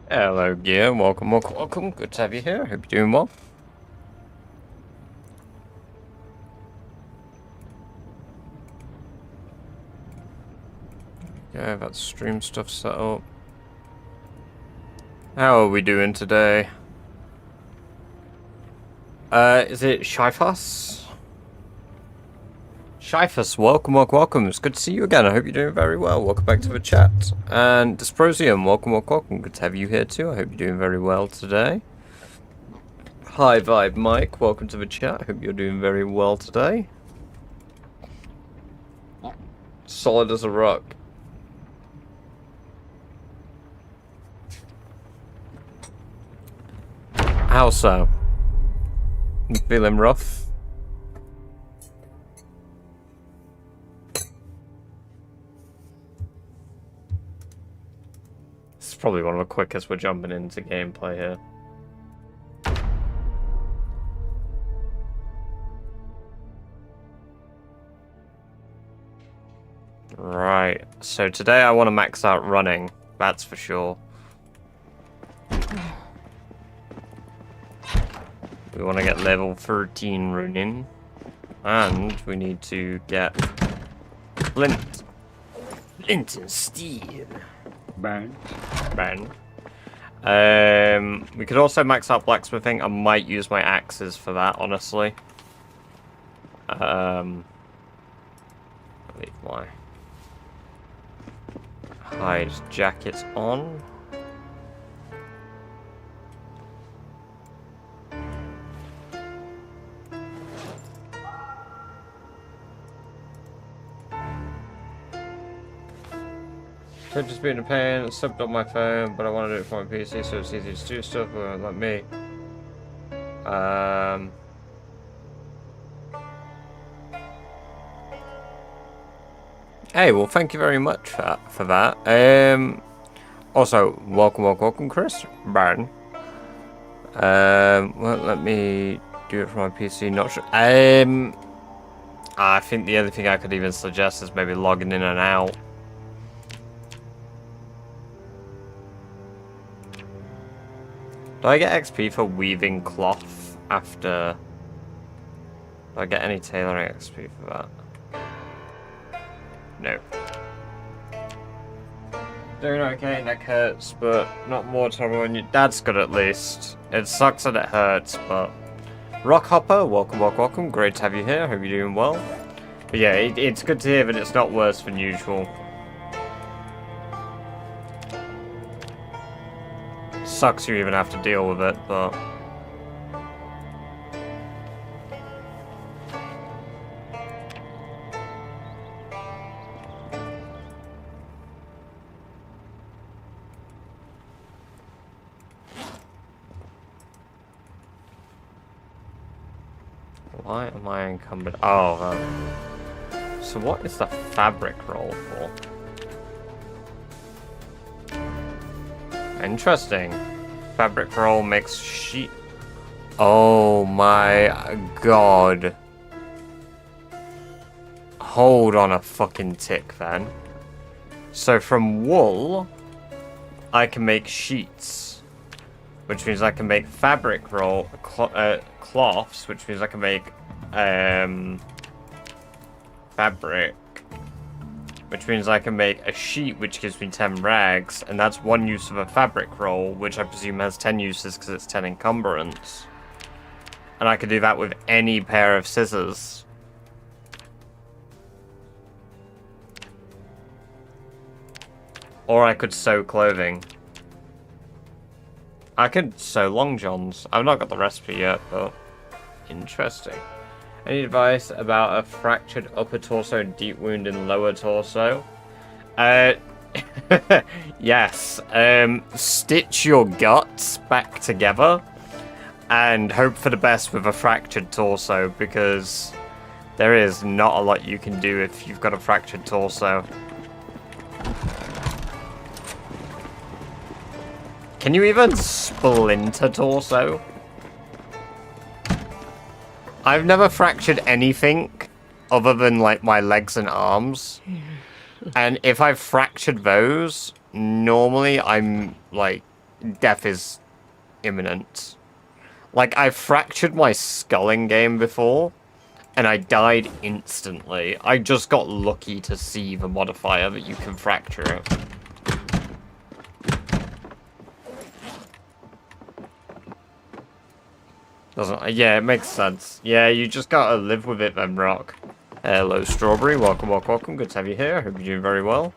Hello, Gear. Welcome. Good to have you here. Hope you're doing well. Yeah, I've got stream stuff set up. How are we doing today? Is it Shifus? Shifus, welcome. It's good to see you again. I hope you're doing very well. Welcome back to the chat. And Dysprosium, welcome. Good to have you here too. I hope you're doing very well today. Hi, Vibe Mike. Welcome to the chat. I hope you're doing very well today. Solid as a rock. How so? You feeling rough? This is probably one of the quickest we're jumping into gameplay here. Right, so today I want to max out running, that's for sure. We want to get level 13 running, and we need to get flint and steel. Burn. We could also max out blacksmithing. I might use my axes for that, honestly. Leave my hide jackets on. Could just be in a pain, subbed on my phone, but I want to do it for my PC so it's easy to do stuff like me. Hey, well, thank you very much for that. Also, welcome, Chris. Barton. Well, let me do it for my PC. Not sure. I think the only thing I could even suggest is maybe logging in and out. Do I get XP for weaving cloth after? Do I get any tailoring XP for that? No. Doing okay, neck hurts, but not more trouble when your dad's good at least. It sucks that it hurts, but... Rockhopper, welcome. Great to have you here. Hope you're doing well. But yeah, it's good to hear that it's not worse than usual. Sucks you even have to deal with it, but... Why am I encumbered? Oh, so what is the fabric roll for? Interesting. Fabric roll makes sheet. Oh my god. Hold on a fucking tick then. So from wool, I can make sheets. Which means I can make fabric roll, cloths, which means I can make fabric. Which means I can make a sheet, which gives me 10 rags, and that's one use of a fabric roll, which I presume has 10 uses because it's 10 encumbrance. And I could do that with any pair of scissors. Or I could sew clothing. I could sew long johns. I've not got the recipe yet, but interesting. Any advice about a fractured upper torso and deep wound in lower torso? Yes. Stitch your guts back together and hope for the best with a fractured torso, because there is not a lot you can do if you've got a fractured torso. Can you even splinter torso? I've never fractured anything other than, like, my legs and arms. And if I've fractured those, normally I'm, like, death is imminent. Like, I fractured my skull in game before, and I died instantly. I just got lucky to see the modifier that you can fracture it. Doesn't, yeah, it makes sense. Yeah, you just gotta live with it then, Rock. Hello, Strawberry. Welcome, welcome, welcome. Good to have you here. Hope you're doing very well.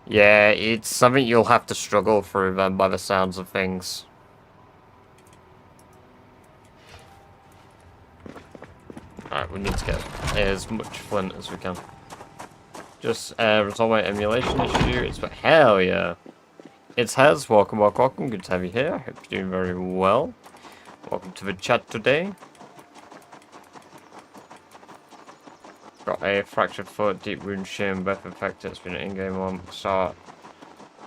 Yeah, it's something you'll have to struggle through then by the sounds of things. Alright, we need to get as much flint as we can. Just resolve my emulation issue. It's but hell yeah. It's Hez. Welcome, welcome, welcome. Good to have you here. Hope you're doing very well. Welcome to the chat today. Got a fractured foot, deep wound shin, both affected. It's been an in-game one. Start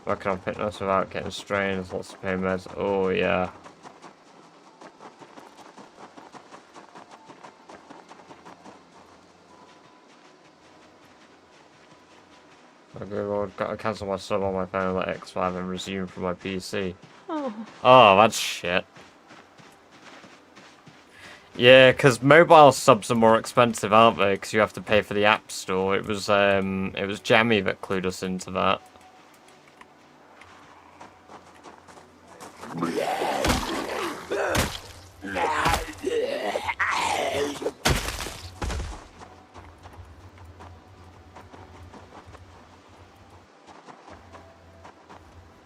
working on fitness without getting strained. There's lots of pain meds. Oh yeah. Okay, well, gotta cancel my sub on my phone and let X5 and resume from my PC. Oh, that's shit. Yeah, because mobile subs are more expensive, aren't they? Because you have to pay for the App Store. It was Jammy that clued us into that.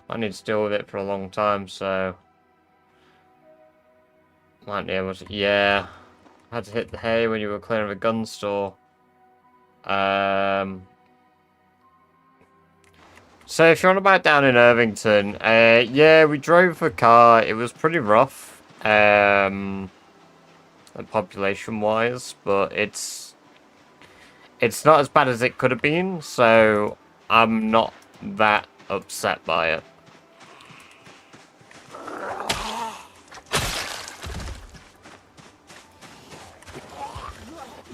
I need to deal with it for a long time, so might be able to. Yeah, I had to hit the hay when you were clearing the gun store. So if you're on about down in Irvington, yeah, we drove the car. It was pretty rough, population-wise, but it's not as bad as it could have been. So I'm not that upset by it.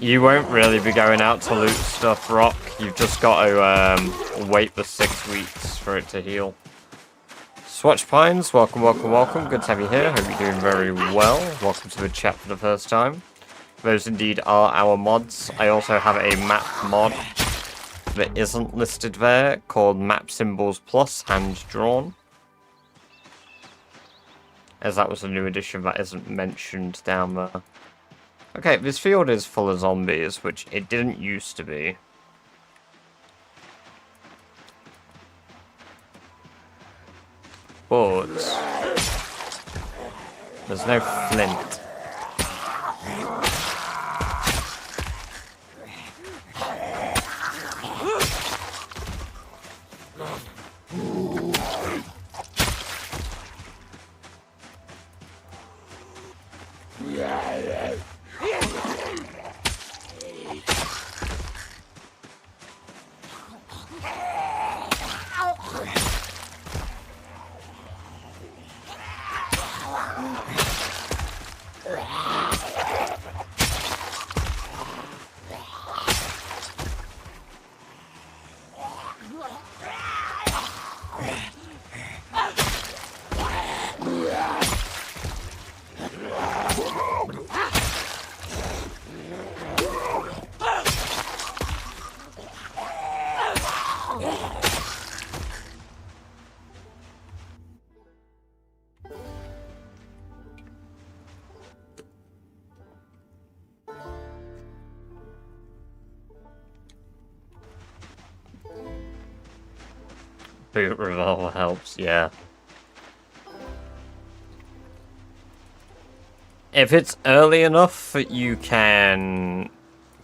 You won't really be going out to loot stuff, Rock. You've just got to wait for 6 weeks for it to heal. Swatch Pines, welcome, welcome, welcome. Good to have you here. Hope you're doing very well. Welcome to the chat for the first time. Those indeed are our mods. I also have a map mod that isn't listed there called Map Symbols Plus Hand Drawn. As that was a new addition that isn't mentioned down there. Okay, this field is full of zombies, which it didn't used to be. But there's no flint. Boot revolver helps, yeah. If it's early enough that you can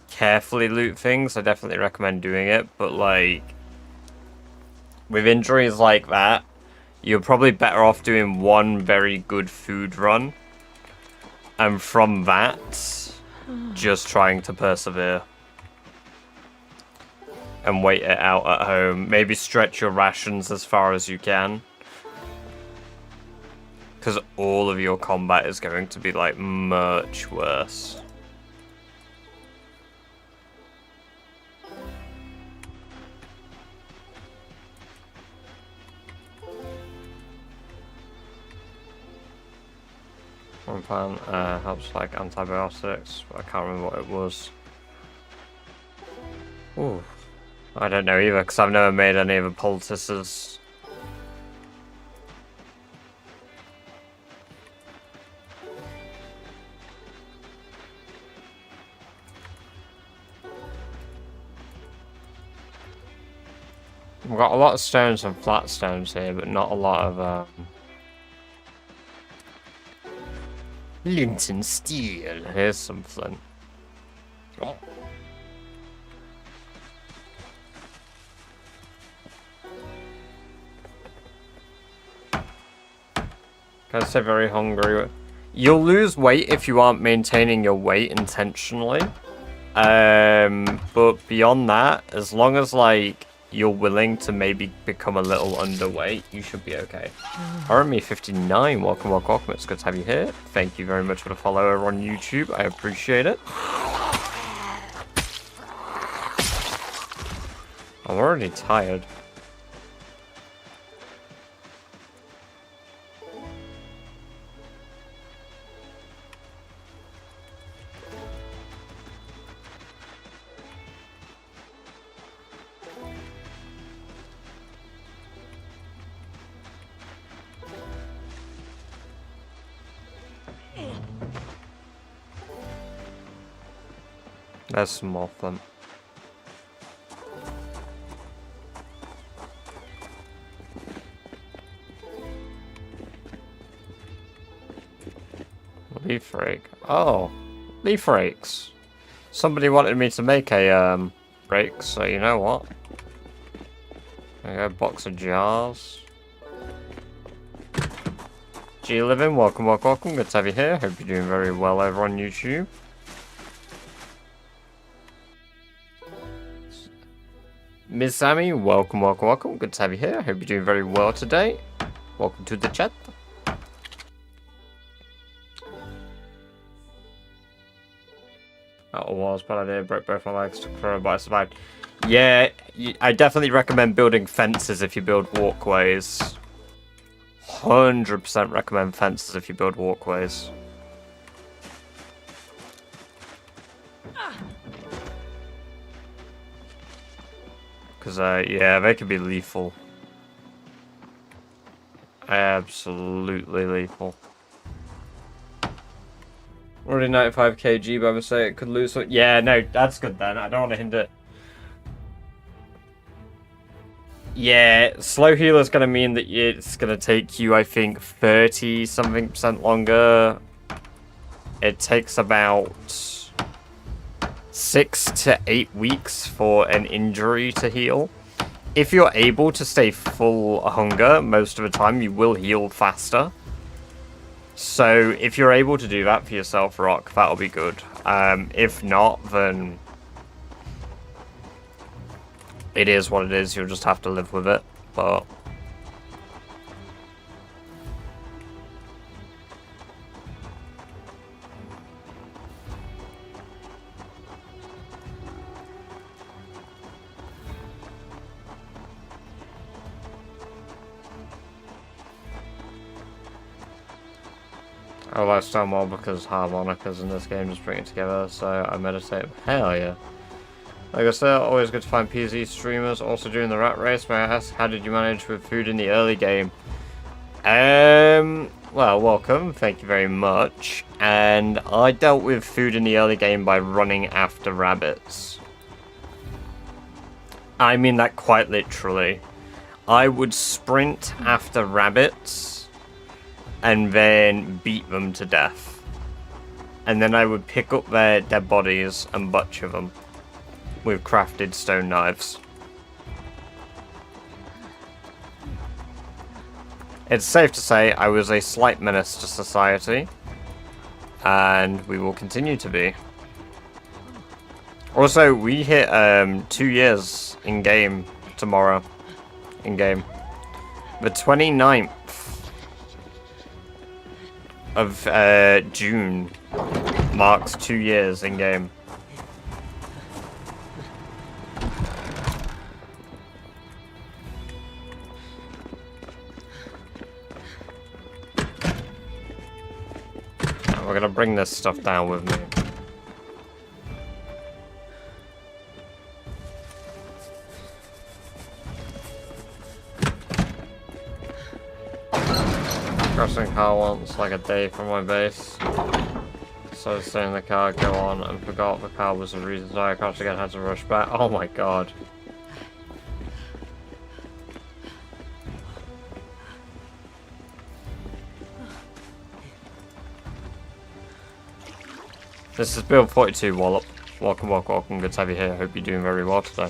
carefully loot things, I definitely recommend doing it, but like, with injuries like that, you're probably better off doing one very good food run, and from that, just trying to persevere. And wait it out at home. Maybe stretch your rations as far as you can. Because all of your combat is going to be, like, much worse. treatment plan. Helps like antibiotics. I can't remember what it was. Ooh. I don't know either, because I've never made any of the poultices. We've got a lot of stones and flat stones here, but not a lot of flint and steel. Here's some flint. Oh. Can I say very hungry? You'll lose weight if you aren't maintaining your weight intentionally. But beyond that, as long as like you're willing to maybe become a little underweight, you should be okay. RME59, welcome, welcome, welcome. It's good to have you here. Thank you very much for the follow over on YouTube. I appreciate it. I'm already tired. There's some more flint. Leaf rake. Oh, leaf rakes. Somebody wanted me to make a rake, so you know what? I got a box of jars. G-Living, welcome, welcome, welcome. Good to have you here. Hope you're doing very well over on YouTube. Miss Sammy, welcome, welcome, welcome. Good to have you here. I hope you're doing very well today. Welcome to the chat. That was bad idea. Broke both my legs, took forever, but I survived. Yeah, I definitely recommend building fences if you build walkways. 100% recommend fences if you build walkways. Because, yeah, they could be lethal. Absolutely lethal. Already 95 kg, but I would say it could lose. Yeah, no, that's good then. I don't want to hinder. Yeah, slow heal is going to mean that it's going to take you, I think, 30-something% longer. It takes about 6 to 8 weeks for an injury to heal. If you're able to stay full hunger most of the time, you will heal faster. So if you're able to do that for yourself, Rock, that'll be good. If not, then it is what it is. You'll just have to live with it. But I lifestyle more because harmonicas in this game just bring it together, so I meditate. Hell yeah. Like I said, always good to find PZ streamers. Also during the rat race, may I ask, how did you manage with food in the early game? Well, welcome. Thank you very much. And I dealt with food in the early game by running after rabbits. I mean that quite literally. I would sprint after rabbits and then beat them to death. And then I would pick up their dead bodies and butcher them with crafted stone knives. It's safe to say I was a slight menace to society, and we will continue to be. Also, we hit 2 years in-game tomorrow. In-game. The 29th of June marks 2 years in-game. we're gonna bring this stuff down with me. Crossing car once, like a day from my base. So seeing the car go on and forgot the car was the reason why I crashed again, had to rush back. Oh my god. This is Build 42 Wallop. Welcome, welcome, welcome. Good to have you here. Hope you're doing very well today.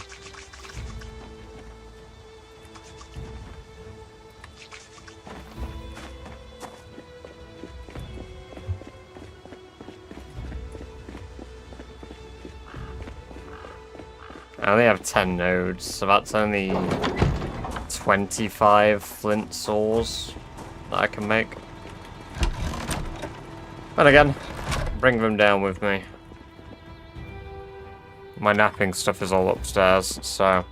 I only have 10 nodes, so that's only 25 flint saws that I can make. But again, bring them down with me. My napping stuff is all upstairs, so...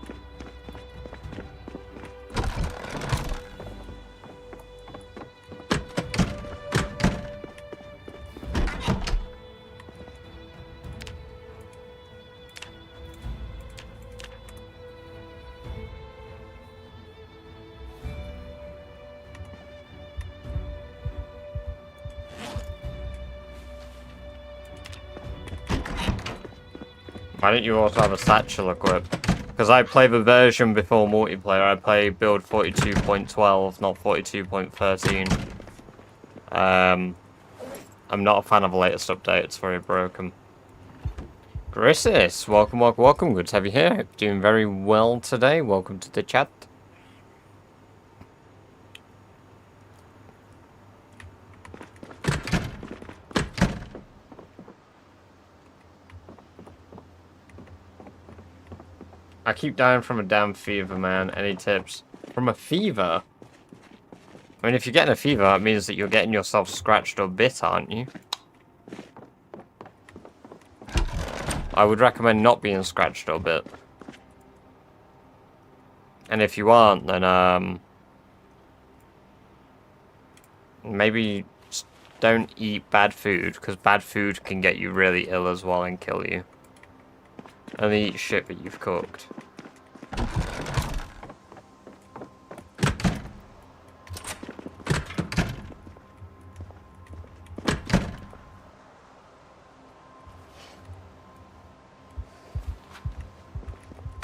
Why don't you also have a satchel equipped? Because I play the version before multiplayer. I play build 42.12, not 42.13. I'm not a fan of the latest update. It's very broken. Grissis, welcome, welcome, welcome. Good to have you here. Hope you're doing very well today. Welcome to the chat. I keep dying from a damn fever, man. Any tips? From a fever? I mean, if you're getting a fever, that means that you're getting yourself scratched or bit, aren't you? I would recommend not being scratched or bit. And if you aren't, then, maybe just don't eat bad food, because bad food can get you really ill as well and kill you. Only eat shit that you've cooked.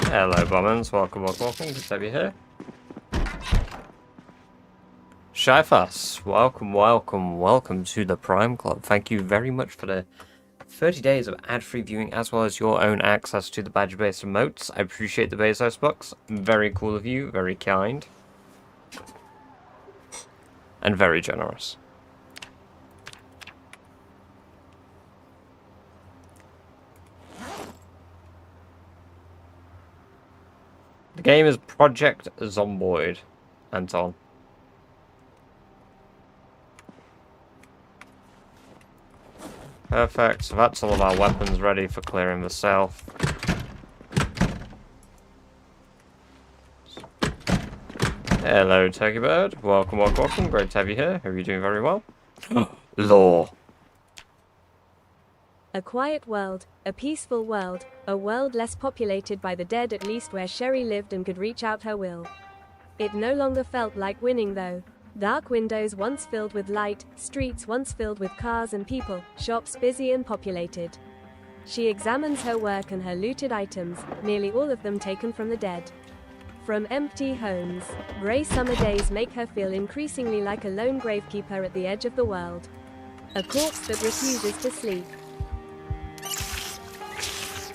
Hello, Bombers. Welcome, welcome, welcome. Good to have you here. Shyfuss, welcome, welcome, welcome to the Prime Club. Thank you very much for the 30 days of ad-free viewing, as well as your own access to the badge-based emotes. I appreciate the Bezos bucks. Very cool of you, very kind. And very generous. The game is Project Zomboid, Anton. Perfect, so that's all of our weapons ready for clearing the south. Hello, Turkey Bird. Welcome, welcome, welcome. Great to have you here. Hope you're doing very well. Lore. A quiet world, a peaceful world, a world less populated by the dead, at least where Sherry lived and could reach out her will. It no longer felt like winning though. Dark windows once filled with light, streets once filled with cars and people, shops busy and populated. She examines her work and her looted items, nearly all of them taken from the dead. From empty homes, grey summer days make her feel increasingly like a lone gravekeeper at the edge of the world. A corpse that refuses to sleep.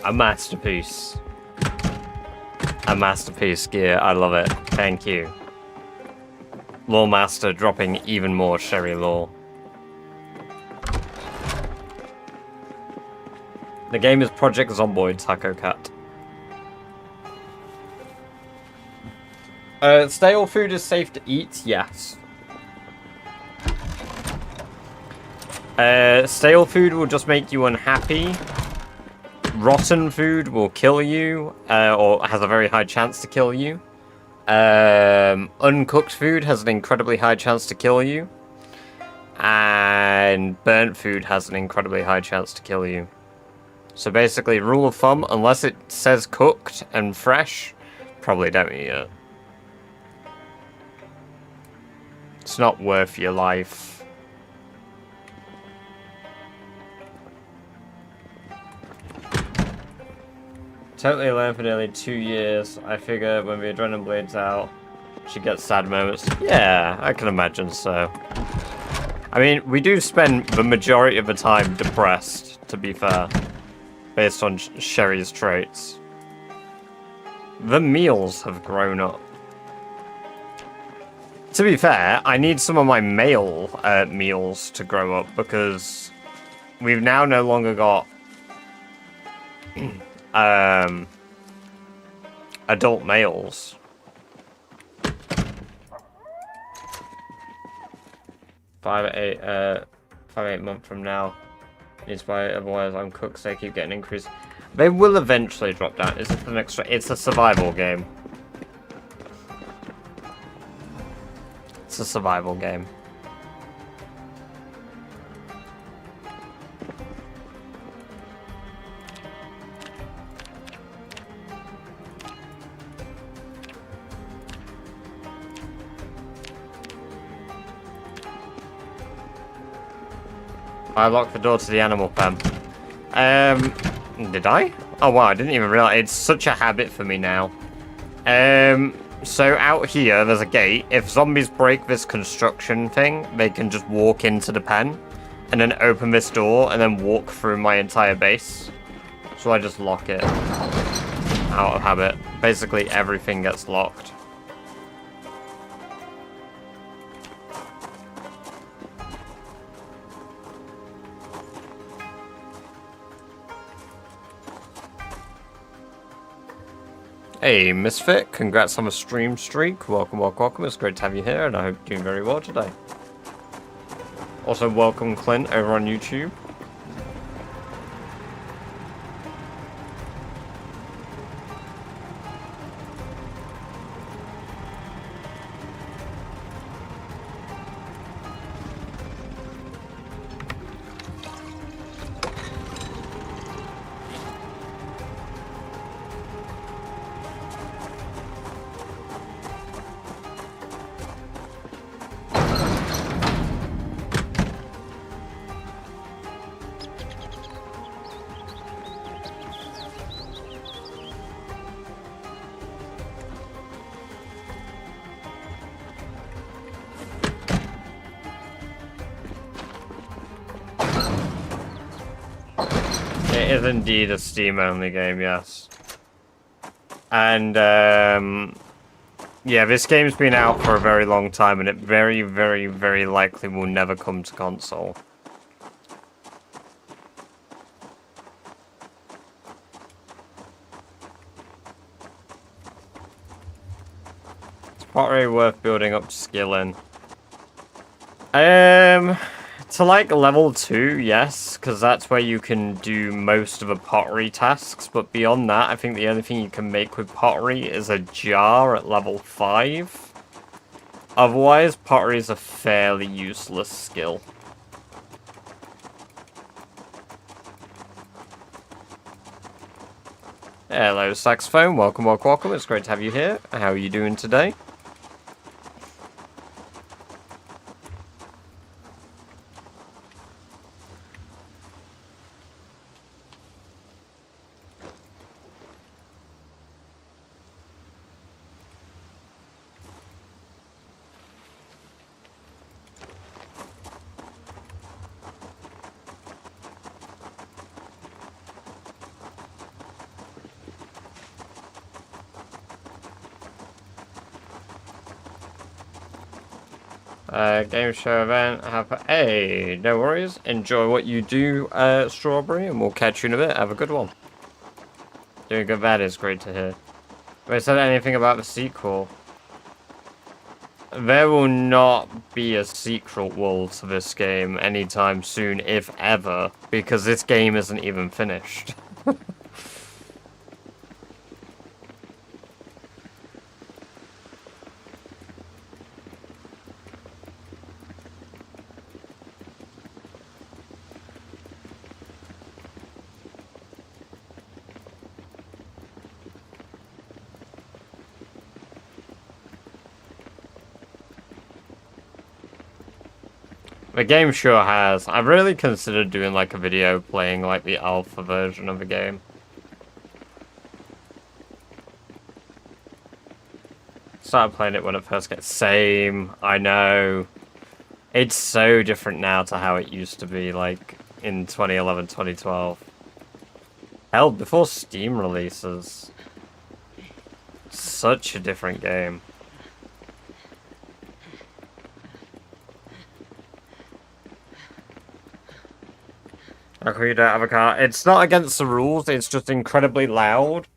A masterpiece. A masterpiece, gear. I love it. Thank you. Lore Master dropping even more Sherry lore. The game is Project Zomboid, Taco Cat. Stale food is safe to eat? Yes. Stale food will just make you unhappy. Rotten food will kill you, or has a very high chance to kill you. Uncooked food has an incredibly high chance to kill you. And burnt food has an incredibly high chance to kill you. So basically, rule of thumb, unless it says cooked and fresh, probably don't eat it. It's not worth your life. Totally alone for nearly 2 years. I figure when the adrenaline bleeds out, she gets sad moments. Yeah, I can imagine so. I mean, we do spend the majority of the time depressed, to be fair, based on Sherry's traits. The meals have grown up. To be fair, I need some of my male meals to grow up because we've now no longer got adult males. 5-8 months from now. It's why otherwise I'm cooked, so they keep getting increased. They will eventually drop down. Is it the next? It's a survival game. It's a survival game. I locked the door to the animal pen. Did I? Oh wow, I didn't even realize. It's such a habit for me now. So out here, there's a gate. If zombies break this construction thing, they can just walk into the pen and then open this door and then walk through my entire base. So I just lock it out of habit. Basically, everything gets locked. Hey, Misfit, congrats on the stream streak. Welcome, welcome, welcome. It's great to have you here, and I hope you're doing very well today. Also, welcome, Clint, over on YouTube. It is indeed a Steam-only game, yes. And, yeah, this game's been out for a very long time, and it very, very, very likely will never come to console. It's pottery worth building up skill in. To like level 2, yes, because that's where you can do most of the pottery tasks, but beyond that, I think the only thing you can make with pottery is a jar at level 5. Otherwise, pottery is a fairly useless skill. Hello, Saxophone, welcome, welcome, welcome, it's great to have you here. How are you doing today? Game show event. Hey, no worries. Enjoy what you do, Strawberry, and we'll catch you in a bit. Have a good one. Doing good. That is great to hear. Wait, said anything about the sequel? There will not be a sequel to this game anytime soon, if ever, because this game isn't even finished. The game sure has. I've really considered doing like a video playing like the alpha version of the game. Started playing it when it first gets same. I know. It's so different now to how it used to be like in 2011, 2012. Hell, before Steam releases. Such a different game. Okay, you don't have a car. It's not against the rules, it's just incredibly loud.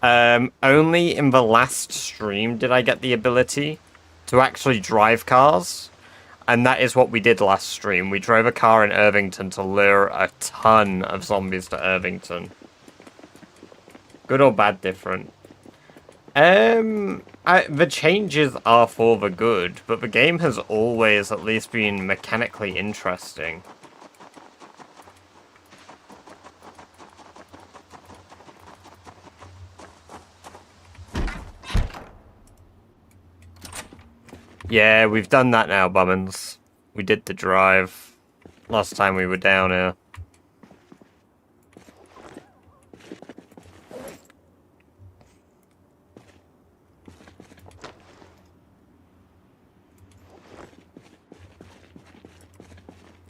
Only in the last stream did I get the ability to actually drive cars. And that is what we did last stream. We drove a car in Irvington to lure a ton of zombies to Irvington. Good or bad, different. The changes are for the good, but the game has always at least been mechanically interesting. Yeah, we've done that now, Bummins. We did the drive last time we were down here.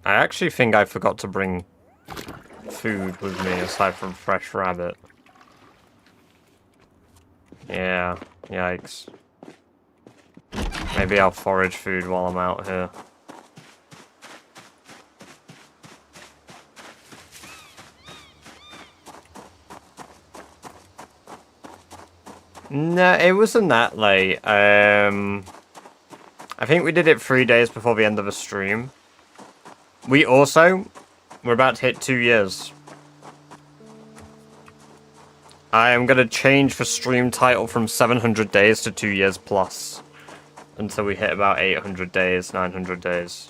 I actually think I forgot to bring food with me aside from fresh rabbit. Yeah, yikes. Maybe I'll forage food while I'm out here. No, it wasn't that late. I think we did it 3 days before the end of the stream. We're about to hit 2 years. I am going to change the stream title from 700 days to 2 years plus. Until we hit about 800 days, 900 days.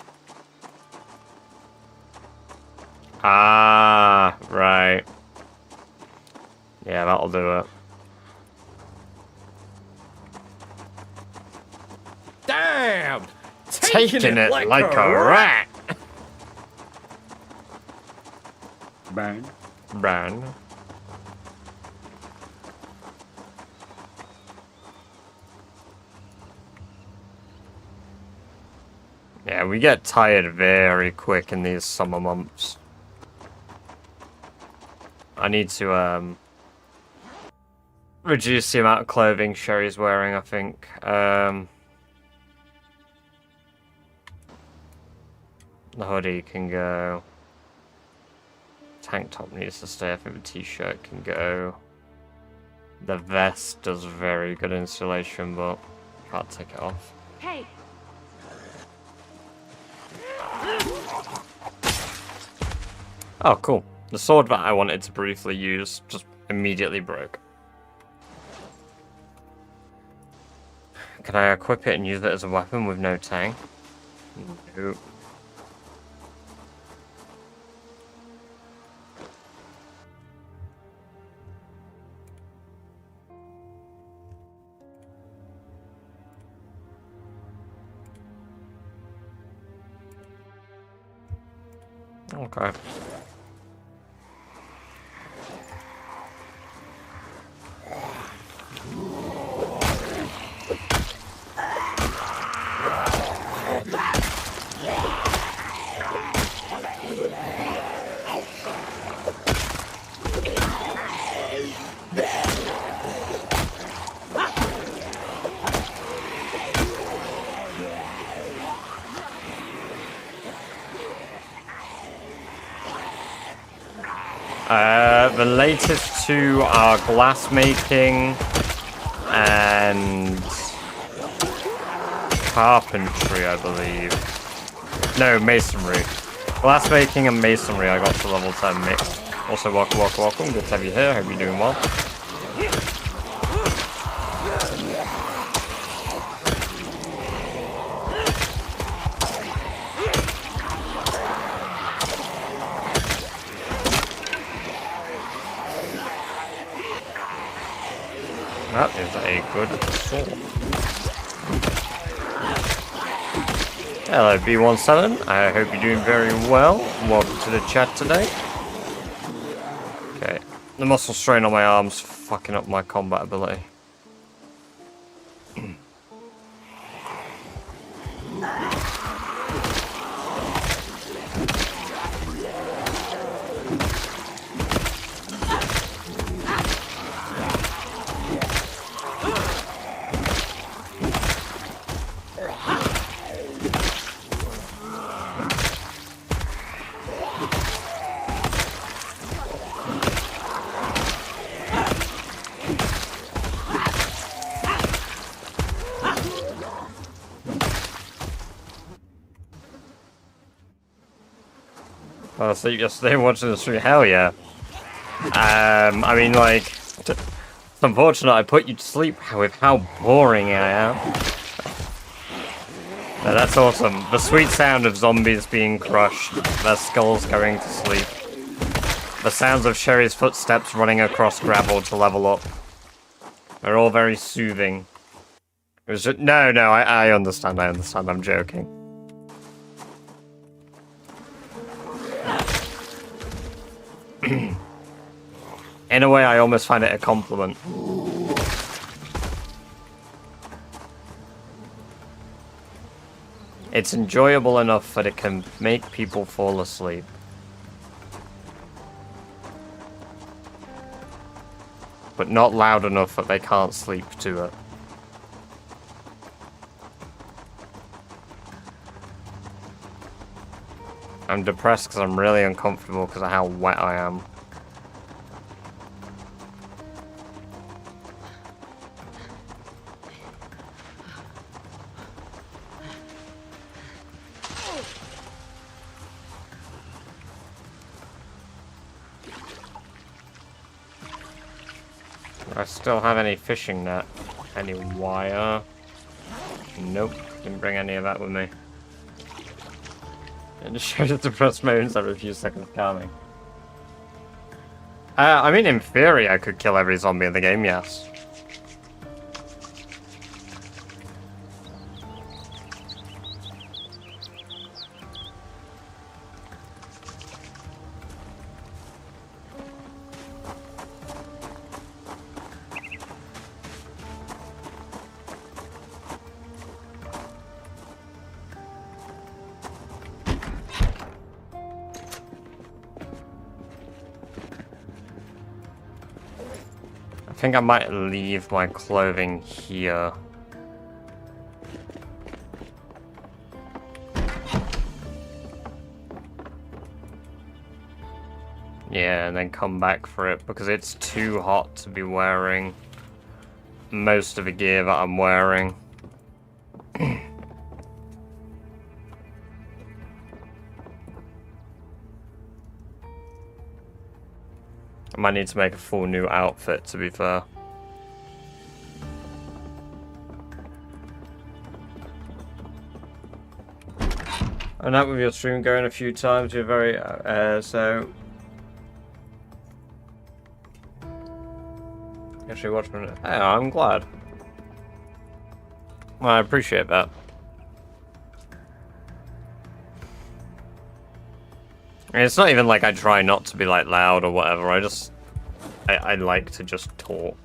Ah, right. Yeah, that'll do it. Damn! Taking it like a rat! Bang. Bran. Yeah, we get tired very quick in these summer months. I need to, reduce the amount of clothing Sherry's wearing, I think. The hoodie can go. Tank top needs to stay. I think the t-shirt can go. The vest does very good insulation, but can't take it off. Hey! Oh, cool. The sword that I wanted to briefly use just immediately broke. Can I equip it and use it as a weapon with no tang? Nope. Okay. The latest two are glass making and carpentry, I believe. No, masonry. Glass making and masonry I got to level 10 mixed. Also, welcome. Good to have you here. Hope you're doing well. That is a good sword. Hello, B17. I hope you're doing very well. Welcome to the chat today. Okay. The muscle strain on my arm's fucking up my combat ability. I was asleep yesterday watching the stream. Hell yeah. I mean, like, it's unfortunate I put you to sleep with how boring I am. But that's awesome. The sweet sound of zombies being crushed, their skulls going to sleep. The sounds of Sherry's footsteps running across gravel to level up. They're all very soothing. It was just, no, I understand, I'm joking. In a way, I almost find it a compliment. It's enjoyable enough that it can make people fall asleep. But not loud enough that they can't sleep to it. I'm depressed because I'm really uncomfortable because of how wet I am. Do I still have any fishing net? Any wire? Nope, didn't bring any of that with me. And just show the depressed moans every few seconds calming. I mean, in theory, I could kill every zombie in the game, yes. I think I might leave my clothing here. Yeah, and then come back for it because it's too hot to be wearing most of the gear that I'm wearing. I might need to make a full new outfit, to be fair. And that with your stream going a few times, you're very, so... Actually, watch me. Hey, I'm glad. Well, I appreciate that. And it's not even like I try not to be like loud or whatever, I like to just talk.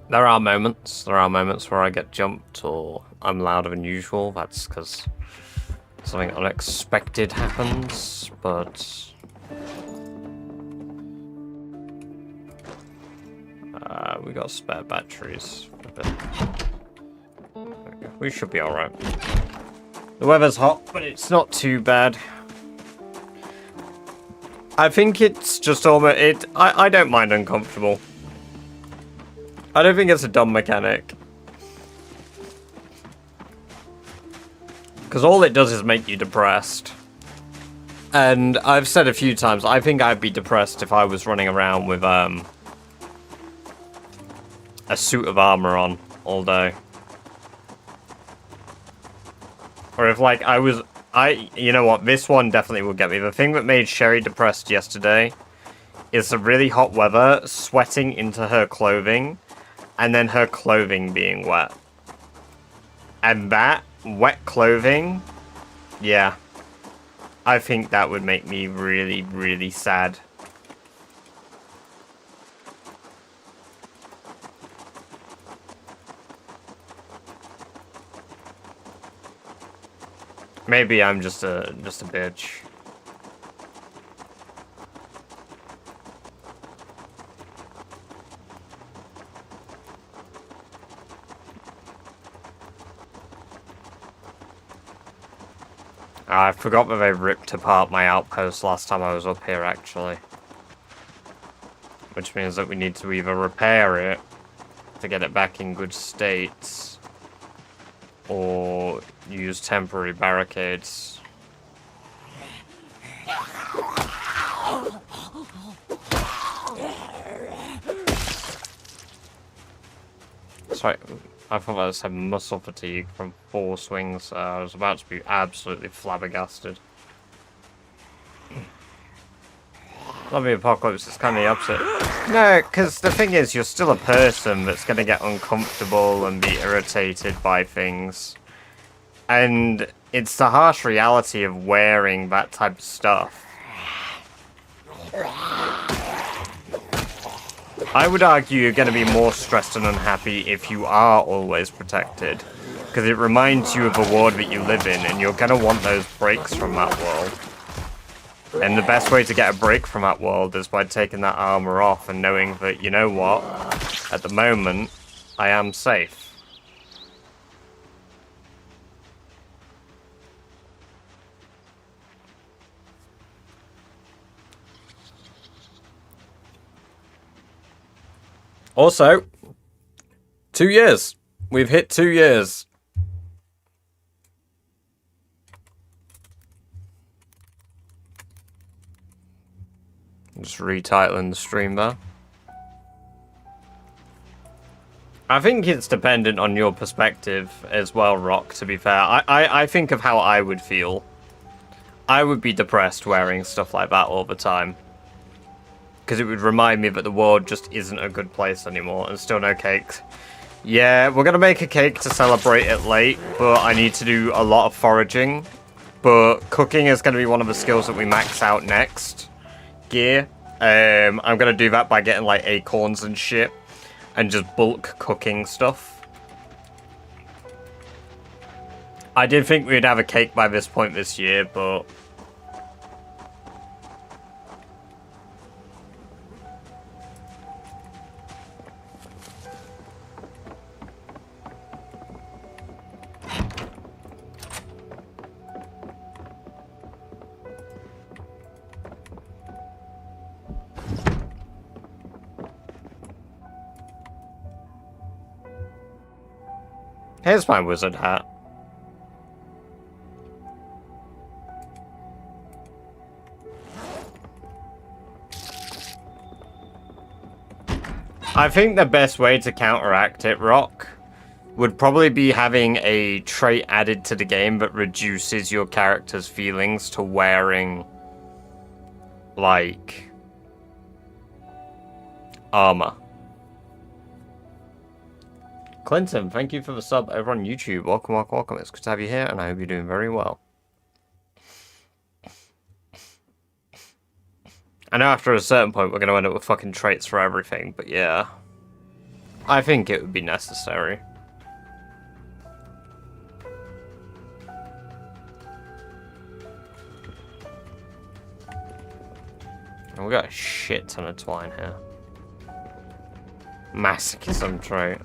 There are moments where I get jumped or I'm louder than usual. That's because something unexpected happens, but... we got spare batteries for a bit. Okay, we should be alright. The weather's hot, but it's not too bad. I think it's just almost... I don't mind uncomfortable. I don't think it's a dumb mechanic. Because all it does is make you depressed. And I've said a few times, I think I'd be depressed if I was running around with, a suit of armor on all day. Or if, like, you know what, this one definitely will get me. The thing that made Sherry depressed yesterday is the really hot weather sweating into her clothing, and then her clothing being wet. And that wet clothing, yeah, I think that would make me really, really sad. Maybe I'm just a bitch. I forgot that they ripped apart my outpost last time I was up here, actually. Which means that we need to either repair it to get it back in good state, or use temporary barricades. Sorry, I thought I said muscle fatigue from 4 swings. I was about to be absolutely flabbergasted. Zombie apocalypse is kind of the opposite. No, because the thing is, you're still a person that's going to get uncomfortable and be irritated by things. And it's the harsh reality of wearing that type of stuff. I would argue you're going to be more stressed and unhappy if you are always protected. Because it reminds you of a world that you live in, and you're going to want those breaks from that world. And the best way to get a break from that world is by taking that armor off and knowing that, you know what, at the moment, I am safe. Also, 2 years. We've hit 2 years. Just retitling the stream there. I think it's dependent on your perspective as well, Rock, to be fair. I think of how I would feel. I would be depressed wearing stuff like that all the time. Because it would remind me that the world just isn't a good place anymore, and still no cakes. Yeah, we're going to make a cake to celebrate it late, but I need to do a lot of foraging. But cooking is going to be one of the skills that we max out next. Gear. I'm going to do that by getting like acorns and shit, and just bulk cooking stuff. I did think we'd have a cake by this point this year, but... Here's my wizard hat. I think the best way to counteract it, Rock, would probably be having a trait added to the game that reduces your character's feelings to wearing, like, armor. Clinton, thank you for the sub over on YouTube. Welcome, welcome, welcome. It's good to have you here, and I hope you're doing very well. I know after a certain point we're going to end up with fucking traits for everything, but yeah. I think it would be necessary. And we got a shit ton of twine here. Masochism trait.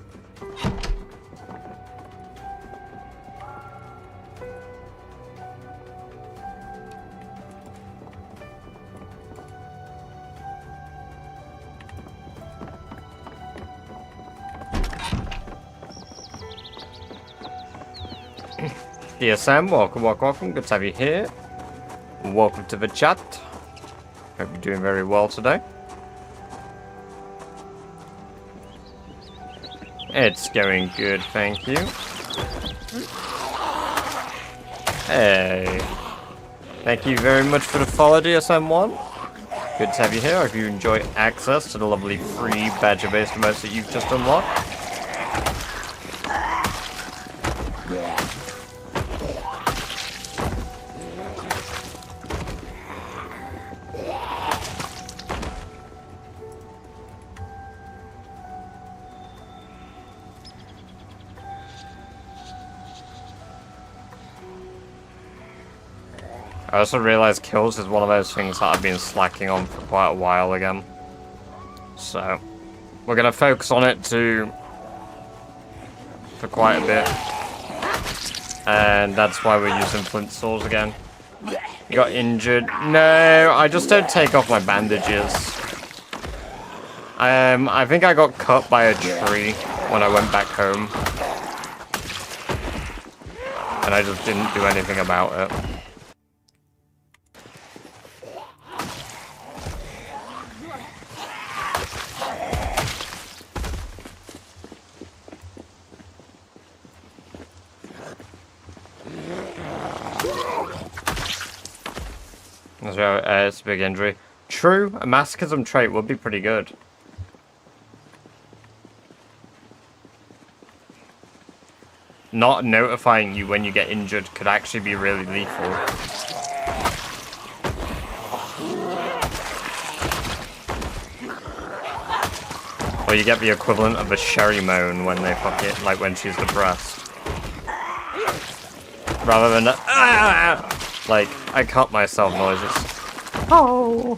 DSM, welcome, welcome, welcome. Good to have you here. Welcome to the chat. Hope you're doing very well today. It's going good, thank you. Hey. Thank you very much for the follow, DSM1. Good to have you here. I hope you enjoy access to the lovely free badger-based emotes that you've just unlocked. I also realised kills is one of those things that I've been slacking on for quite a while again. So, we're going to focus on it for quite a bit. And that's why we're using flint swords again. You got injured? No, I just don't take off my bandages. I think I got cut by a tree when I went back home. And I just didn't do anything about it. It's a big injury. True, a masochism trait would be pretty good. Not notifying you when you get injured could actually be really lethal. Or you get the equivalent of a Sherry moan when they fuck it, like when she's depressed. Rather than a, like, I cut myself noises. Oh.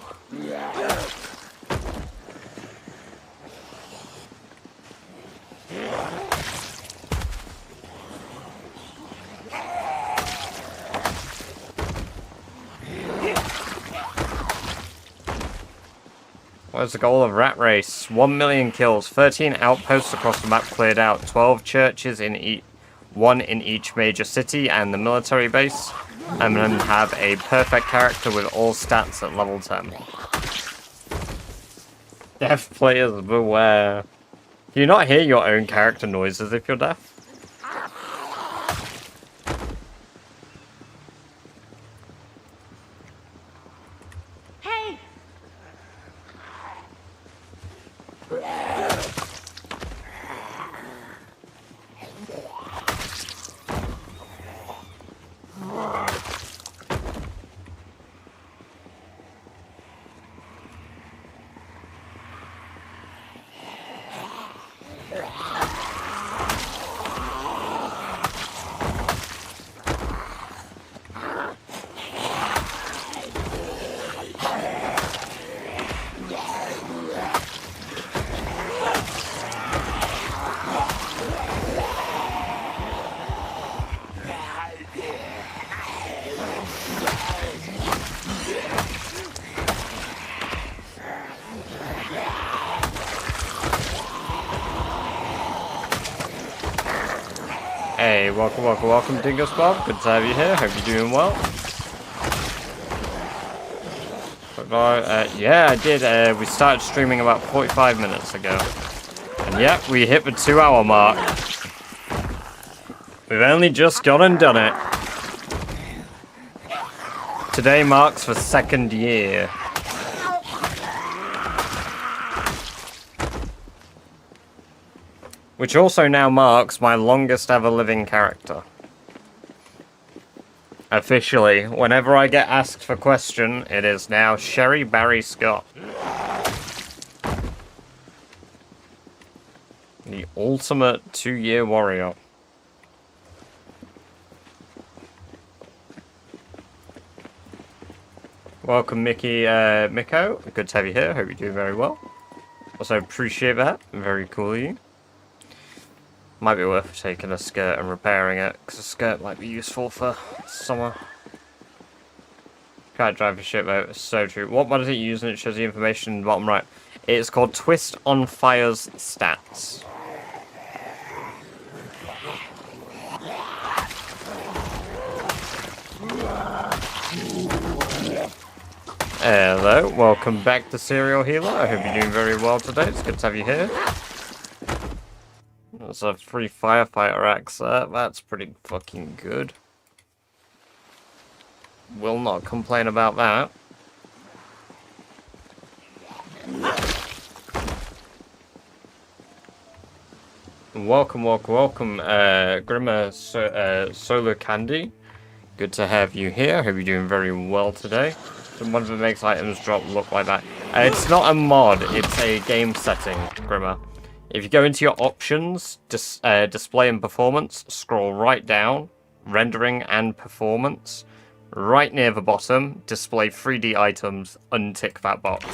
What is the goal of Rat Race? 1 million kills, 13 outposts across the map cleared out, 12 churches in one in each major city and the military base, and then have a perfect character with all stats at level 10. Deaf players beware. Do you not hear your own character noises if you're deaf? Hey! Hey, welcome, Dingus Bob. Good to have you here. Hope you're doing well. Yeah, I did. We started streaming about 45 minutes ago. And yep, we hit the 2-hour mark. We've only just gone and done it. Today marks the 2nd year. Which also now marks my longest ever living character. Officially, whenever I get asked for question, it is now Sherry Barry Scott. The ultimate 2-year warrior. Welcome, Miko. Good to have you here. Hope you're doing very well. Also appreciate that. Very cool of you. Might be worth taking a skirt and repairing it, because a skirt might be useful for summer. Can't drive a ship though, it's so true. What mod is it using? It shows the information in the bottom right. It's called Twist on Fire's Stats. Hello, welcome back to Serial Healer. I hope you're doing very well today. It's good to have you here. That's a free firefighter axe there. That's pretty fucking good. Will not complain about that. Welcome, Grimmer Solar Candy. Good to have you here. Hope you're doing very well today. So one of the makes items drop look like that. It's not a mod, it's a game setting, Grimmer. If you go into your options, display and performance, scroll right down, rendering and performance. Right near the bottom, display 3D items, untick that box.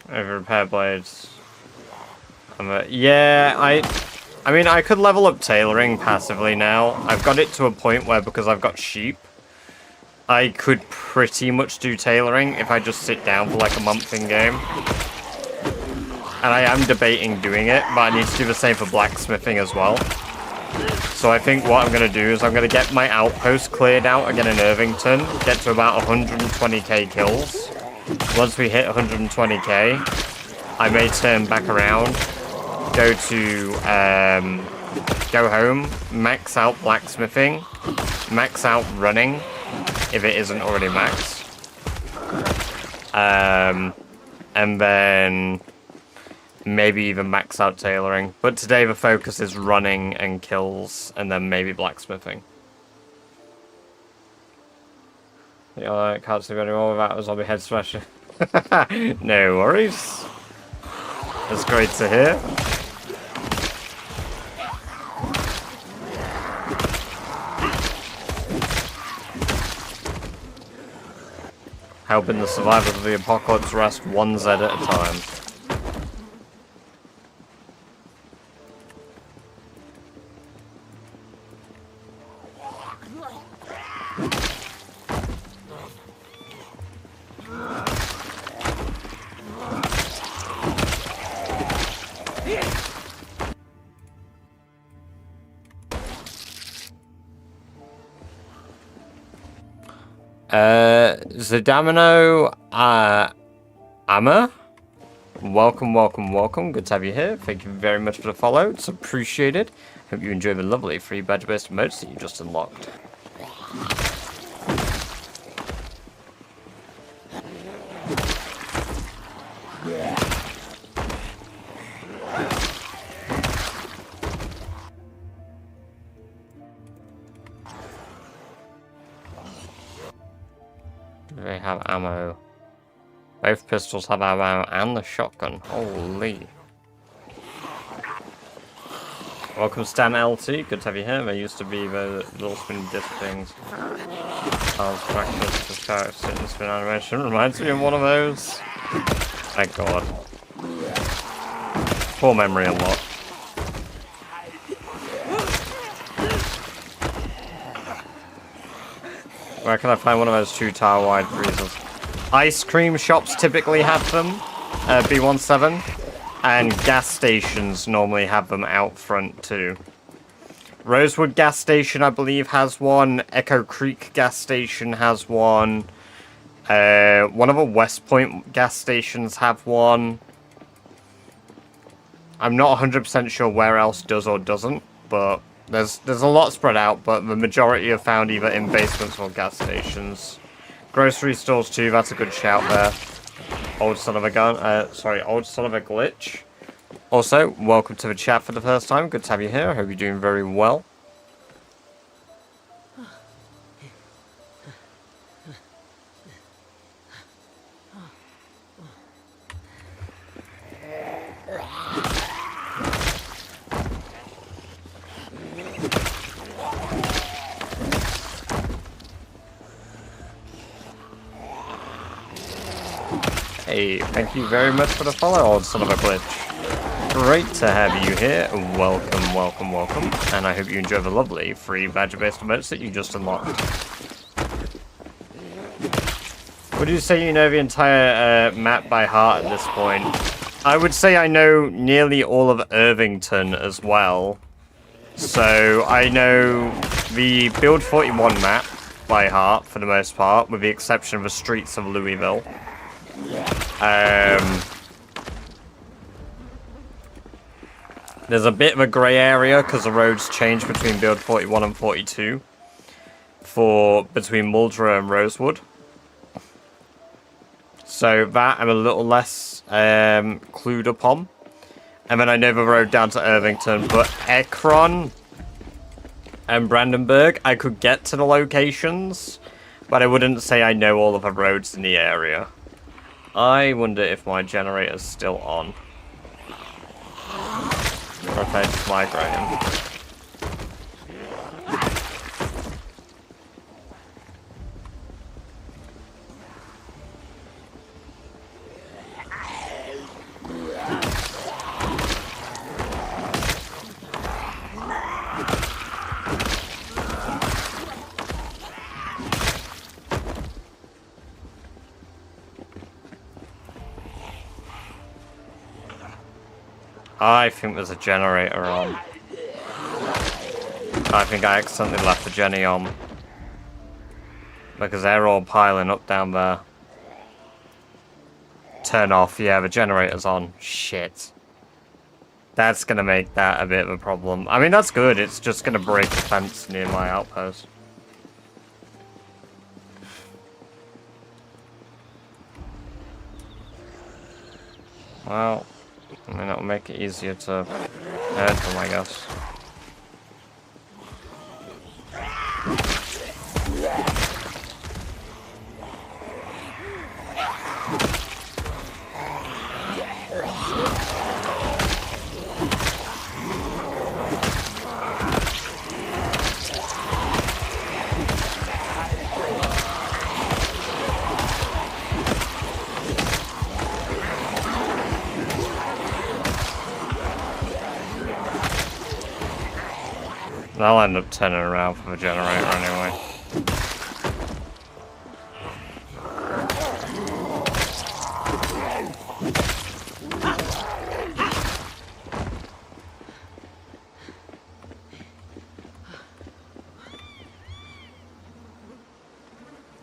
Over repair blades. Yeah, I mean, I could level up tailoring passively now. I've got it to a point where, because I've got sheep, I could pretty much do tailoring if I just sit down for like a month in game. And I am debating doing it, but I need to do the same for blacksmithing as well. So I think what I'm going to do is I'm going to get my outpost cleared out again in Irvington, get to about 120k kills. Once we hit 120k, I may turn back around, go home, max out blacksmithing, max out running, if it isn't already maxed. And then maybe even max out tailoring. But today the focus is running and kills, and then maybe blacksmithing. I can't sleep anymore without a zombie head smasher. No worries. That's great to hear. Helping the survivors of the apocalypse rest one Z at a time. Zadamino, Amma, welcome. Good to have you here. Thank you very much for the follow. It's appreciated. Hope you enjoy the lovely free badge-based emotes that you just unlocked. They have ammo. Both pistols have ammo and the shotgun. Holy. Welcome Stan LT, good to have you here. There used to be the little spin disc things. Charles practice this character sit and spin animation. Reminds me of one of those. Thank God. Poor memory a lot. Where can I find one of those 2 tower wide freezers? Ice cream shops typically have them, B17, and gas stations normally have them out front too. Rosewood gas station, I believe, has one. Echo Creek gas station has one. One of the West Point gas stations have one. I'm not 100% sure where else does or doesn't, but there's a lot spread out, but the majority are found either in basements or gas stations. Grocery stores too, that's a good shout there. Old son of a gun, old son of a glitch. Also, welcome to the chat for the first time. Good to have you here. I hope you're doing very well. Hey, thank you very much for the follow, old son of a glitch. Great to have you here. Welcome. And I hope you enjoy the lovely free badger-based emotes that you just unlocked. Would you say you know the entire map by heart at this point? I would say I know nearly all of Irvington as well. So I know the Build 41 map by heart for the most part, with the exception of the streets of Louisville. There's a bit of a grey area because the roads change between build 41 and 42 for between Muldra and Rosewood. So that I'm a little less clued upon. And then I know the road down to Irvington, but Ekron and Brandenburg, I could get to the locations, but I wouldn't say I know all of the roads in the area. I wonder if my generator's still on. Or if I just migrate him. I think there's a generator on. I think I accidentally left the Jenny on. Because they're all piling up down there. Turn off, yeah, the generator's on. Shit. That's gonna make that a bit of a problem. I mean, that's good, it's just gonna break the fence near my outpost. Well, I mean, it'll make it easier to hurt them, I guess. I'll end up turning around for the generator anyway.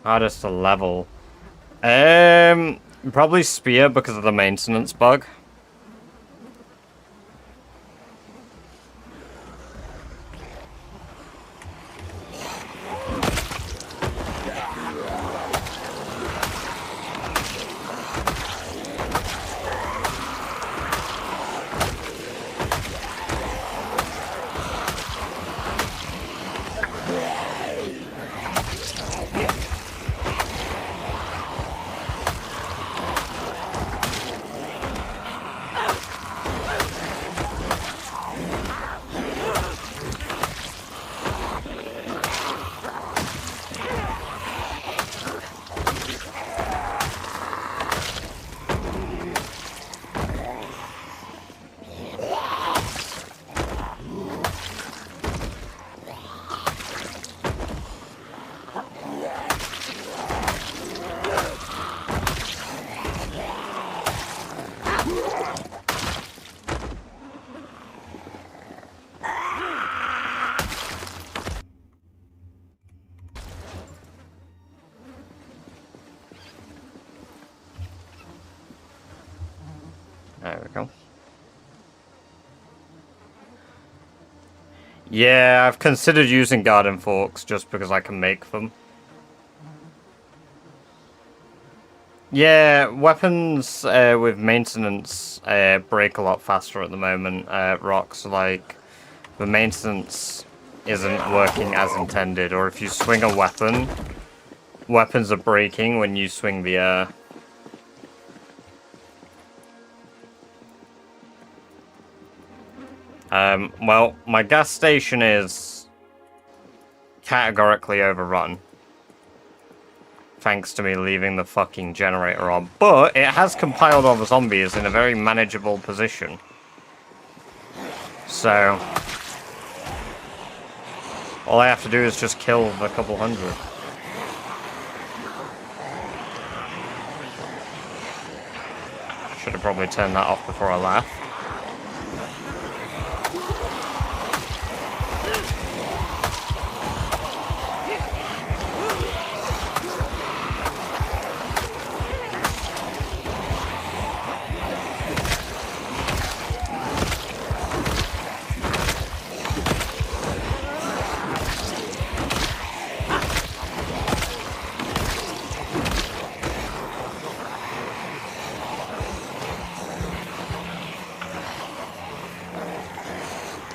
Hardest to level. Probably spear because of the maintenance bug. There we go. Yeah, I've considered using garden forks just because I can make them. Yeah, weapons with maintenance break a lot faster at the moment. Rocks, like, the maintenance isn't working as intended, or if you swing a weapon, weapons are breaking when you swing the air. Well, my gas station is categorically overrun. Thanks to me leaving the fucking generator on. But it has compiled all the zombies in a very manageable position. So all I have to do is just kill the couple hundred. Should have probably turned that off before I left.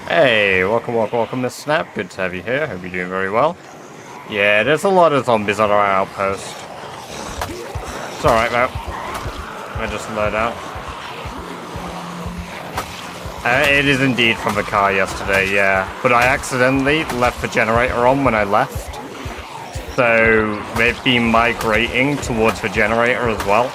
Hey, welcome, Miss Snap. Good to have you here. Hope you're doing very well. Yeah, there's a lot of zombies on our outpost. It's alright, though. I just load out. It is indeed from the car yesterday, yeah. But I accidentally left the generator on when I left. So they've been migrating towards the generator as well.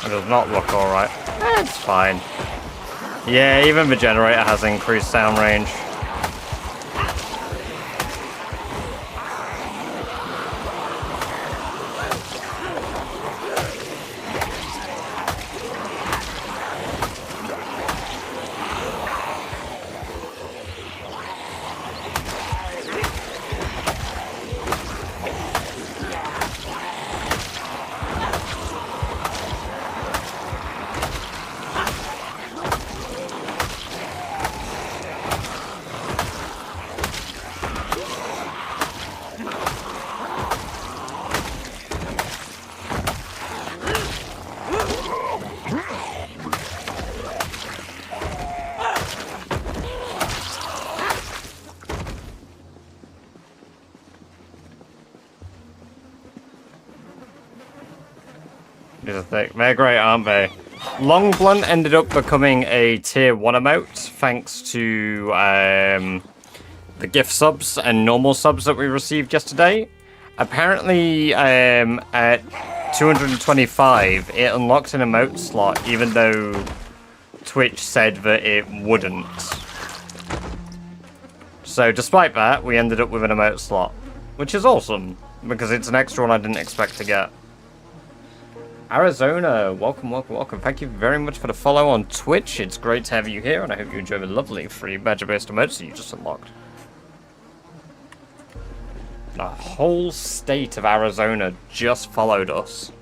It does not look alright. It's fine. Yeah, even the generator has increased sound range. They're great, aren't they? Long Blunt ended up becoming a tier 1 emote thanks to the gift subs and normal subs that we received yesterday. Apparently, at 225, it unlocked an emote slot even though Twitch said that it wouldn't. So despite that, we ended up with an emote slot, which is awesome because it's an extra one I didn't expect to get. Arizona, welcome. Thank you very much for the follow on Twitch. It's great to have you here, and I hope you enjoy the lovely free badger-based emotes that you just unlocked. The whole state of Arizona just followed us.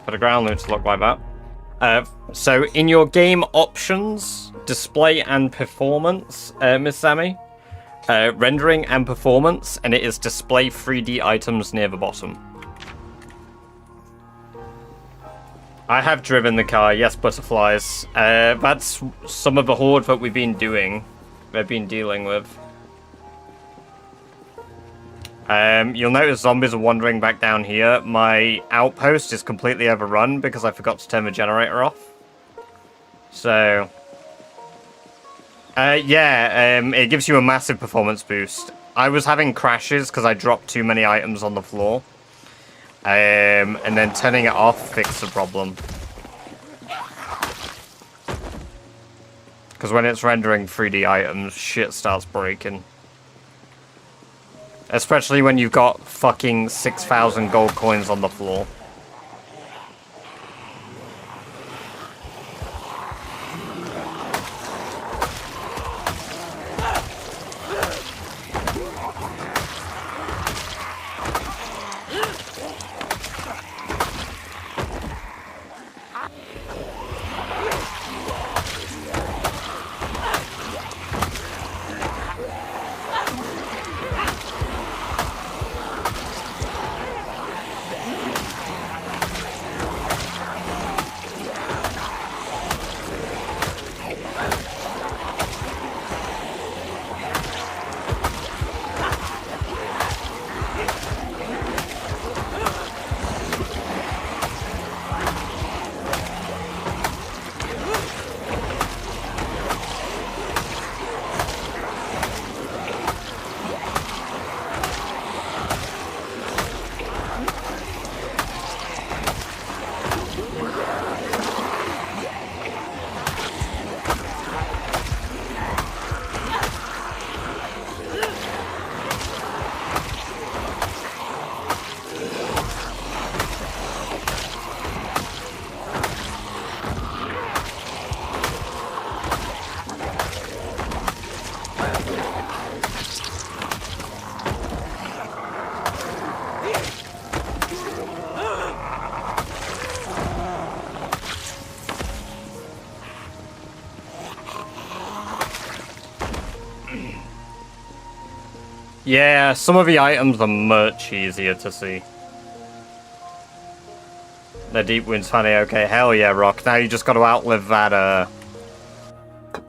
For the ground loot to look like that. So in your game options, display and performance, Miss Sammy, rendering and performance, and it is display 3D items near the bottom. I have driven the car, yes, butterflies. That's some of the horde that we've been dealing with. You'll notice zombies are wandering back down here. My outpost is completely overrun because I forgot to turn the generator off. So, it gives you a massive performance boost. I was having crashes because I dropped too many items on the floor. And then turning it off fixed the problem. Because when it's rendering 3D items, shit starts breaking. Especially when you've got fucking 6,000 gold coins on the floor. Yeah, some of the items are much easier to see. The deep wound's funny, okay, hell yeah, Rock. Now you just gotta outlive that,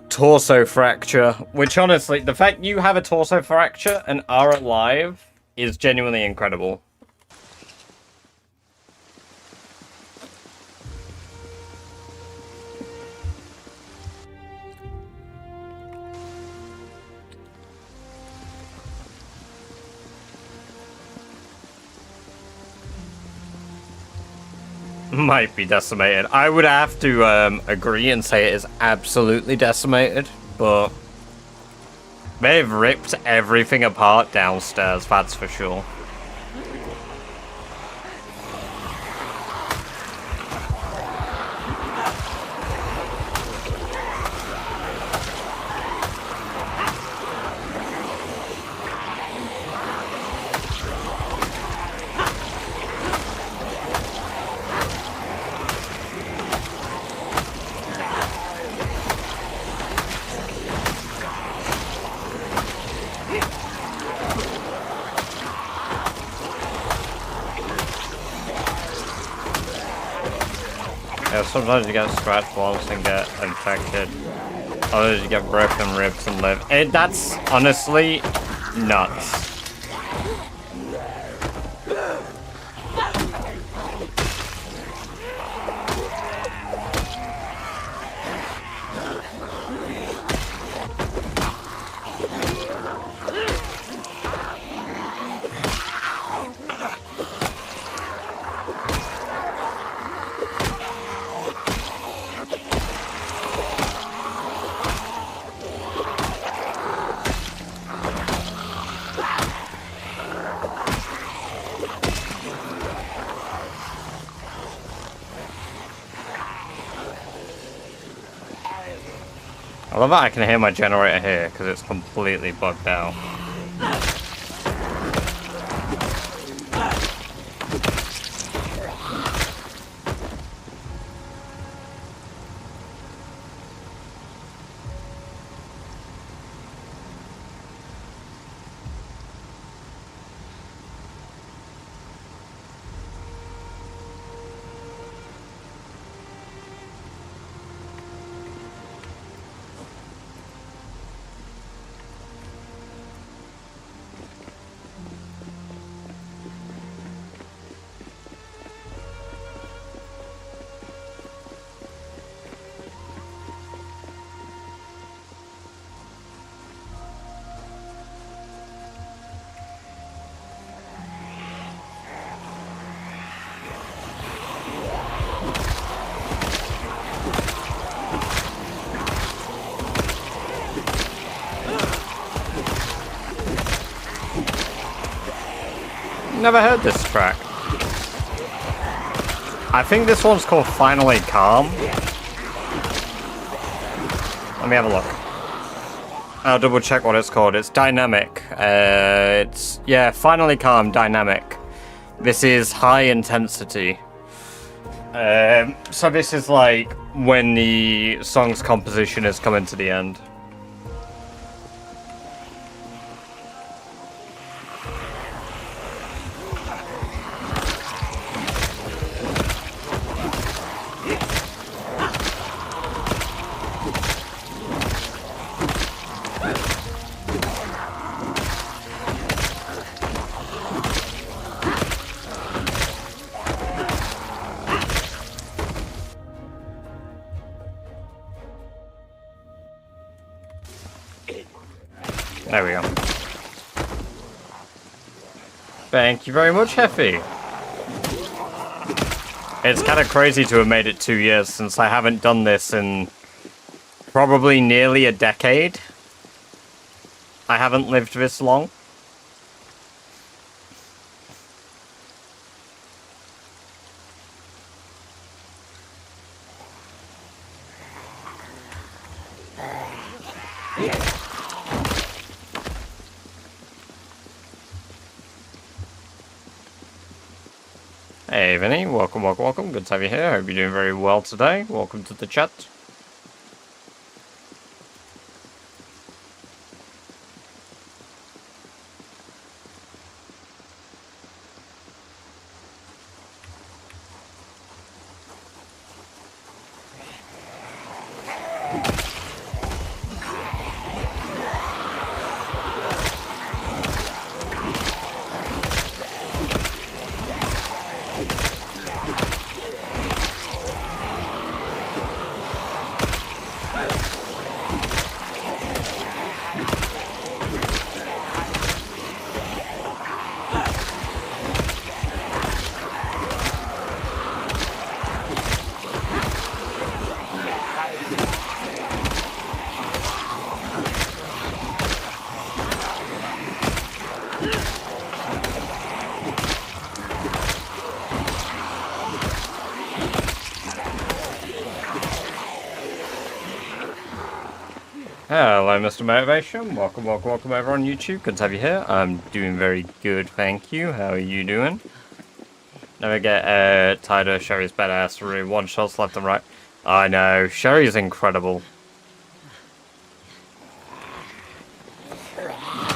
torso fracture. Which, honestly, the fact you have a torso fracture and are alive is genuinely incredible. Might be decimated. I would have to agree and say it is absolutely decimated, but they've ripped everything apart downstairs, that's for sure. Yeah, sometimes you get scratched once and get infected. Others you get broken ribs and live. That's honestly nuts. I love that I can hear my generator here, because it's completely bugged out. Never heard this track. I think this one's called Finally Calm. Let me have a look. I'll double check what it's called. It's dynamic. Yeah, Finally Calm, dynamic. This is high intensity. So this is like when the song's composition is coming to the end. There we go. Thank you very much, Heffy. It's kind of crazy to have made it 2 years since I haven't done this in probably nearly a decade. I haven't lived this long. Hey Vinny, welcome, welcome, welcome. Good to have you here. Hope you're doing very well today. Welcome to the chat. Hello, Mr. Motivation. Welcome over on YouTube. Good to have you here. I'm doing very good, thank you. How are you doing? Never get tired of Sherry's badassery. One shots left and right. I know, Sherry's incredible.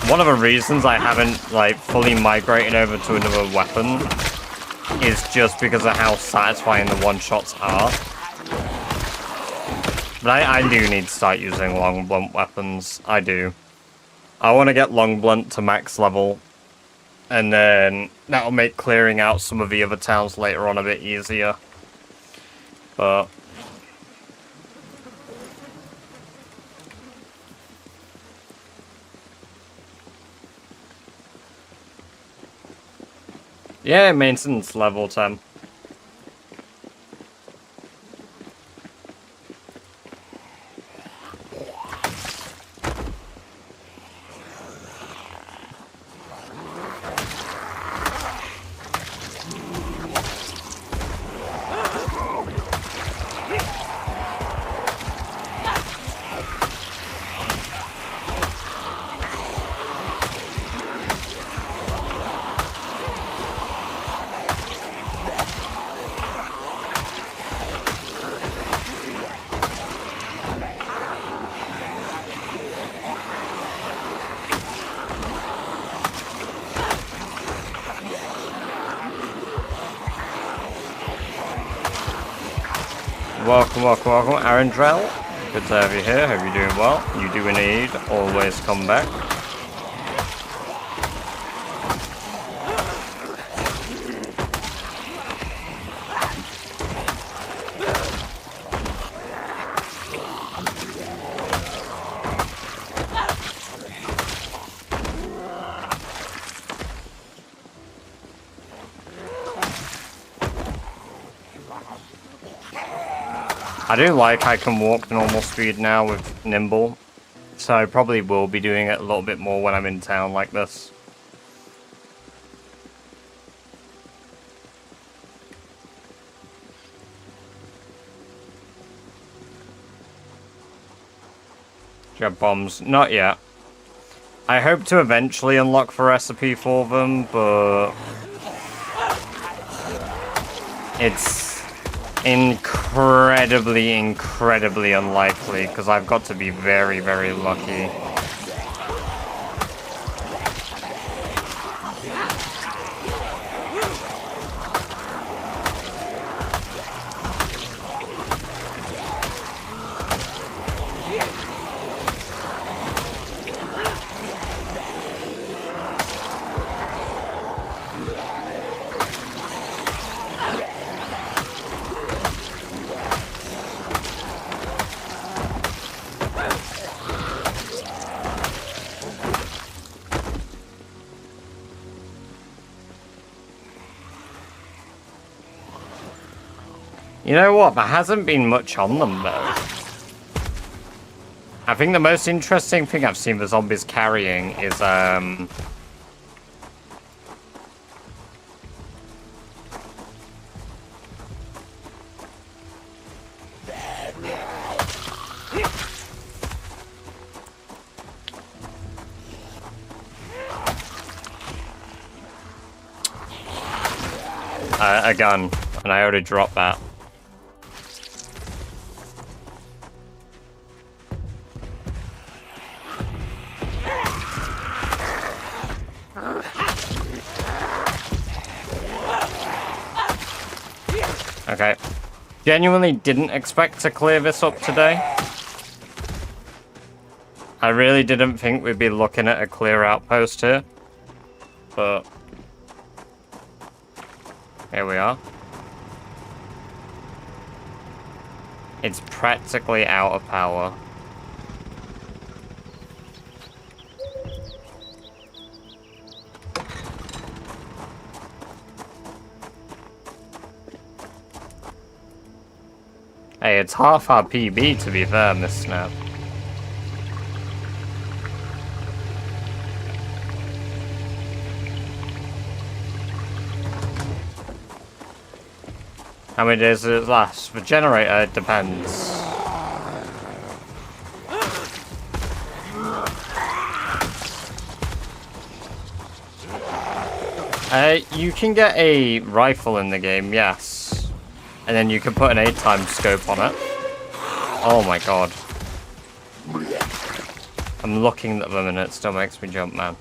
One of the reasons I haven't, like, fully migrated over to another weapon is just because of how satisfying the one-shots are. But I do need to start using long blunt weapons. I do. I want to get long blunt to max level. And then that'll make clearing out some of the other towns later on a bit easier. But... yeah, maintenance level 10. Welcome, Arendrell. Good to have you here. Hope you're doing well. You do indeed. Always come back. I do like I can walk normal speed now with Nimble, so I probably will be doing it a little bit more when I'm in town like this. Do you have bombs? Not yet. I hope to eventually unlock the recipe for them, but... it's... incredibly unlikely, because I've got to be very lucky. You know what? There hasn't been much on them, though. I think the most interesting thing I've seen the zombies carrying is, a gun, and I already dropped that. Okay. Genuinely didn't expect to clear this up today. I really didn't think we'd be looking at a clear outpost here. But... here we are. It's practically out of power. Hey, it's half our PB to be fair, Miss Snap. How many days does it last? The generator, it depends. You can get a rifle in the game, yes. And then you can put an 8x scope on it. Oh my god. I'm looking at them and it still makes me jump, man.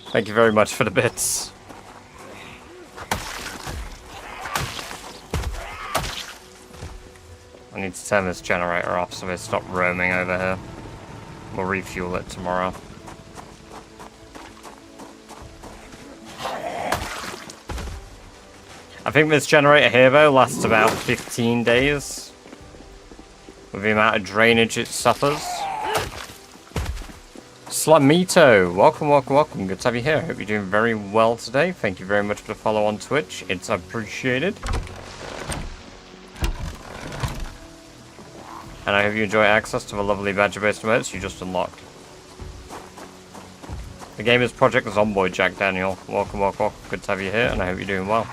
Thank you very much for the bits. I need to turn this generator off so they stop roaming over here. We'll refuel it tomorrow. I think this generator here, though, lasts about 15 days. With the amount of drainage it suffers. Slamito! Welcome, welcome, welcome. Good to have you here. Hope you're doing very well today. Thank you very much for the follow on Twitch. It's appreciated. And I hope you enjoy access to the lovely badger-based emotes you just unlocked. The game is Project Zomboid, Jack Daniel. Welcome, welcome, welcome. Good to have you here, and I hope you're doing well.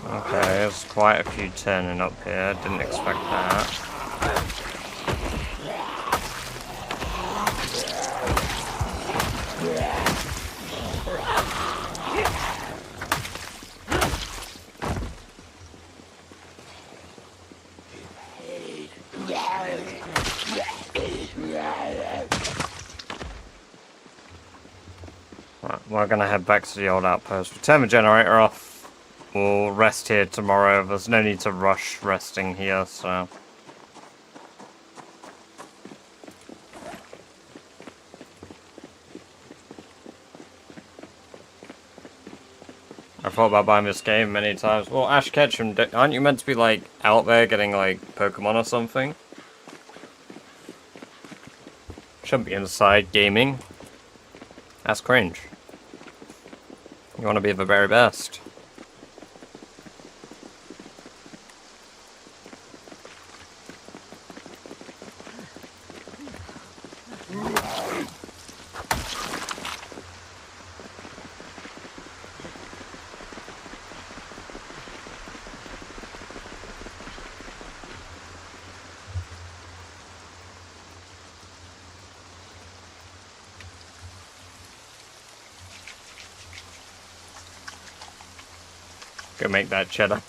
Okay, there's quite a few turning up here. Didn't expect that. Right, we're gonna head back to the old outpost. We'll turn the generator off. We'll rest here tomorrow. There's no need to rush resting here, so... I thought about buying this game many times. Well, Ash Ketchum, aren't you meant to be, like, out there getting, like, Pokemon or something? Shouldn't be inside gaming. That's cringe. You want to be the very best. Go make that cheddar.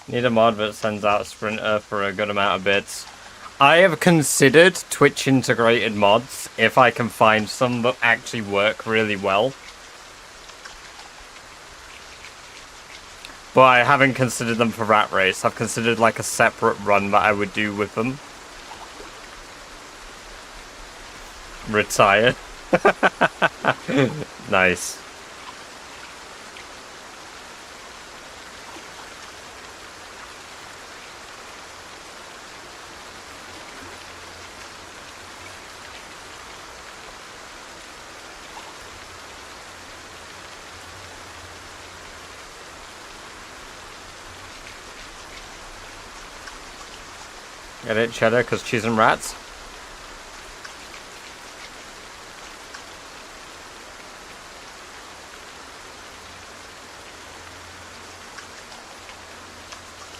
Need a mod that sends out a sprinter for a good amount of bits. I have considered Twitch integrated mods if I can find some that actually work really well. But I haven't considered them for Rat Race. I've considered like a separate run that I would do with them. Retire. Nice. Get it, cheddar, because cheese and rats?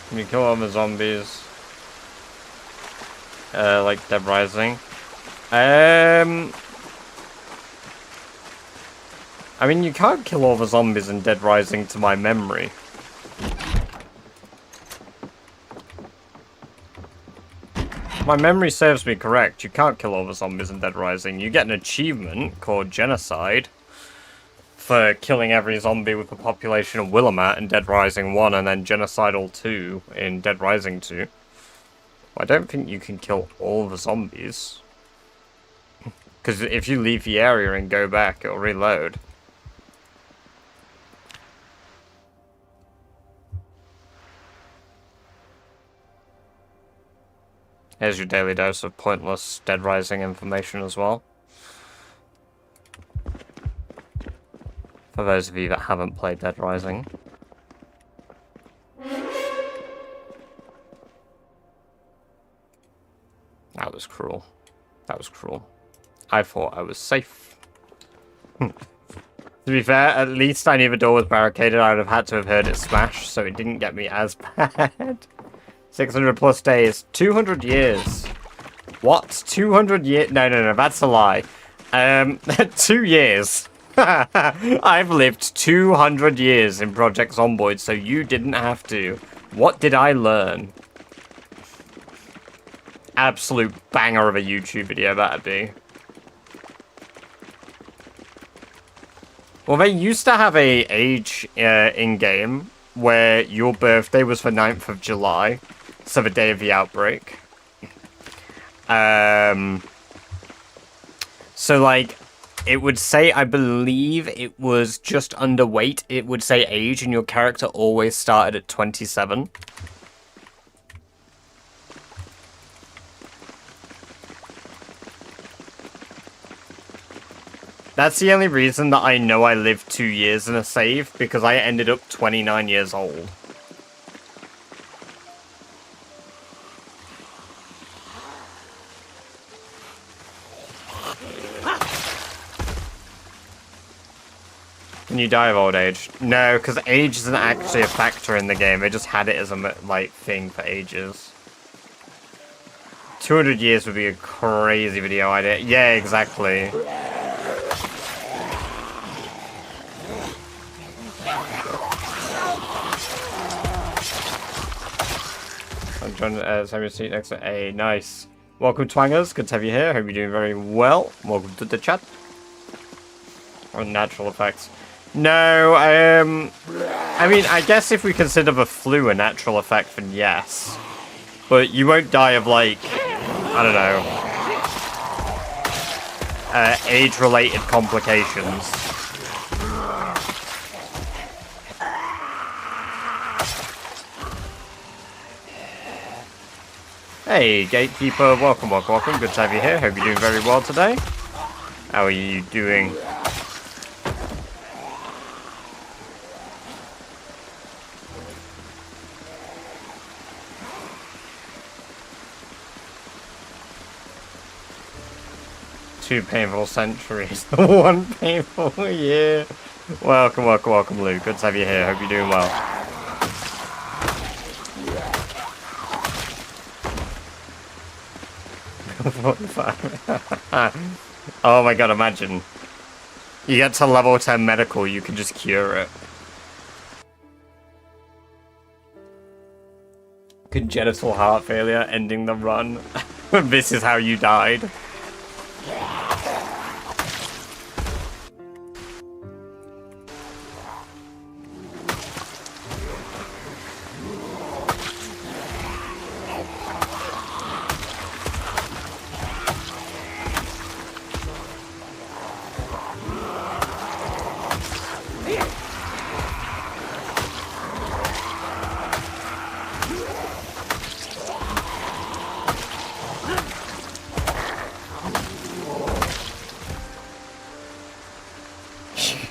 Can you kill all the zombies? Like Dead Rising? I mean, you can't kill all the zombies in Dead Rising to my memory. My memory serves me correct. You can't kill all the zombies in Dead Rising. You get an achievement called Genocide for killing every zombie with the population of Willamette in Dead Rising 1 and then Genocidal 2 in Dead Rising 2. I don't think you can kill all the zombies. Because if you leave the area and go back, it'll reload. Here's your daily dose of pointless Dead Rising information as well. For those of you that haven't played Dead Rising. That was cruel. That was cruel. I thought I was safe. To be fair, at least I knew the door was barricaded. I would have had to have heard it smash, so it didn't get me as bad. 600 plus days. 200 years. What? 200 years? No, that's a lie. 2 years. I've lived 200 years in Project Zomboid, so you didn't have to. What did I learn? Absolute banger of a YouTube video, that'd be. Well, they used to have a age in-game where your birthday was the 9th of July, so the day of the outbreak. So, like, it would say, I believe it was just underweight, it would say age, and your character always started at 27. That's the only reason that I know I lived 2 years in a save, because I ended up 29 years old. Can you die of old age? No, because age isn't actually a factor in the game. They just had it as a, like, thing for ages. 200 years would be a crazy video idea. Yeah, exactly. I'm trying to have your seat next to A. Nice. Welcome, Twangers. Good to have you here. Hope you're doing very well. Welcome to the chat. Oh, natural effects. No, I mean, I guess if we consider the flu a natural effect, then yes. But you won't die of, like, I don't know, age-related complications. Hey, Gatekeeper, welcome. Good to have you here. Hope you're doing very well today. How are you doing? Two painful centuries, one painful year. Welcome, Lou. Good to have you here. Hope you're doing well. Oh my god, imagine. You get to level 10 medical, you can just cure it. Congenital heart failure, ending the run. This is how you died.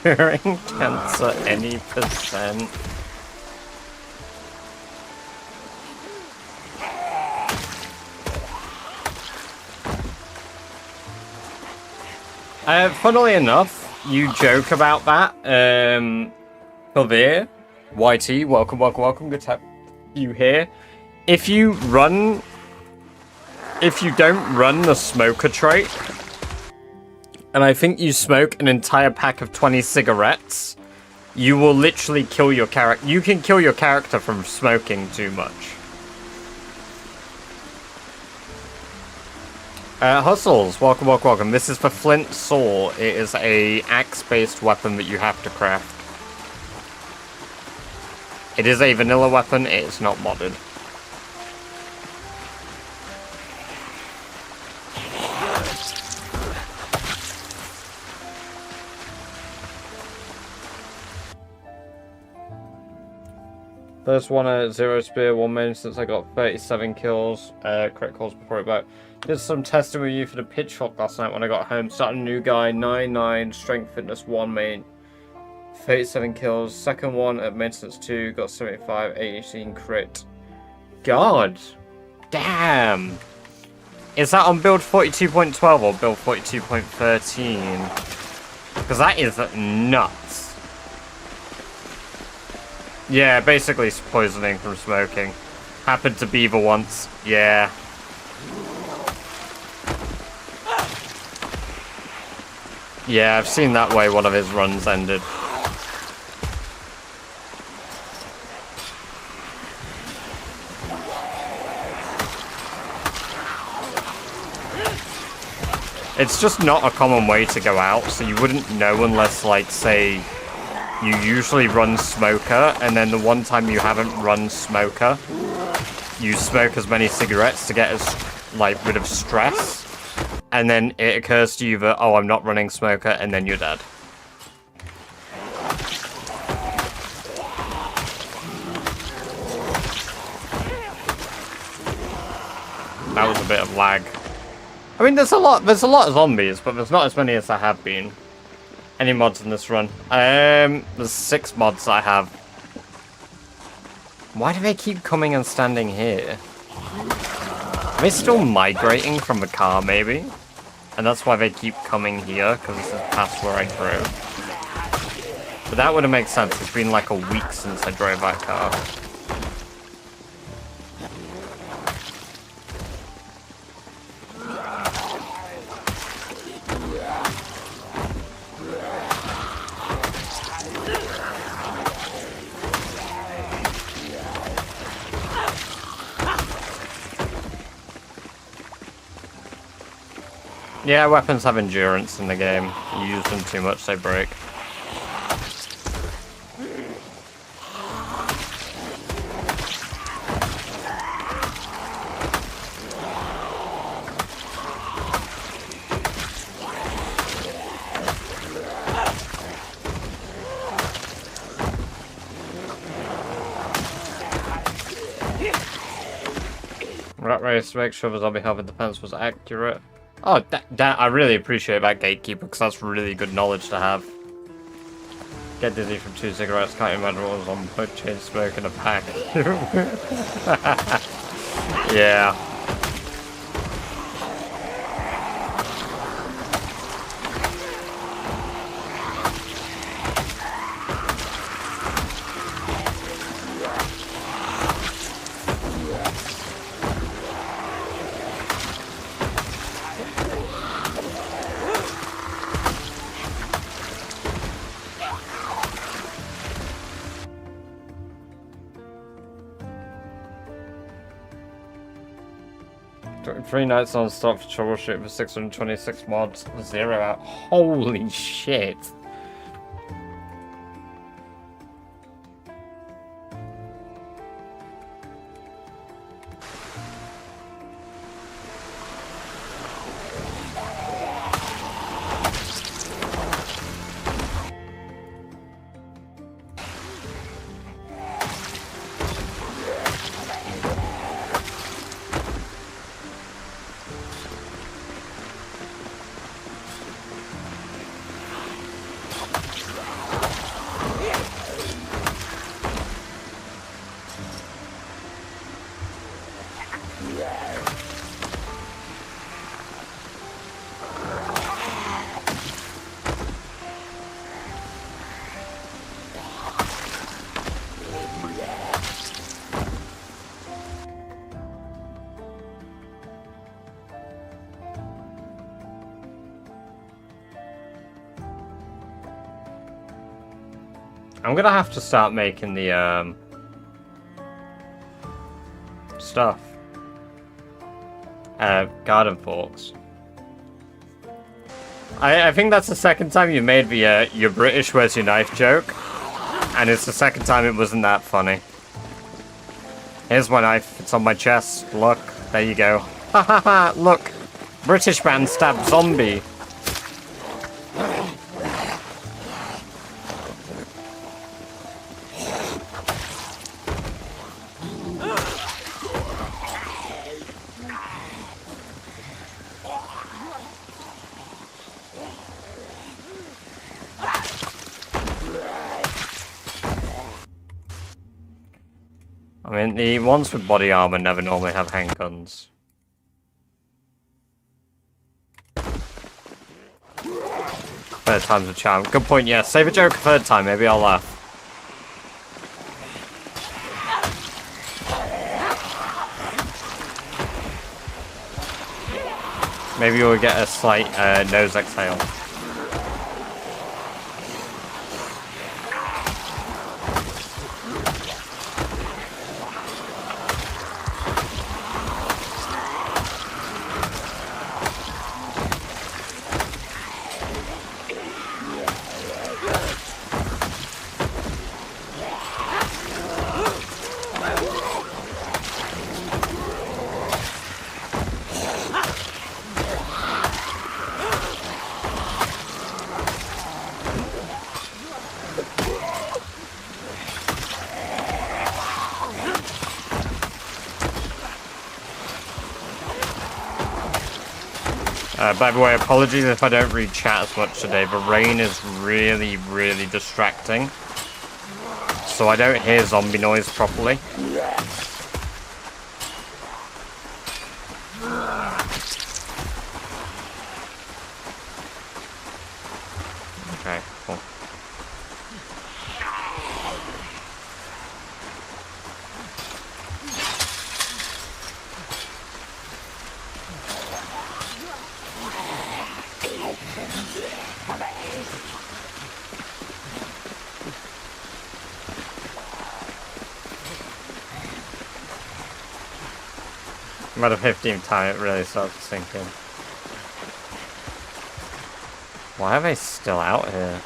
Curing cancer any percent. Funnily enough, you joke about that. Kavir, YT, welcome. Good to have you here. If you don't run the smoker trait, and I think you smoke an entire pack of 20 cigarettes, you will literally kill your character. You can kill your character from smoking too much. Hustles, welcome. This is for Flint Saw. It is a axe-based weapon that you have to craft. It is a vanilla weapon, it is not modded. First one at 0 spear, 1 main since I got 37 kills, crit calls before it back. Did some testing with you for the pitchfork last night when I got home. Started a new guy, 9-9, strength fitness 1 main. 37 kills. Second one at maintenance 2, got 75, 18 crit. God! Damn! Is that on build 42.12 or build 42.13? Because that is nuts. Yeah, basically poisoning from smoking. Happened to Beaver once. Yeah. Yeah, I've seen that way one of his runs ended. It's just not a common way to go out, so you wouldn't know unless, like, say, you usually run Smoker, and then the one time you haven't run Smoker, you smoke as many cigarettes to get as, like, rid of stress, and then it occurs to you that, oh, I'm not running Smoker, and then you're dead. That was a bit of lag. I mean, there's a lot of zombies, but there's not as many as there have been. Any mods in this run? There's 6 mods I have. Why do they keep coming and standing here? Are they still migrating from the car, maybe? And that's why they keep coming here, because this is past where I drove. But that would have made sense. It's been like a week since I drove that car. Yeah, weapons have endurance in the game. You use them too much, they break. Rat Race, make sure the zombie health and defense was accurate. Oh, I really appreciate that, Gatekeeper, because that's really good knowledge to have. Get dizzy from 2 cigarettes, can't imagine what was on both chain smoke in a pack. Yeah. Three nights on stop for troubleshoot for 626 mods, 0 out. Holy shit. I'm gonna have to start making the stuff. Garden forks. I think that's the second time you made the "you're British, where's your knife" joke, and it's the second time it wasn't that funny. Here's my knife. It's on my chest. Look, there you go. Ha ha ha! Look, British man stabbed zombie. I mean, the ones with body armor never normally have handguns. Third time's a charm. Good point, yeah. Save a joke a third time, maybe I'll laugh. Maybe we'll get a slight nose exhale. By the way, apologies if I don't read chat as much today. The rain is really, really distracting. So I don't hear zombie noise properly. Okay, cool. About the 15th time it really starts to sink in. Why are they still out here?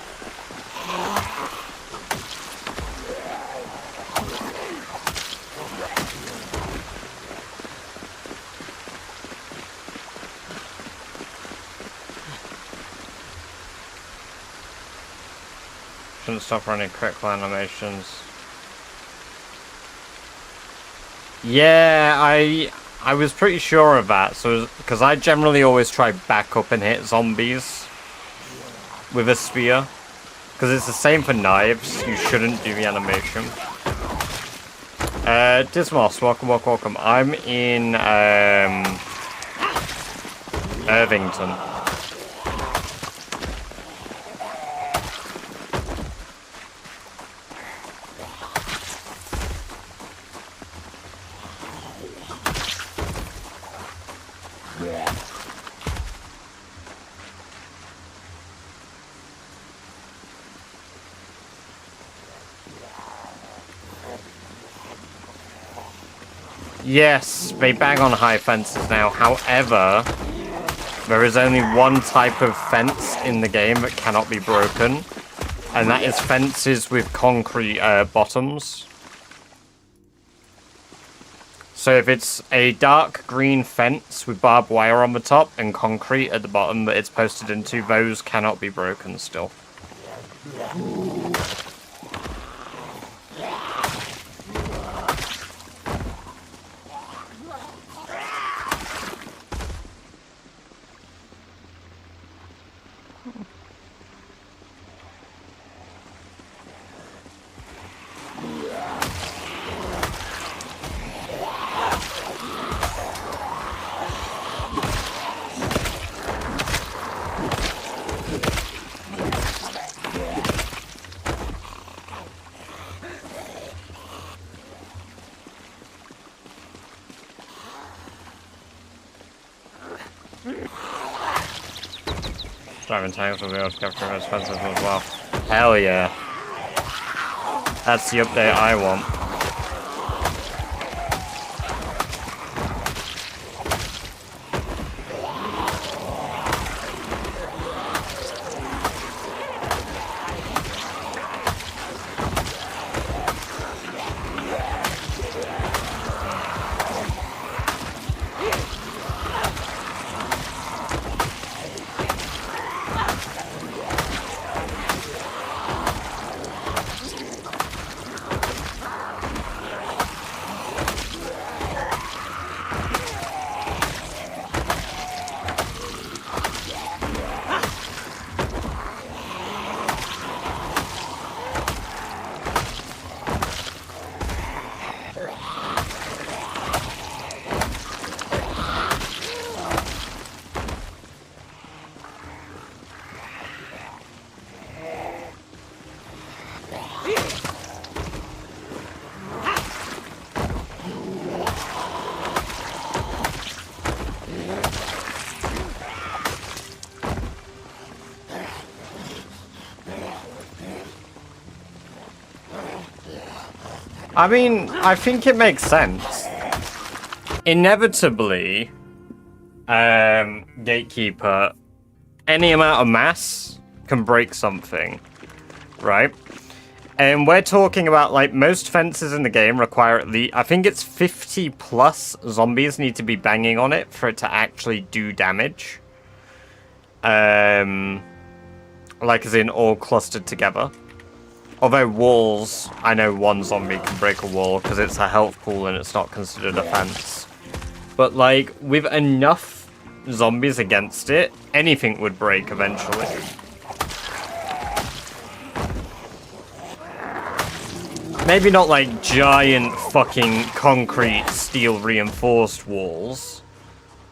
Shouldn't stop running critical animations. Yeah, I was pretty sure of that, so because I generally always try back up and hit zombies with a spear, because it's the same for knives. You shouldn't do the animation. Dismos, welcome. I'm in Irvington. Yes, they bang on high fences now. However, there is only one type of fence in the game that cannot be broken, and that is fences with concrete bottoms. So if it's a dark green fence with barbed wire on the top and concrete at the bottom that it's posted into, those cannot be broken still. Driving tanks will be able to capture those fences as well. Hell yeah. That's the update I want. I mean, I think it makes sense. Inevitably, Gatekeeper, any amount of mass can break something, right? And we're talking about, like, most fences in the game require at least, I think it's 50 plus zombies need to be banging on it for it to actually do damage. Like as in all clustered together. Although walls, I know one zombie can break a wall because it's a health pool and it's not considered a fence. But like, with enough zombies against it, anything would break eventually. Maybe not like giant fucking concrete steel reinforced walls,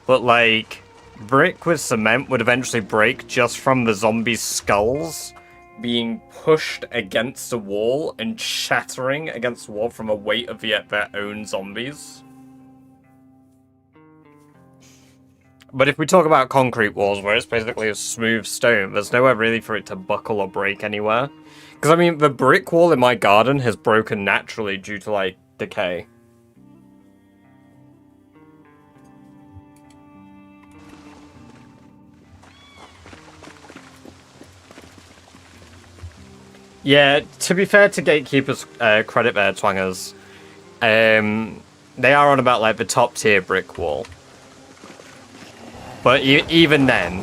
but like brick with cement would eventually break just from the zombies' skulls being pushed against a wall and shattering against the wall from a weight of their own zombies. But if we talk about concrete walls where it's basically a smooth stone, there's nowhere really for it to buckle or break anywhere. Because, I mean, the brick wall in my garden has broken naturally due to, like, decay. Yeah, to be fair to Gatekeeper's credit there, Twangers, they are on about, like, the top tier brick wall. But even then,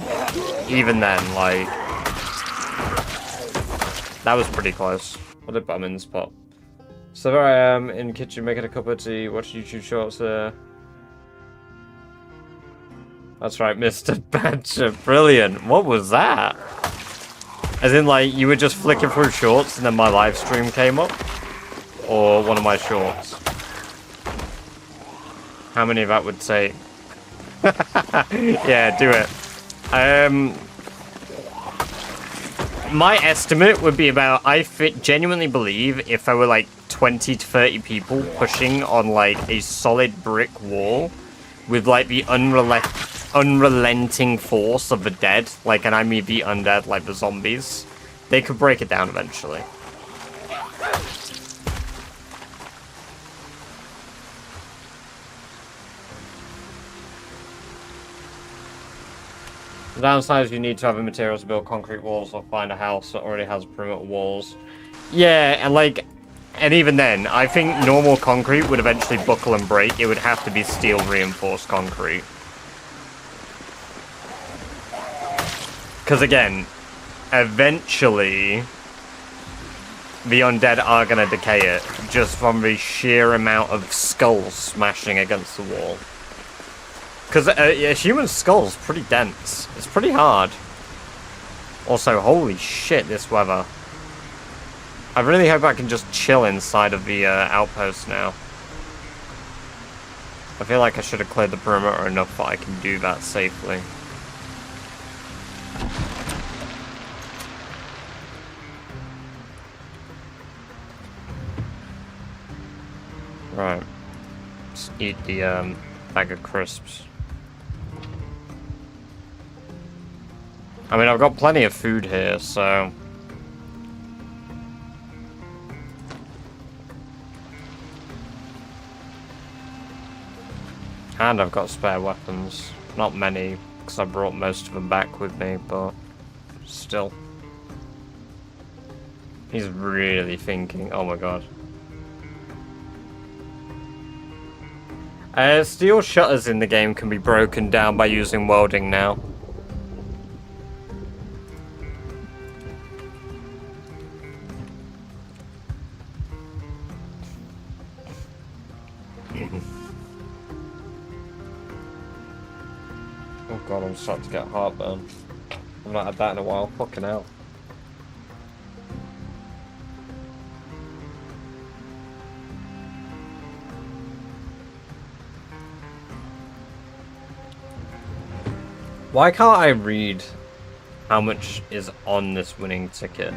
like, that was pretty close. What did Bummins pop? So there I am in kitchen making a cup of tea, watching YouTube shorts there. That's right, Mr. Badger. Brilliant. What was that? As in, like, you were just flicking through shorts and then my live stream came up? Or one of my shorts? How many of that would take? Yeah, do it. My estimate would be about, I genuinely believe if there were like 20 to 30 people pushing on like a solid brick wall with like the unrelenting force of the dead, like, and I mean the undead, like the zombies, they could break it down eventually. The downside is you need to have the materials to build concrete walls or find a house that already has perimeter walls. Yeah, and like, and even then, I think normal concrete would eventually buckle and break. It would have to be steel reinforced concrete. Because again, eventually, the undead are going to decay it just from the sheer amount of skulls smashing against the wall. Because a human skull is pretty dense. It's pretty hard. Also, holy shit, this weather. I really hope I can just chill inside of the outpost now. I feel like I should have cleared the perimeter enough that I can do that safely. Right. Let's eat the bag of crisps. I mean, I've got plenty of food here, so... And I've got spare weapons. Not many, because I brought most of them back with me, but... still. He's really thinking. Oh my god. Steel shutters in the game can be broken down by using welding now. Oh god, I'm starting to get heartburn. I've not had that in a while. Fucking hell. Why can't I read how much is on this winning ticket?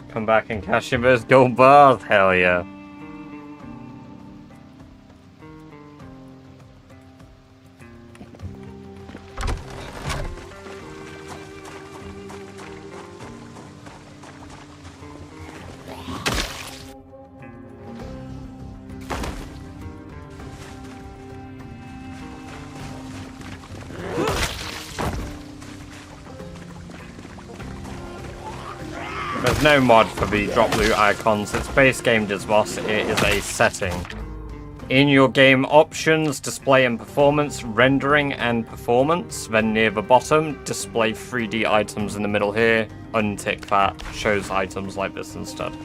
Come back and cash in those gold bars. Hell yeah. There's no mod for the drop loot icons. It's base game Dismos. It is a setting. In your game options, display and performance, rendering and performance. Then near the bottom, display 3D items in the middle here. Untick that. Shows items like this instead.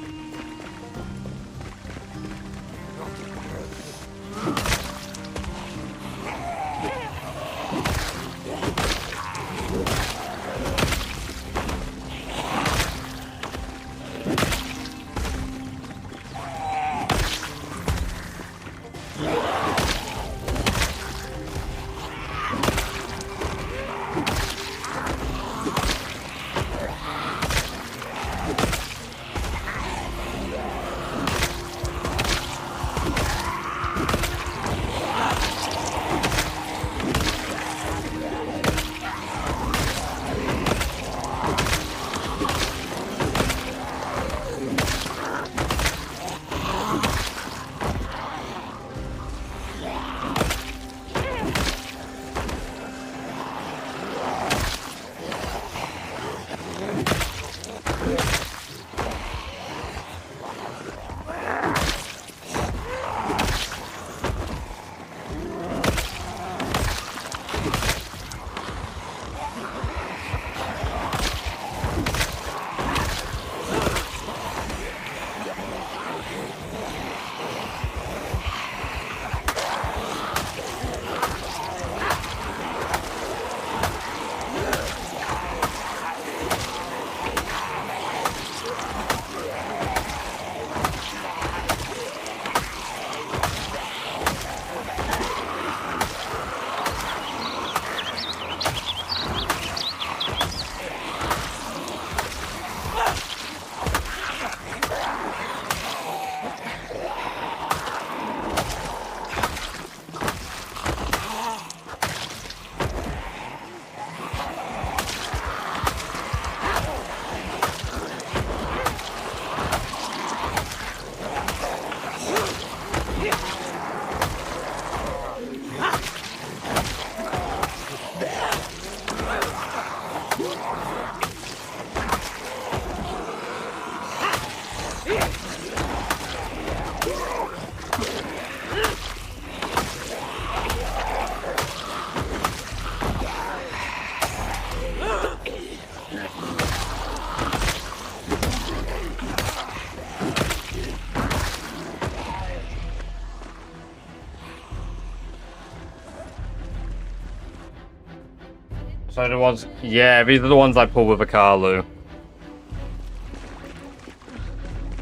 So the ones, yeah, these are the ones I pull with a Carlu.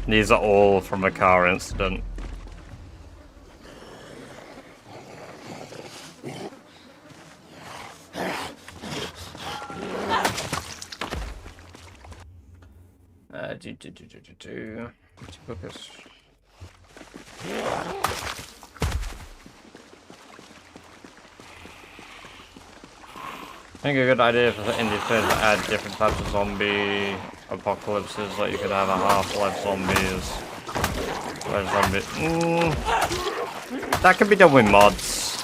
These are all from a car incident. Focus. I think a good idea for indie players to add different types of zombie apocalypses, like you could have a half-life zombies. That could be done with mods.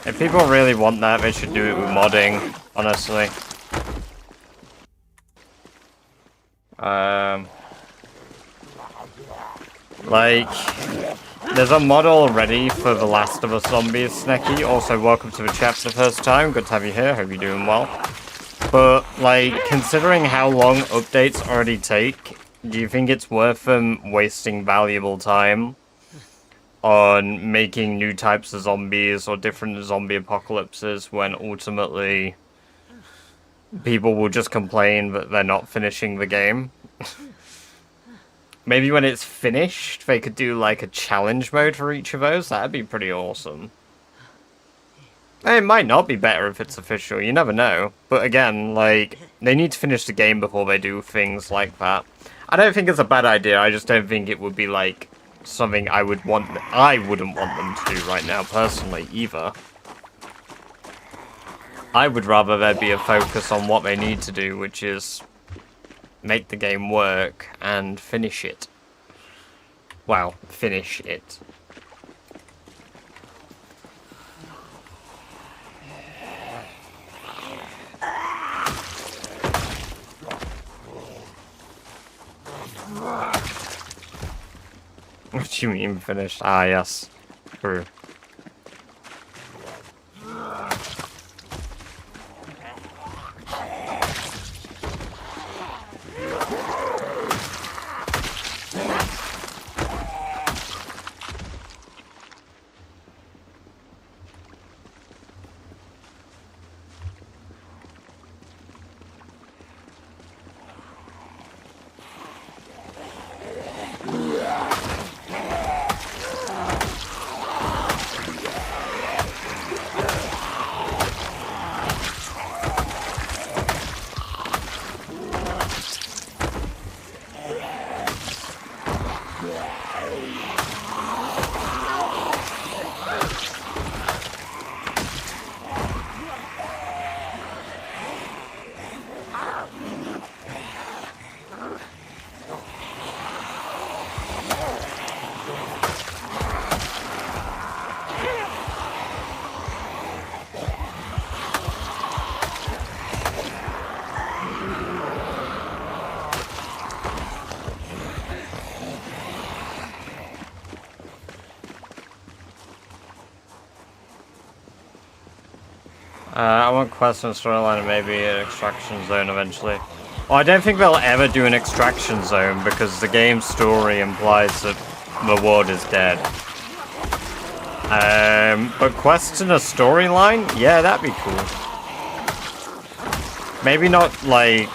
If people really want that, they should do it with modding, honestly. Like, there's a mod already for The Last of Us Zombies, Snecky. Also, welcome to the chat for the first time. Good to have you here. Hope you're doing well. But, like, considering how long updates already take, do you think it's worth them wasting valuable time on making new types of zombies or different zombie apocalypses when ultimately people will just complain that they're not finishing the game? Maybe when it's finished, they could do like a challenge mode for each of those. That'd be pretty awesome. It might not be better if it's official, you never know. But again, like, they need to finish the game before they do things like that. I don't think it's a bad idea, I just don't think it would be, like, something I wouldn't want them to do right now, personally, either. I would rather there be a focus on what they need to do, which is make the game work and finish it. Well, finish it. What do you mean finished? Ah, yes. True. I want quest and storyline and maybe an extraction zone eventually. Well, I don't think they'll ever do an extraction zone because the game's story implies that the world is dead. But quests and a storyline? Yeah, that'd be cool. Maybe not like...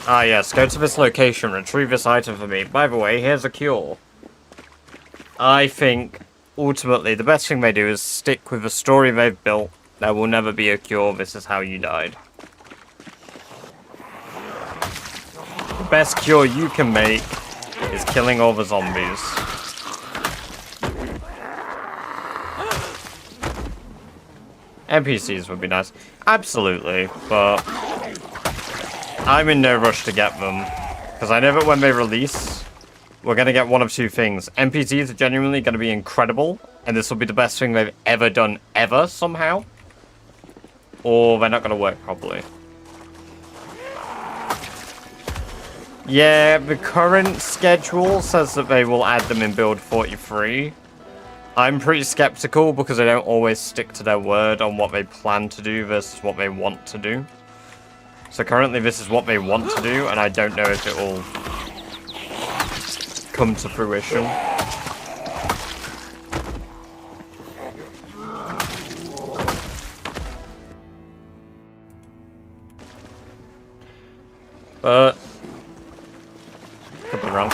Ah yes, go to this location, retrieve this item for me. By the way, here's a cure. I think... ultimately, the best thing they do is stick with the story they've built. There will never be a cure, this is how you died. The best cure you can make is killing all the zombies. NPCs would be nice. Absolutely, but... I'm in no rush to get them. Because I know that when they release... we're going to get one of two things. NPCs are genuinely going to be incredible, and this will be the best thing they've ever done, ever, somehow. Or they're not going to work properly. Yeah, the current schedule says that they will add them in build 43. I'm pretty skeptical because they don't always stick to their word on what they plan to do versus what they want to do. So currently this is what they want to do, and I don't know if it will come to fruition. But could be wrong.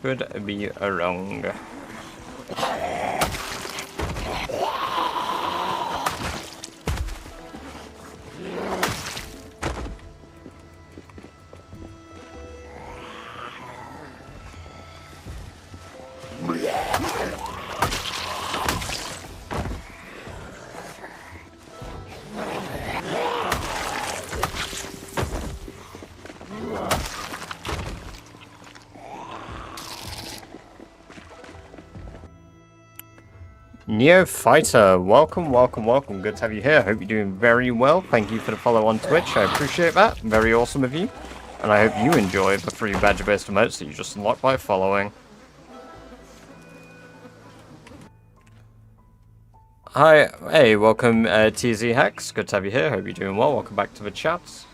Could be wrong. Neo Fighter, welcome, welcome, welcome. Good to have you here. Hope you're doing very well. Thank you for the follow on Twitch. I appreciate that. Very awesome of you. And I hope you enjoy the free badger-based emotes that you just unlocked by following. Hi, hey, welcome TZ Hex. Good to have you here. Hope you're doing well. Welcome back to the chats.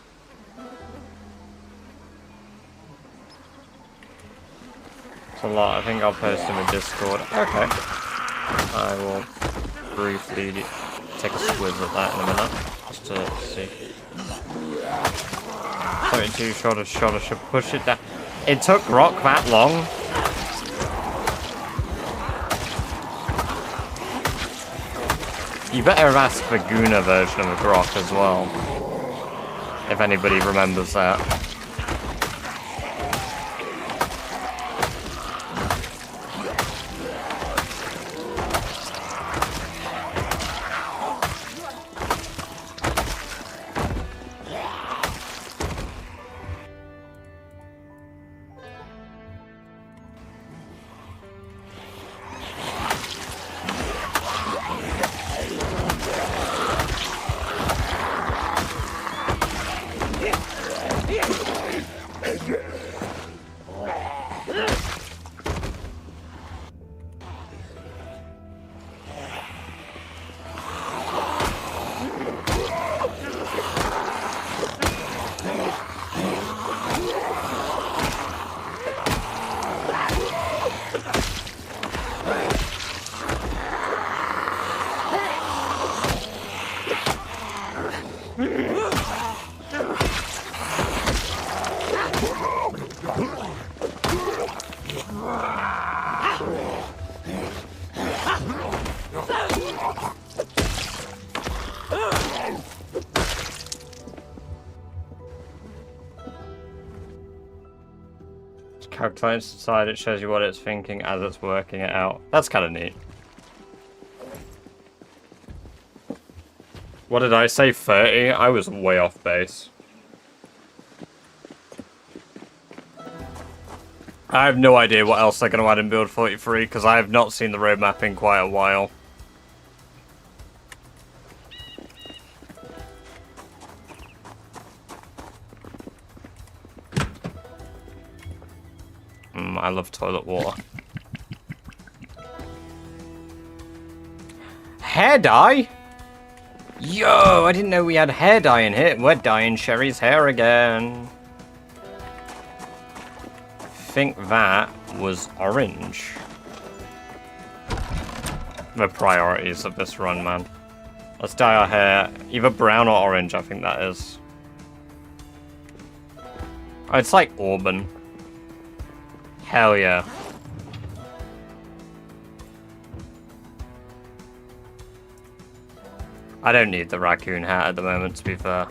It's a lot. I think I'll post in the Discord. Okay. I will briefly take a squiz at that in a minute, just to see. 72 shoulder should push it down. It took Rock that long. You better ask the Guna version of a grok as well. If anybody remembers that. Calculates inside, it shows you what it's thinking as it's working it out. That's kind of neat. What did I say, 30? I was way off base. I have no idea what else they're going to add in build 43, because I have not seen the roadmap in quite a while. I love toilet water. Hair dye? Yo, I didn't know we had hair dye in here. We're dyeing Sherry's hair again. Think that was orange. The priorities of this run, man. Let's dye our hair either brown or orange, I think that is. Oh, it's like auburn. Hell yeah. I don't need the raccoon hat at the moment, to be fair.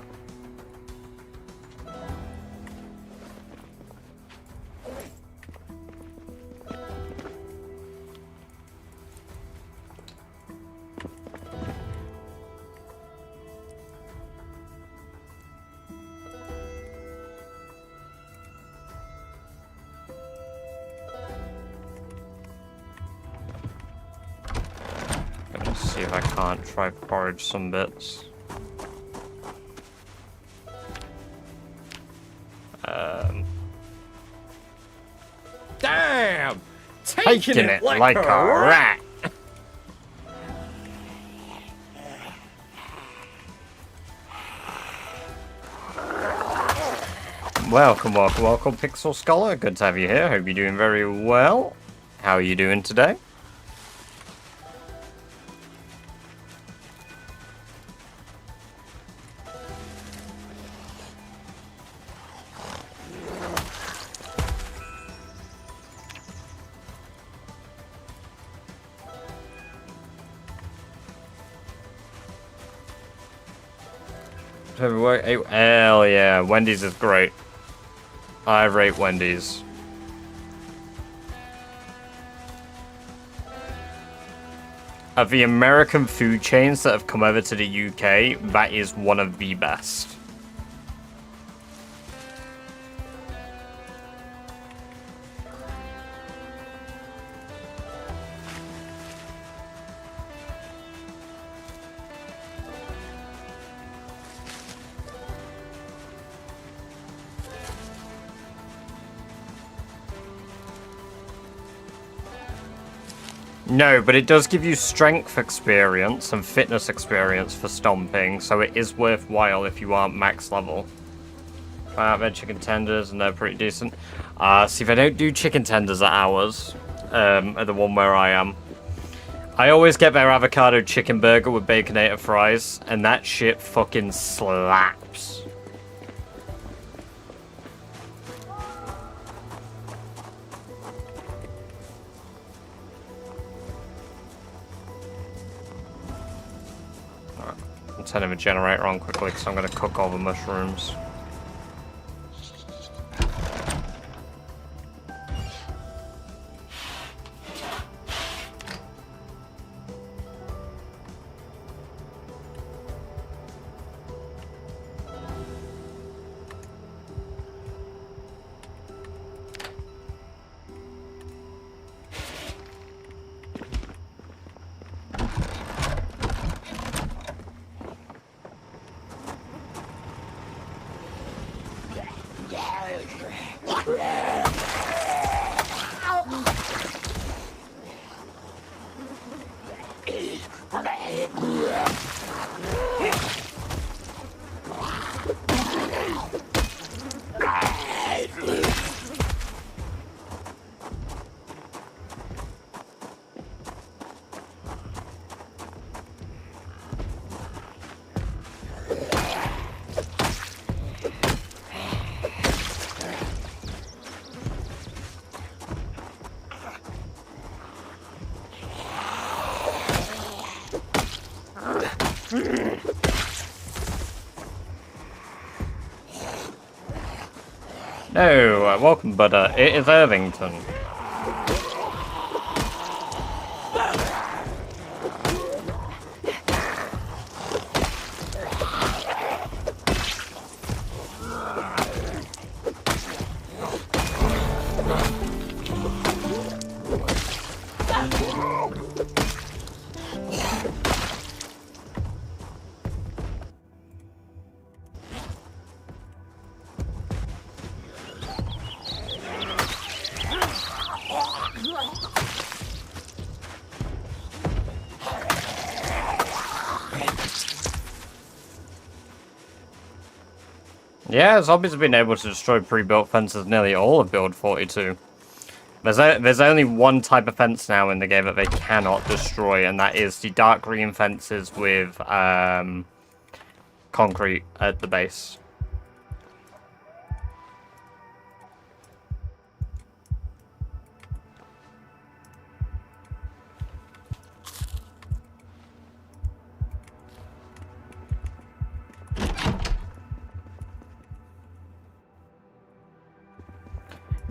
See if I can't try forage some bits. Damn! Taking it like a rat! Welcome, welcome, welcome, Pixel Scholar. Good to have you here. Hope you're doing very well. How are you doing today? Hell yeah, Wendy's is great. I rate Wendy's. Of the American food chains that have come over to the UK, that is one of the best. No, but it does give you strength experience and fitness experience for stomping, so it is worthwhile if you aren't max level. I've had chicken tenders and they're pretty decent. See, if I don't do chicken tenders at ours, at the one where I am, I always get their avocado chicken burger with Baconator fries, and that shit fucking slaps. turning the generator on quickly because I'm going to cook all the mushrooms. No, welcome, Buddha. It is Irvington. Yeah, zombies have been able to destroy pre-built fences nearly all of Build 42. There's only one type of fence now in the game that they cannot destroy, and that is the dark green fences with concrete at the base.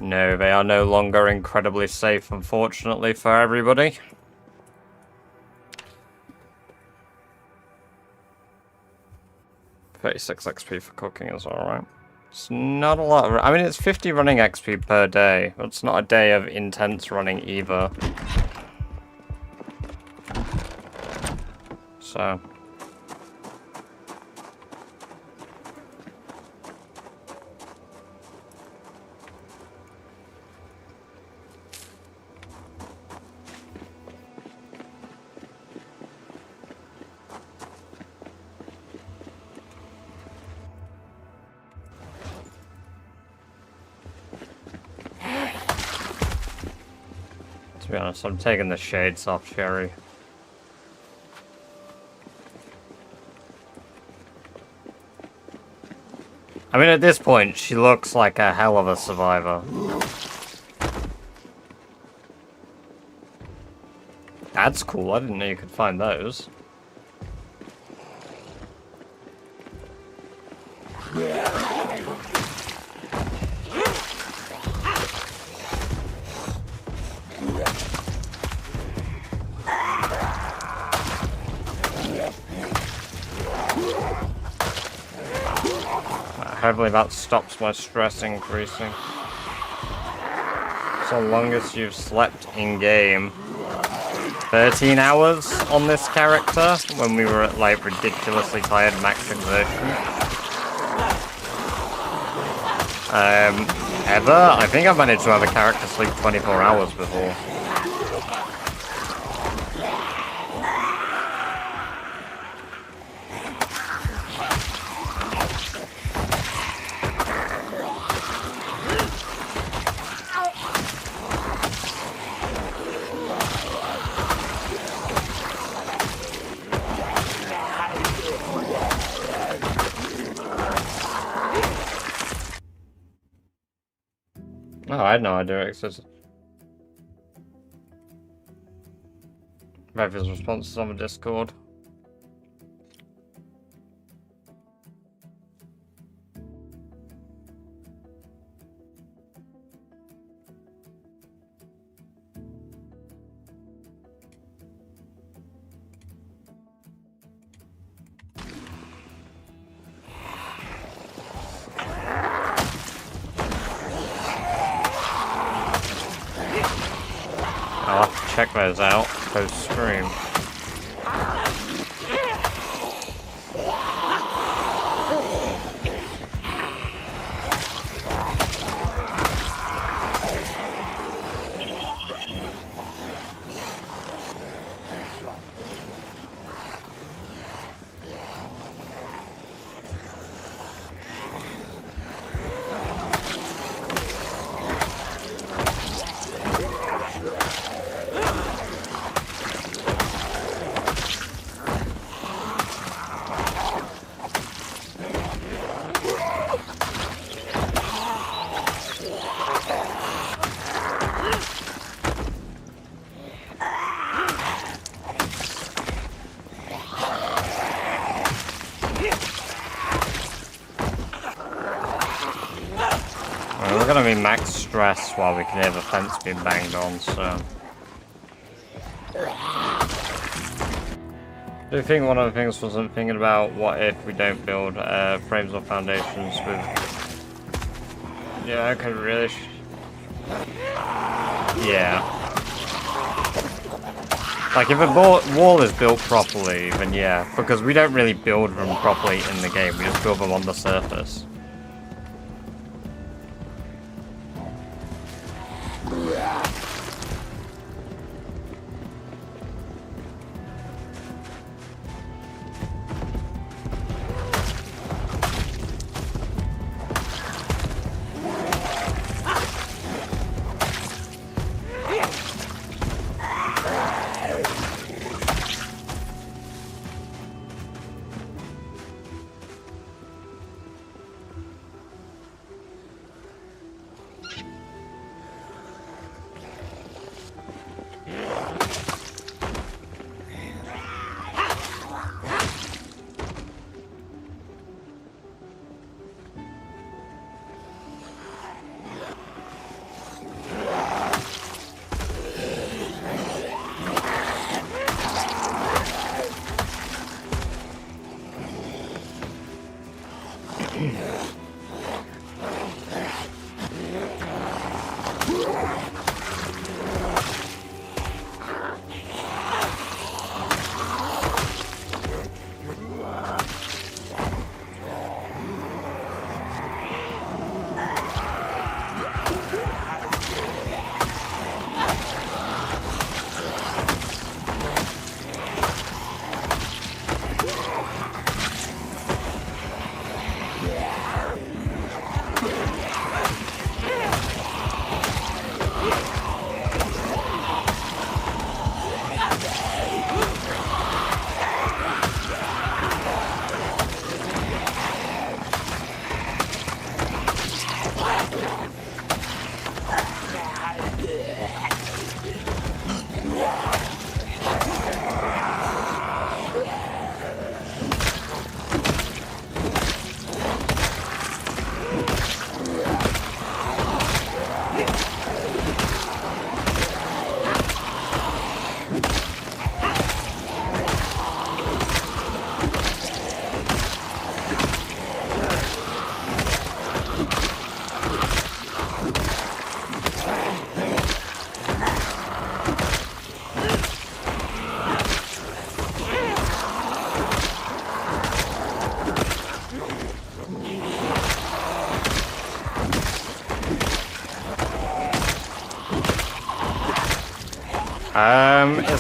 No, they are no longer incredibly safe, unfortunately, for everybody. $36 XP for cooking is alright. It's not a lot. I mean, it's 50 running XP per day. It's not a day of intense running either. So... To be honest, I'm taking the shades off Sherry. I mean, at this point, she looks like a hell of a survivor. That's cool, I didn't know you could find those. Hopefully that stops my stress increasing. So long as you've slept in-game. 13 hours on this character when we were at like ridiculously tired max exertion. Ever? I think I've managed to have a character sleep 24 hours before. Oh, I had no idea it existed. Review's responses on the Discord. I'll have to check those out post-stream. We're gonna be max stress while we can hear the fence being banged on, so. Do you think one of the things wasn't thinking about what if we don't build frames or foundations with. Yeah, I could really. Yeah. Like, if a wall is built properly, then yeah. Because we don't really build them properly in the game, we just build them on the surface.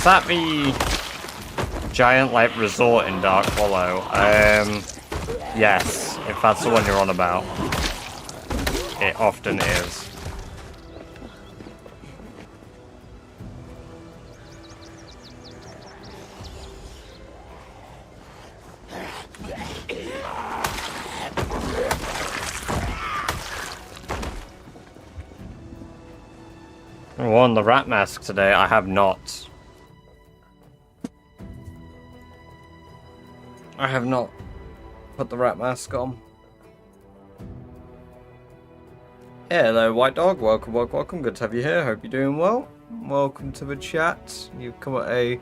Is that the giant, like, resort in Dark Hollow? Yes, if that's the one you're on about. It often is. I won the rat mask today. I have not. I have not put the rat mask on. Hello, White Dog. Welcome, welcome, welcome. Good to have you here. Hope you're doing well. Welcome to the chat. You've come at a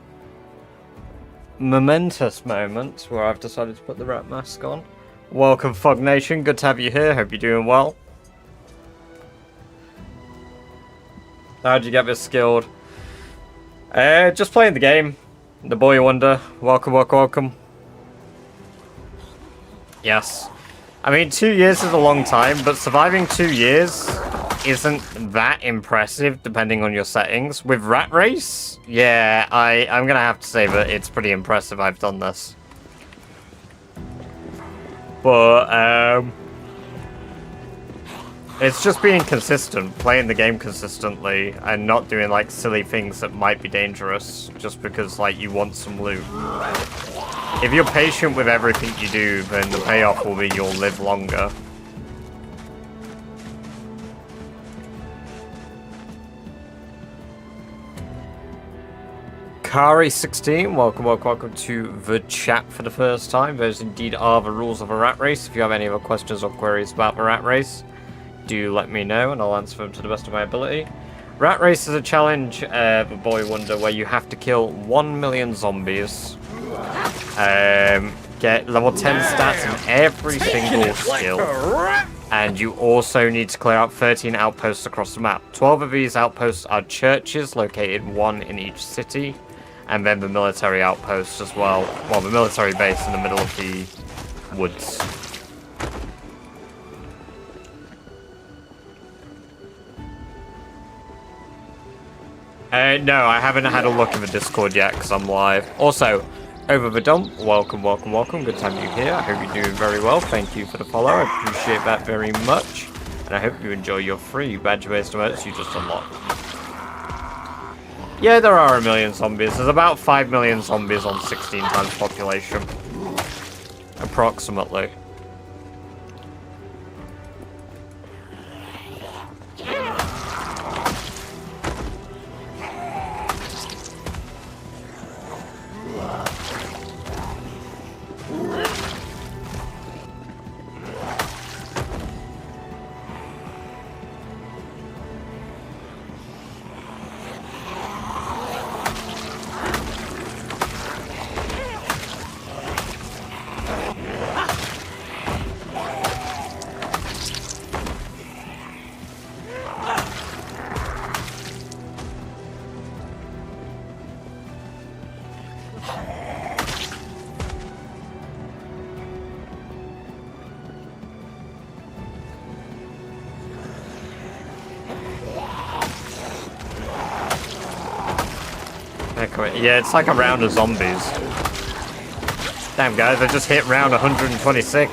momentous moment where I've decided to put the rat mask on. Welcome, Fog Nation. Good to have you here. Hope you're doing well. How'd you get this skilled? Just playing the game. The boy wonder. Welcome, welcome, welcome. Yes. I mean, 2 years is a long time, but surviving 2 years isn't that impressive, depending on your settings. With Rat Race, yeah, I'm gonna have to say that it's pretty impressive I've done this. But, it's just being consistent, playing the game consistently, and not doing, like, silly things that might be dangerous, just because, like, you want some loot. If you're patient with everything you do, then the payoff will be you'll live longer. Kari16, welcome, welcome, welcome to the chat for the first time. Those indeed are the rules of a rat race. If you have any other questions or queries about the rat race, do let me know and I'll answer them to the best of my ability. Rat Race is a challenge, the boy wonder, where you have to kill 1 million zombies. Get level 10 stats in every single skill. And you also need to clear out 13 outposts across the map. 12 of these outposts are churches, located 1 in each city. And then the military outposts as well. Well, the military base in the middle of the woods. No, I haven't had a look in the Discord yet because I'm live. Also, Over the Dump, welcome, welcome, welcome. Good time you're here. I hope you're doing very well. Thank you for the follow. I appreciate that very much. And I hope you enjoy your free badge-based emotes you just unlocked. Yeah, there are 1 million zombies. There's about 5 million zombies on 16 times population. Approximately. Yeah, it's like a round of zombies. Damn, guys, I just hit round 126.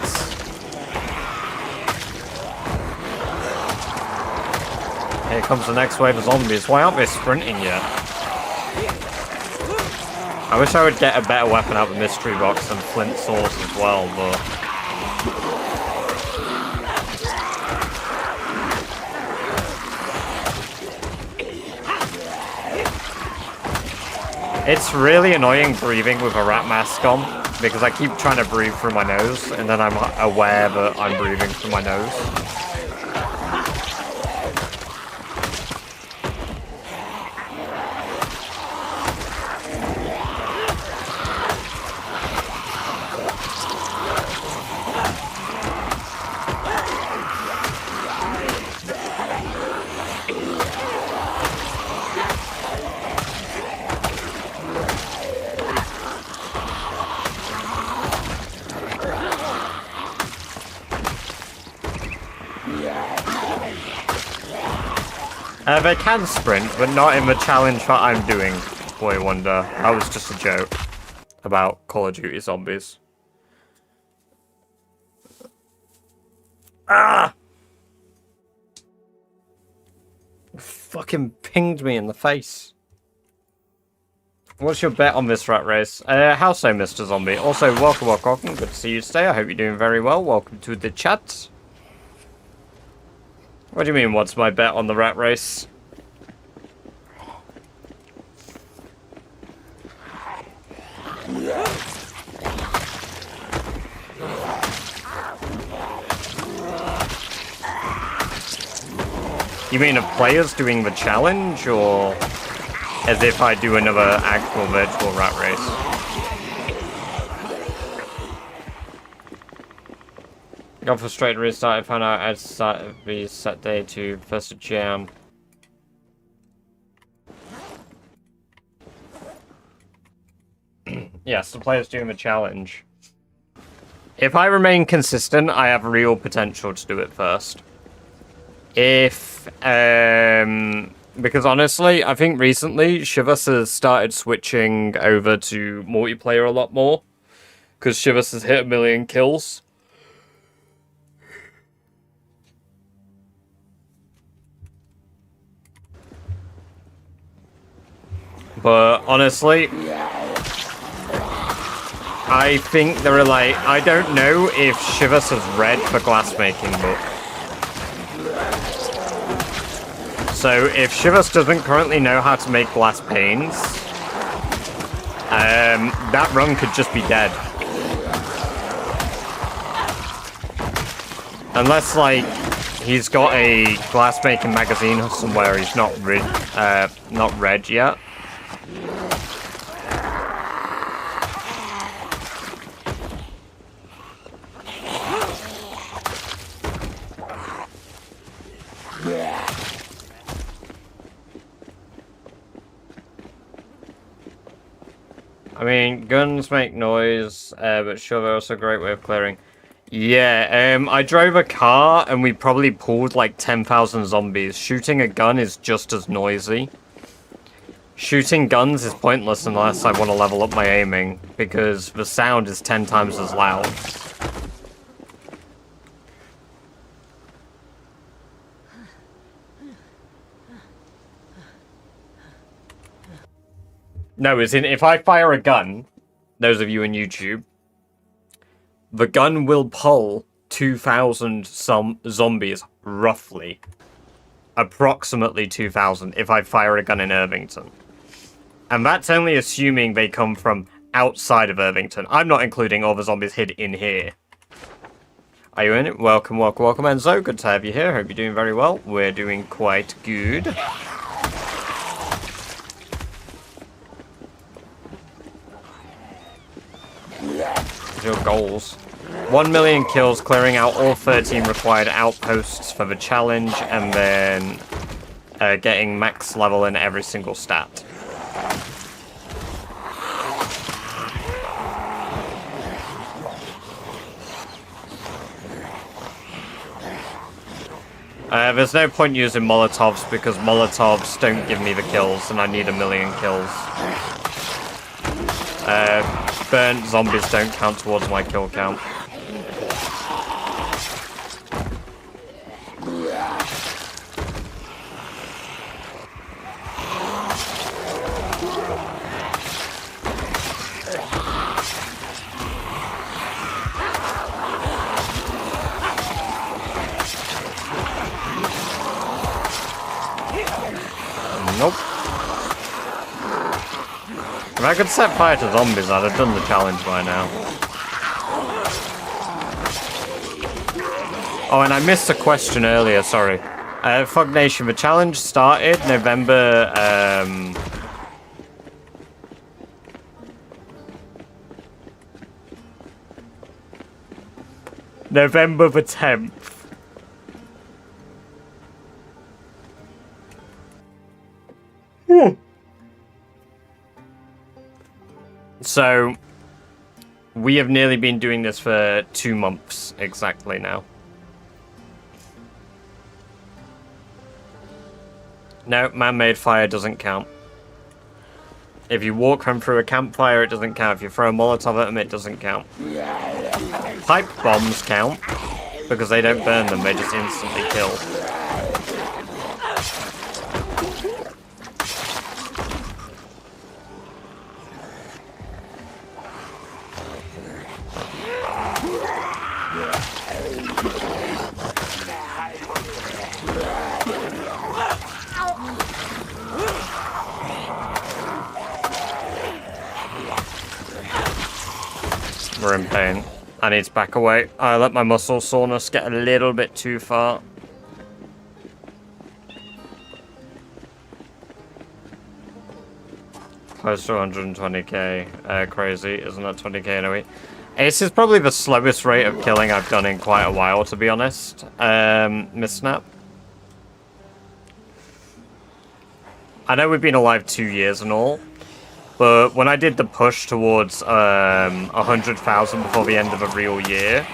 Here comes the next wave of zombies. Why aren't they sprinting yet? I wish I would get a better weapon out of the mystery box than flint swords as well, but... It's really annoying breathing with a rat mask on, because I keep trying to breathe through my nose, and then I'm aware that I'm breathing through my nose. They can sprint, but not in the challenge that I'm doing, Boy Wonder. That was just a joke about Call of Duty Zombies. Ah! Fucking pinged me in the face. What's your bet on this rat race? How so, Mr. Zombie? Also, welcome, welcome. Good to see you today. I hope you're doing very well. Welcome to the chat. What do you mean, what's my bet on the rat race? You mean of players doing the challenge, or as if I do another actual virtual rat race? Got frustrated, restarted, found out I had to start the set day to 1st of Jan. Yes, the players doing the challenge. If I remain consistent, I have real potential to do it first. If, because honestly, I think recently, Shivas has started switching over to multiplayer a lot more. Because Shivas has hit 1 million kills. But honestly, I think there are like, I don't know if Shivas has read the glassmaking book. So if Shivas doesn't currently know how to make glass panes, that run could just be dead. Unless like he's got a glassmaking magazine somewhere he's not read yet. I mean, guns make noise, but sure, they're also a great way of clearing. Yeah, I drove a car and we probably pulled like 10,000 zombies. Shooting a gun is just as noisy. Shooting guns is pointless unless I want to level up my aiming, because the sound is 10 times as loud. No, as in, if I fire a gun, those of you in YouTube, the gun will pull 2,000 zombies, roughly. Approximately 2,000 if I fire a gun in Irvington. And that's only assuming they come from outside of Irvington. I'm not including all the zombies hid in here. Are you in it? Welcome, welcome, welcome, Enzo. Good to have you here. Hope you're doing very well. We're doing quite good. Your goals. 1 million kills, clearing out all 13 required outposts for the challenge, and then getting max level in every single stat. There's no point using Molotovs because Molotovs don't give me the kills, and I need 1 million kills. Burnt zombies don't count towards my kill count. Nope. If I could set fire to zombies, I'd have done the challenge by now. Oh, and I missed a question earlier, sorry. Fog Nation, the challenge started November, November the 10th. So, we have nearly been doing this for 2 months exactly now. No, man-made fire doesn't count. If you walk them through a campfire, it doesn't count. If you throw a Molotov at them, it doesn't count. Pipe bombs count, because they don't burn them, they just instantly kill. We're in pain. I need to back away. I let my muscle soreness get a little bit too far. Close to 120k. Crazy. Isn't that 20k in a week? This is probably the slowest rate of killing I've done in quite a while, to be honest. Miss Snap. I know we've been alive 2 years and all, But when I did the push towards 100,000 before the end of a real year,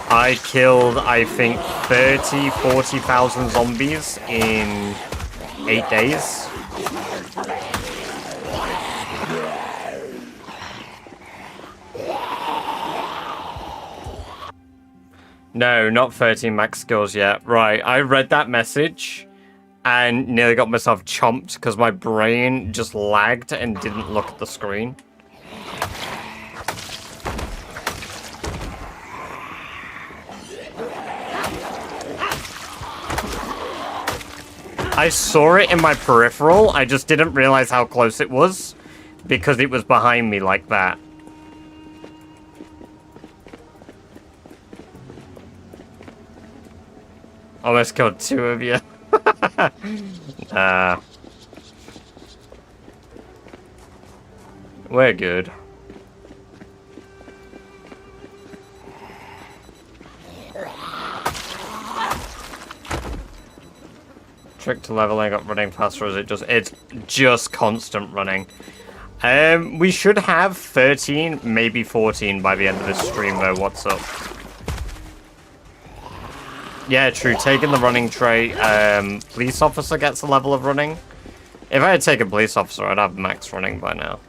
I killed, I think, 30, 40,000 zombies in 8 days. No, not 13 max skills yet. Right, I read that message and nearly got myself chomped because my brain just lagged and didn't look at the screen. I saw it in my peripheral, I just didn't realize how close it was because it was behind me like that. Almost killed 2 of you. We're good. Trick to leveling up running faster, is it just... It's just constant running. We should have 13, maybe 14 by the end of this stream though. What's up? Yeah, true. Taking the running trait, police officer gets a level of running. If I had taken police officer, I'd have max running by now.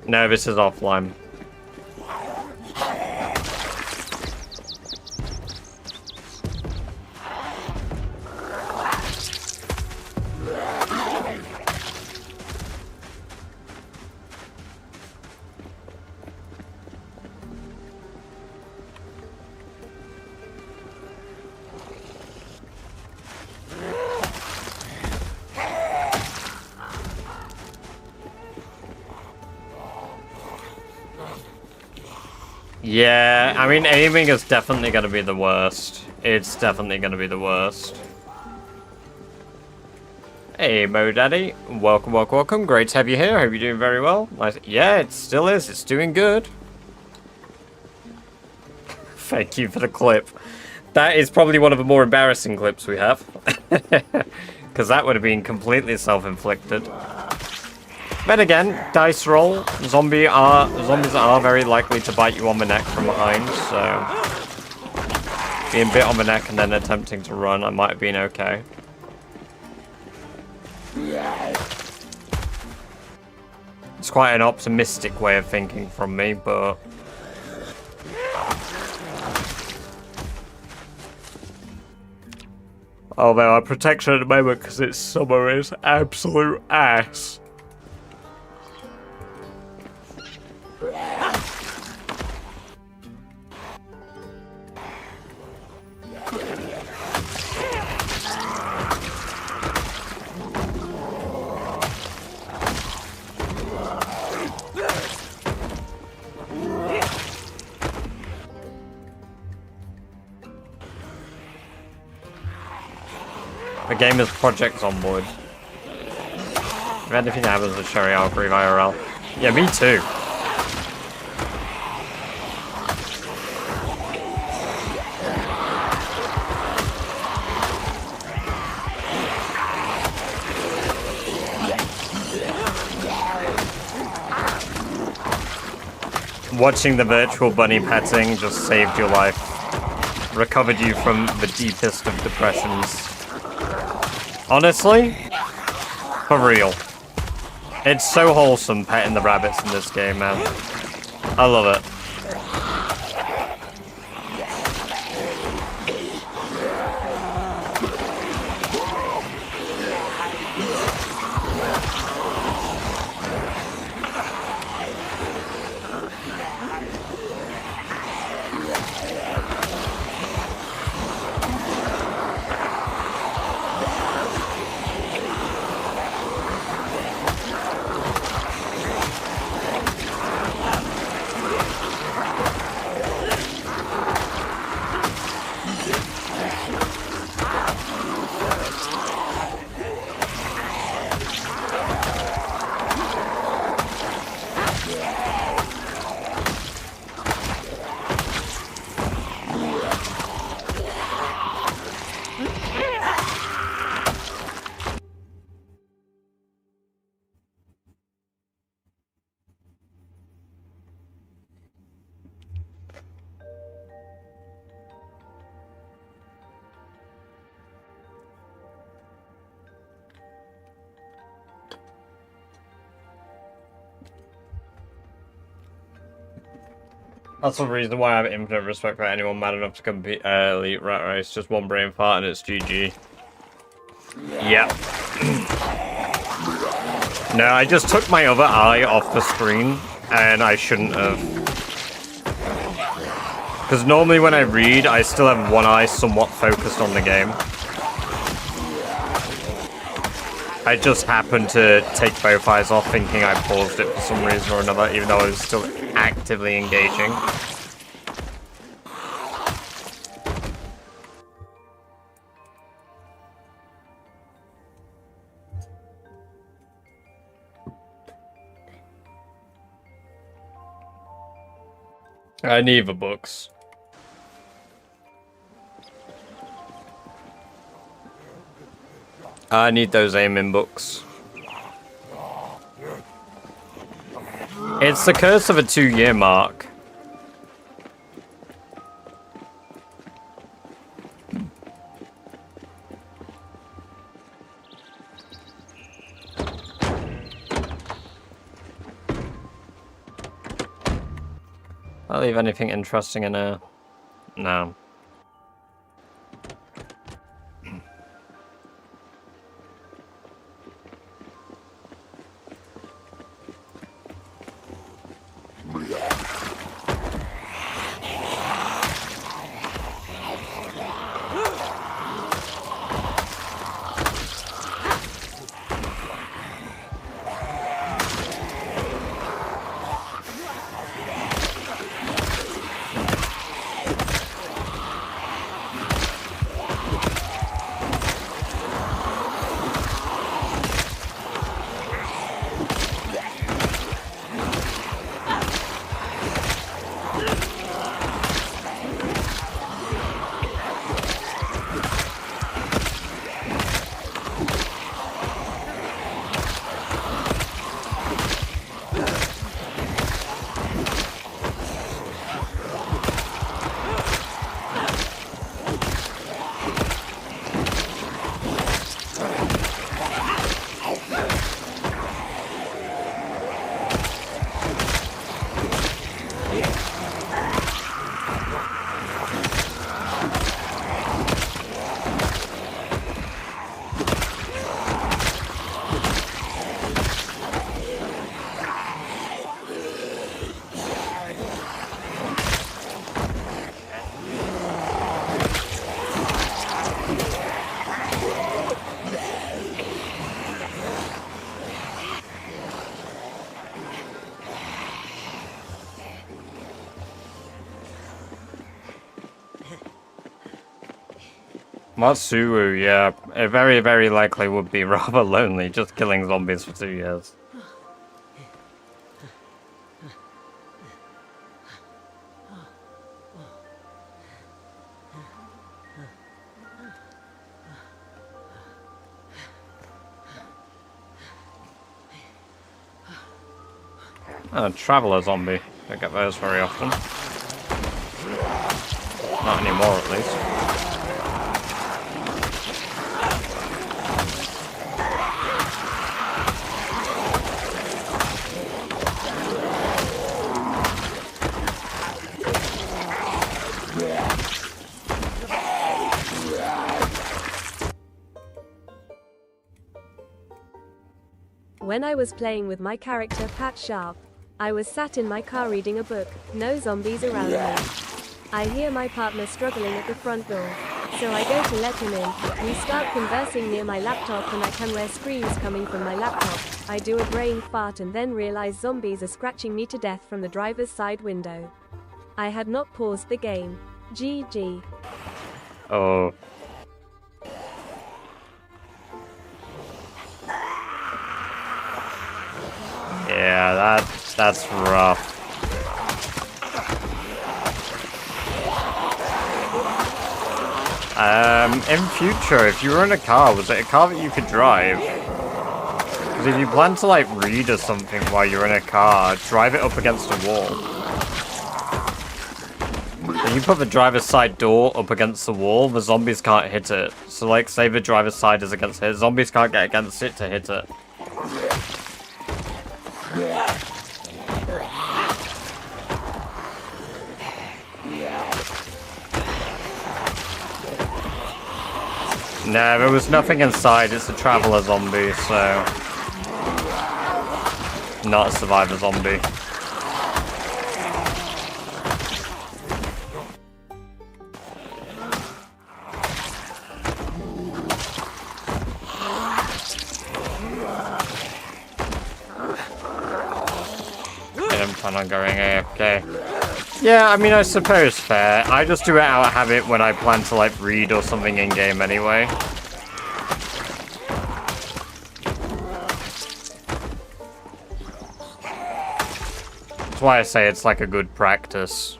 No, this is offline. Yeah, I mean, aiming is definitely going to be the worst. It's definitely going to be the worst. Hey, Mo Daddy. Welcome, welcome, welcome. Great to have you here. Hope you're doing very well. Yeah, it still is. It's doing good. Thank you for the clip. That is probably one of the more embarrassing clips we have. Because that would have been completely self-inflicted. Then again, dice roll. Zombies are very likely to bite you on the neck from behind, so being bit on the neck and then attempting to run, I might have been okay. It's quite an optimistic way of thinking from me, but although our protection at the moment, because it's summer, is absolute ass. The game is Project on board. If anything happens with Sherry, I'll agree IRL. Yeah, me too. Watching the virtual bunny petting just saved your life. Recovered you from the deepest of depressions. Honestly, for real. It's so wholesome petting the rabbits in this game, man. I love it. That's the reason why I have infinite respect for anyone mad enough to compete Elite Rat Race. Just one brain fart and it's GG. Yep. No, I just took my other eye off the screen, and I shouldn't have. Because normally when I read, I still have one eye somewhat focused on the game. I just happened to take both eyes off, thinking I paused it for some reason or another, even though I was still actively engaging. I need the books. I need those aiming books. It's the curse of a 2-year mark. I'll leave anything interesting in there. No. Matsuo, yeah. It very, very likely would be rather lonely just killing zombies for 2 years. Oh, Traveler zombie. Don't get those very often. Not anymore, at least. When I was playing with my character Pat Sharp, I was sat in my car reading a book, no zombies around me. I hear my partner struggling at the front door, so I go to let him in. We start conversing near my laptop and I can hear screams coming from my laptop. I do a brain fart and then realize zombies are scratching me to death from the driver's side window. I had not paused the game. GG. Oh. Yeah, that's rough. In future, if you were in a car, was it a car that you could drive? Because if you plan to, like, read or something while you're in a car, drive it up against a wall. If you put the driver's side door up against the wall, the zombies can't hit it. So, like, say the driver's side is against it, zombies can't get against it to hit it. No, there was nothing inside. It's a traveler zombie, so... not a survivor zombie. I'm planning on going AFK. Yeah, I mean, I suppose fair. I just do it out of habit when I plan to, like, read or something in-game anyway. That's why I say it's like a good practice.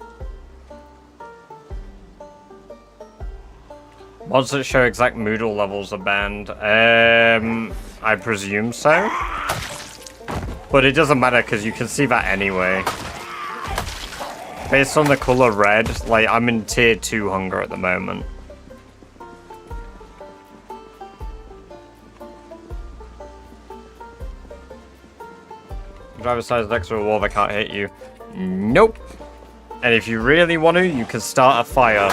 Mods that show exact Moodle levels are banned. I presume so. But it doesn't matter because you can see that anyway. Based on the color red, like, I'm in tier 2 hunger at the moment. Driver size next to a wall that can't hit you. Nope. And if you really want to, you can start a fire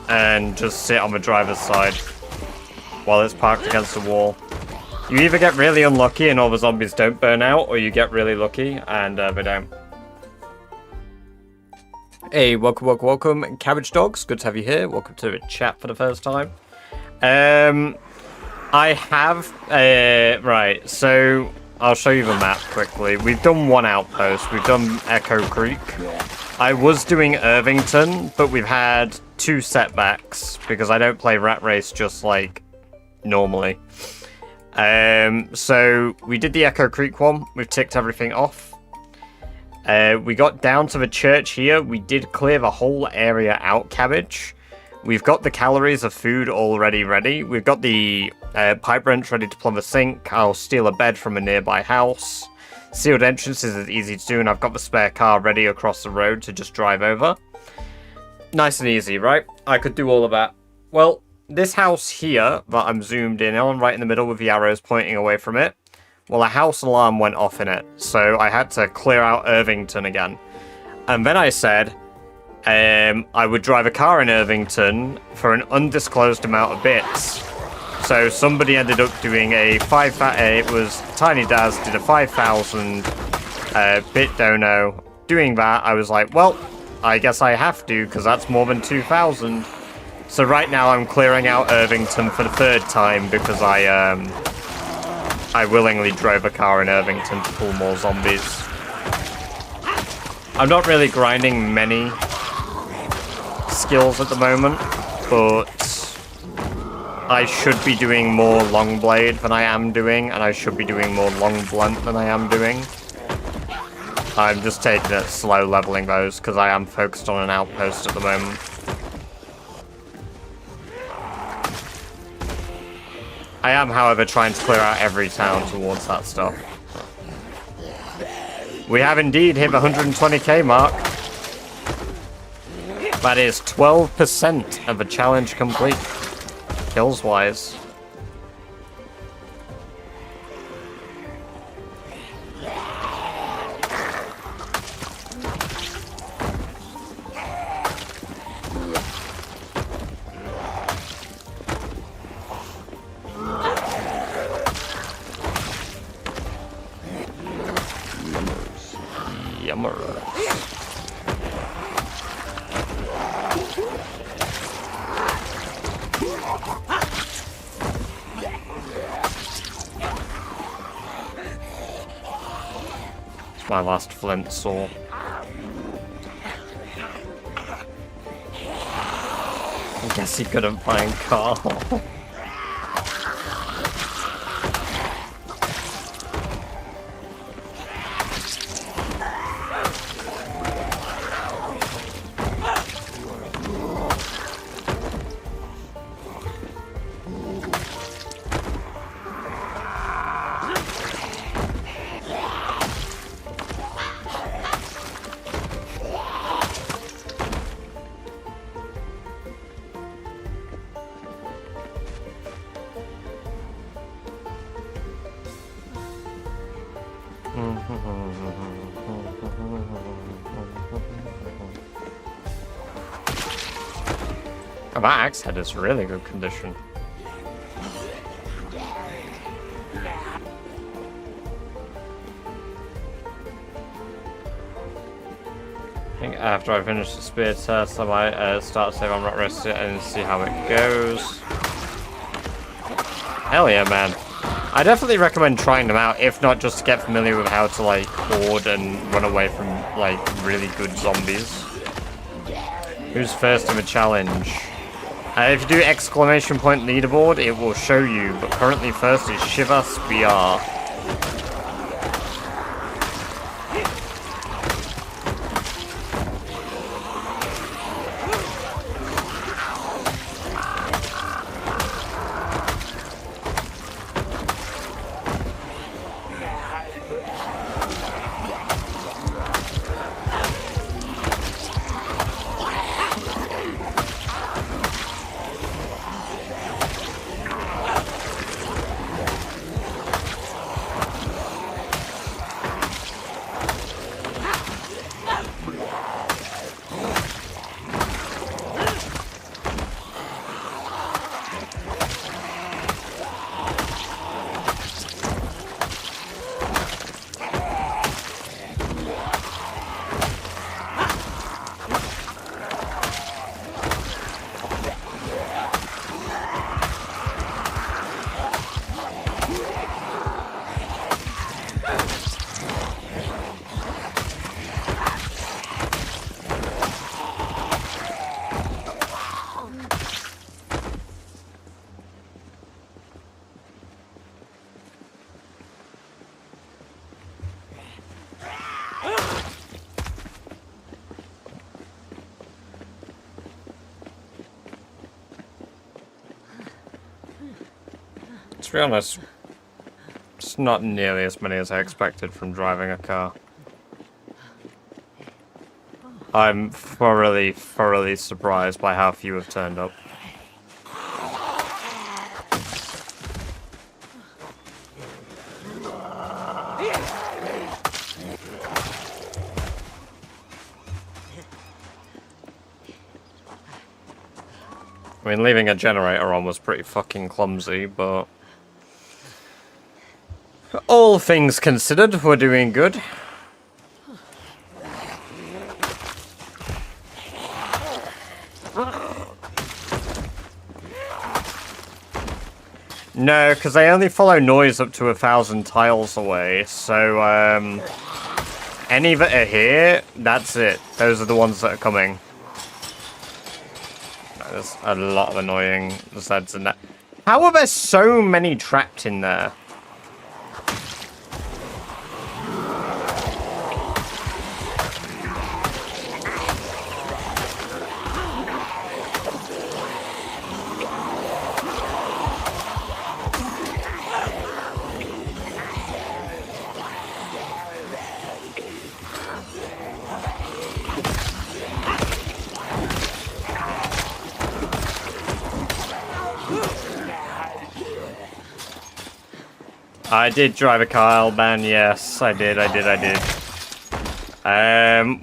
and just sit on the driver's side while it's parked against the wall. You either get really unlucky and all the zombies don't burn out, or you get really lucky and they don't. Hey, welcome, Cabbage Dogs. Good to have you here. Welcome to the chat for the first time. I have, right, so I'll show you the map quickly. We've done one outpost. We've done Echo Creek. I was doing Irvington, but we've had 2 setbacks because I don't play Rat Race just like normally. So we did the Echo Creek one. We've ticked everything off. We got down to the church here. We did clear the whole area out, Cabbage. We've got the calories of food already ready. We've got the pipe wrench ready to plumb the sink. I'll steal a bed from a nearby house. Sealed entrances is easy to do, and I've got the spare car ready across the road to just drive over. Nice and easy, right? I could do all of that. Well, this house here that I'm zoomed in on, right in the middle with the arrows pointing away from it, well, a house alarm went off in it, so I had to clear out Irvington again. And then I said I would drive a car in Irvington for an undisclosed amount of bits. So somebody ended up doing a it was Tiny Daz did a 5,000 bit dono. Doing that, I was like, well, I guess I have to, because that's more than 2,000. So right now I'm clearing out Irvington for the 3rd time because I willingly drove a car in Irvington to pull more zombies. I'm not really grinding many skills at the moment, but I should be doing more long blade than I am doing, and I should be doing more long blunt than I am doing. I'm just taking it slow leveling those because I am focused on an outpost at the moment. I am, however, trying to clear out every town towards that stuff. We have indeed hit the 120k mark. That is 12% of the challenge complete. Kills wise. Yummers. It's my last flint saw. I guess he couldn't find Carl. Oh, that axe head is really good condition. think after I finish the spear test, I might start save on Rat Race and see how it goes. Hell yeah, man. I definitely recommend trying them out, if not just to get familiar with how to, like, hoard and run away from, like, really good zombies. Who's first in the challenge? If you do exclamation point leaderboard, it will show you, but currently first is Shivas VR. To be honest, it's not nearly as many as I expected from driving a car. I'm thoroughly surprised by how few have turned up. I mean, leaving a generator on was pretty fucking clumsy, but all things considered, we're doing good. No, because they only follow noise up to 1,000 tiles away, so, any that are here, that's it. Those are the ones that are coming. There's a lot of annoying Zeds in that. How are there so many trapped in there? I did drive a car, man. Yes, I did.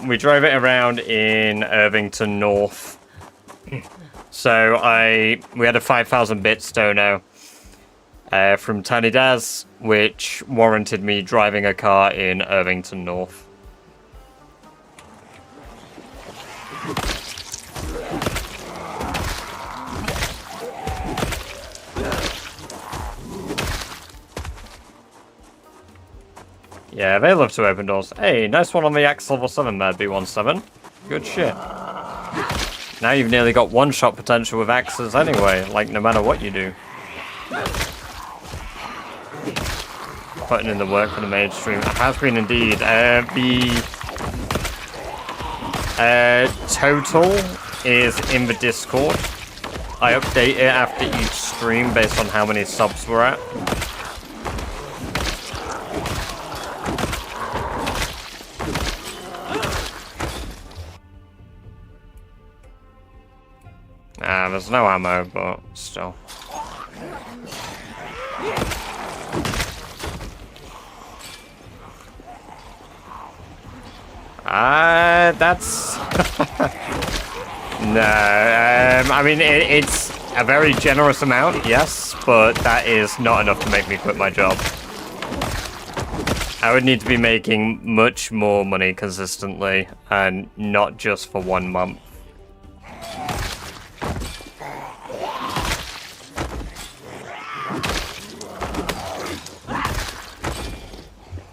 We drove it around in Irvington North. So we had a 5,000 bit stono from Tiny Daz, which warranted me driving a car in Irvington North. Yeah, they love to open doors. Hey, nice one on the Axe level 7 Mad B17. Good shit. Now you've nearly got one-shot potential with axes anyway, like no matter what you do. Putting in the work for the mainstream. It has been indeed. The total is in the Discord. I update it after each stream based on how many subs we're at. There's no ammo, but still. That's... No, I mean, it's a very generous amount, yes, but that is not enough to make me quit my job. I would need to be making much more money consistently, and not just for 1 month.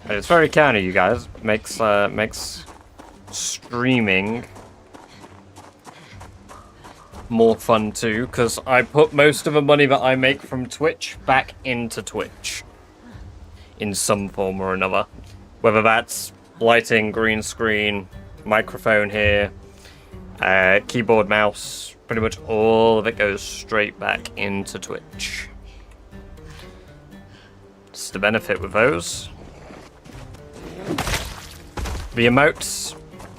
But it's very counter, you guys. Makes streaming more fun too, because I put most of the money that I make from Twitch back into Twitch in some form or another. Whether that's lighting, green screen, microphone here, keyboard, mouse, pretty much all of it goes straight back into Twitch. It's the benefit with those. The emotes,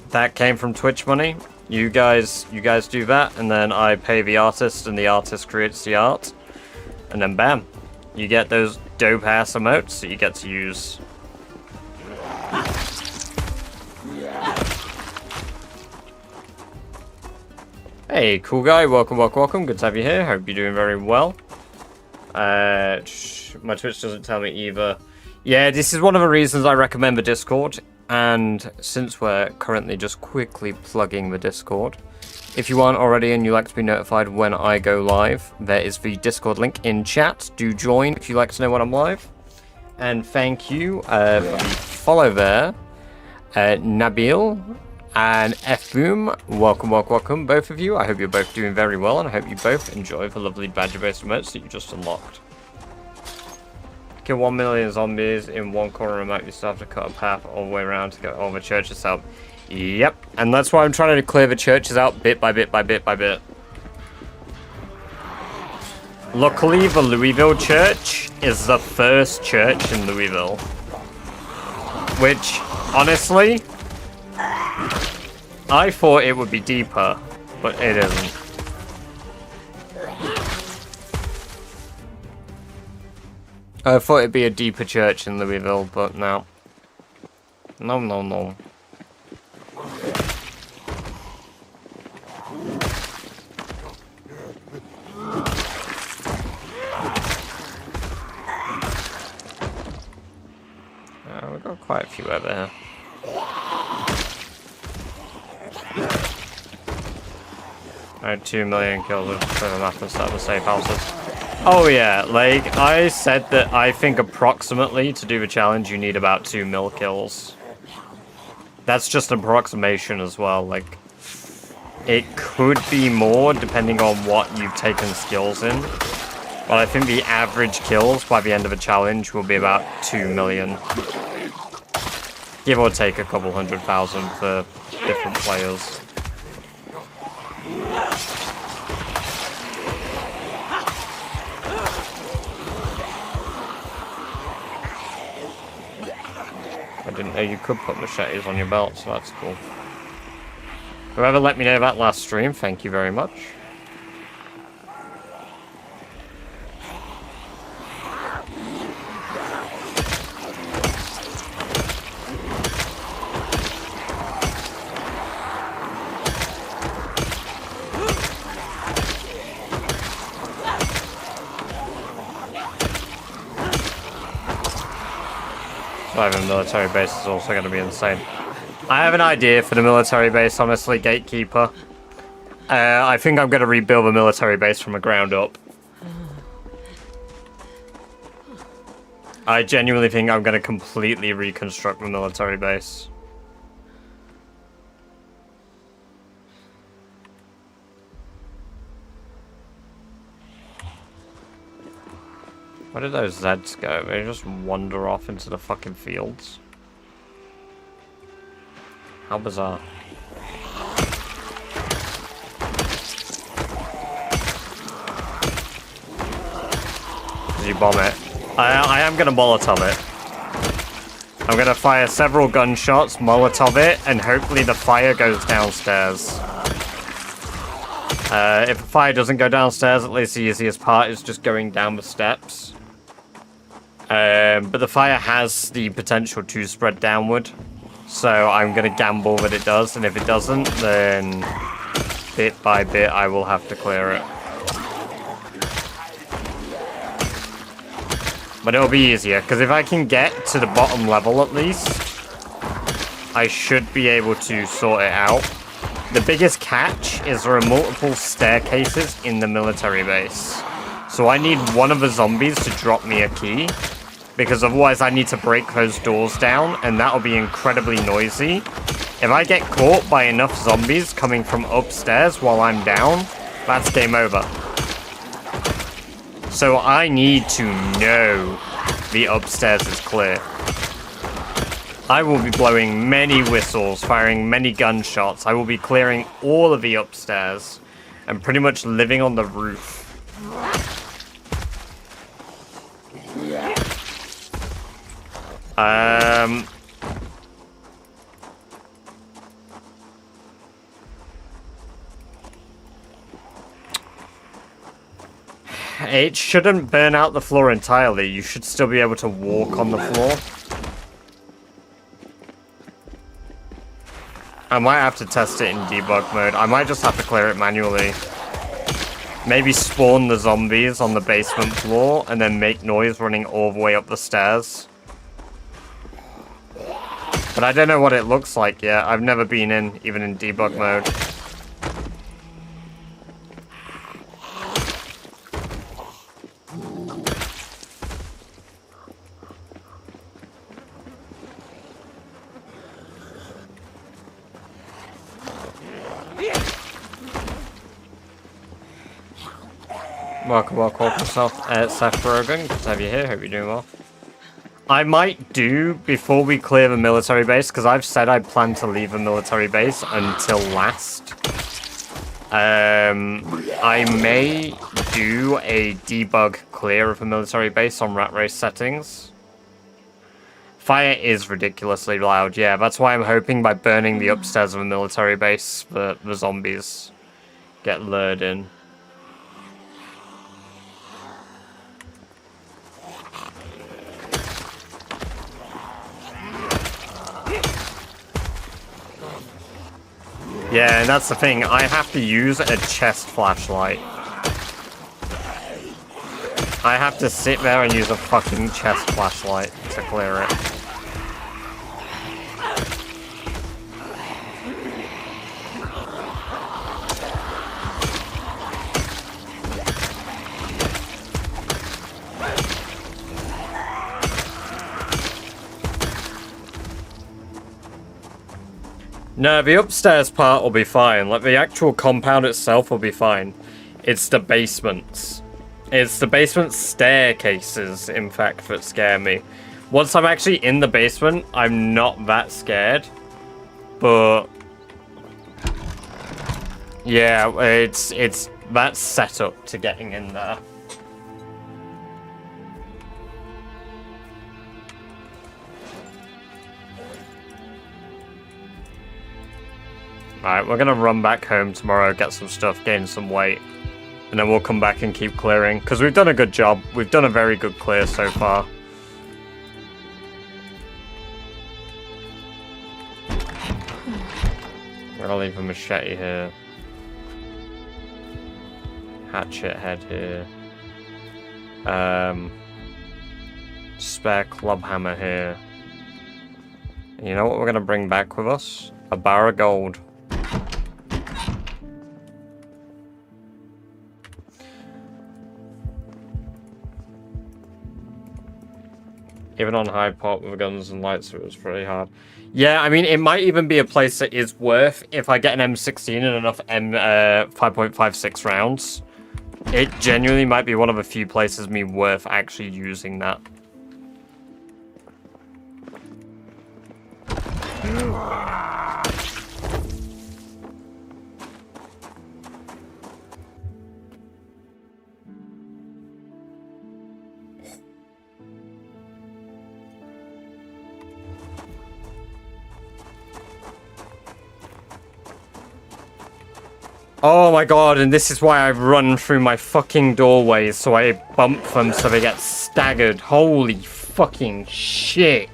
that came from Twitch money. You guys do that, and then I pay the artist, and the artist creates the art. And then bam, you get those dope ass emotes that you get to use. Hey, cool guy, welcome, welcome, welcome. Good to have you here. Hope you're doing very well. My Twitch doesn't tell me either. Yeah, this is one of the reasons I recommend the Discord. And since we're currently just quickly plugging the Discord, if you aren't already and you like to be notified when I go live, there is the Discord link in chat. Do join if you like to know when I'm live. And thank you for the follow there. Nabil and F-Boom, welcome, welcome, welcome, both of you. I hope you're both doing very well, and I hope you both enjoy the lovely badger-based emotes that you just unlocked. Kill 1 million zombies in one corner and might be still have to cut a path all the way around to get all the churches out. Yep, and that's why I'm trying to clear the churches out bit by bit by bit by bit. Luckily, the Louisville church is the first church in Louisville. Which, honestly, I thought it would be deeper, but it isn't. I thought it'd be a deeper church in Louisville, but no. No, no, no. We've got quite a few over here. I had 2 million kills of the map and stuff with safe houses. Oh yeah, like, I said that I think approximately to do the challenge you need about 2 mil kills. That's just an approximation as well, like, it could be more depending on what you've taken skills in. But I think the average kills by the end of a challenge will be about 2 million. Give or take a couple 100,000 for different players. I didn't know you could put machetes on your belt, so that's cool. Whoever let me know that last stream, thank you very much. Even military base is also going to be insane. I have an idea for the military base, honestly, Gatekeeper. I think I'm going to rebuild the military base from the ground up. I genuinely think I'm going to completely reconstruct the military base. Where did those Zeds go? They just wander off into the fucking fields. How bizarre. Did you bomb it? I am gonna Molotov it. I'm gonna fire several gunshots, Molotov it, and hopefully the fire goes downstairs. If the fire doesn't go downstairs, at least the easiest part is just going down the steps. But the fire has the potential to spread downward, so I'm going to gamble that it does, and if it doesn't, then bit by bit I will have to clear it. But it'll be easier, because if I can get to the bottom level at least, I should be able to sort it out. The biggest catch is there are multiple staircases in the military base. So I need one of the zombies to drop me a key, because otherwise I need to break those doors down, and that'll be incredibly noisy. If I get caught by enough zombies coming from upstairs while I'm down, that's game over. So I need to know the upstairs is clear. I will be blowing many whistles, firing many gunshots. I will be clearing all of the upstairs and pretty much living on the roof. It shouldn't burn out the floor entirely. You should still be able to walk on the floor. I might have to test it in debug mode. I might just have to clear it manually. Maybe spawn the zombies on the basement floor and then make noise running all the way up the stairs. But I don't know what it looks like yet. I've never been in, even in debug mode. Welcome, Seth Rogan. Good to have you here. Hope you're doing well. I might do, before we clear the military base, because I've said I plan to leave the military base until last. I may do a debug clear of the military base on Rat Race settings. Fire is ridiculously loud, yeah. That's why I'm hoping by burning the upstairs of the military base that the zombies get lured in. Yeah, and that's the thing. I have to use a chest flashlight. I have to sit there and use a fucking chest flashlight to clear it. No, the upstairs part will be fine. Like, the actual compound itself will be fine. It's the basements. It's the basement staircases, in fact, that scare me. Once I'm actually in the basement, I'm not that scared. But yeah, it's that setup to getting in there. Alright, we're gonna run back home tomorrow, get some stuff, gain some weight. And then we'll come back and keep clearing. Because we've done a good job. We've done a very good clear so far. I'm gonna leave a machete here. Hatchet head here. Spare club hammer here. And you know what we're gonna bring back with us? A bar of gold. Even on high pot with guns and lights, it was pretty hard. Yeah, I mean, it might even be a place that is worth, if I get an M16 and enough 5.56 rounds, it genuinely might be one of a few places me worth actually using that. Oh my god, and this is why I run through my fucking doorways, so I bump them so they get staggered. Holy fucking shit.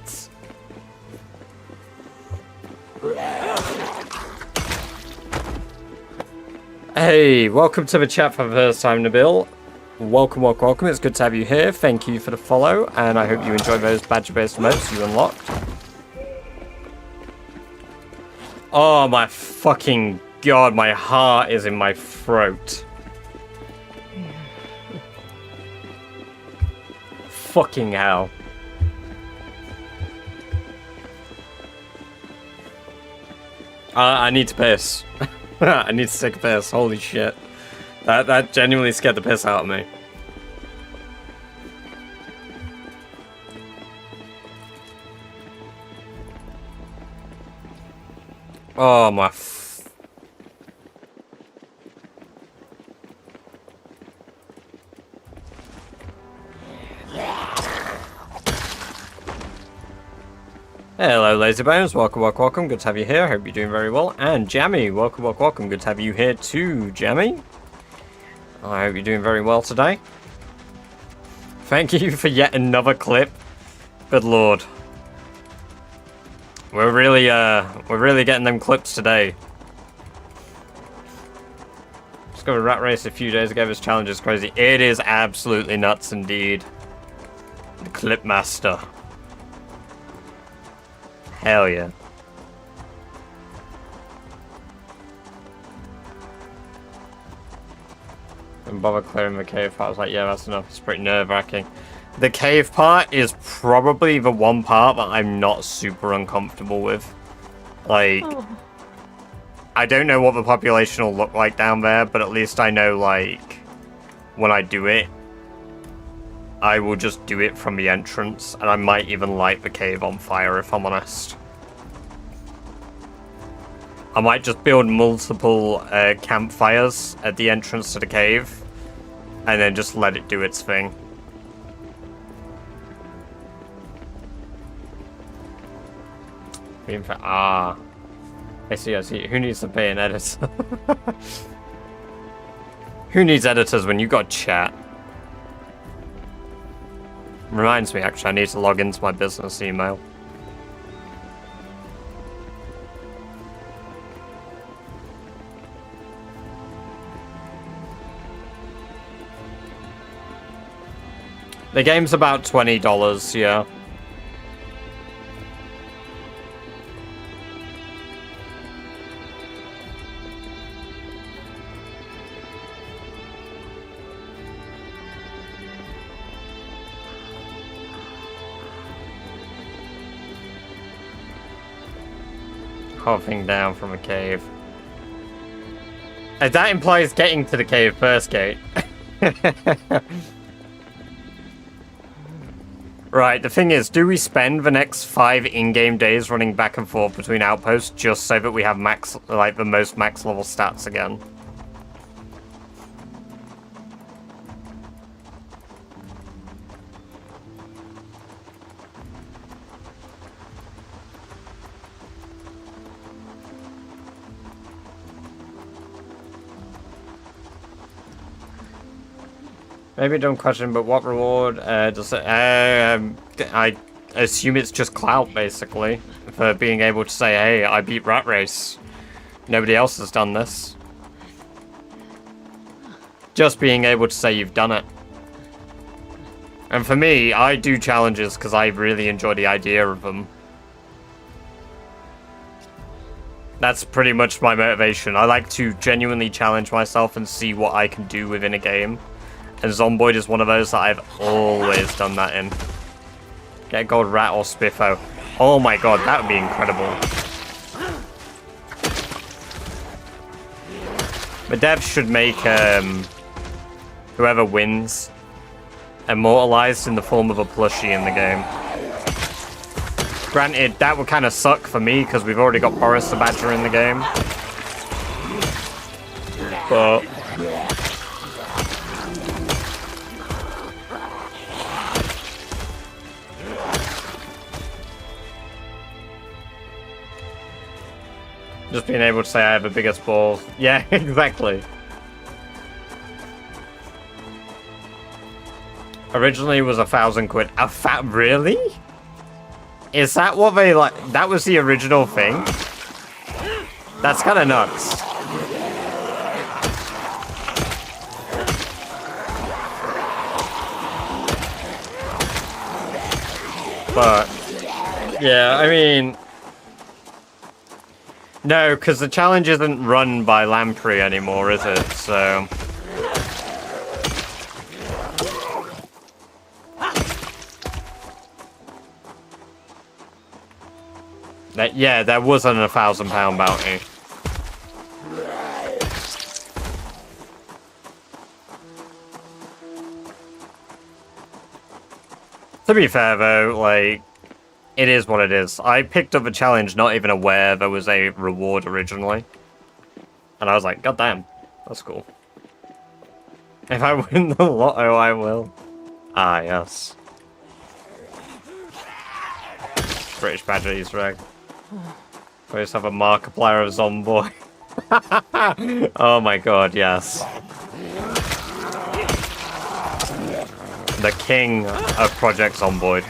Hey, welcome to the chat for the first time, Nabil. Welcome, welcome, welcome. It's good to have you here. Thank you for the follow, and I hope you enjoy those badger-based emotes you unlocked. Oh my fucking god, my heart is in my throat. Fucking hell. I need to piss. I need to take a piss. Holy shit. That genuinely scared the piss out of me. Oh my Hello, Laserbones. Welcome, welcome, welcome. Good to have you here. Hope you're doing very well. And Jammy, welcome, welcome, welcome. Good to have you here too, Jammy. I hope you're doing very well today. Thank you for yet another clip. Good lord. We're really getting them clips today. Discovered Rat Race a few days ago. This challenge is crazy. It is absolutely nuts indeed. The Clip Master. Hell yeah. Didn't bother clearing the cave part. I was like, yeah, that's enough. It's pretty nerve-wracking. The cave part is probably the one part that I'm not super uncomfortable with. Like, I don't know what the population will look like down there, but at least I know, like, when I do it, I will just do it from the entrance, and I might even light the cave on fire, if I'm honest. I might just build multiple campfires at the entrance to the cave, and then just let it do its thing. I see, I see. Who needs to pay an editor? Who needs editors when you got chat? Reminds me, actually, I need to log into my business email. The game's about $20, yeah. Hopping down from a cave. That implies getting to the cave first, Kate. Right, the thing is, do we spend the next 5 in-game days running back and forth between outposts just so that we have max, like, the most max level stats again? Maybe don't question, but what reward does it... I assume it's just clout, basically, for being able to say, hey, I beat Rat Race. Nobody else has done this. Just being able to say you've done it. And for me, I do challenges because I really enjoy the idea of them. That's pretty much my motivation. I like to genuinely challenge myself and see what I can do within a game. And Zomboid is one of those that I've always done that in. Get a gold rat or Spiffo. Oh my god, that would be incredible. The devs should make whoever wins immortalized in the form of a plushie in the game. Granted, that would kind of suck for me because we've already got Boris the Badger in the game. But... just being able to say I have the biggest balls. Yeah, exactly. Originally it was £1,000. Really? Is that what they like? That was the original thing? That's kind of nuts. But, yeah, I mean... No, because the challenge isn't run by Lamprey anymore, is it? So... Yeah, there wasn't a £1,000 bounty. To be fair, though, like, it is what it is. I picked up a challenge not even aware there was a reward originally. And I was like, God damn, that's cool. If I win the lotto, I will. Ah, yes. British Badger Easter egg. We just have a Markiplier of Zomboid. Oh my god, yes. The king of Project Zomboid.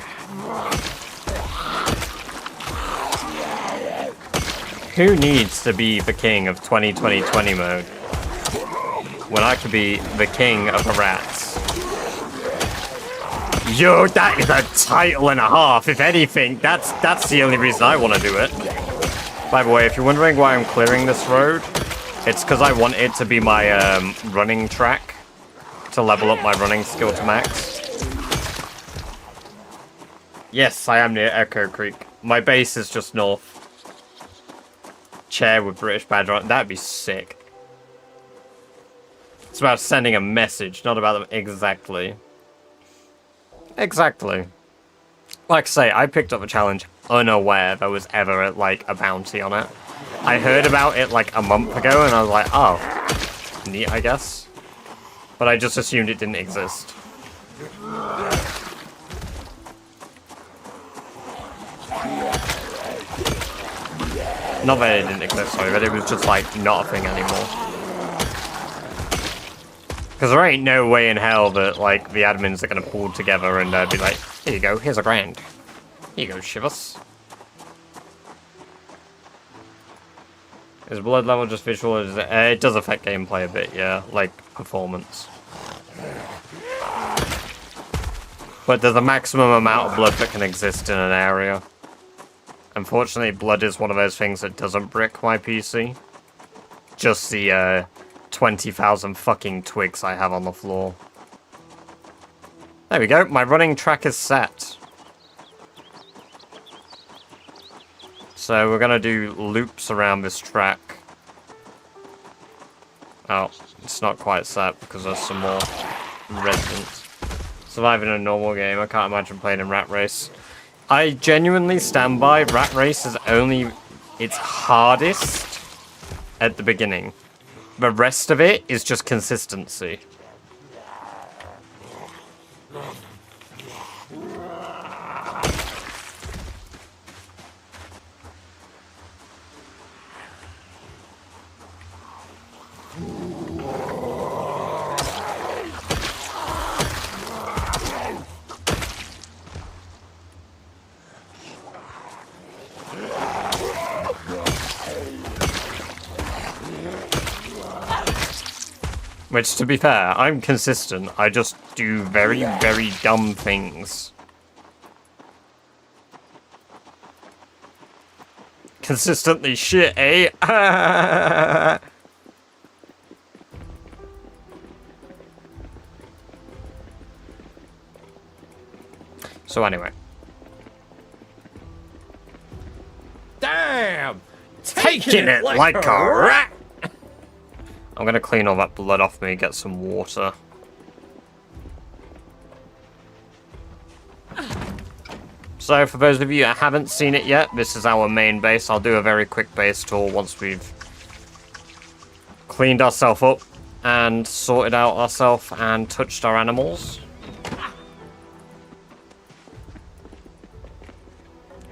Who needs to be the king of 2020 mode when I could be the king of the rats? Yo, that is a title and a half. If anything, that's the only reason I want to do it. By the way, if you're wondering why I'm clearing this road, it's because I want it to be my running track to level up my running skill to max. Yes, I am near Echo Creek. My base is just north. Chair with British Badger on it. That'd be sick. It's about sending a message, not about them exactly. Exactly. Like I say, I picked up a challenge unaware there was ever, like, a bounty on it. I heard about it, like, a month ago, and I was like, oh, neat, I guess. But I just assumed it didn't exist. Not that it didn't exist, sorry, but it was just, like, not a thing anymore. Because there ain't no way in hell that, like, the admins are going to pull together and be like, here you go, here's £1,000. Here you go, Shivers. Is blood level just visual? It does affect gameplay a bit, yeah, like performance. But there's a maximum amount of blood that can exist in an area. Unfortunately, blood is one of those things that doesn't brick my PC. Just the 20,000 fucking twigs I have on the floor. There we go, my running track is set. So we're gonna do loops around this track. Oh, it's not quite set because there's some more residents. Surviving a normal game, I can't imagine playing in Rat Race. I genuinely stand by, Rat Race is only its hardest at the beginning. The rest of it is just consistency. Which, to be fair, I'm consistent. I just do very, very dumb things. Consistently shit, eh? So anyway. Damn! Taking it like a rat! I'm gonna clean all that blood off me, get some water. So, for those of you that haven't seen it yet, this is our main base. I'll do a very quick base tour once we've cleaned ourselves up and sorted out ourselves and touched our animals.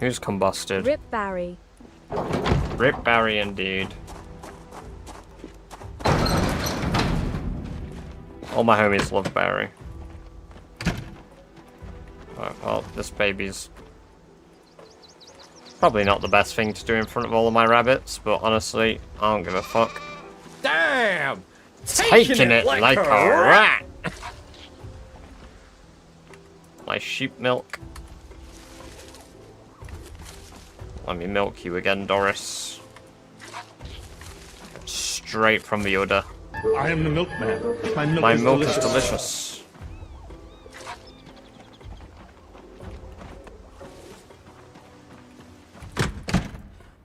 Who's combusted? Rip Barry. Rip Barry indeed. All my homies love Barry. Right, well, this baby's probably not the best thing to do in front of all of my rabbits, but honestly, I don't give a fuck. Damn! Taking it like a rat! My sheep milk. Let me milk you again, Doris. Straight from the udder. I am the milkman. My milk is delicious.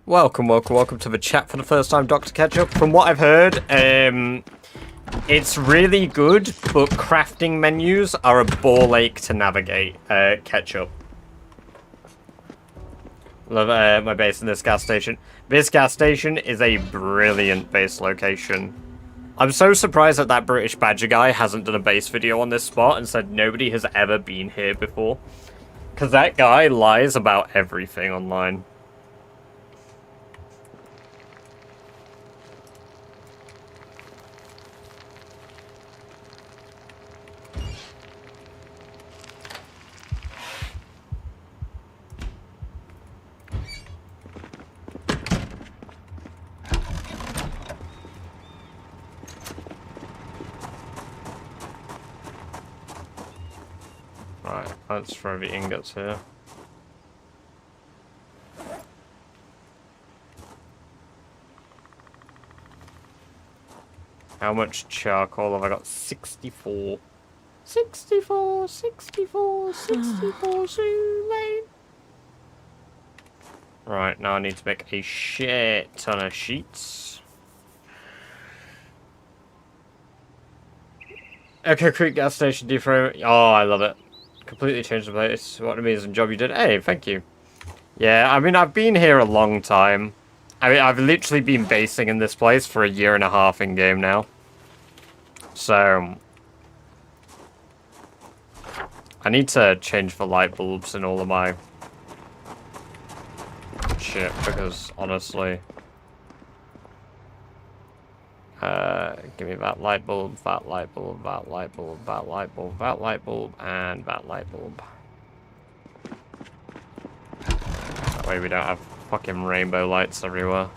Welcome to the chat for the first time, Dr. Ketchup. From what I've heard, it's really good, but crafting menus are a ball ache to navigate, Ketchup. Love my base in this gas station. This gas station is a brilliant base location. I'm so surprised that that British Badger guy hasn't done a base video on this spot and said nobody has ever been here before. Because that guy lies about everything online. Right, let's throw the ingots here. How much charcoal have I got? 64. 64, soon. Right, now I need to make a shit ton of sheets. Echo Creek gas station deframe. Oh, I love it. Completely changed the place. What an amazing job you did. Hey, thank you. Yeah, I mean, I've been here a long time. I mean, I've literally been basing in this place for 1.5 years in game now. So I need to change the light bulbs in all of my shit, because honestly, give me that light bulb, that light bulb, that light bulb, that light bulb, that light bulb, and that light bulb. That way we don't have fucking rainbow lights everywhere.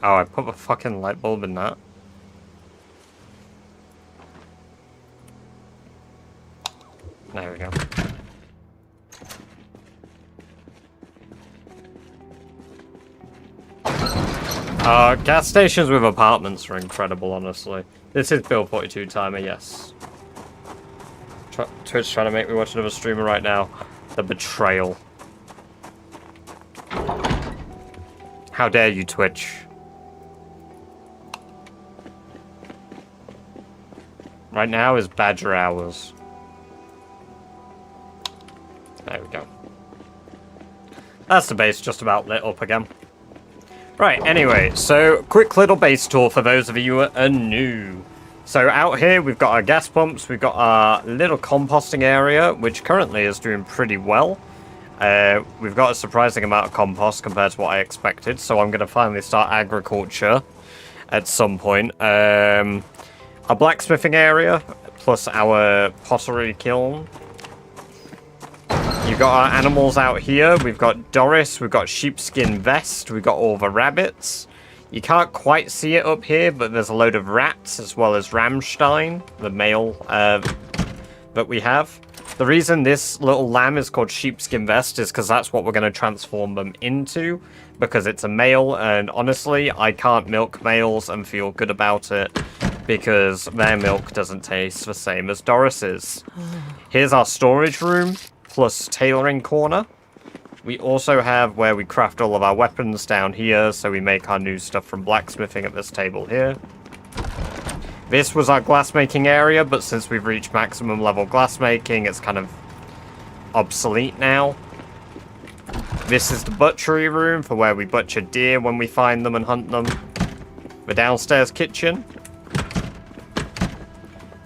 Oh, I put a fucking light bulb in that. There we go. Gas stations with apartments are incredible, honestly. This is Bill 42 timer, yes. Twitch trying to make me watch another streamer right now. The betrayal. How dare you, Twitch? Right now is Badger hours. There we go. That's the base just about lit up again. Right, anyway, so quick little base tour for those of you who are new. So out here we've got our gas pumps, we've got our little composting area, which currently is doing pretty well. We've got a surprising amount of compost compared to what I expected, so I'm going to finally start agriculture at some point. Our blacksmithing area, plus our pottery kiln. You've got our animals out here. We've got Doris, we've got sheepskin vest, we've got all the rabbits. You can't quite see it up here, but there's a load of rats, as well as Ramstein, the male that we have. The reason this little lamb is called sheepskin vest is because that's what we're going to transform them into, because it's a male, and honestly, I can't milk males and feel good about it, because their milk doesn't taste the same as Doris's. Here's our storage room, plus tailoring corner. We also have where we craft all of our weapons down here, so we make our new stuff from blacksmithing at this table here. This was our glassmaking area, but since we've reached maximum level glassmaking, it's kind of obsolete now. This is the butchery room for where we butcher deer when we find them and hunt them. The downstairs kitchen.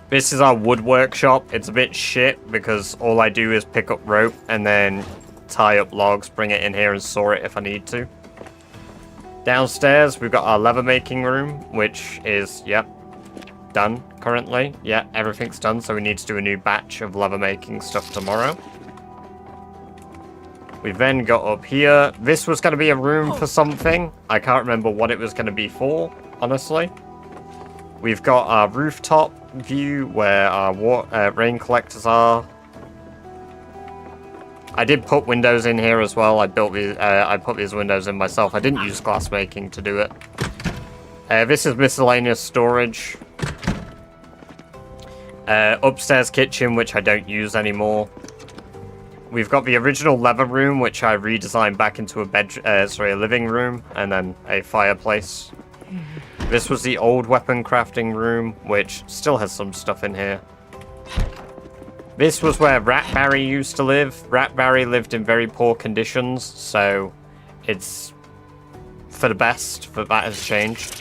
This is our wood workshop. It's a bit shit because all I do is pick up rope and then tie up logs, bring it in here and saw it if I need to. Downstairs, we've got our leather making room, which is, yep, done currently. Yeah, everything's done, so we need to do a new batch of leather making stuff tomorrow. We then got up here. This was going to be a room for something. I can't remember what it was going to be for, honestly. We've got our rooftop view where our rain collectors are. I did put windows in here as well. I put these windows in myself. I didn't use glass making to do it. This is miscellaneous storage. Upstairs kitchen, which I don't use anymore. We've got the original leather room, which I redesigned back into a living room, and then a fireplace. This was the old weapon crafting room, which still has some stuff in here. This was where Rat Barry used to live. Rat Barry lived in very poor conditions, so it's for the best that has changed.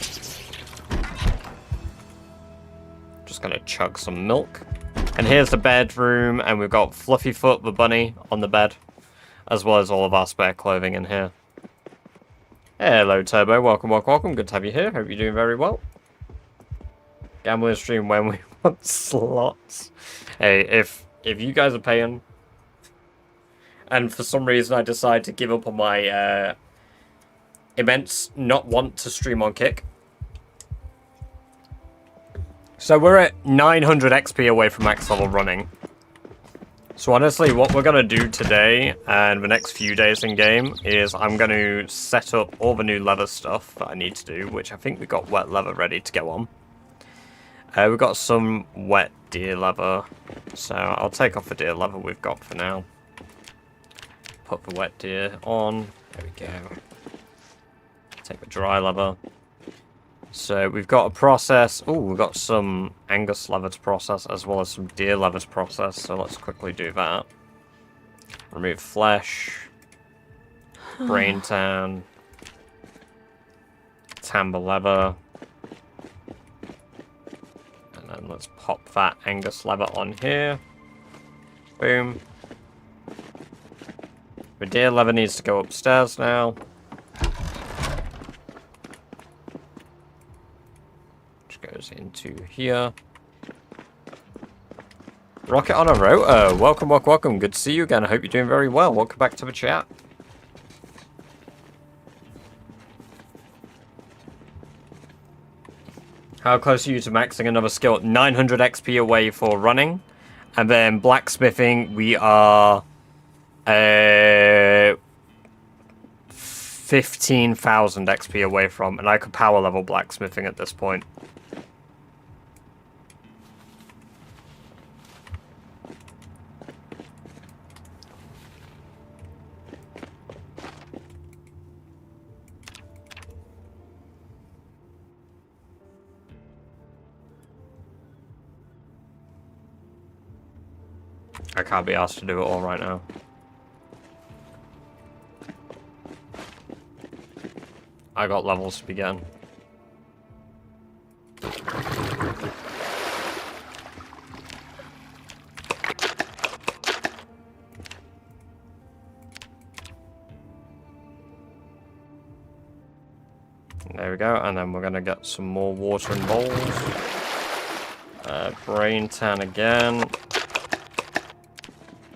Just gonna chug some milk. And here's the bedroom, and we've got Fluffyfoot the bunny on the bed, as well as all of our spare clothing in here. Hello, Turbo. Welcome, welcome, welcome. Good to have you here. Hope you're doing very well. Gambling stream when we want slots. Hey, if you guys are paying, and for some reason I decide to give up on my immense not want to stream on Kick. So we're at 900 XP away from max level running. So honestly, what we're going to do today and the next few days in game is I'm going to set up all the new leather stuff that I need to do, which I think we got wet leather ready to go on. We've got some wet deer leather, so I'll take off the deer leather we've got for now. Put the wet deer on. There we go. Take the dry leather. So we've got a process. Oh, we've got some Angus leather to process as well as some deer leather to process. So let's quickly do that. Remove flesh. Brain tan. Timber leather. And then let's pop that Angus leather on here. Boom. The deer leather needs to go upstairs now. Goes into here. Rocket on a rotor. Welcome, welcome, welcome. Good to see you again. I hope you're doing very well. Welcome back to the chat. How close are you to maxing another skill? 900 XP away for running. And then blacksmithing, we are 15,000 XP away from. And I could power level blacksmithing at this point. I can't be asked to do it all right now. I got levels to begin. There we go, and then we're gonna get some more watering bowls. Brain tan again.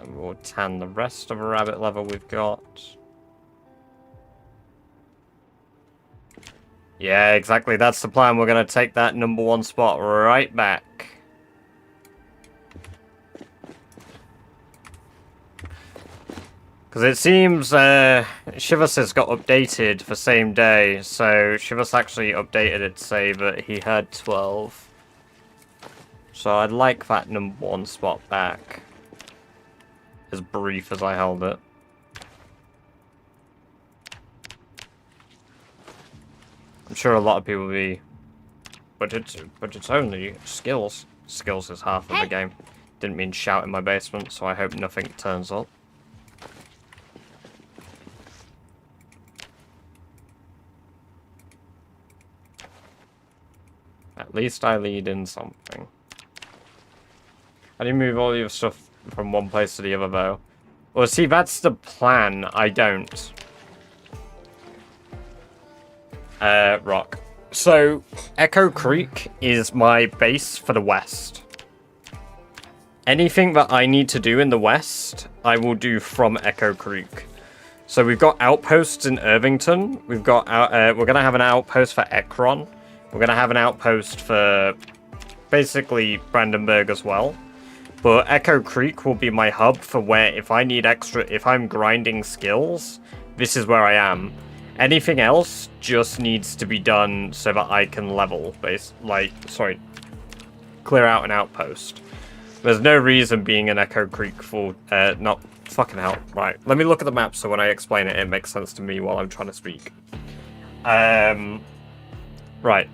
We'll tan the rest of the rabbit leather we've got. Yeah, exactly. That's the plan. We're going to take that #1 spot right back. Because it seems Shivas has got updated the same day. So Shivas actually updated it to say that he had 12. So I'd like that #1 spot back. As brief as I held it. I'm sure a lot of people will be, but it's only skills. Skills is half of the game. Didn't mean shout in my basement, so I hope nothing turns up. At least I lead in something. I didn't move all your stuff from one place to the other, though. Well, see, that's the plan. I don't. Rock. So, Echo Creek is my base for the west. Anything that I need to do in the west, I will do from Echo Creek. So we've got outposts in Irvington. We've got we're gonna have an outpost for Ekron. We're gonna have an outpost for basically Brandenburg as well. But Echo Creek will be my hub for where if I'm grinding skills, this is where I am. Anything else just needs to be done so that I can level, clear out an outpost. There's no reason being an Echo Creek for, not fucking hell. Right, let me look at the map so when I explain it, it makes sense to me while I'm trying to speak. Right,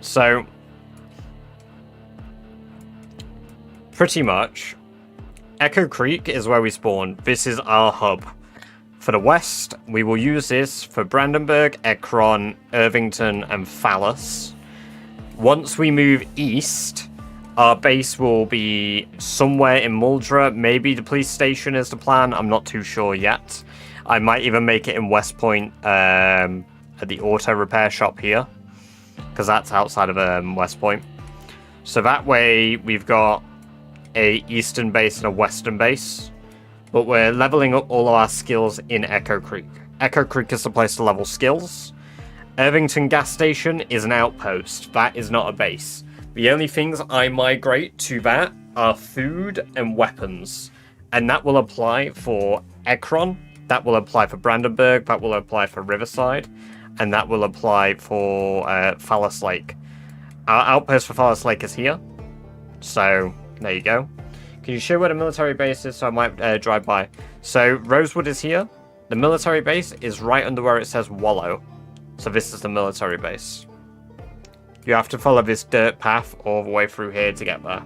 so pretty much, Echo Creek is where we spawn. This is our hub. For the west, we will use this for Brandenburg, Ekron, Irvington, and Phallus. Once we move east, our base will be somewhere in Muldra. Maybe the police station is the plan. I'm not too sure yet. I might even make it in West Point at the auto repair shop here, because that's outside of West Point. So that way we've got a eastern base and a western base, but we're leveling up all of our skills in Echo Creek. Echo Creek is the place to level skills. Irvington gas station is an outpost. That is not a base. The only things I migrate to that are food and weapons. And that will apply for Ekron, that will apply for Brandenburg, that will apply for Riverside, and that will apply for Phallus Lake. Our outpost for Phallus Lake is here. So, there you go. Can you show where the military base is so I might drive by? So, Rosewood is here. The military base is right under where it says Wallow. So this is the military base. You have to follow this dirt path all the way through here to get there.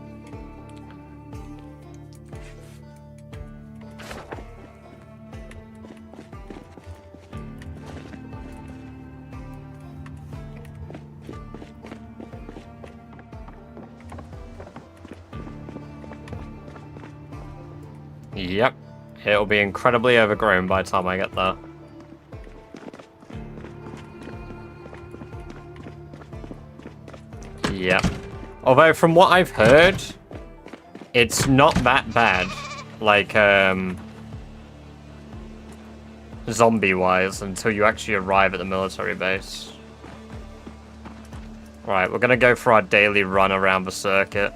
Yep. It'll be incredibly overgrown by the time I get there. Yep. Although, from what I've heard, it's not that bad. Like, zombie-wise, until you actually arrive at the military base. Right, we're gonna go for our daily run around the circuit.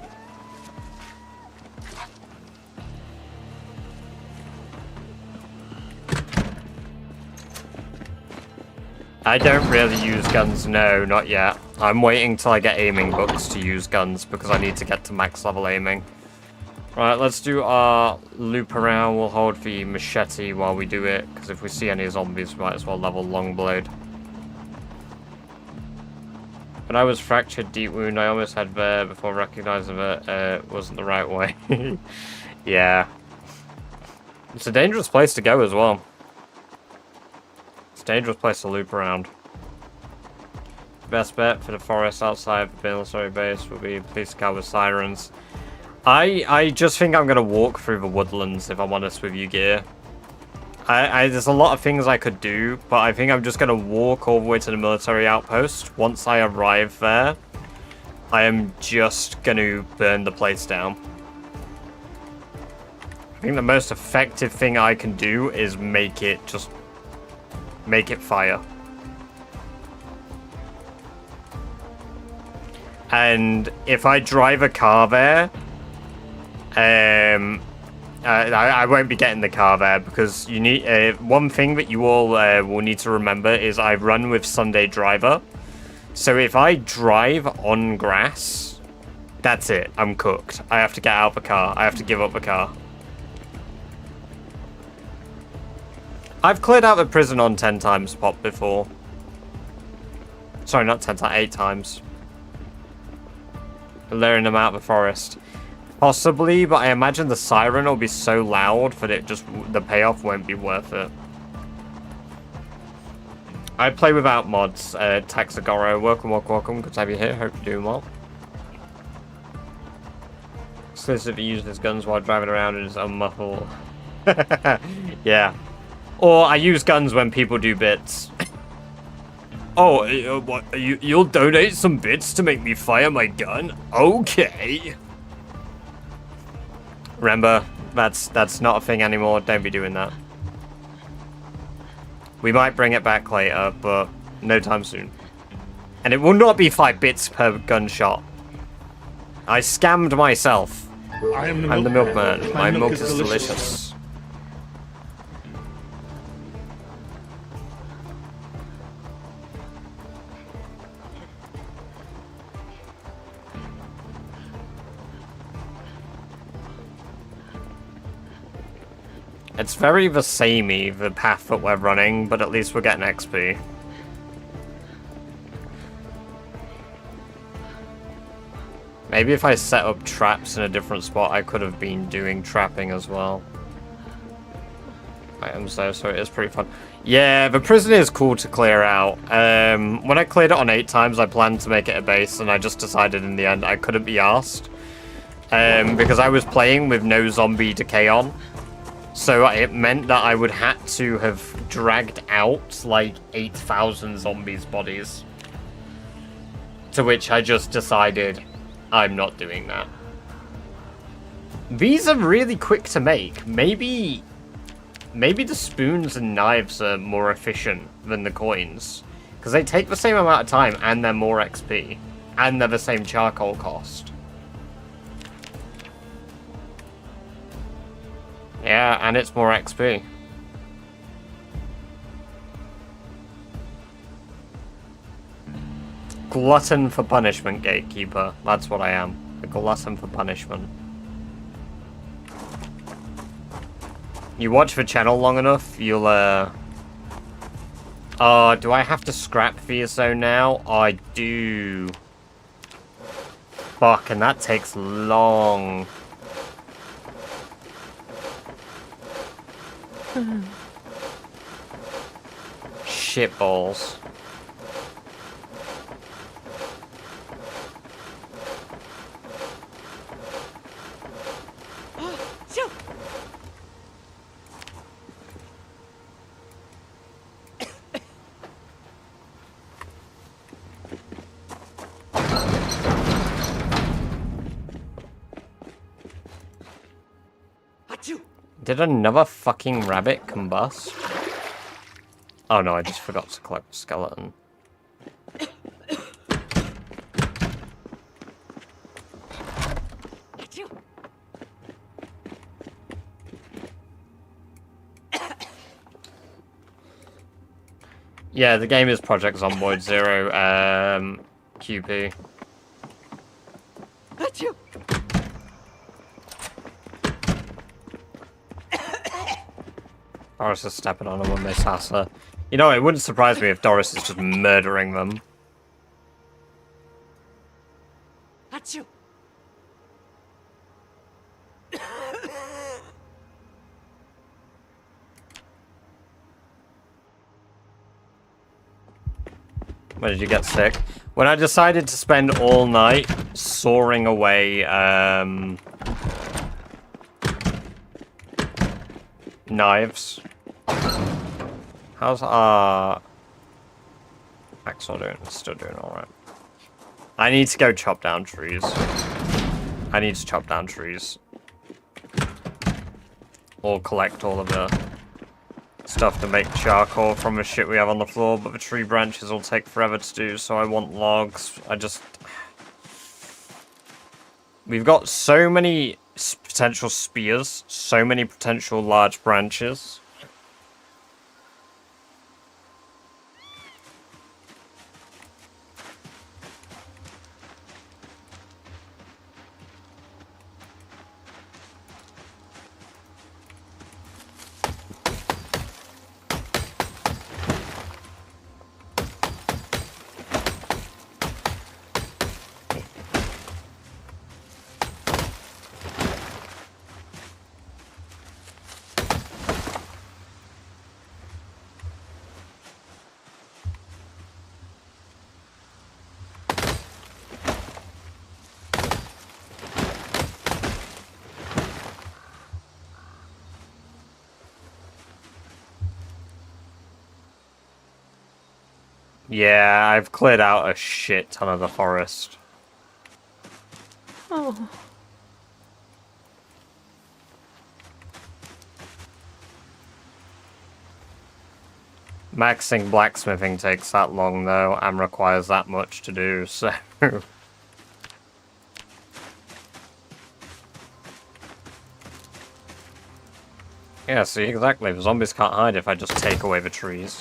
I don't really use guns, no, not yet. I'm waiting till I get aiming books to use guns because I need to get to max level aiming. Right, let's do our loop around. We'll hold the machete while we do it, because if we see any zombies, we might as well level longblade. When I was fractured deep wound, I almost had there before recognizing that it wasn't the right way. Yeah. It's a dangerous place to go as well. It's a dangerous place to loop around. Best bet for the forest outside the military base will be police car with sirens. I just think I'm going to walk through the woodlands, if I'm honest with you, Gear. There's a lot of things I could do, but I think I'm just going to walk all the way to the military outpost. Once I arrive there, I am just going to burn the place down. I think the most effective thing I can do is make it fire. And if I drive a car there, I won't be getting the car there because you need one thing that you all will need to remember is I run with Sunday Driver. So if I drive on grass, that's it. I'm cooked. I have to get out of the car. I have to give up the car. I've cleared out the prison on 10 times pop before. Sorry, not 10 times, 8 times. Luring them out of the forest. Possibly, but I imagine the siren will be so loud that the payoff won't be worth it. I play without mods. Taxagoro, welcome. Good to have you here. Hope you're doing well. Exclusively use his guns while driving around in his unmuffled. Yeah. Or I use guns when people do bits. Oh, what? You'll donate some bits to make me fire my gun? Okay. Remember, that's not a thing anymore. Don't be doing that. We might bring it back later, but no time soon. And it will not be 5 bits per gunshot. I scammed myself. I'm the milkman. My milk is delicious. It's very the samey, the path that we're running, but at least we're getting XP. Maybe if I set up traps in a different spot, I could have been doing trapping as well. I am so it is pretty fun. Yeah, the prison is cool to clear out. When I cleared it on 8 times, I planned to make it a base, and I just decided in the end I couldn't be arsed. Because I was playing with no zombie decay on. So it meant that I would have to have dragged out like 8,000 zombies' bodies. To which I just decided I'm not doing that. These are really quick to make. Maybe the spoons and knives are more efficient than the coins. Because they take the same amount of time and they're more XP. And they're the same charcoal cost. Yeah, and it's more XP. Glutton for punishment, gatekeeper. That's what I am. A glutton for punishment. You watch the channel long enough, you'll, do I have to scrap VSO now? I do. Fuck, and that takes long. Shit balls. Did another fucking rabbit combust? Oh no, I just forgot to collect the skeleton. Yeah, the game is Project Zomboid 0, QP. Doris is stepping on him with Miss Hassler. You know, it wouldn't surprise me if Doris is just murdering them. Achoo! When did you get sick? When I decided to spend all night sawing away, knives. How's Axel doing? Still doing alright. I need to go chop down trees. I need to chop down trees. Or collect all of the stuff to make charcoal from the shit we have on the floor, but the tree branches will take forever to do, so I want logs. We've got so many potential spears, so many potential large branches. Yeah, I've cleared out a shit ton of the forest. Oh. Maxing blacksmithing takes that long though, and requires that much to do, so... Yeah, see, exactly. The zombies can't hide if I just take away the trees.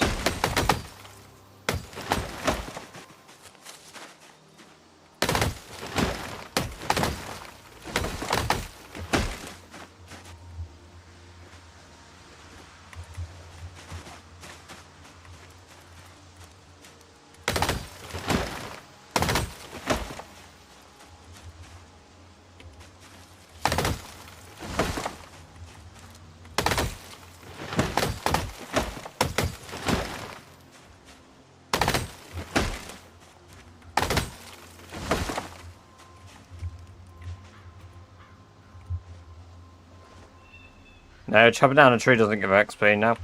No, chopping down a tree doesn't give XP now.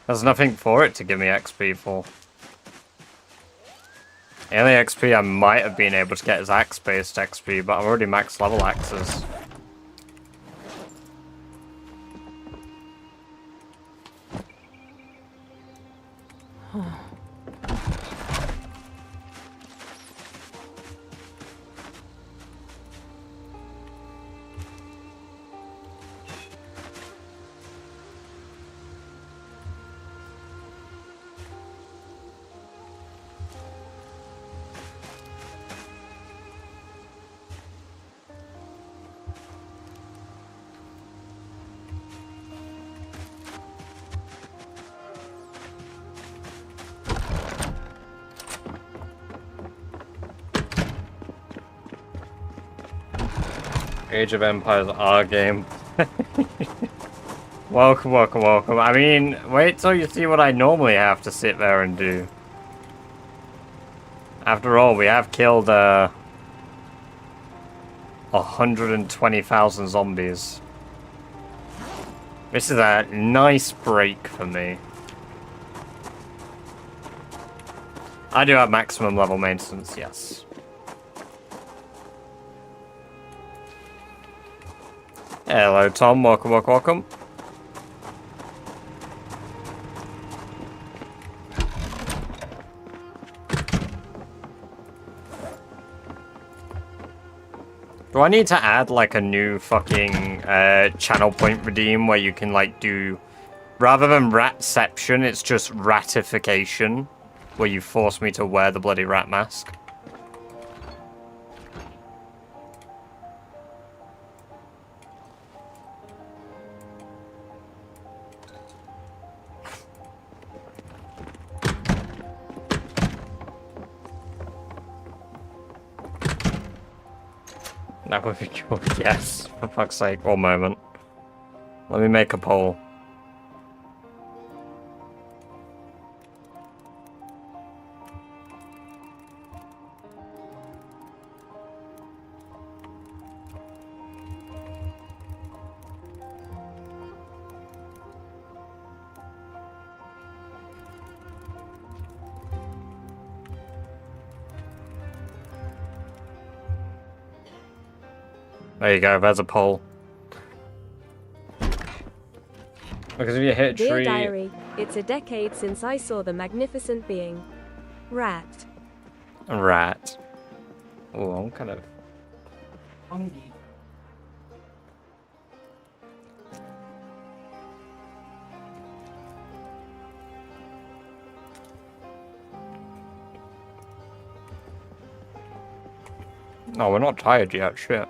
There's nothing for it to give me XP for. The only XP I might have been able to get is axe-based XP, but I'm already max level axes. Age of Empires R game. Welcome, welcome, welcome. I mean, wait till you see what I normally have to sit there and do. After all, we have killed 120,000 zombies. This is a nice break for me. I do have maximum level maintenance, yes. Hello, Tom. Welcome, welcome, welcome. Do I need to add, like, a new fucking channel point redeem where you can, like, do... Rather than ratception, it's just ratification, where you force me to wear the bloody rat mask? That would be cool. Yes, for fuck's sake. One moment. Let me make a poll. There you go, there's a poll. Because if you hit a Dear tree... Diary, it's a decade since I saw the magnificent being. Rat. Rat. Oh, I'm kind of... No, we're not tired yet, shit.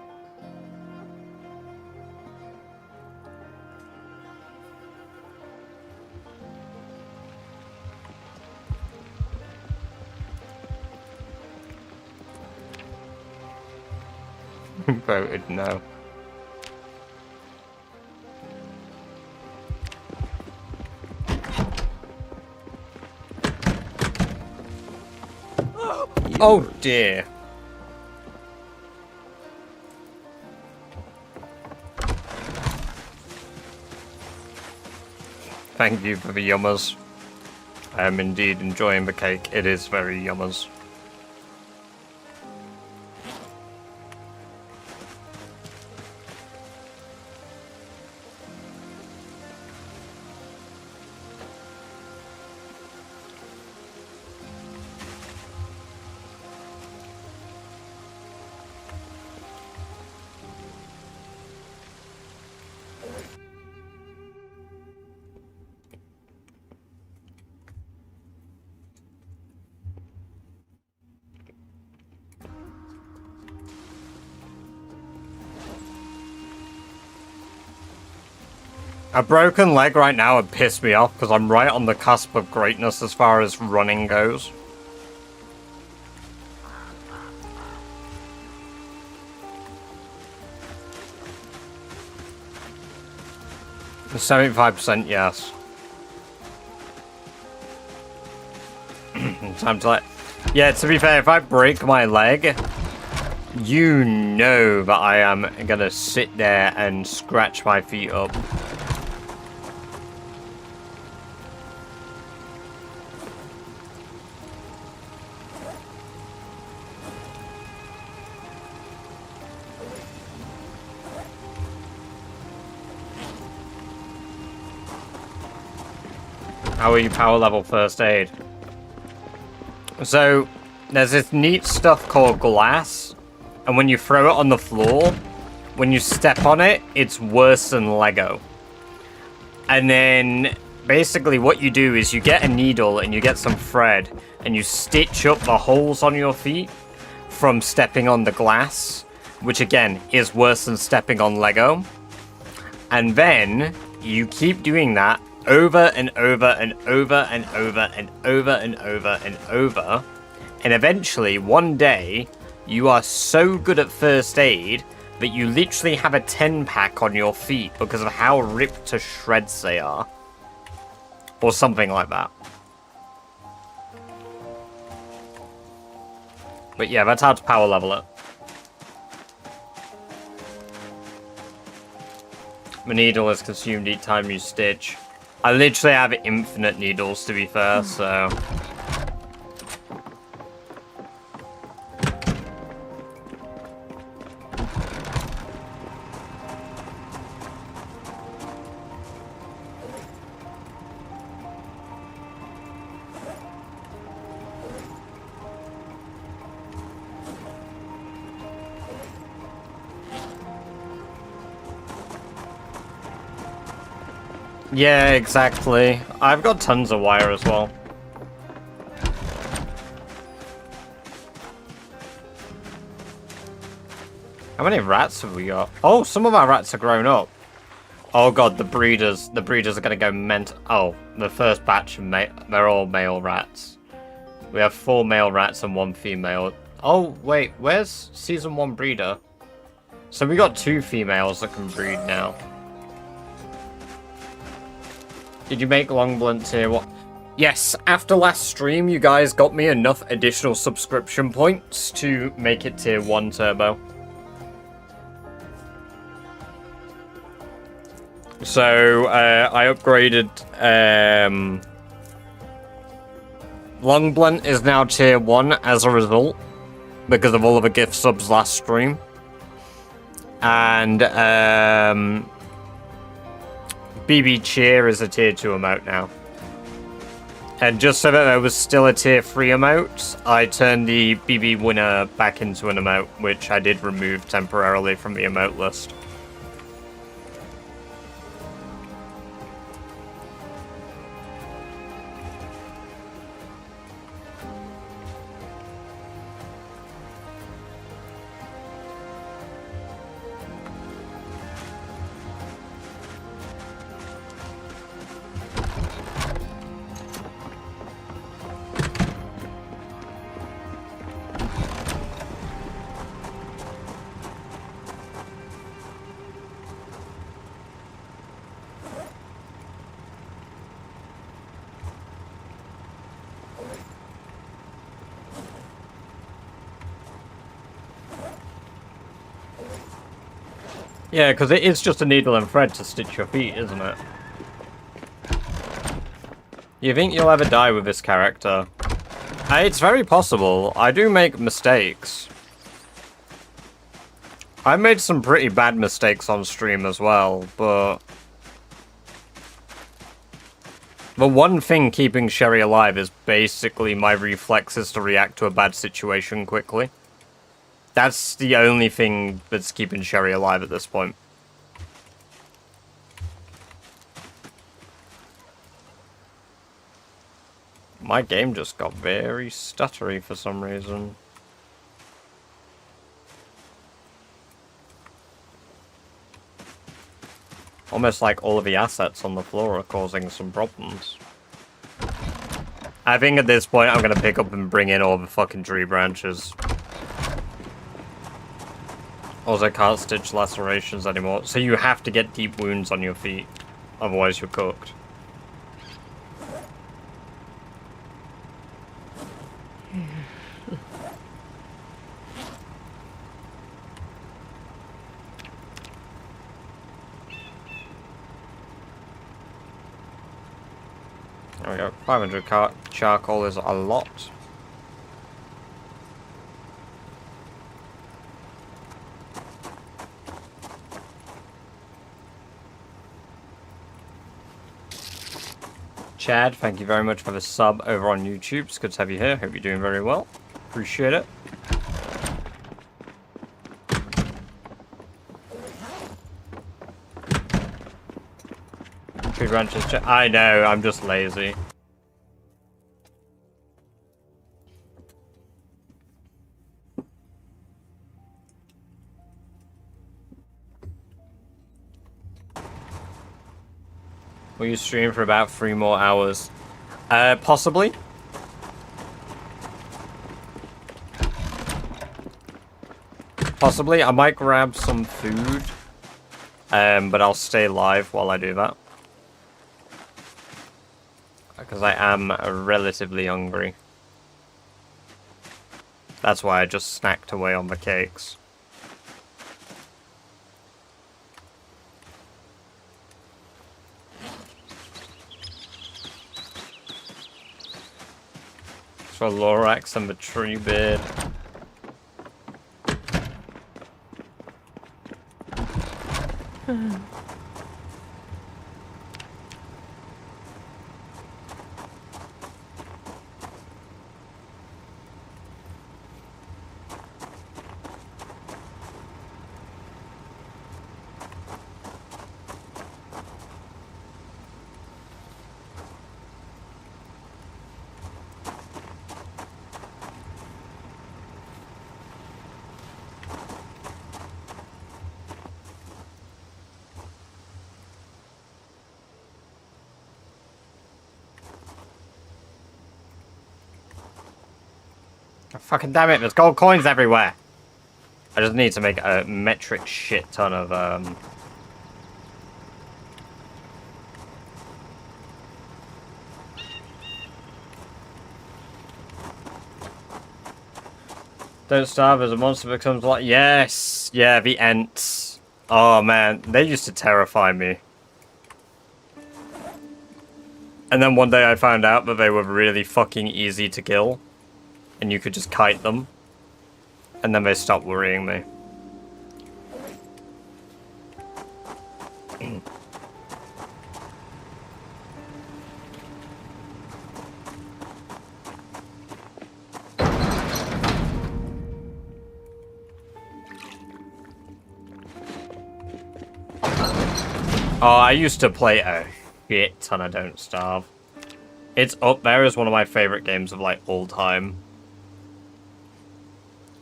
Voted no. Oh dear. Thank you for the yummers. I am indeed enjoying the cake. It is very yummers. A broken leg right now would piss me off because I'm right on the cusp of greatness as far as running goes. $75% yes. Time to let... Yeah, to be fair, if I break my leg, you know that I am gonna sit there and scratch my feet up. How are you power level first aid? So, there's this neat stuff called glass, and when you throw it on the floor, when you step on it, it's worse than Lego. And then, basically what you do is you get a needle and you get some thread, and you stitch up the holes on your feet from stepping on the glass, which again, is worse than stepping on Lego. And then, you keep doing that over and over and over and over and over and over and over, and eventually one day you are so good at first aid that you literally have a 10-pack on your feet because of how ripped to shreds they are, or something like that. But yeah, that's how to power level it. The needle is consumed each time you stitch. I literally have infinite needles, to be fair, so... Yeah, exactly. I've got tons of wire as well. How many rats have we got? Oh, some of our rats are grown up. Oh god, the breeders are gonna go mental. Oh, the first batch of they're all male rats. We have 4 male rats and 1 female. Oh, wait, where's season 1 breeder? So we got 2 females that can breed now. Did you make long blunt tier 1? Yes, after last stream, you guys got me enough additional subscription points to make it tier 1 turbo. So, I upgraded, Long Blunt is now tier 1 as a result, because of all of the gift subs last stream. And, BB Cheer is a tier 2 emote now. And just so that there was still a tier 3 emote, I turned the BB Winner back into an emote, which I did remove temporarily from the emote list. Yeah, because it is just a needle and thread to stitch your feet, isn't it? You think you'll ever die with this character? It's very possible. I do make mistakes. I made some pretty bad mistakes on stream as well, but... the one thing keeping Sherry alive is basically my reflexes to react to a bad situation quickly. That's the only thing that's keeping Sherry alive at this point. My game just got very stuttery for some reason. Almost like all of the assets on the floor are causing some problems. I think at this point I'm gonna pick up and bring in all the fucking tree branches. Also, can't stitch lacerations anymore, so you have to get deep wounds on your feet. Otherwise you're cooked. There we go. 500 charcoal is a lot. Chad, thank you very much for the sub over on YouTube. It's good to have you here. Hope you're doing very well. Appreciate it. Tree branches. I know, I'm just lazy. Will you stream for about 3 more hours? Possibly. Possibly. I might grab some food. But I'll stay live while I do that. Because I am relatively hungry. That's why I just snacked away on the cakes. For Lorax and the tree beard. Fucking damn it, there's gold coins everywhere. I just need to make a metric shit ton of, Don't starve as a monster becomes like... Yes! Yeah, the Ents. Oh man, they used to terrify me. And then one day I found out that they were really fucking easy to kill. And you could just kite them. And then they stopped worrying me. Oh, I used to play a shit ton of Don't Starve. It's up there as one of my favorite games of like all time.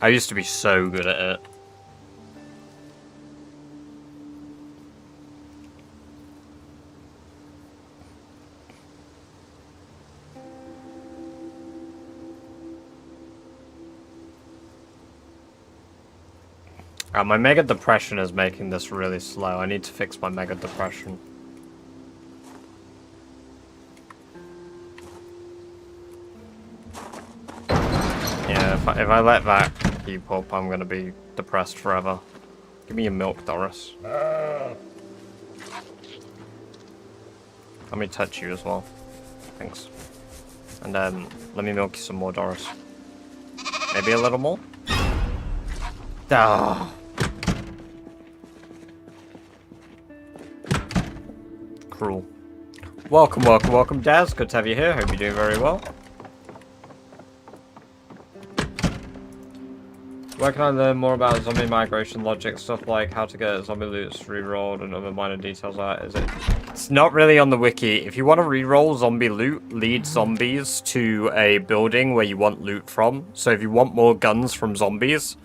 I used to be so good at it. My Mega Depression is making this really slow. I need to fix my Mega Depression. Yeah, if I let that keep up, I'm gonna be depressed forever. Give me your milk, Doris. Let me touch you as well. Thanks. And let me milk you some more, Doris. Maybe a little more? Ah. Cruel. Welcome, welcome, welcome, Daz. Good to have you here. Hope you're doing very well. Where can I learn more about zombie migration logic, stuff like how to get zombie loots re-rolled and other minor details like that? Is it? It's not really on the wiki. If you want to re-roll zombie loot, lead zombies to a building where you want loot from. So if you want more guns from zombies,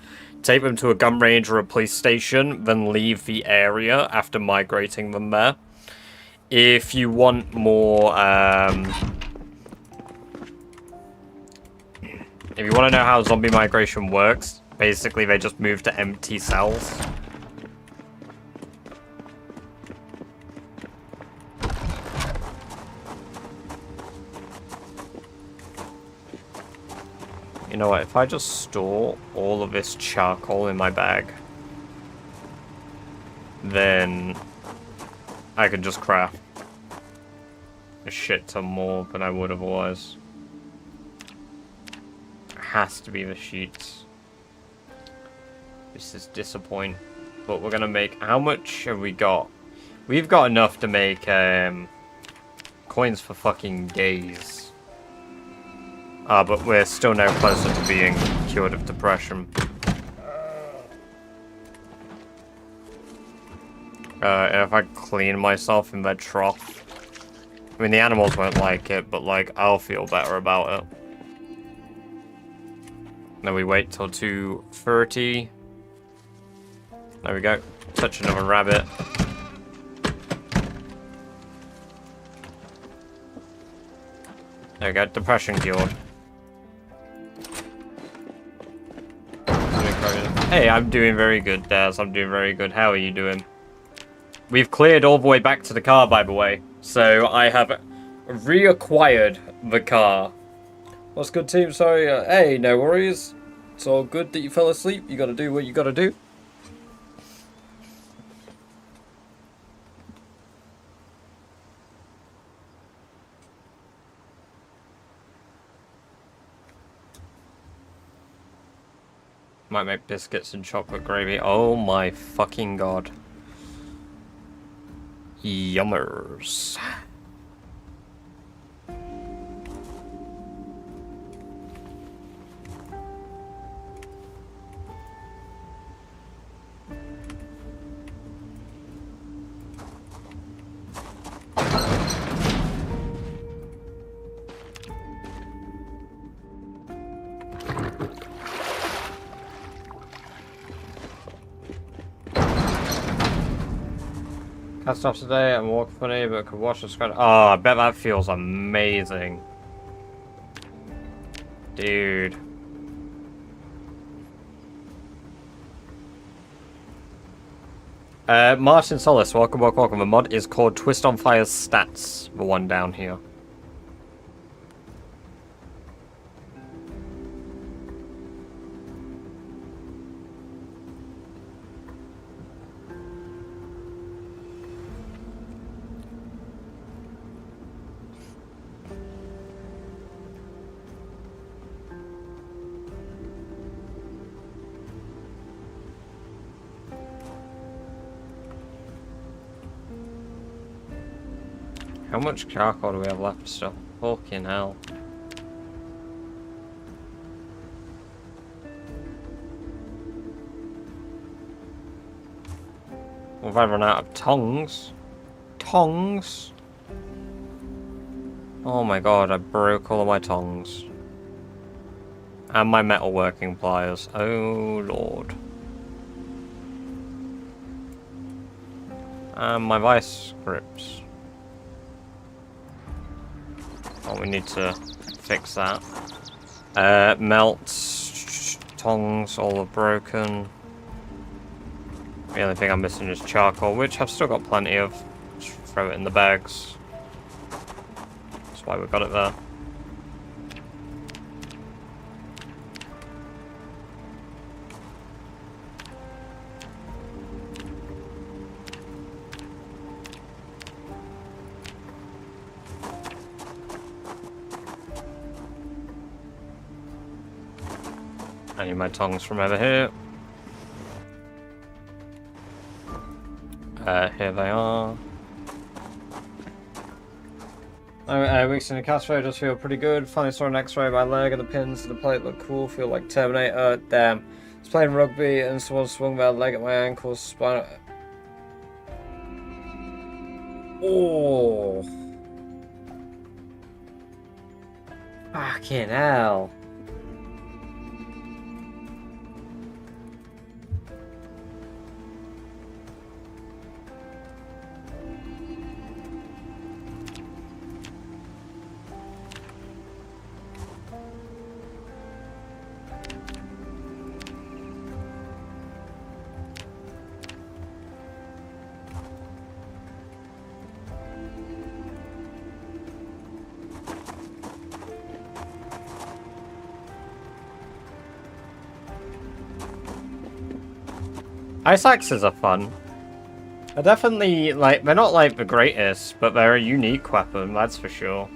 take them to a gun range or a police station, then leave the area after migrating them there. If you want more, if you want to know how zombie migration works, basically they just move to empty cells. You know what, if I just store all of this charcoal in my bag, then I could just craft a shit ton more than I would otherwise. It has to be the sheets. This is disappointing. But we're gonna make... How much have we got? We've got enough to make coins for fucking days. But we're still no closer to being cured of depression. If I clean myself in that trough, I mean the animals won't like it, but like I'll feel better about it. Then we wait till 2:30. There we go. Touch another rabbit. There we go. Depression cured. Hey, I'm doing very good, Daz. I'm doing very good. How are you doing? We've cleared all the way back to the car, by the way. So I have reacquired the car. What's good, team? Sorry. Hey, no worries. It's all good that you fell asleep. You gotta do what you gotta do. Might make biscuits and chocolate gravy. Oh my fucking god. Yummers. Cast off today and walk funny, but could wash the scratch. Oh, I bet that feels amazing. Dude. Martin Solis, welcome, welcome, welcome. The mod is called Twist on Fire's Stats, the one down here. How much charcoal do we have left still? Fucking hell. Well, if I run out of tongs. Tongs? Oh my god, I broke all of my tongs. And my metalworking pliers. Oh lord. And my vice grips. Oh, we need to fix that. Melts, tongs, all are broken. The only thing I'm missing is charcoal, which I've still got plenty of. Just throw it in the bags. That's why we got it there. I need my tongs from over here. Here they are. Weeks in the Castro just feel pretty good. Finally saw an x-ray of my leg and the pins to the plate look cool. Feel like Terminator. Damn. I was playing rugby and someone swung my leg at my ankle. Spinal... Oh. Fucking hell. Ice axes are fun. They're definitely, like, they're not, like, the greatest, but they're a unique weapon, that's for sure.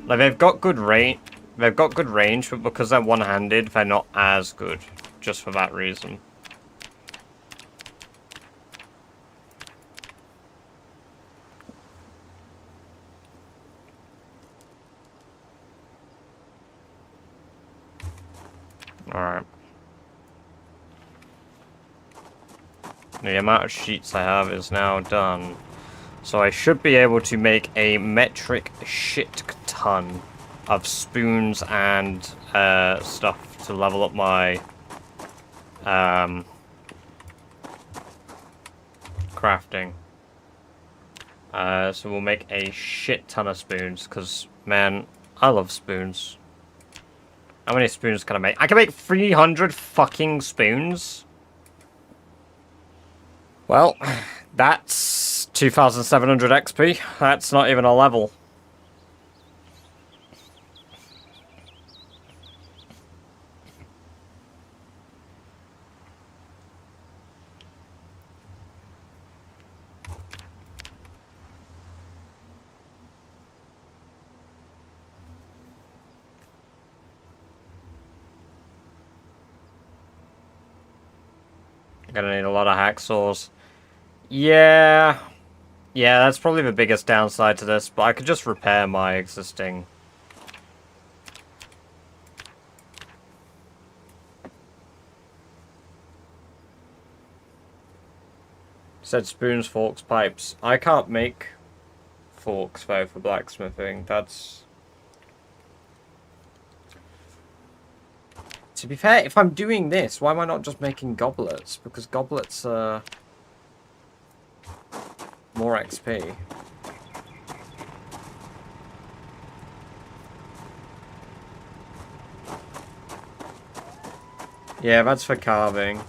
Like, they've got good range, but because they're one-handed, they're not as good, just for that reason. Alright. The amount of sheets I have is now done. So I should be able to make a metric shit ton of spoons and stuff to level up my crafting. So we'll make a shit ton of spoons, because, man, I love spoons. How many spoons can I make? I can make 300 fucking spoons? Well, that's 2,700 XP. That's not even a level. I'm gonna need a lot of hacksaws. Yeah, that's probably the biggest downside to this, but I could just repair my existing. Said spoons, forks, pipes. I can't make forks, though, for blacksmithing. That's... To be fair, if I'm doing this, why am I not just making goblets? Because goblets are... more XP. Yeah, that's for carving.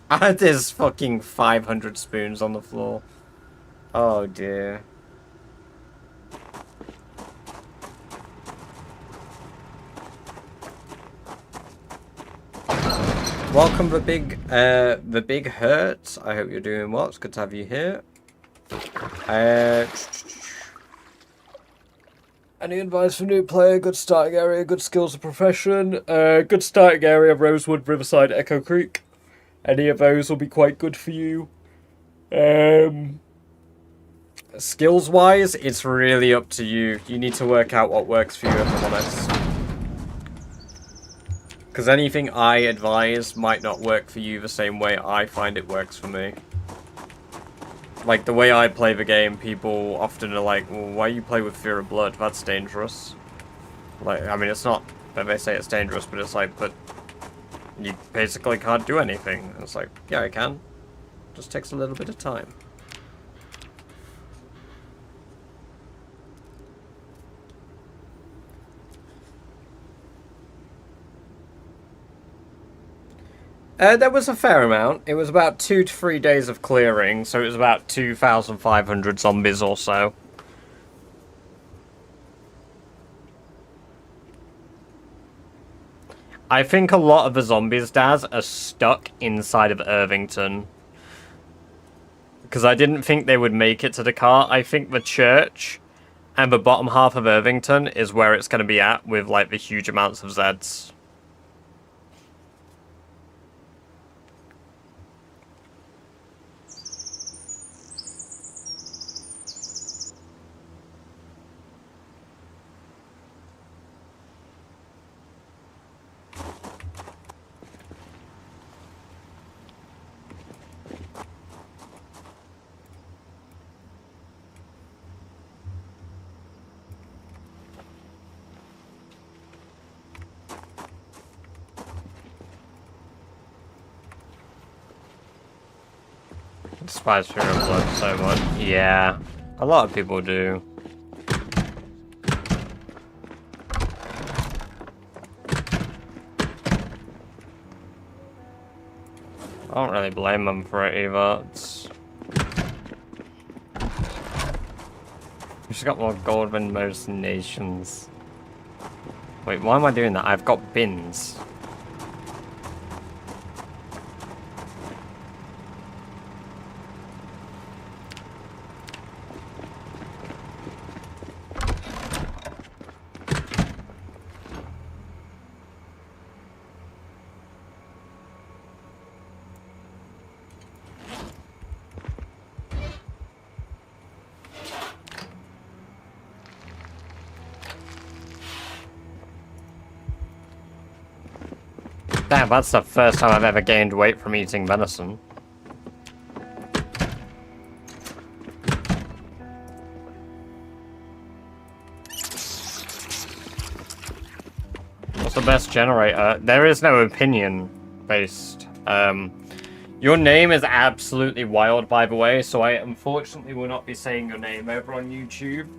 There's fucking 500 spoons on the floor. Oh dear. Welcome the big hurt. I hope you're doing well. It's good to have you here. Any advice for new player? Good starting area, good skills of profession. Good starting area, Rosewood, Riverside, Echo Creek. Any of those will be quite good for you. Skills wise, it's really up to you. You need to work out what works for you, if I'm honest. Because anything I advise might not work for you the same way I find it works for me. Like, the way I play the game, people often are like, well, why you play with Fear of Blood? That's dangerous. Like, I mean, it's not that they say it's dangerous, but it's like, but you basically can't do anything. It's like, yeah, I can. Just takes a little bit of time. There was a fair amount. It was about 2 to 3 days of clearing, so it was about 2,500 zombies or so. I think a lot of the zombies, Daz, are stuck inside of Irvington. Because I didn't think they would make it to the car. I think the church And the bottom half of Irvington is where it's going to be at with like the huge amounts of Zeds. Despise Fear and Blood so much. Yeah, a lot of people do. I don't really blame them for it either. We've just got more gold than most nations. Wait, why am I doing that? I've got bins. Damn, that's the first time I've ever gained weight from eating venison. What's the best generator? There is no opinion based. Your name is absolutely wild, by the way, so I unfortunately will not be saying your name over on YouTube.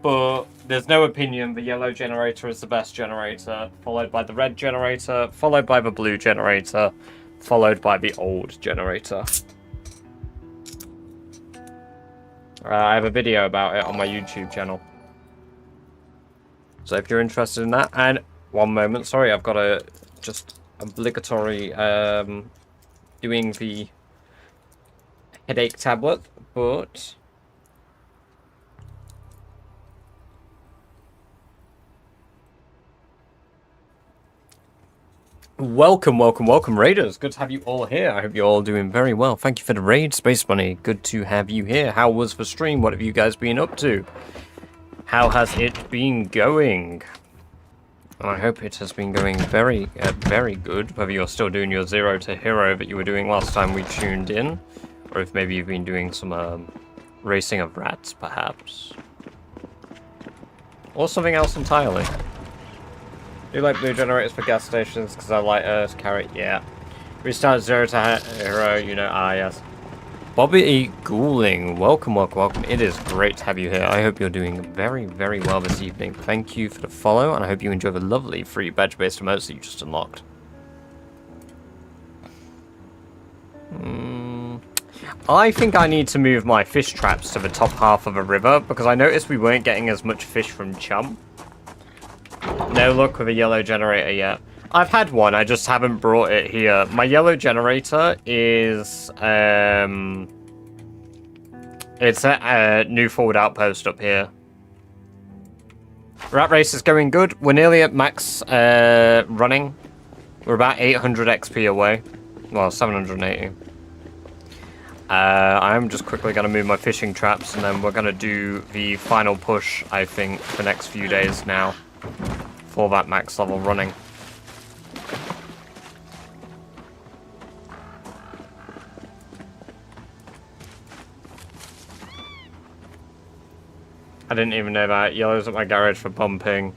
But there's no opinion. The yellow generator is the best generator, followed by the red generator, followed by the blue generator, followed by the old generator. I have a video about it on my YouTube channel. So if you're interested in that, and one moment, sorry, I've got a just obligatory doing the headache tablet, but welcome, raiders. Good to have you all here. I hope you're all doing very well. Thank you for the raid, Space Bunny. Good to have you here. How was the stream? What have you guys been up to? How has it been going? I hope it has been going very, very good. Whether you're still doing your 0 to hero that you were doing last time we tuned in, or if maybe you've been doing some racing of rats, perhaps, or something else entirely. Do you like blue generators for gas stations? Because I like Earth Carrot, yeah. Restart 0 to hero, you know, yes. Bobby Gouling, welcome. It is great to have you here. I hope you're doing very, very well this evening. Thank you for the follow, and I hope you enjoy the lovely free badge-based emotes that you just unlocked. I think I need to move my fish traps to the top half of a river, because I noticed we weren't getting as much fish from Chum. No luck with a yellow generator yet. I've had one, I just haven't brought it here. My yellow generator is, it's at New Forward Outpost up here. Rat Race is going good. We're nearly at max running. We're about 800 XP away. Well, 780. I'm just quickly going to move my fishing traps, and then we're going to do the final push, I think, the next few days now for that max level running. I didn't even know that. Yellow's at my garage for pumping.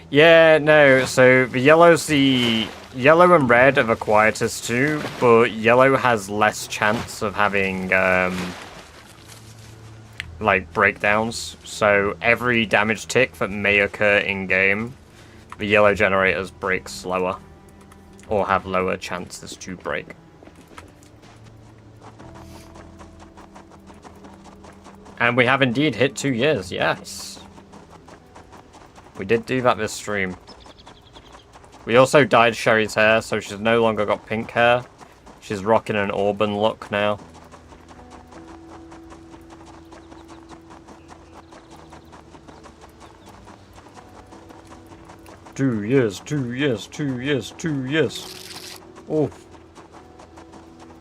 Yeah, no, so the yellow's the... Yellow and red are the quietest too, but yellow has less chance of having, like, breakdowns. So every damage tick that may occur in-game, the yellow generators break slower, or have lower chances to break. And we have indeed hit 2 years, yes. We did do that this stream. We also dyed Sherry's hair, so she's no longer got pink hair. She's rocking an auburn look now. 2 years, 2 years, 2 years, 2 years. Oh.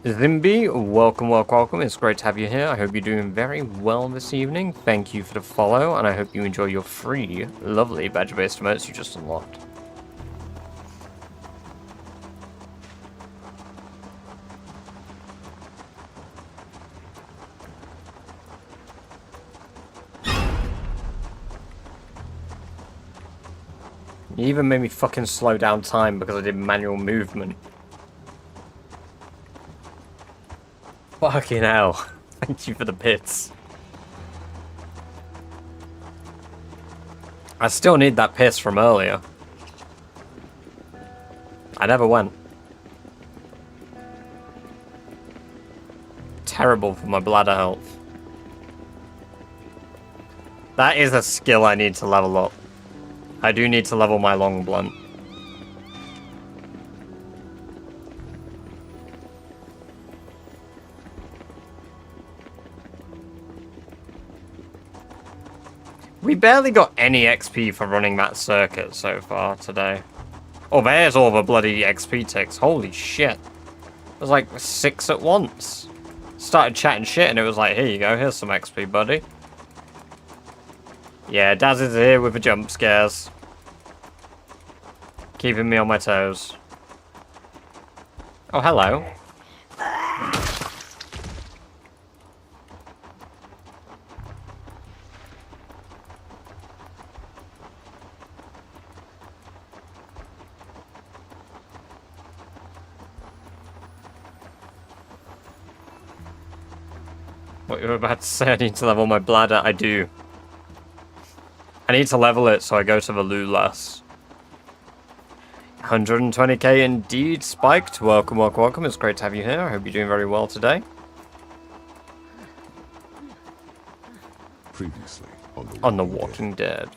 Zimby, welcome, welcome, welcome. It's great to have you here. I hope you're doing very well this evening. Thank you for the follow, and I hope you enjoy your free, lovely badger-based emotes you just unlocked. You even made me fucking slow down time because I did manual movement. Fucking hell. Thank you for the bits. I still need that piss from earlier. I never went. Terrible for my bladder health. That is a skill I need to level up. I do need to level my long blunt. We barely got any XP for running that circuit so far today. Oh, there's all the bloody XP ticks. Holy shit. There's like 6 at once. Started chatting shit and it was like, here you go, here's some XP, buddy. Yeah, Daz is here with the jump scares. Keeping me on my toes. Oh, hello. What you were about to say, I need to level my bladder. I do. I need to level it so I go to the loo less. 120k indeed, Spiked. Welcome, welcome, welcome. It's great to have you here. I hope you're doing very well today. Previously on The Walking Dead.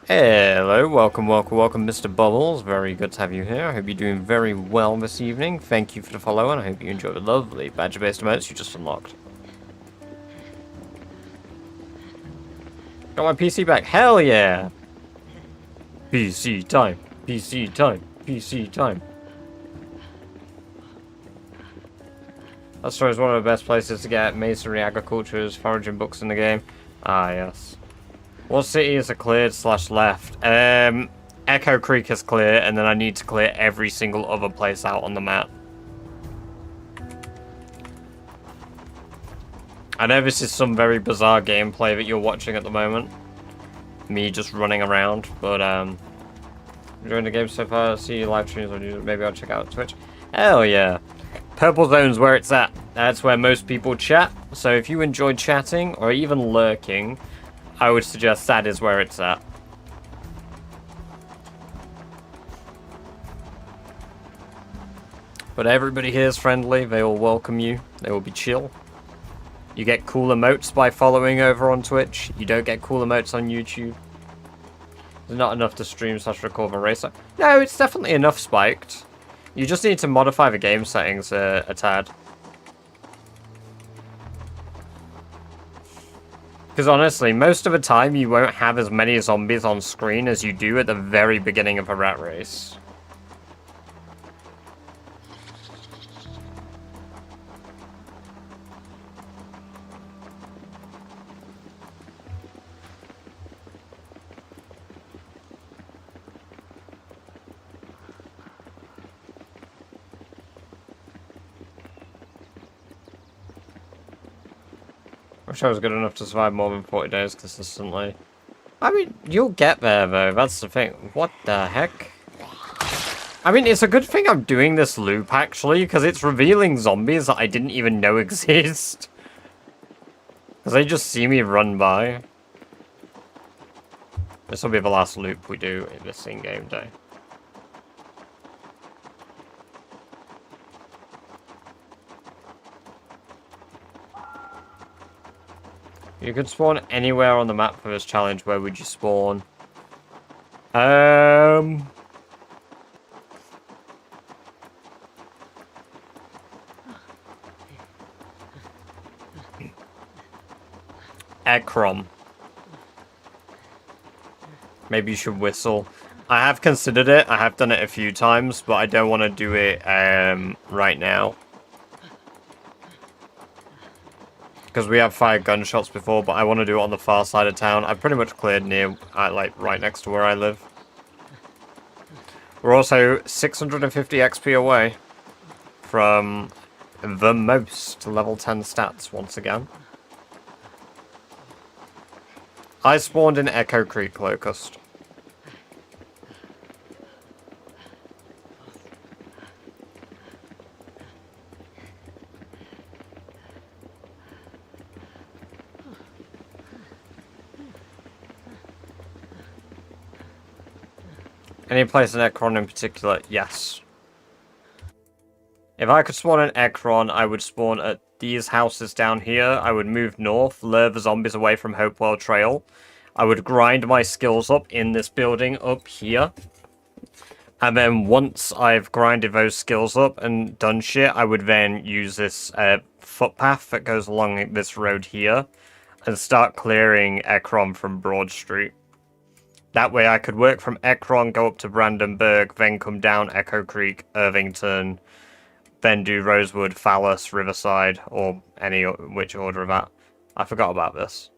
Hello, welcome, welcome, welcome, Mr. Bubbles. Very good to have you here. I hope you're doing very well this evening. Thank you for the follow, and I hope you enjoy the lovely badger-based emotes you just unlocked. Got my PC back. Hell yeah! PC time, PC time, PC time. That store is one of the best places to get masonry, agriculture, foraging books in the game. Ah, yes. What city is a cleared / left? Echo Creek is clear, and then I need to clear every single other place out on the map. I know this is some very bizarre gameplay that you're watching at the moment. Me just running around, but enjoying the game so far. See live streams on YouTube. Maybe I'll check out Twitch. Hell yeah. Purple Zone's where it's at. That's where most people chat. So if you enjoy chatting or even lurking, I would suggest that is where it's at. But everybody here is friendly. They all welcome you. They will be chill. You get cool emotes by following over on Twitch. You don't get cool emotes on YouTube. There's not enough to stream / record a racer. No, it's definitely enough, Spiked. You just need to modify the game settings a tad. Because honestly, most of the time you won't have as many zombies on screen as you do at the very beginning of a rat race. Wish I was good enough to survive more than 40 days consistently. I mean, you'll get there though, that's the thing. What the heck? I mean, it's a good thing I'm doing this loop actually, because it's revealing zombies that I didn't even know exist. Because they just see me run by. This will be the last loop we do in this in-game day. You could spawn anywhere on the map for this challenge. Where would you spawn? Ekrom. Maybe you should whistle. I have considered it. I have done it a few times, but I don't want to do it right now. Because we have fired gunshots before, but I want to do it on the far side of town. I've pretty much cleared near, like, right next to where I live. We're also 650 XP away from the most level 10 stats once again. I spawned in Echo Creek Locust. Any place in Ekron in particular? Yes. If I could spawn an Ekron, I would spawn at these houses down here. I would move north, lure the zombies away from Hopewell Trail. I would grind my skills up in this building up here. And then once I've grinded those skills up and done shit, I would then use this footpath that goes along this road here and start clearing Ekron from Broad Street. That way I could work from Ekron, go up to Brandenburg, then come down Echo Creek, Irvington, then do Rosewood, Phallus, Riverside, or any which order of that. I forgot about this.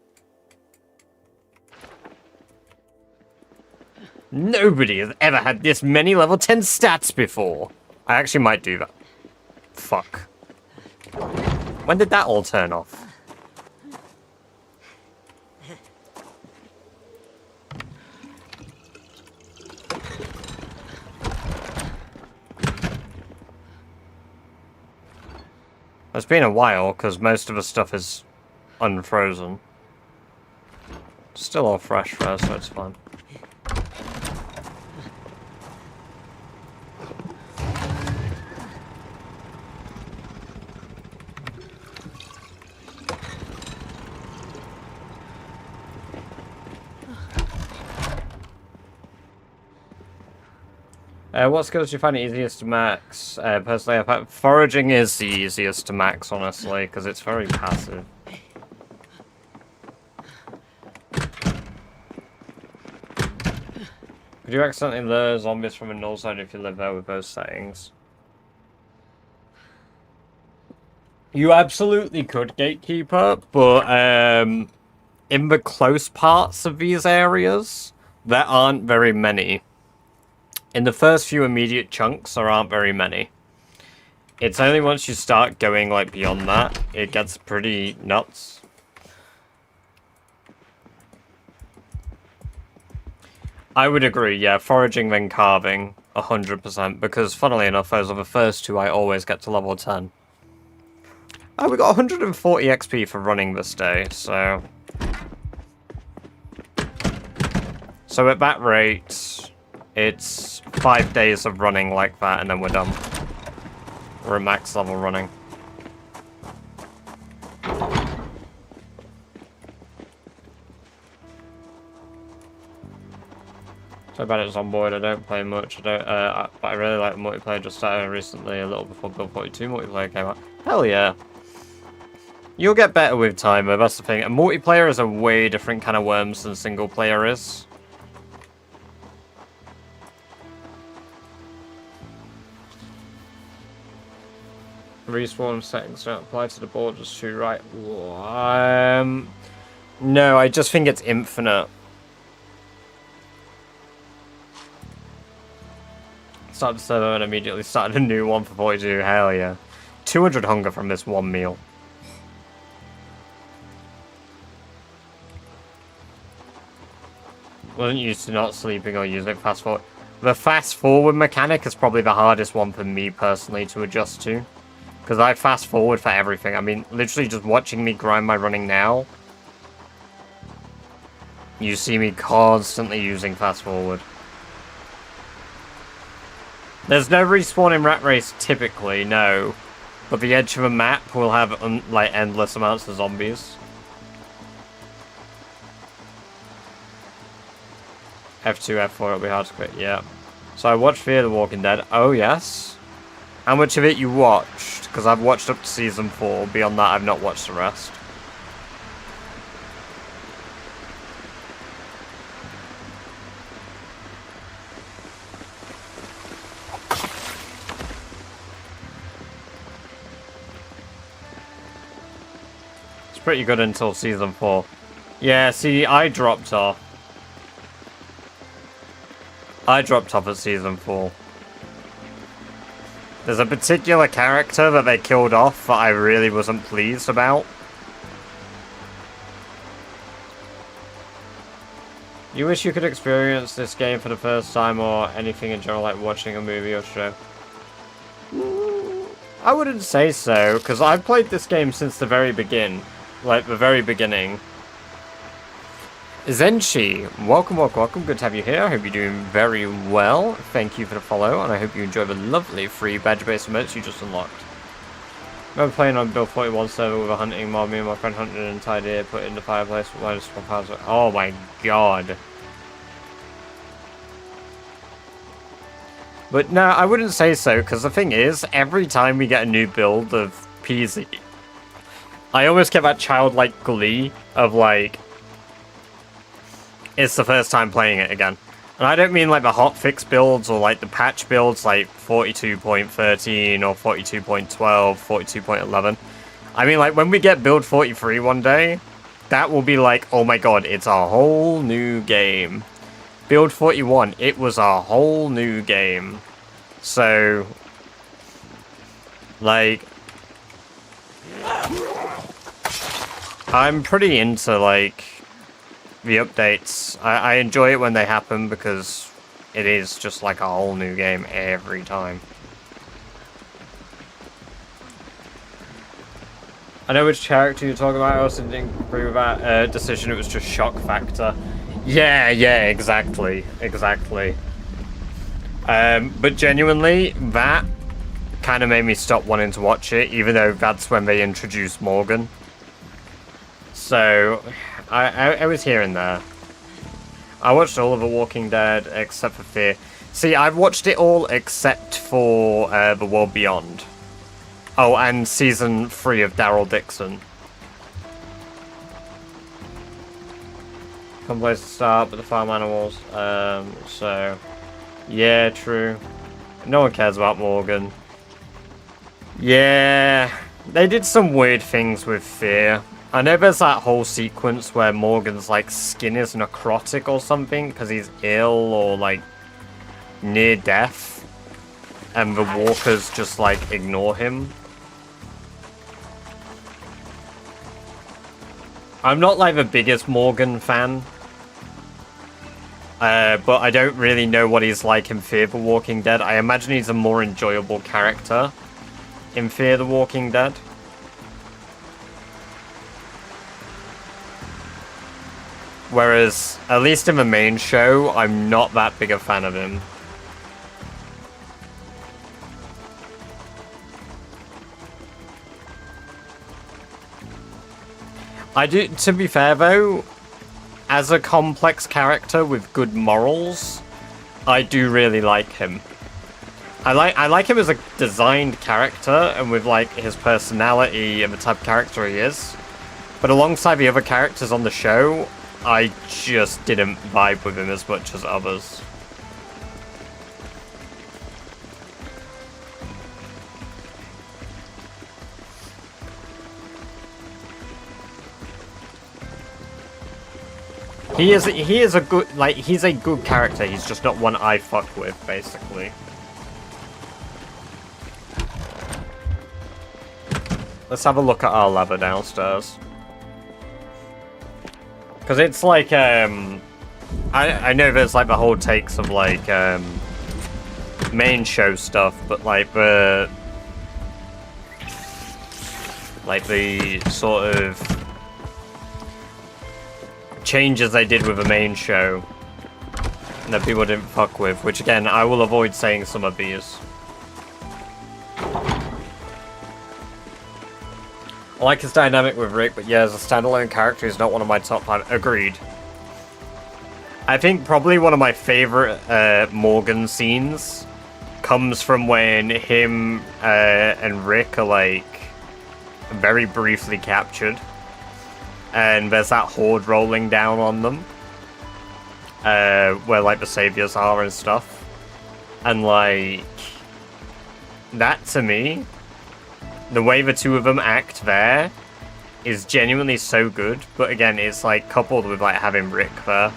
Nobody has ever had this many level 10 stats before. I actually might do that. Fuck. When did that all turn off? It's been a while, because most of the stuff is unfrozen. Still all fresh though, so it's fine. What skills do you find easiest to max? Personally, I find foraging is the easiest to max, honestly, because it's very passive. Could you accidentally lure zombies from a null zone if you live there with those settings? You absolutely could, Gatekeeper, but in the close parts of these areas, there aren't very many. In the first few immediate chunks, there aren't very many. It's only once you start going, like, beyond that, it gets pretty nuts. I would agree, yeah, foraging then carving, 100%, because, funnily enough, those are the first two I always get to level 10. Oh, we got 140 XP for running this day, so... So at that rate... It's 5 days of running like that, and then we're done. We're at max level running. So bad it's on board. I don't play much. But I really like multiplayer. Just started recently, a little before Build 42 multiplayer came out. Hell yeah! You'll get better with time, but that's the thing. And multiplayer is a way different kind of worms than single player is. Respawn settings don't apply to the board, just too right. No, I just think it's infinite. Started the server and immediately started a new one for 42. Hell yeah. 200 hunger from this one meal. Wasn't used to not sleeping or using fast forward. The fast forward mechanic is probably the hardest one for me personally to adjust to. Because I fast forward for everything. I mean, literally just watching me grind my running now. You see me constantly using fast forward. There's no respawn in Rat Race typically, no. But the edge of a map will have like endless amounts of zombies. F2, F4, it'll be hard to quit, yeah. So I watched Fear the Walking Dead. Oh, yes. How much of it you watched? Because I've watched up to season 4. Beyond that, I've not watched the rest. pretty good until season 4. Yeah, see, I dropped off. I dropped off at season 4. There's a particular character that they killed off that I really wasn't pleased about. You wish you could experience this game for the first time or anything in general, like watching a movie or show? I wouldn't say so, because I've played this game since the very beginning. Like, the very beginning. Zenshi, welcome, welcome, welcome. Good to have you here. I hope you're doing very well. Thank you for the follow, and I hope you enjoy the lovely free badge-based emotes you just unlocked. I remember playing on Build 41 server with a hunting mob. Me and my friend hunted an entire deer, put it in the fireplace. Oh my god. But no, I wouldn't say so, because the thing is, every time we get a new build of PZ, I almost get that childlike glee of like, it's the first time playing it again. And I don't mean like the hotfix builds or like the patch builds like 42.13 or 42.12, 42.11. I mean like when we get build 43 one day, that will be like, oh my god, it's a whole new game. Build 41, it was a whole new game. So, like, I'm pretty into like the updates. I enjoy it when they happen because it is just like a whole new game every time. I know which character you're talking about. I also didn't agree with that decision. It was just shock factor. Yeah, exactly. But genuinely, that kind of made me stop wanting to watch it, even though that's when they introduced Morgan. So, I was here and there. I watched all of The Walking Dead except for Fear. See, I've watched it all except for The World Beyond. Oh, and season 3 of Daryl Dixon. Fun place to start, but the farm animals. So, yeah, true. No one cares about Morgan. Yeah, they did some weird things with Fear. I know there's that whole sequence where Morgan's like skin is necrotic or something because he's ill or like near death, and the walkers just like ignore him. I'm not like the biggest Morgan fan, but I don't really know what he's like in Fear the Walking Dead. I imagine he's a more enjoyable character in Fear the Walking Dead. Whereas, at least in the main show, I'm not that big a fan of him. I do, to be fair though, as a complex character with good morals, I do really like him. I like him as a designed character and with like his personality and the type of character he is. But alongside the other characters on the show, I just didn't vibe with him as much as others. He is a good, like, he's a good character, he's just not one I fuck with, basically. Let's have a look at our lever downstairs. Because it's like, I know there's like the whole takes of like, main show stuff, but like the sort of changes they did with the main show that people didn't fuck with, which again, I will avoid saying some of these. I like his dynamic with Rick, but yeah, as a standalone character, he's not one of my top 5. Agreed. I think probably one of my favorite Morgan scenes comes from when him and Rick are like very briefly captured, and there's that horde rolling down on them, where like the saviors are and stuff, and like that to me. The way the two of them act there is genuinely so good, but again, it's like coupled with like having Rick there.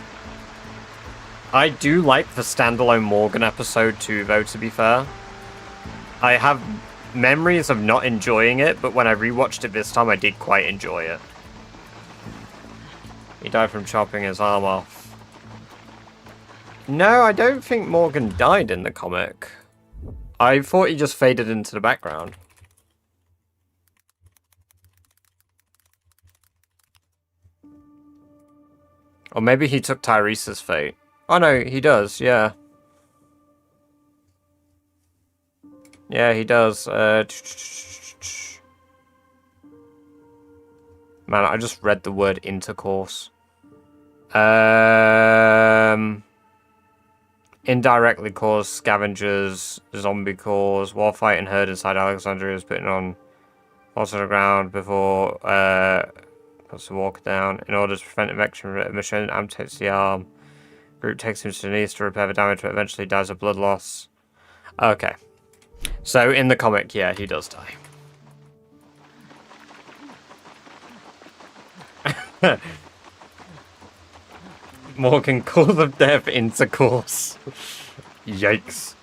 I do like the standalone Morgan episode too, though, to be fair. I have memories of not enjoying it, but when I rewatched it this time, I did quite enjoy it. He died from chopping his arm off. No, I don't think Morgan died in the comic. I thought he just faded into the background. Or maybe he took Tyrese's fate. Oh no, he does, yeah. Yeah, he does. Man, I just read the word intercourse. Indirectly caused scavengers, zombie cores, war fighting herd inside Alexandria was putting on falls on the ground before puts the walker down. In order to prevent infection, mission amputates the arm. Group takes him to the knees to repair the damage, but eventually dies of blood loss. Okay. So in the comic, yeah, he does die. Morgan cause of death intercourse. Yikes.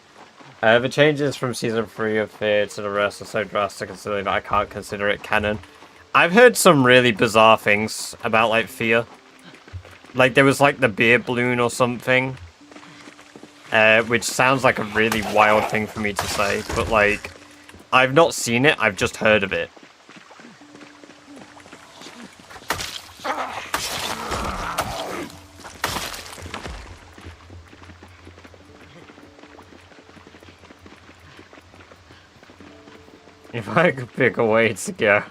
The changes from season 3 of Fear to the rest are so drastic and silly that I can't consider it canon. I've heard some really bizarre things about like Fear. Like there was like the beer balloon or something. Which sounds like a really wild thing for me to say, but like I've not seen it, I've just heard of it. If I could pick a way to go.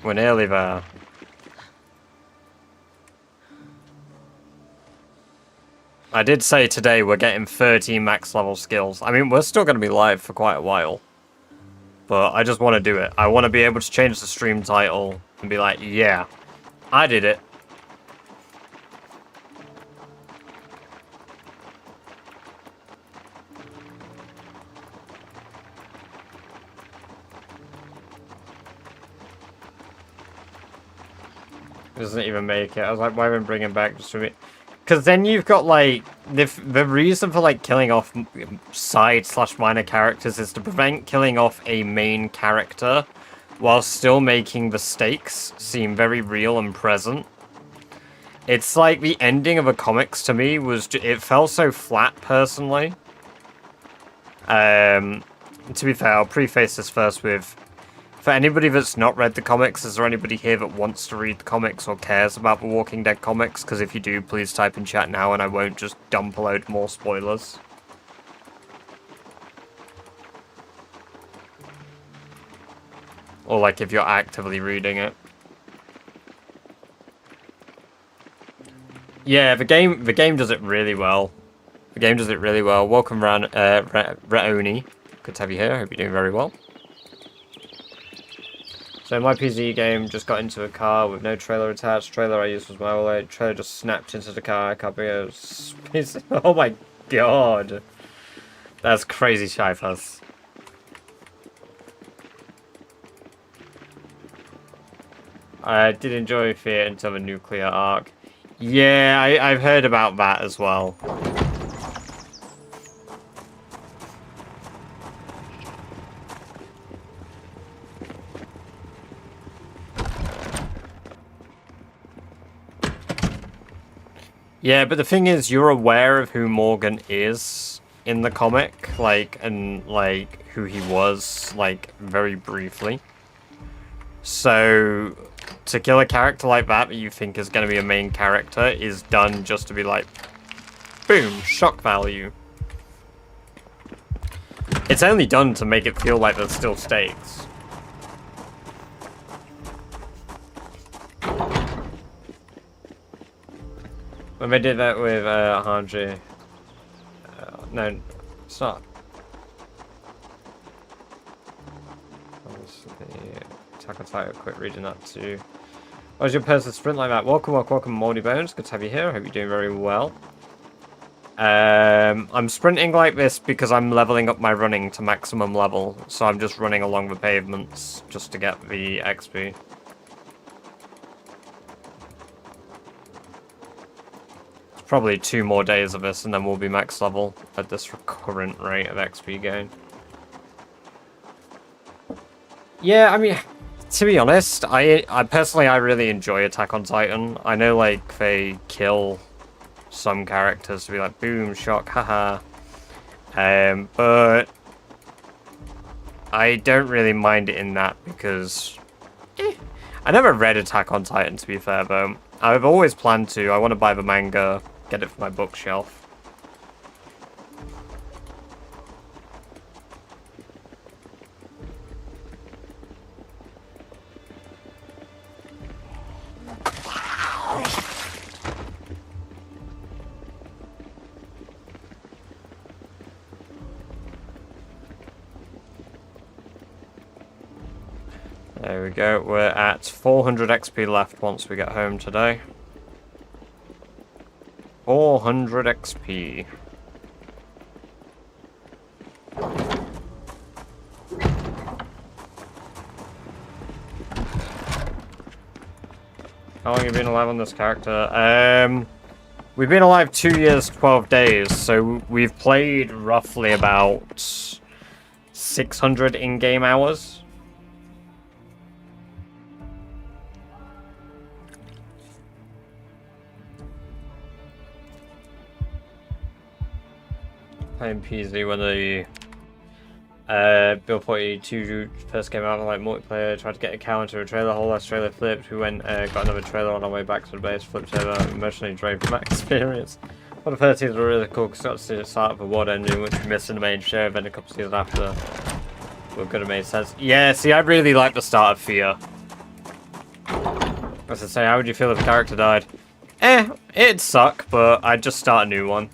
We're nearly there. I did say today we're getting 13 max level skills. I mean, we're still going to be live for quite a while. But I just want to do it. I want to be able to change the stream title and be like, yeah, I did it. Doesn't even make it. I was like, why even bring him back just for me? Because then you've got like the reason for like killing off side/minor characters is to prevent killing off a main character while still making the stakes seem very real and present. It's like the ending of a comics to me was it felt so flat personally. To be fair, I'll preface this first with, for anybody that's not read the comics, is there anybody here that wants to read the comics or cares about the Walking Dead comics? Because if you do, please type in chat now and I won't just dump a load more spoilers. Or like if you're actively reading it. Yeah, the game does it really well. The game does it really well. Welcome Raoni. Good to have you here. I hope you're doing very well. So my PZ game just got into a car with no trailer attached. Trailer I used was my wallet. Trailer just snapped into the car. Oh my god. That's crazy Shifus. I did enjoy Fear until the nuclear arc. Yeah, I've heard about that as well. Yeah, but the thing is, you're aware of who Morgan is in the comic, like, and, like, who he was, like, very briefly. So, to kill a character like that you think is going to be a main character is done just to be like, boom, shock value. It's only done to make it feel like there's still stakes. When they did that with Hanji... no, it's not. Attack on Titan, quit reading that too. Why does your person sprint like that? Welcome, welcome, welcome, Moldy Bones. Good to have you here. I hope you're doing very well. I'm sprinting like this because I'm leveling up my running to maximum level, so I'm just running along the pavements just to get the XP. It's probably 2 more days of this and then we'll be max level at this current rate of XP gain. Yeah, I mean, to be honest, I personally really enjoy Attack on Titan. I know like they kill some characters to be like boom, shock, haha. But I don't really mind it in that because I never read Attack on Titan, to be fair, though. I've always planned to. I want to buy the manga, get it for my bookshelf. There we go, we're at 400 XP left once we get home today. 400 XP. How long have you been alive on this character? We've been alive 2 years, 12 days, so we've played roughly about 600 in-game hours. Playing PZ when the Build 42 first came out, like multiplayer, tried to get a counter, a trailer, whole last trailer flipped, we went, got another trailer on our way back to the base, flipped over, emotionally drained from that experience. One of the 13s were really cool because got to see the start of a world ending, which we missed in the main show, then a couple of seasons after. Well, could have made sense. Yeah, see, I really like the start of Fear. As I say, how would you feel if a character died? It'd suck, but I'd just start a new one.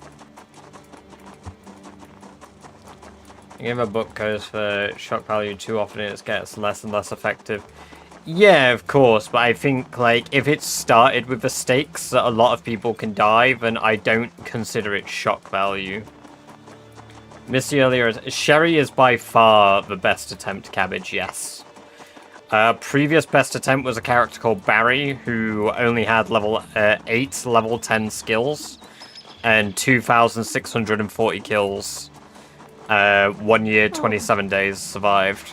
If a book goes for shock value too often, it gets less and less effective. Yeah, of course, but I think, like, if it's started with the stakes that a lot of people can die, then I don't consider it shock value. Missy earlier, Sherry is by far the best attempt cabbage, yes. Previous best attempt was a character called Barry, who only had level 8, level 10 skills, and 2,640 kills. 1 year, 27 days survived.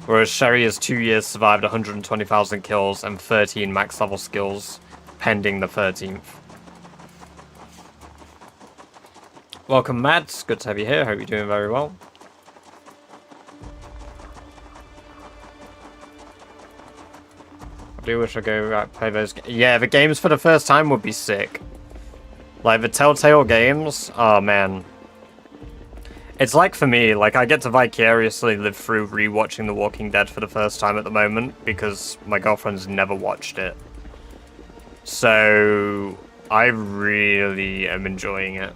Whereas Sherry is 2 years, survived 120,000 kills and 13 max level skills, pending the 13th. Welcome, Mads. Good to have you here. Hope you're doing very well. I do wish I'd go back play those. Yeah, the games for the first time would be sick. Like the Telltale games. Oh man. It's like for me, like I get to vicariously live through rewatching The Walking Dead for the first time at the moment because my girlfriend's never watched it. So I really am enjoying it.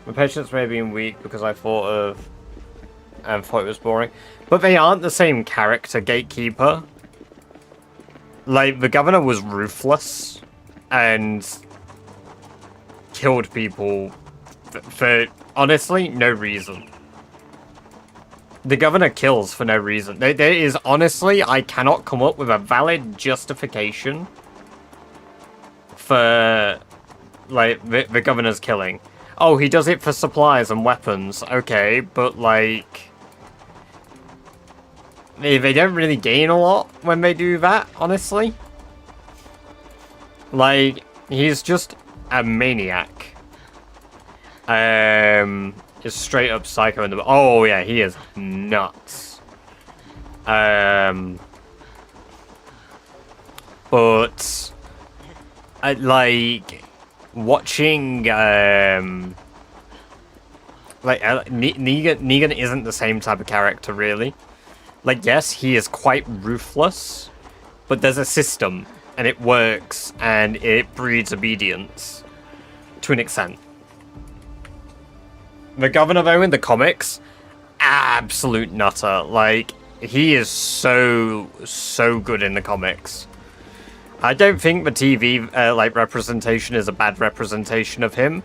My patience may have been weak because I thought it was boring. But they aren't the same character, Gatekeeper. Like, the governor was ruthless and killed people for honestly, no reason. The governor kills for no reason. There is, honestly, I cannot come up with a valid justification for, like, the governor's killing. Oh, he does it for supplies and weapons. Okay, but, like, they don't really gain a lot when they do that, honestly. Like, he's just a maniac. Is straight up psycho in the... Oh, yeah, he is nuts. But I like watching, like, Negan isn't the same type of character, really. Like, yes, he is quite ruthless, but there's a system, and it works, and it breeds obedience to an extent. The governor, though, in the comics, absolute nutter. Like, he is so good in the comics. I don't think the TV, like, representation is a bad representation of him.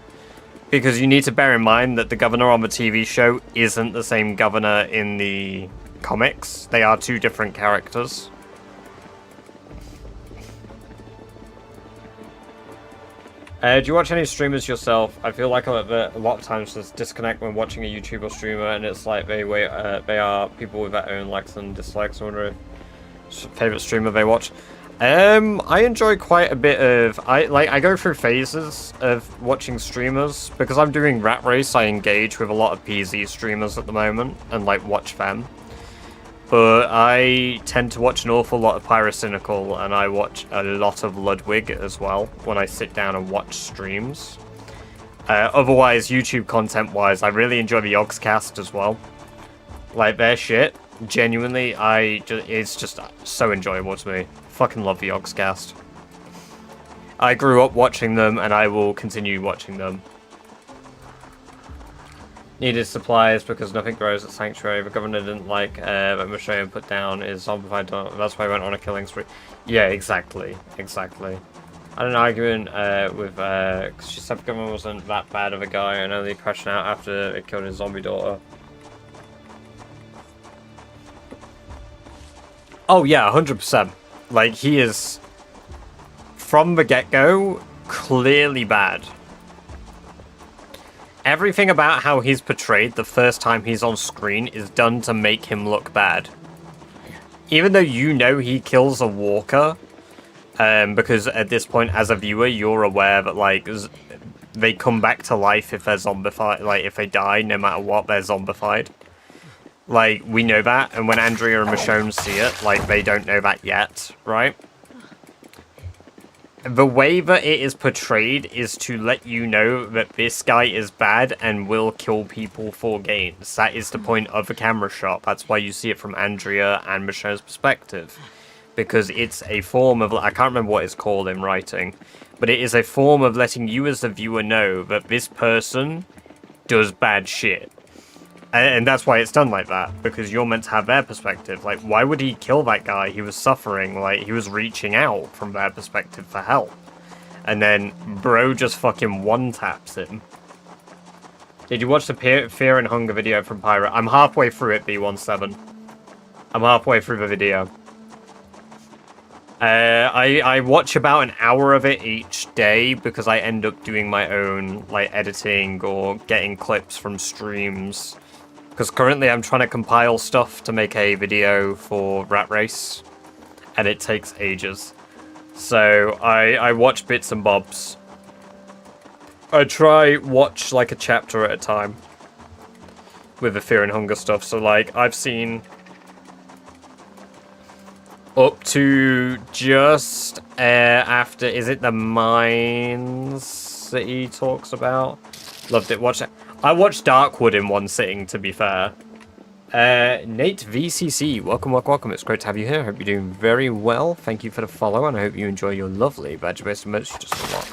Because you need to bear in mind that the governor on the TV show isn't the same governor in the comics. They are two different characters. Do you watch any streamers yourself? I feel like a lot of times there's disconnect when watching a YouTuber streamer, and it's like they are people with their own likes and dislikes. I wonder if favorite streamer they watch. I enjoy quite a bit of I go through phases of watching streamers because I'm doing Rat Race. I engage with a lot of PZ streamers at the moment and like watch them. But I tend to watch an awful lot of Pyrocynical, and I watch a lot of Ludwig as well when I sit down and watch streams. Otherwise, YouTube content-wise, I really enjoy the Yogscast as well. Like, their shit, genuinely, it's just so enjoyable to me. Fucking love the Yogscast. I grew up watching them, and I will continue watching them. Needed supplies because nothing grows at Sanctuary. The governor didn't like that Michonne put down his zombified dog. That's why he went on a killing spree. Yeah, exactly. Exactly. I had an argument with, cause she said the governor wasn't that bad of a guy and only crashed out after it killed his zombie daughter. Oh yeah, 100%. Like, he is, from the get-go, clearly bad. Everything about how he's portrayed the first time he's on screen is done to make him look bad. Even though you know he kills a walker, because at this point, as a viewer, you're aware that, like, they come back to life if they're zombified, like, if they die, no matter what, they're zombified. Like, we know that, and when Andrea and Michonne see it, like, they don't know that yet, right? The way that it is portrayed is to let you know that this guy is bad and will kill people for gains. That is the point of the camera shot. That's why you see it from Andrea and Michonne's perspective. Because it's a form of, I can't remember what it's called in writing, but it is a form of letting you as the viewer know that this person does bad shit. And that's why it's done like that, because you're meant to have their perspective. Like, why would he kill that guy? He was suffering, like, he was reaching out from their perspective for help. And then, bro just fucking one-taps him. Did you watch the Fear and Hunger video from Pyro? I'm halfway through it, B17. I'm halfway through the video. I watch about an hour of it each day, because I end up doing my own, like, editing or getting clips from streams. Because currently I'm trying to compile stuff to make a video for Rat Race, and it takes ages. So I watch bits and bobs. I try watch like a chapter at a time with the Fear and Hunger stuff. So like I've seen up to just after, is it the mines that he talks about? Loved it. Watch it. I watched Darkwood in one sitting, to be fair. Nate VCC, welcome, welcome, welcome. It's great to have you here. Hope you're doing very well. Thank you for the follow, and I hope you enjoy your lovely badge-based merch you just unlocked.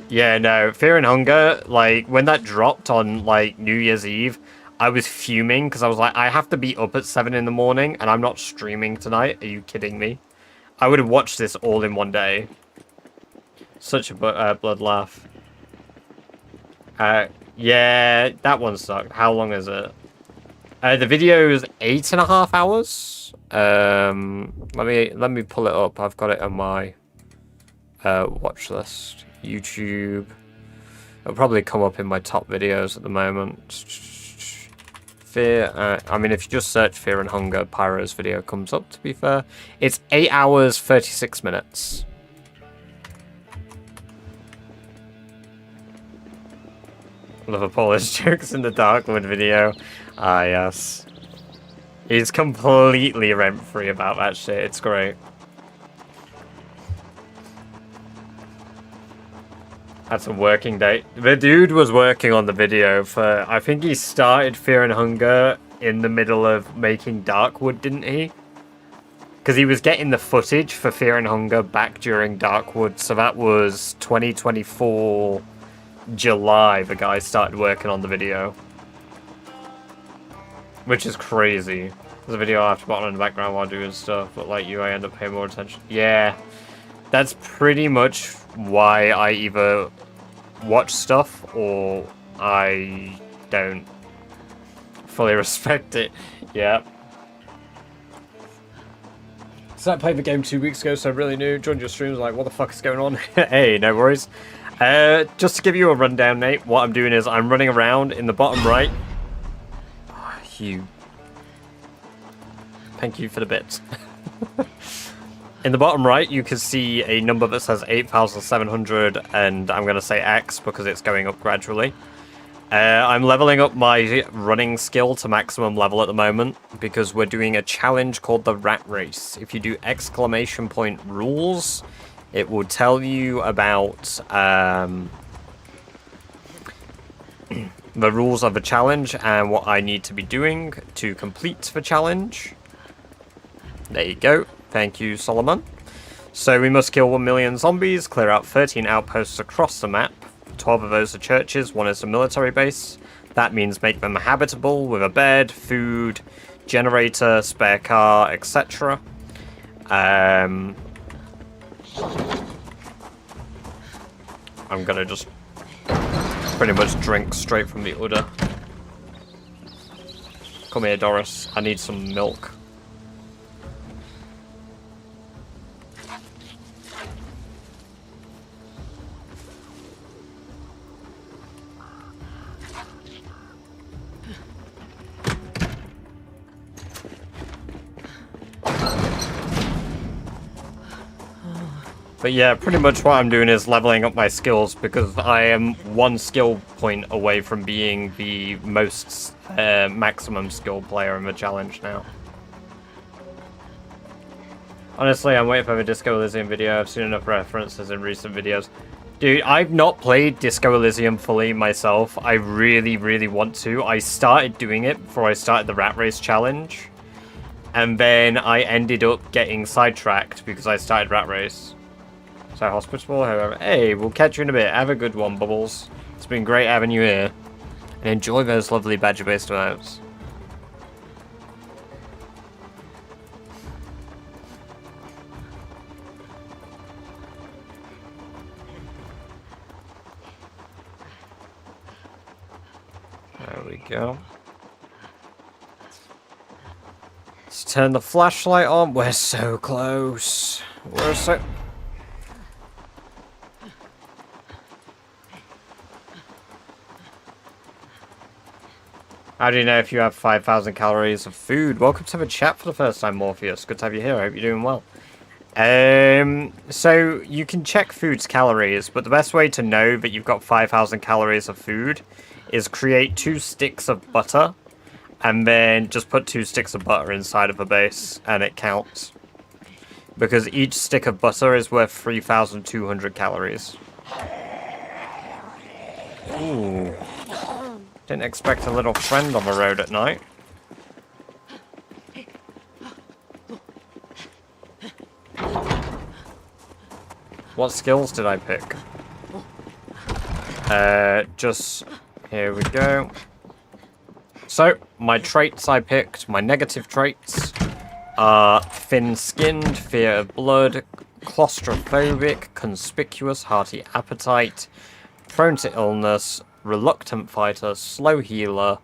Yeah, no, Fear and Hunger, like, when that dropped on, like, New Year's Eve, I was fuming, because I was like, I have to be up at 7 in the morning, and I'm not streaming tonight. Are you kidding me? I would have watched this all in one day. Such a blood laugh. Yeah, that one sucked. How long is it? The video is 8.5 hours. Let me pull it up. I've got it on my watch list. YouTube. It'll probably come up in my top videos at the moment. Fear. I mean, if you just search Fear and Hunger, Pyro's video comes up. To be fair, it's 8 hours 36 minutes. Love a Polish jokes in the Darkwood video. Ah, yes. He's completely rent-free about that shit. It's great. That's a working day. The dude was working on the video for... I think he started Fear and Hunger in the middle of making Darkwood, didn't he? Because he was getting the footage for Fear and Hunger back during Darkwood. So that was 2024... July, the guy started working on the video. Which is crazy. There's a video I have to put on in the background while doing stuff, but like you, I end up paying more attention. Yeah, that's pretty much why I either watch stuff or I don't fully respect it. Yeah. So I played the game 2 weeks ago, so really new. Joined your streams, like, what the fuck is going on? Hey, no worries. Just to give you a rundown, Nate, what I'm doing is I'm running around in the bottom right. Oh, you. Thank you for the bits. In the bottom right, you can see a number that says 8,700, and I'm going to say X because it's going up gradually. I'm leveling up my running skill to maximum level at the moment because we're doing a challenge called the Rat Race. If you do !rules, it will tell you about the rules of the challenge and what I need to be doing to complete the challenge. There you go. Thank you, Solomon. So we must kill 1 million zombies, clear out 13 outposts across the map. 12 of those are churches, 1 is a military base. That means make them habitable with a bed, food, generator, spare car, etc. I'm gonna just pretty much drink straight from the udder. Come here, Doris. I need some milk. But yeah, pretty much what I'm doing is leveling up my skills because I am 1 skill point away from being the most maximum skill player in the challenge now. Honestly, I'm waiting for the Disco Elysium video. I've seen enough references in recent videos. Dude, I've not played Disco Elysium fully myself. I really, really want to. I started doing it before I started the Rat Race challenge. And then I ended up getting sidetracked because I started Rat Race. So hospitable, however. Hey, we'll catch you in a bit. Have a good one, Bubbles. It's been great having you here. And enjoy those lovely badger-based maps. There we go. Let's turn the flashlight on. We're so close. We're so... How do you know if you have 5,000 calories of food? Welcome to the chat for the first time, Morpheus. Good to have you here. I hope you're doing well. So you can check food's calories, but the best way to know that you've got 5,000 calories of food is create 2 sticks of butter, and then just put 2 sticks of butter inside of a base, and it counts. Because each stick of butter is worth 3,200 calories. Ooh. Didn't expect a little friend on the road at night. What skills did I pick? Just... Here we go. So, my traits I picked, my negative traits, are thin-skinned, fear of blood, claustrophobic, conspicuous, hearty appetite, prone to illness, reluctant fighter, slow healer,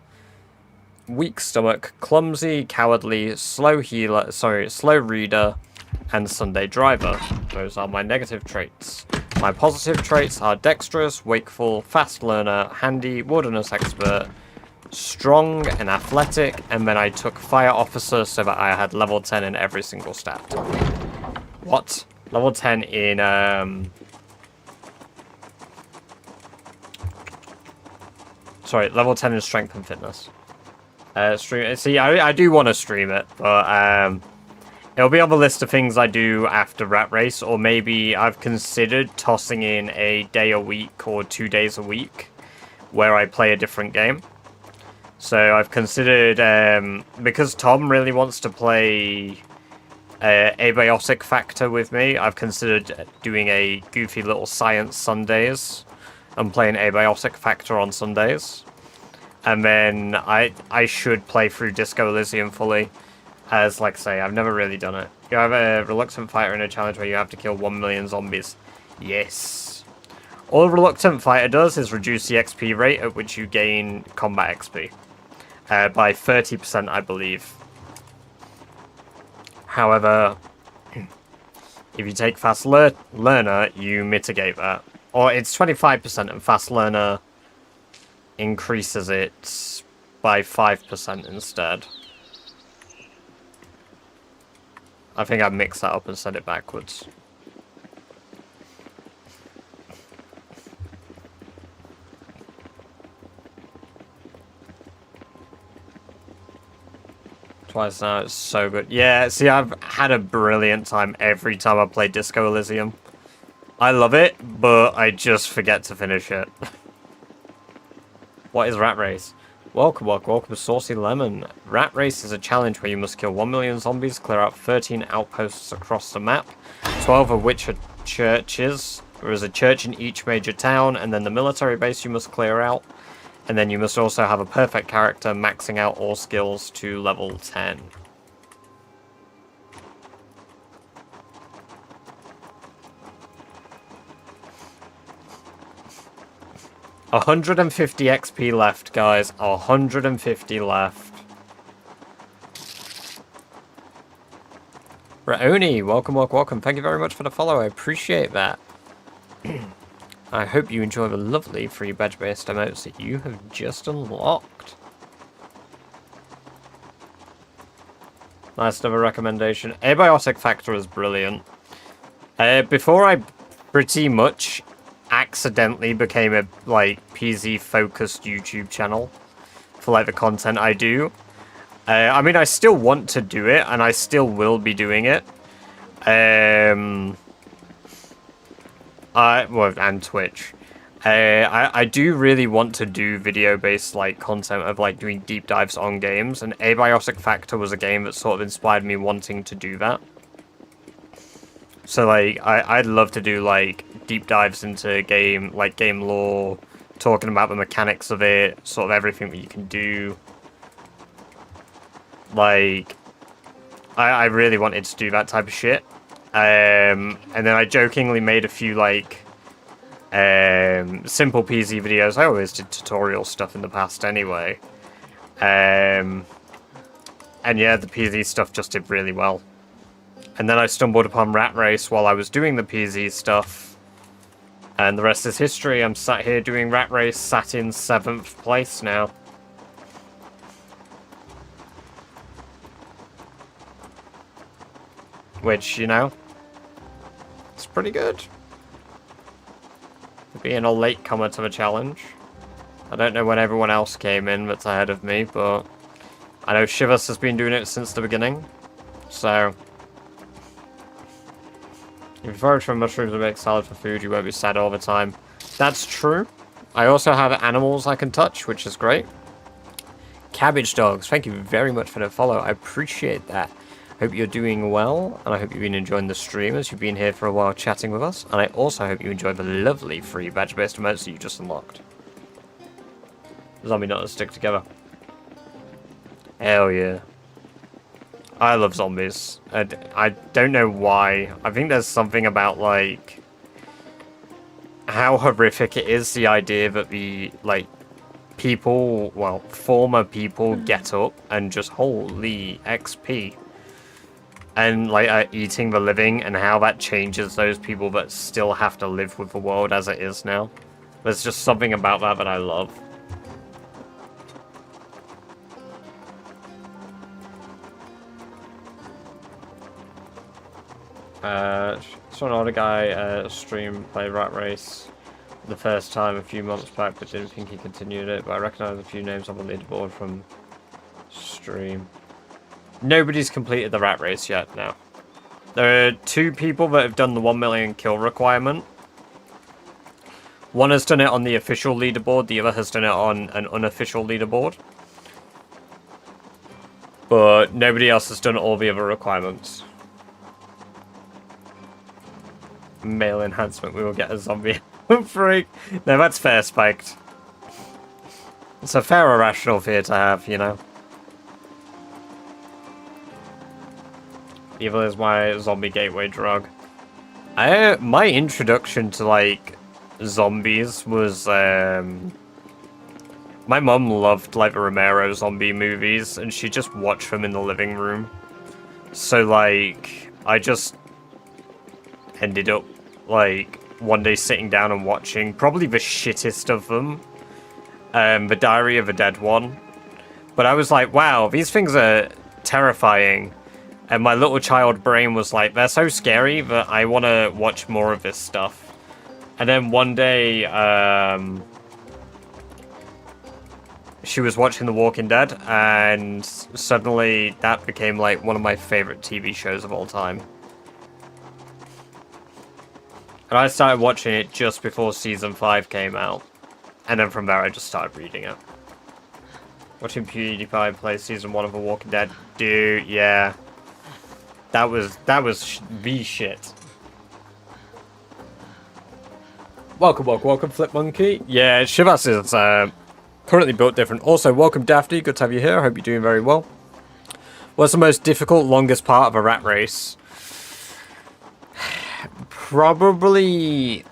weak stomach, clumsy, cowardly, slow reader, and Sunday driver. Those are my negative traits. My positive traits are dexterous, wakeful, fast learner, handy, wilderness expert, strong, and athletic, and then I took fire officer so that I had level 10 in every single stat. What? Level 10 in, Sorry, level 10 in strength and fitness. See, I do want to stream it, but it'll be on the list of things I do after Rat Race, or maybe I've considered tossing in a day a week or 2 days a week where I play a different game. So I've considered, because Tom really wants to play Abiotic Factor with me, I've considered doing a goofy little Science Sundays and playing Abiotic Factor on Sundays. And then I should play through Disco Elysium fully. As, like I say, I've never really done it. You have a reluctant fighter in a challenge where you have to kill 1 million zombies. Yes. All a Reluctant Fighter does is reduce the XP rate at which you gain combat XP. By 30%, I believe. However, if you take Fast Learner, you mitigate that. Or it's 25%, and Fast Learner increases it by 5% instead. I think I mixed that up and said it backwards. Twice now, it's so good. Yeah, see, I've had a brilliant time every time I play Disco Elysium. I love it, but I just forget to finish it. What is Rat Race? Welcome to Saucy Lemon. Rat Race is a challenge where you must kill 1 million zombies, clear out 13 outposts across the map, 12 of which are churches. There is a church in each major town, and then the military base you must clear out. And then you must also have a perfect character, maxing out all skills to level 10. $150 XP left, guys. 150 left. Raoni, welcome. Thank you very much for the follow. I appreciate that. I hope you enjoy the lovely free badge-based emotes that you have just unlocked. Nice another recommendation. Abiotic Factor is brilliant. Before I pretty much accidentally became a PZ focused YouTube channel for the content I do. I mean, I still want to do it, and I still will be doing it. And Twitch. I do really want to do video-based content of doing deep dives on games, and Abiotic Factor was a game that sort of inspired me wanting to do that. So I'd love to do deep dives into game lore, talking about the mechanics of it, sort of everything that you can do. I really wanted to do that type of shit. And then I jokingly made a few simple PZ videos. I always did tutorial stuff in the past anyway. And yeah, the PZ stuff just did really well. And then I stumbled upon Rat Race while I was doing the PZ stuff. And the rest is history. I'm sat here doing Rat Race, sat in 7th place now. Which, you know, it's pretty good. Being a latecomer to the challenge. I don't know when everyone else came in that's ahead of me, but I know Shivas has been doing it since the beginning. So, if you forage for mushrooms and make salad for food, you won't be sad all the time. That's true. I also have animals I can touch, which is great. Cabbage Dogs, thank you very much for the follow. I appreciate that. Hope you're doing well, and I hope you've been enjoying the stream as you've been here for a while chatting with us. And I also hope you enjoy the lovely free badge-based emotes that you just unlocked. Zombie nutters stick together. Hell yeah. I love zombies. I don't know why. I think there's something about, how horrific it is, the idea that the, people, well, former people get up and just, holy XP. And, eating the living, and how that changes those people that still have to live with the world as it is now. There's just something about that I love. Saw another guy play Rat Race the first time a few months back, but didn't think he continued it. But I recognise a few names on the leaderboard from stream. Nobody's completed the Rat Race yet, no. There are 2 people that have done the 1 million kill requirement. One has done it on the official leaderboard, the other has done it on an unofficial leaderboard. But nobody else has done all the other requirements. Male enhancement, we will get a zombie freak. No, that's fair, Spiked. It's a fair irrational fear to have, you know. Evil is my zombie gateway drug. My introduction to zombies was my mum loved like the Romero zombie movies, and she just watched them in the living room. So like I just ended up like one day sitting down and watching probably the shittest of them, the Diary of a Dead one. But I was like, wow, these things are terrifying. And my little child brain was like, they're so scary that I want to watch more of this stuff. And then one day, she was watching The Walking Dead, and suddenly that became like one of my favorite TV shows of all time. And I started watching it just before season 5 came out. And then from there I just started reading it. Watching PewDiePie play season 1 of The Walking Dead. Dude, yeah. That was the shit. Welcome, Flip Monkey. Yeah, Shivas is currently built different. Also, welcome Dafty, good to have you here. I hope you're doing very well. What's the most difficult, longest part of a rat race? Probably...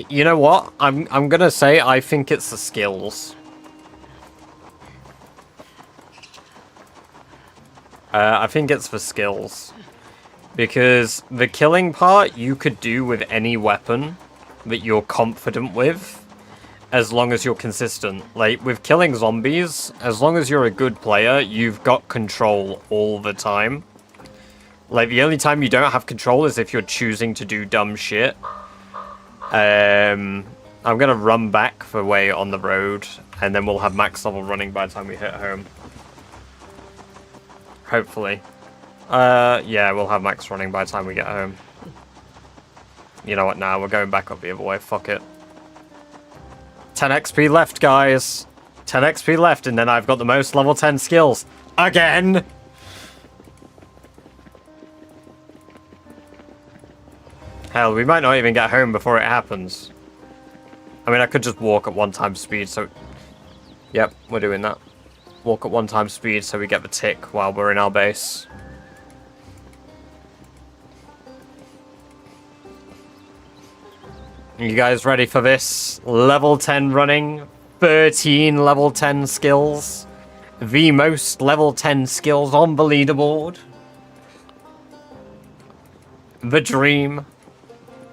You know what? I'm gonna say I think it's the skills. I think it's the skills. Because the killing part you could do with any weapon that you're confident with, as long as you're consistent. Like, with killing zombies, as long as you're a good player, you've got control all the time. Like, the only time you don't have control is if you're choosing to do dumb shit. I'm gonna run back the way on the road, and then we'll have max level running by the time we hit home. Hopefully. Yeah, we'll have max running by the time we get home. You know what, now we're going back up the other way, fuck it. 10 XP left, guys. 10 XP left, and then I've got the most level 10 skills. Again! Hell, we might not even get home before it happens. I mean, I could just walk at 1 time speed, so... Yep, we're doing that. Walk at 1 time speed so we get the tick while we're in our base. You guys ready for this? Level 10 running, 13 level 10 skills, the most level 10 skills on the leaderboard. The dream.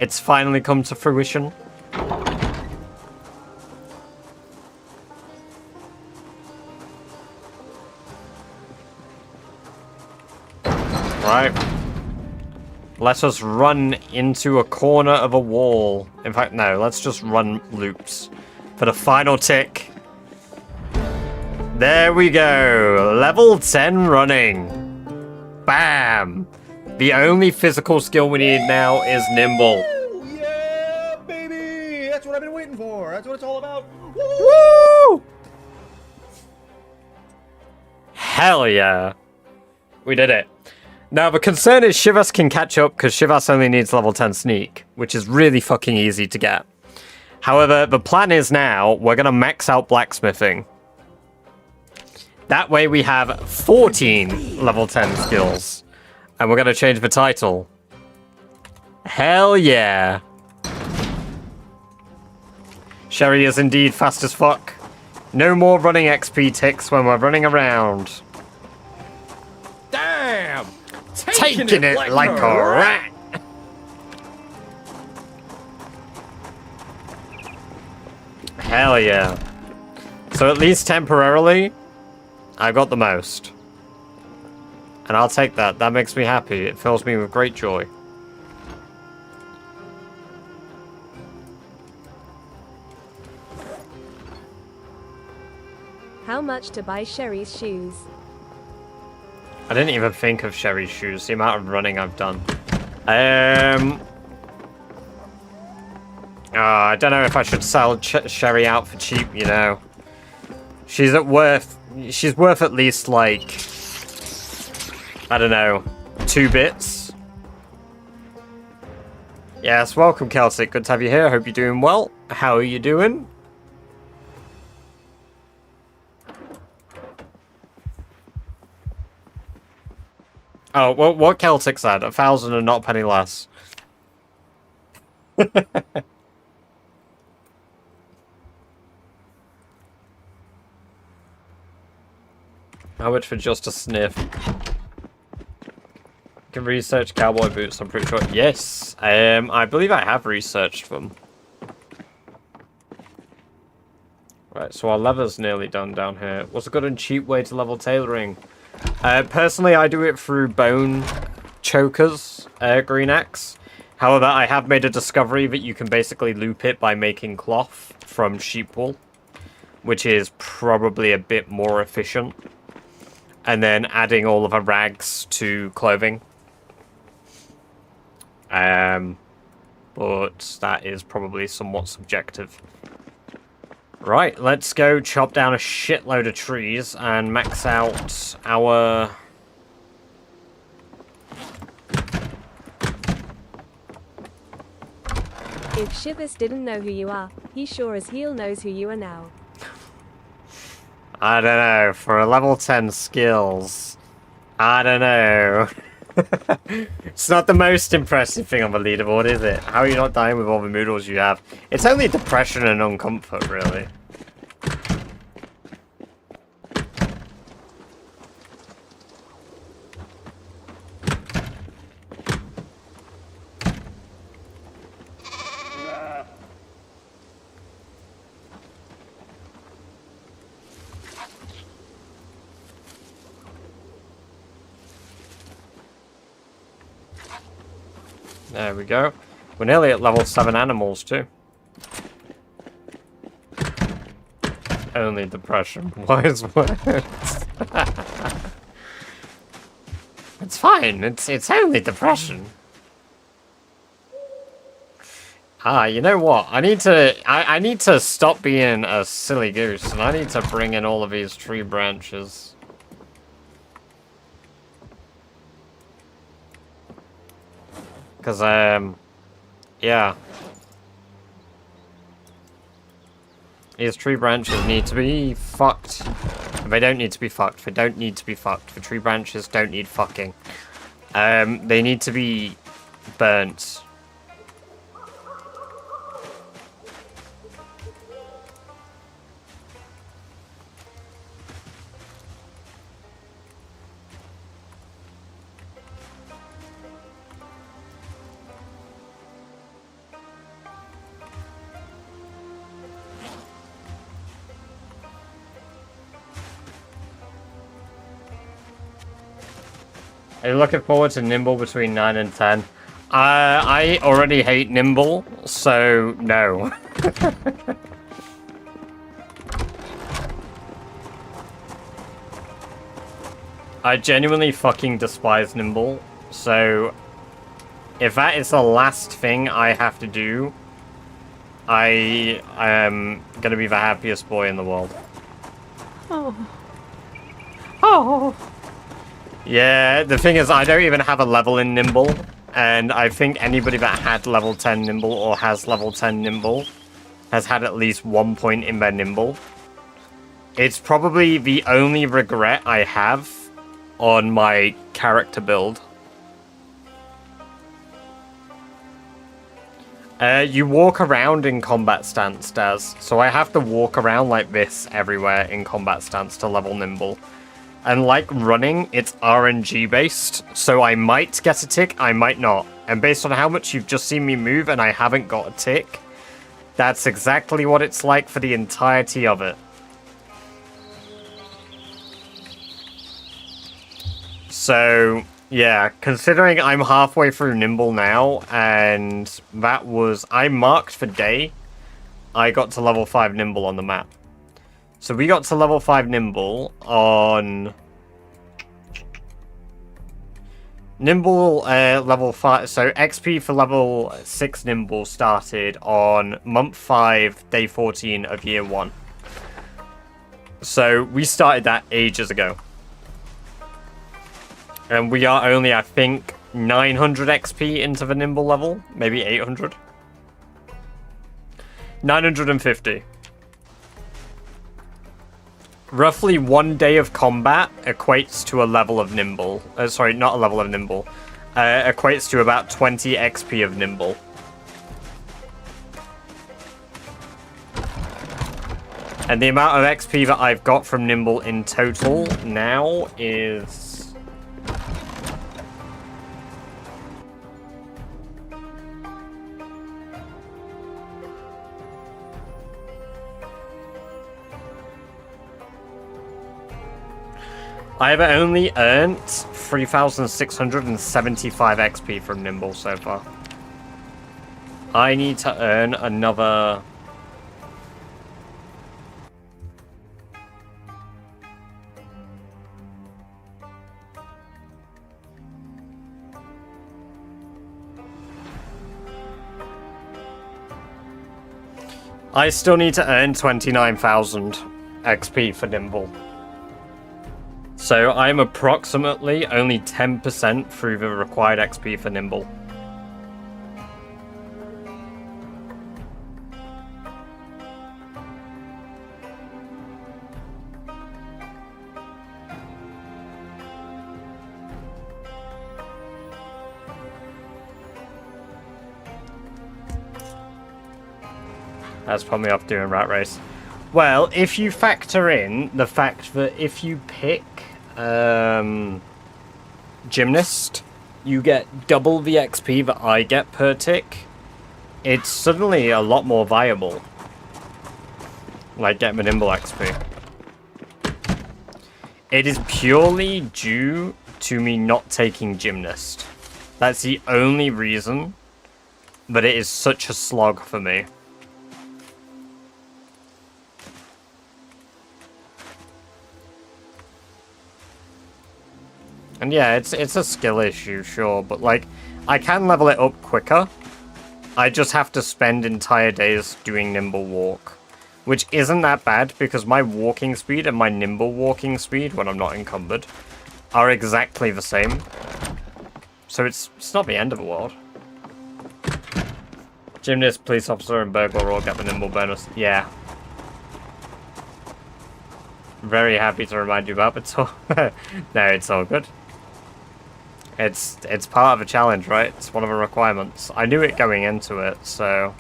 It's finally come to fruition. Right. Let us run into a corner of a wall. In fact, no, let's just run loops for the final tick. There we go. Level 10 running. Bam. The only physical skill we need now is nimble. Yeah, baby! That's what I've been waiting for. That's what it's all about. Woo! Hell yeah. We did it. Now, the concern is Shivas can catch up because Shivas only needs level 10 sneak, which is really fucking easy to get. However, the plan is now we're going to max out blacksmithing. That way we have 14 level 10 skills. And we're going to change the title. Hell yeah. Sherry is indeed fast as fuck. No more running XP ticks when we're running around. Damn! Taking it like a rat. Hell yeah. So at least temporarily, I got the most. And I'll take that. That makes me happy. It fills me with great joy. How much to buy Sherry's shoes? I didn't even think of Sherry's shoes, the amount of running I've done. I don't know if I should sell Sherry out for cheap, you know. She's worth at least, like, I don't know, 2 bits. Yes, welcome, Celtic. Good to have you here. Hope you're doing well. How are you doing? Oh, what Celtic said, 1,000 and not a penny less. How much for just a sniff? Can research cowboy boots, I'm pretty sure. Yes, I believe I have researched them. Right, so our leather's nearly done down here. What's a good and cheap way to level tailoring? Personally, I do it through bone chokers, green axe. However, I have made a discovery that you can basically loop it by making cloth from sheep wool, which is probably a bit more efficient. And then adding all of the rags to clothing. But that is probably somewhat subjective. Right, let's go chop down a shitload of trees and max out our... If Shivas didn't know who you are, he sure as hell knows who you are now. I don't know, for a level 10 skills, I don't know. It's not the most impressive thing on the leaderboard, is it? How are you not dying with all the moodles you have? It's only depression and uncomfort, really. There we go. We're nearly at level 7 animals, too. Only depression. Wise words. It's fine. It's only depression. Ah, you know what? I need to stop being a silly goose, and I need to bring in all of these tree branches. Because, yeah. These tree branches need to be fucked. They don't need to be fucked. They don't need to be fucked. The tree branches don't need fucking. They need to be burnt. Are you looking forward to Nimble between 9 and 10? I already hate Nimble, so no. I genuinely fucking despise Nimble, so if that is the last thing I have to do, I am gonna be the happiest boy in the world. Oh. Oh. Yeah, the thing is, I don't even have a level in Nimble, and I think anybody that had level 10 Nimble or has level 10 Nimble has had at least 1 point in their Nimble. It's probably the only regret I have on my character build. You walk around in combat stance, Daz, so I have to walk around like this everywhere in combat stance to level Nimble. And like running, it's RNG based, so I might get a tick, I might not. And based on how much you've just seen me move and I haven't got a tick, that's exactly what it's like for the entirety of it. So, yeah, considering I'm halfway through Nimble now, and that was... I marked for day, I got to level 5 Nimble on the map. So we got to level 5 Nimble on... Nimble level 5... So XP for level 6 Nimble started on month 5, day 14 of year 1. So we started that ages ago. And we are only, I think, 900 XP into the Nimble level. Maybe 800. 950. Roughly 1 day of combat equates to a level of Nimble. Sorry, not a level of Nimble. Equates to about 20 XP of Nimble. And the amount of XP that I've got from Nimble in total now is... I have only earned 3,675 XP from Nimble so far. I need to earn another... I still need to earn 29,000 XP for Nimble. So I'm approximately only 10% through the required XP for Nimble. That's put me off doing Rat Race. Well, if you factor in the fact that if you pick Gymnast, you get double the XP that I get per tick, it's suddenly a lot more viable. Like getting the Nimble XP. It is purely due to me not taking Gymnast. That's the only reason, but it is such a slog for me. And yeah, it's a skill issue, sure, but like, I can level it up quicker. I just have to spend entire days doing Nimble Walk, which isn't that bad because my walking speed and my Nimble walking speed, when I'm not encumbered, are exactly the same. So it's not the end of the world. Gymnast, police officer, and burglar all get the Nimble bonus. Yeah. Very happy to remind you about it. No, it's all good. It's part of the challenge, right? It's one of the requirements. I knew it going into it, so...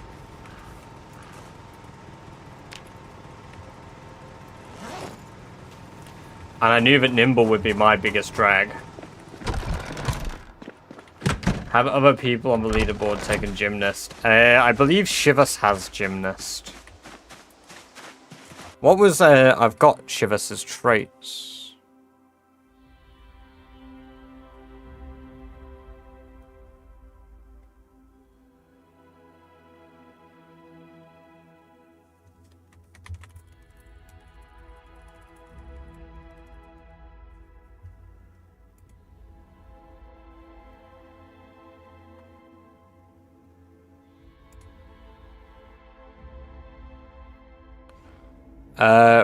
And I knew that Nimble would be my biggest drag. Have other people on the leaderboard taken Gymnast? I believe Shivas has Gymnast. What was, I've got Shivas' traits.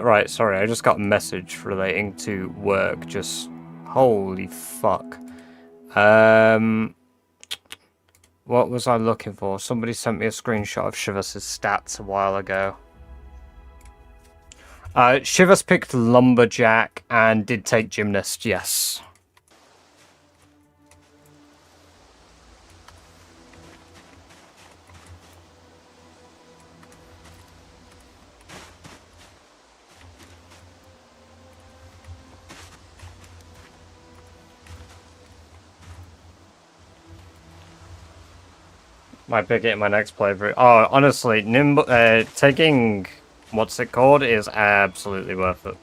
Right, sorry, I just got a message relating to work, just... Holy fuck. What was I looking for? Somebody sent me a screenshot of Shivas' stats a while ago. Shivas picked Lumberjack and did take Gymnast, yes. Might pick it in my next playthrough. Oh, honestly, Nimble, taking what's it called is absolutely worth it.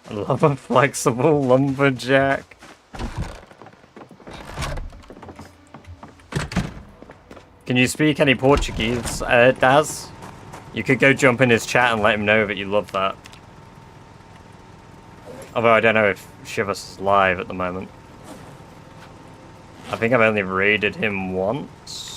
I love a flexible lumberjack. Can you speak any Portuguese, Daz? You could go jump in his chat and let him know that you love that. Although I don't know if Shivas is live at the moment. I think I've only raided him once.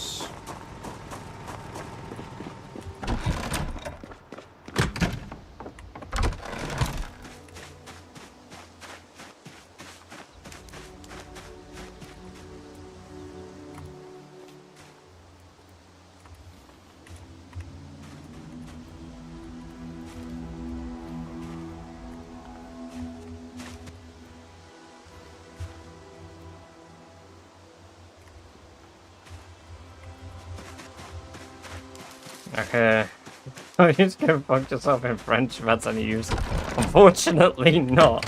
Okay. Are you just gonna fuck yourself in French if that's any use? Unfortunately not.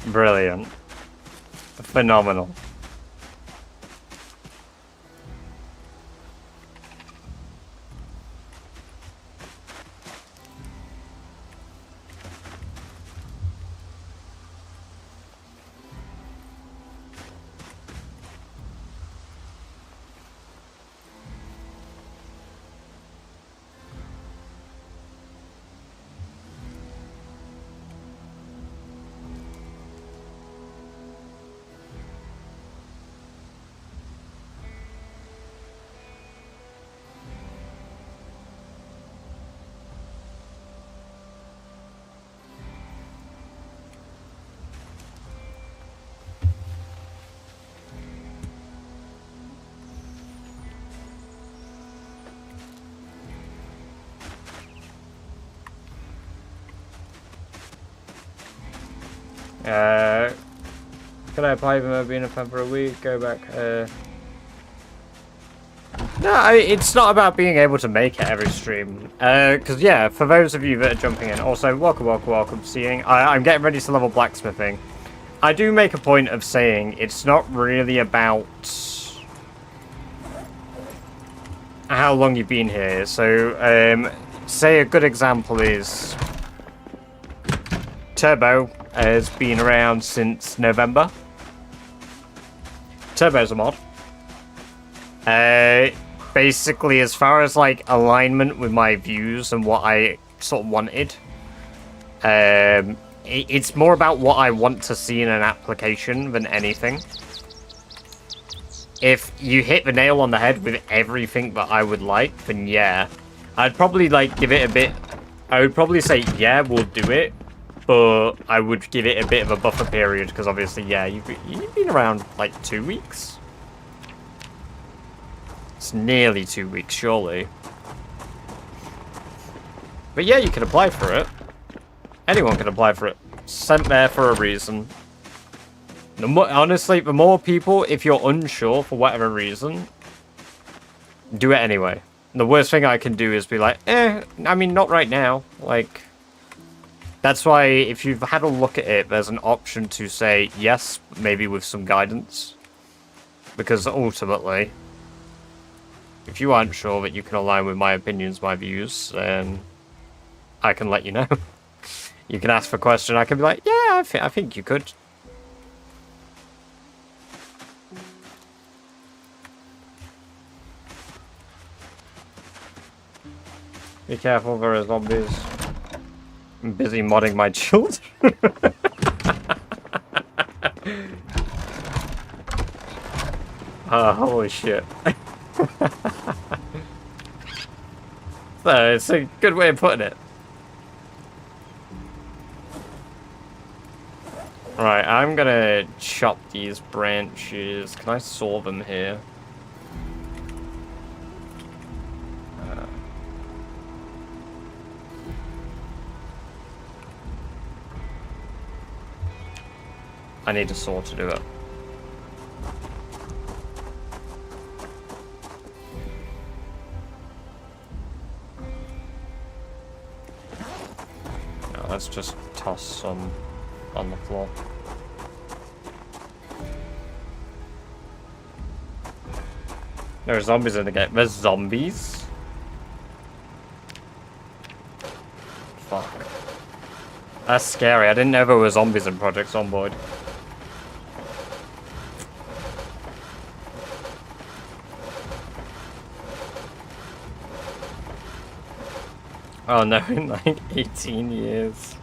Brilliant. Phenomenal. Could I apply for being a fan for a week? Go back. No, it's not about being able to make it every stream. Because yeah, for those of you that are jumping in, also welcome seeing. I'm getting ready to level blacksmithing. I do make a point of saying it's not really about how long you've been here. So, say a good example is Turbo has been around since November. Turbo's a mod. Basically, as far as like alignment with my views and what I sort of wanted, it's more about what I want to see in an application than anything. If you hit the nail on the head with everything that I would like, then yeah, I'd probably like give it a bit. I would probably say yeah, we'll do it. But I would give it a bit of a buffer period because obviously, yeah, you've been around like 2 weeks. It's nearly 2 weeks, surely. But yeah, you can apply for it. Anyone can apply for it. Sent there for a reason. Honestly, the more people, if you're unsure for whatever reason, do it anyway. The worst thing I can do is be like, I mean, not right now. Like... That's why, if you've had a look at it, there's an option to say yes, maybe with some guidance. Because ultimately, if you aren't sure that you can align with my opinions, my views, then I can let you know. You can ask for a question, I can be like, yeah, I think you could. Be careful, there are zombies. I'm busy modding my children. Oh, holy shit. So, it's a good way of putting it. Right, I'm gonna chop these branches. Can I saw them here? I need a saw to do it. No, let's just toss some on the floor. There are zombies in the game. There's zombies? Fuck. That's scary. I didn't know there were zombies in Project Zomboid. Oh no, in like 18 years.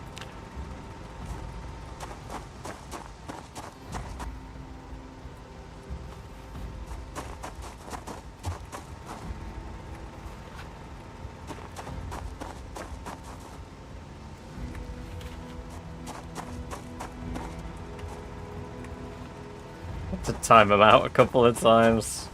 Had to time them out a couple of times.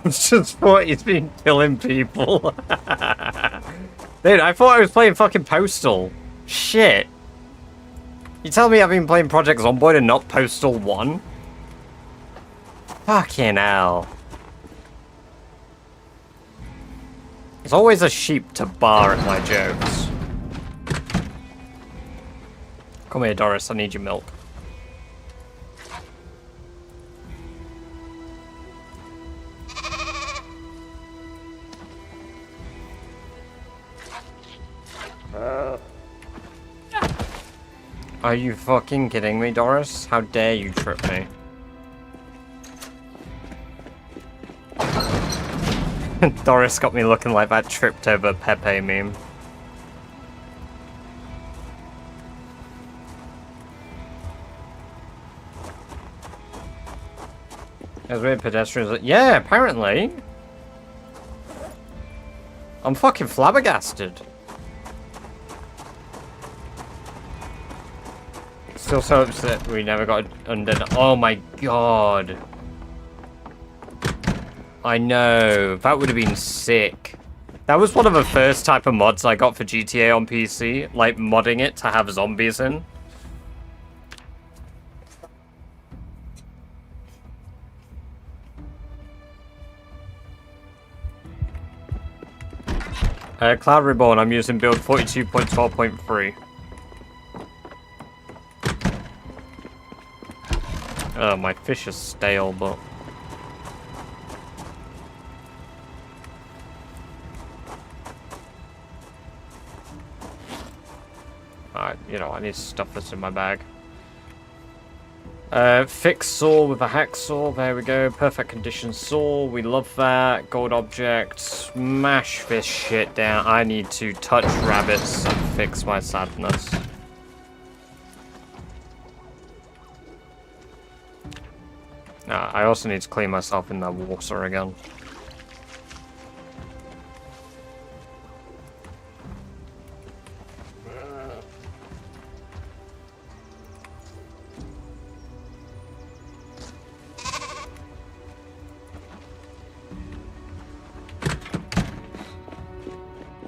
just thought he's been killing people. Dude, I thought I was playing fucking Postal. Shit. You tell me I've been playing Project Zomboid and not Postal 1? Fucking hell. There's always a sheep to bar at my jokes. Come here, Doris, I need your milk. Are you fucking kidding me, Doris? How dare you trip me? Doris got me looking like that tripped over Pepe meme. There's weird pedestrians. Yeah, apparently. I'm fucking flabbergasted. Still so upset we never got undone. Oh my god. I know. That would have been sick. That was one of the first type of mods I got for GTA on PC. Like, modding it to have zombies in. Cloud Reborn, I'm using build 42.12.3. Oh, my fish is stale, but... Alright, you know, I need to stuff this in my bag. Fix saw with a hacksaw, there we go. Perfect condition saw, we love that. Gold object, smash this shit down. I need to touch rabbits and fix my sadness. I also need to clean myself in that water again.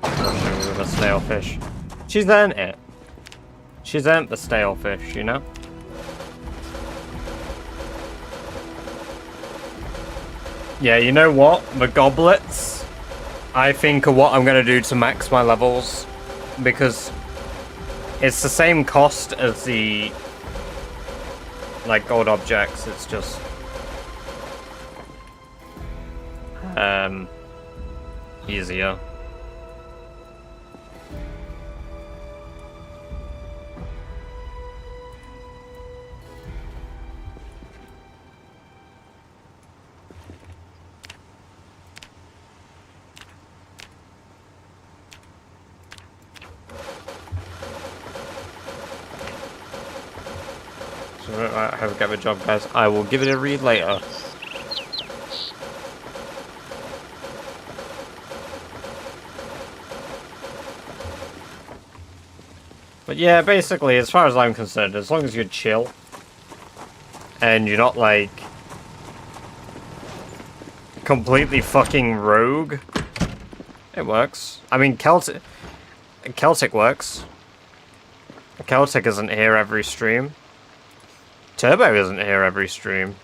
With a stale fish. She's earned it. She's earned the stale fish, you know? Yeah, you know what? The goblets, I think, are what I'm going to do to max my levels. Because it's the same cost as the, like, gold objects. It's just... easier. I hope I get the job, guys. I will give it a read later. But yeah, basically, as far as I'm concerned, as long as you're chill and you're not like completely fucking rogue, it works. I mean, Celtic works. Celtic isn't here every stream. Turbo isn't here every stream.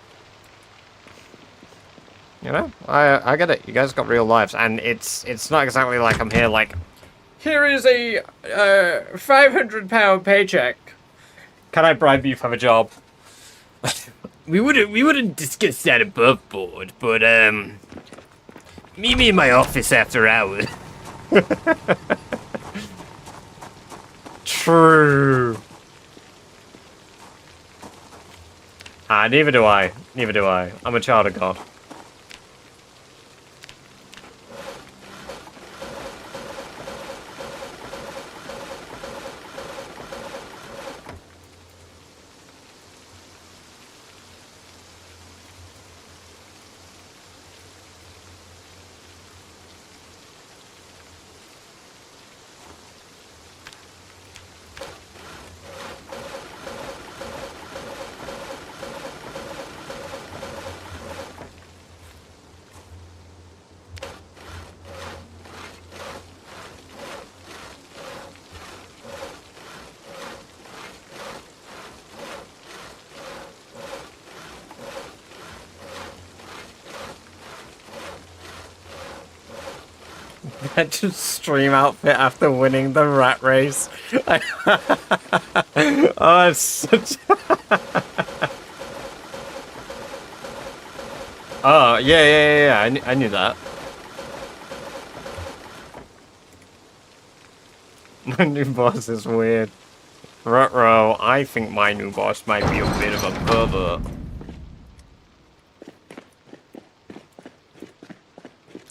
You know, I get it. You guys got real lives, and it's not exactly like I'm here like, here is a £500 paycheck. Can I bribe you for a job? we wouldn't discuss that above board, but meet me in my office after hours. True. Neither do I. Neither do I. I'm a child of God. Just stream outfit after winning the rat race. Oh, it's such. Oh, yeah. I knew that. My new boss is weird. Ruh-roh, I think my new boss might be a bit of a pervert.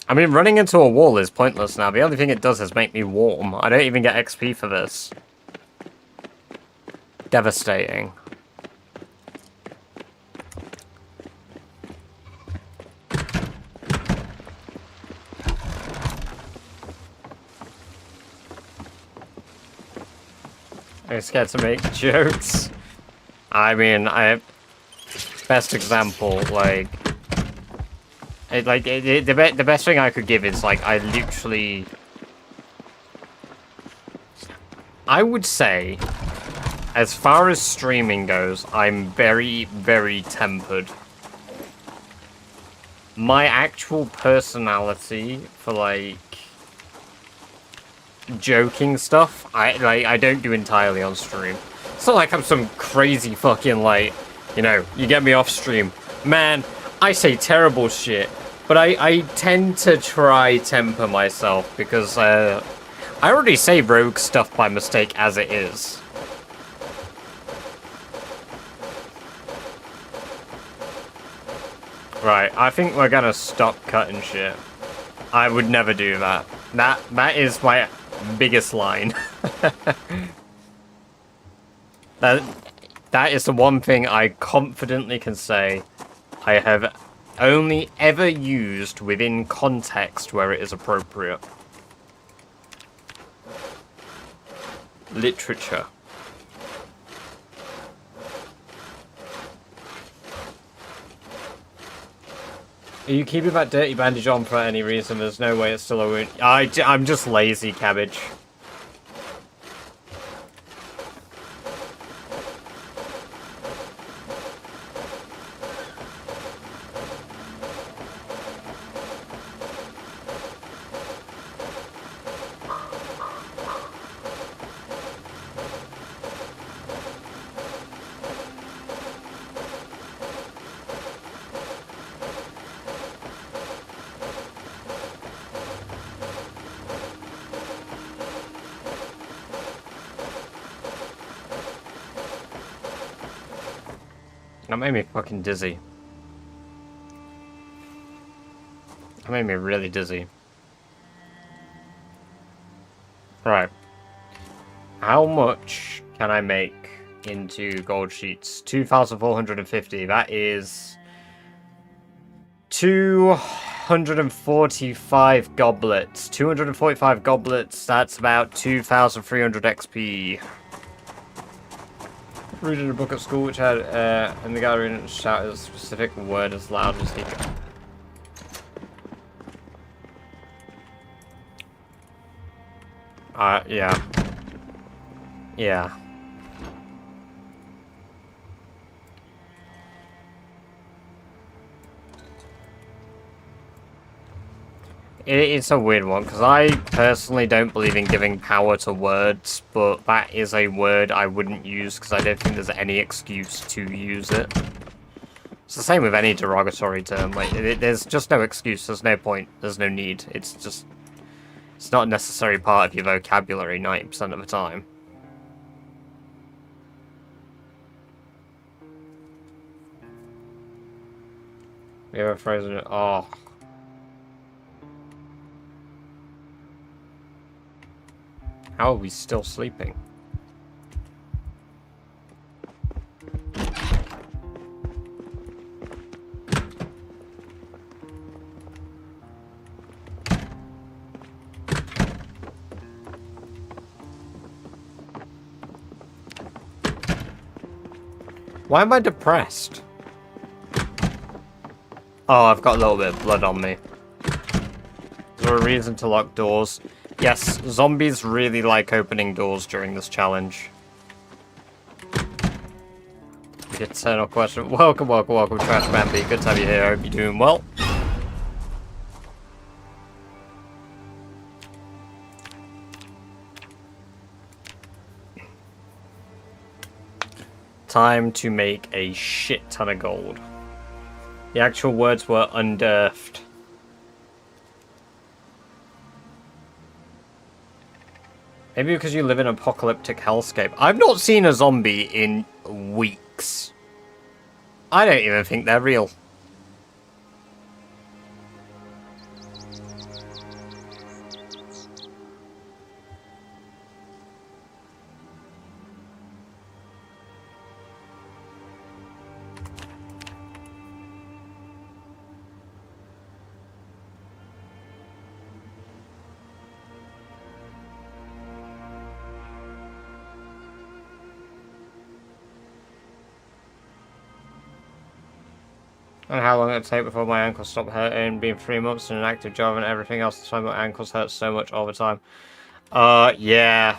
I mean, running into a wall is pointless now. The only thing it does is make me warm. I don't even get XP for this. Devastating. I'm scared to make jokes. I mean, best example, like... the best thing I could give is, like, I literally... I would say, as far as streaming goes, I'm very, very tempered. My actual personality for, like... joking stuff, I don't do entirely on stream. It's not like I'm some crazy fucking, like, you know, you get me off stream. Man, I say terrible shit, but I tend to try temper myself because I already say rogue stuff by mistake as it is. Right, I think we're gonna stop cutting shit. I would never do that. That is my biggest line. That is the one thing I confidently can say I have only ever used within context where it is appropriate. Literature. Are you keeping that dirty bandage on for any reason? There's no way it's still a wound. I'm just lazy, Cabbage. That made me fucking dizzy. That made me really dizzy. Right. How much can I make into gold sheets? 2,450. That is 245 goblets. 245 goblets, that's about 2,300 XP. Reading a book at school which had, in the gallery didn't shout a specific word as loud as he could. Yeah. Yeah. It's a weird one, because I personally don't believe in giving power to words, but that is a word I wouldn't use, because I don't think there's any excuse to use it. It's the same with any derogatory term, like, there's just no excuse, there's no point, there's no need, it's just... It's not a necessary part of your vocabulary 90% of the time. We have a frozen... Oh... How are we still sleeping? Why am I depressed? Oh, I've got a little bit of blood on me. Is there a reason to lock doors? Yes, zombies really like opening doors during this challenge. The eternal question. Welcome, Trash Bambi. Good to have you here. Hope you're doing well. time to make a shit ton of gold. The actual words were unearthed. Maybe because you live in an apocalyptic hellscape. I've not seen a zombie in weeks. I don't even think they're real. And how long it'd take before my ankles stop hurting. Being 3 months in an active job and everything else, the time my ankles hurt so much all the time. Yeah.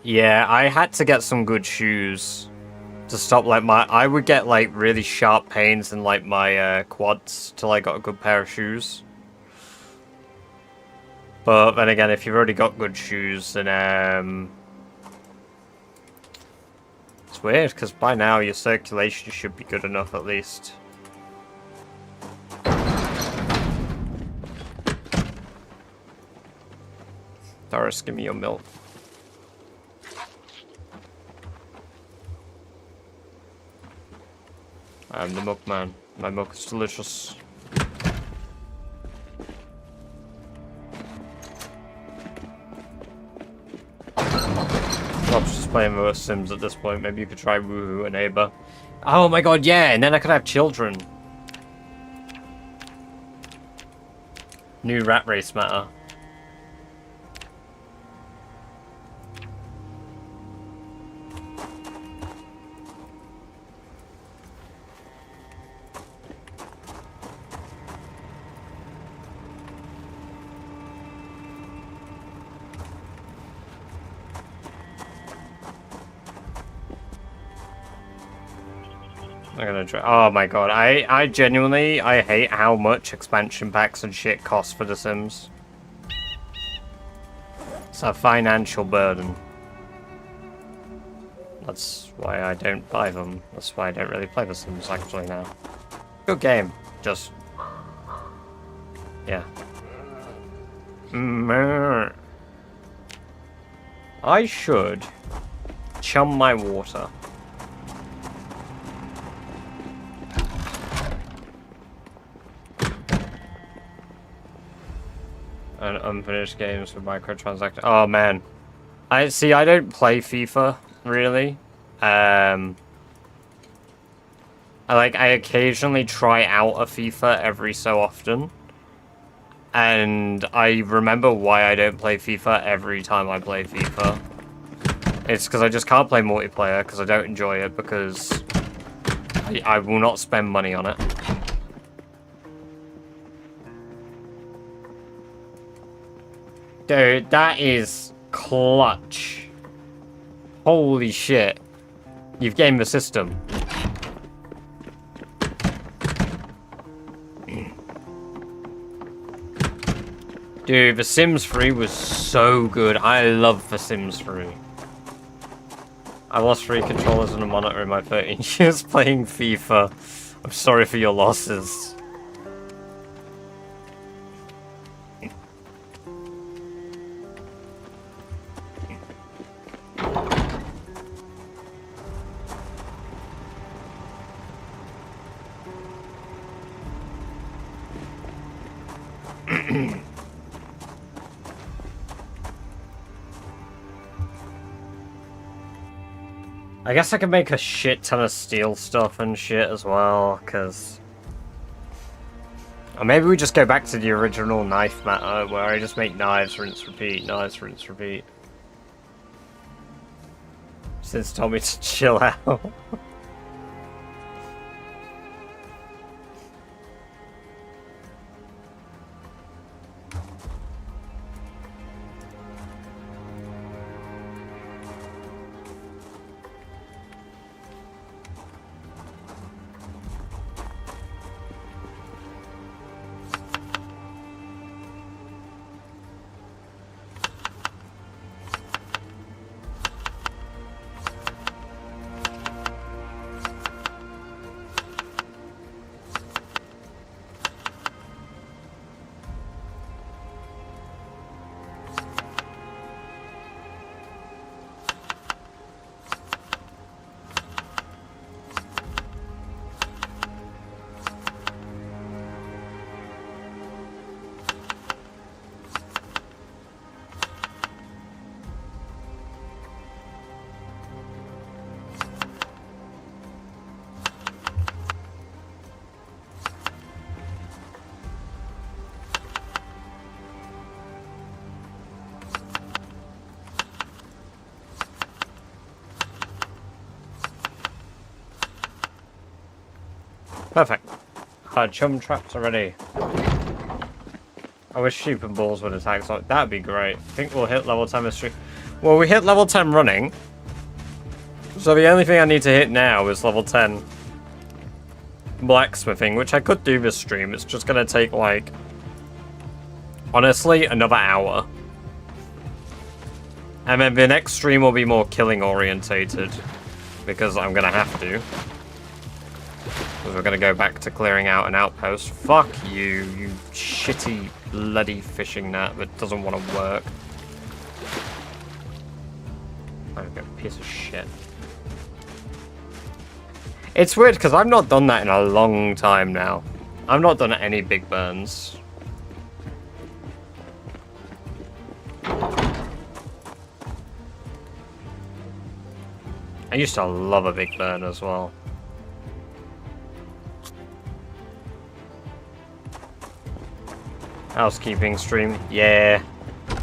Yeah, I had to get some good shoes to stop, like, I would get, like, really sharp pains in, like, my quads till I got a good pair of shoes. But then again, if you've already got good shoes, then, it's weird, because by now your circulation should be good enough, at least. Doris, give me your milk. I am the milkman. My milk is delicious. Rob's just playing with Sims at this point. Maybe you could try Woohoo, a neighbor. Oh my god, yeah, and then I could have children. New rat race matter. I'm gonna try. Oh my god, I genuinely, I hate how much expansion packs and shit cost for The Sims. It's a financial burden. That's why I don't buy them. That's why I don't really play The Sims actually now. Good game, just... yeah. I should chum my water. And unfinished games with microtransactions. Oh man, I don't play FIFA really. I occasionally try out a FIFA every so often, and I remember why I don't play FIFA every time I play FIFA. It's because I just can't play multiplayer because I don't enjoy it because I will not spend money on it. Dude, that is clutch. Holy shit. You've gamed the system. Dude, The Sims 3 was so good. I love The Sims 3. I lost 3 controllers and a monitor in my 13 years playing FIFA. I'm sorry for your losses. I guess I could make a shit ton of steel stuff and shit as well, because... Or maybe we just go back to the original knife matter, where I just make knives, rinse, repeat, knives, rinse, repeat. Since told me to chill out. Perfect. Our chum traps are ready. I wish sheep and balls would attack, so that'd be great. I think we'll hit level 10 with stream. Well, we hit level 10 running. So the only thing I need to hit now is level 10 blacksmithing, which I could do this stream. It's just gonna take, like, honestly, another hour. And then the next stream will be more killing orientated, because I'm gonna have to. Because we're gonna go back to clearing out an outpost. Fuck you, you shitty bloody fishing net that doesn't want to work. I'm a piece of shit. It's weird because I've not done that in a long time now. I've not done any big burns. I used to love a big burn as well. Housekeeping stream, yeah.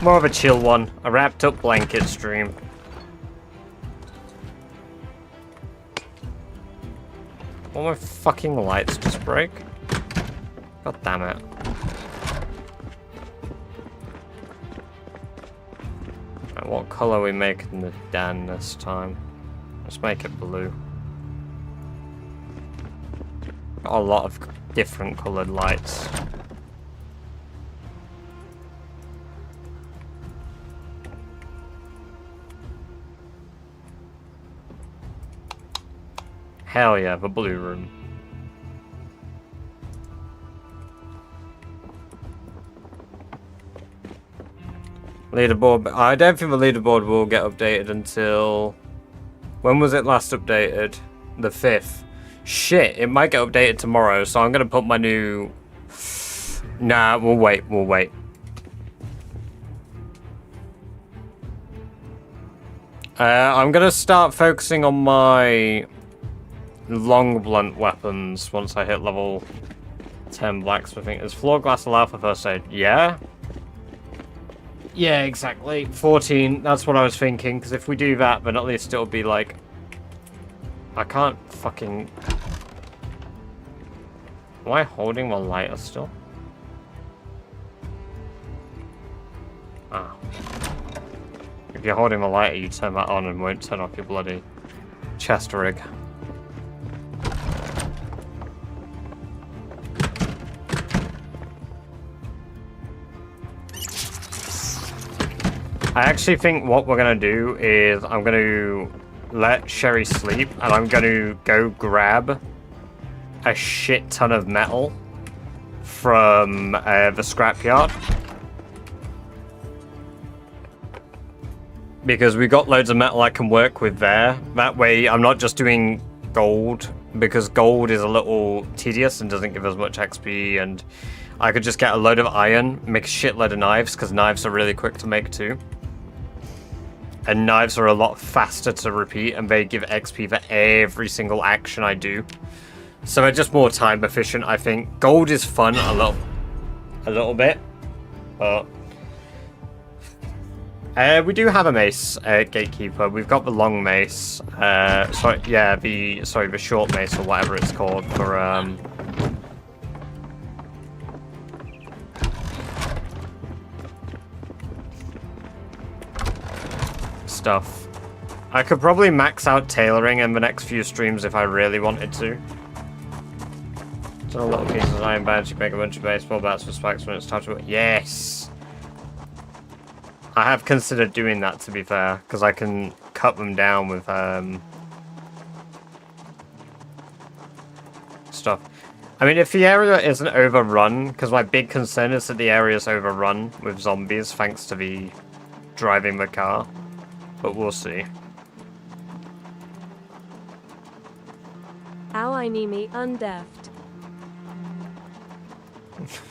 More of a chill one. A wrapped up blanket stream. All my fucking lights just break. God damn it. Right, what colour are we making the Dan this time? Let's make it blue. Got a lot of different coloured lights. Hell yeah, the blue room. Leaderboard. I don't think the leaderboard will get updated until... When was it last updated? The 5th. Shit, it might get updated tomorrow, so I'm gonna put my new... Nah, we'll wait, we'll wait. I'm gonna start focusing on my long blunt weapons once I hit level 10 blacksmithing. Is floor glass allowed for first aid? Yeah? Yeah, exactly. 14, that's what I was thinking, because if we do that, then at least it'll be like... I can't fucking... Am I holding my lighter still? Ah. If you're holding the lighter, you turn that on and won't turn off your bloody chest rig. I actually think what we're going to do is I'm going to let Sherry sleep and I'm going to go grab a shit ton of metal from the scrapyard. Because we got loads of metal I can work with there. That way I'm not just doing gold, because gold is a little tedious and doesn't give us much XP, and I could just get a load of iron, make a shitload of knives, because knives are really quick to make too. And knives are a lot faster to repeat, and they give XP for every single action I do. So they're just more time efficient, I think. Gold is fun a little bit, but we do have a mace, gatekeeper. We've got the long mace. Sorry, yeah, the short mace or whatever it's called for stuff. I could probably max out tailoring in the next few streams if I really wanted to. So a little pieces of iron bands, you make a bunch of baseball bats with spikes when it's time to... Yes! I have considered doing that, to be fair, because I can cut them down with stuff. I mean, if the area isn't overrun, because my big concern is that the area is overrun with zombies thanks to the driving the car. But we'll see. Ow, I need me underfed.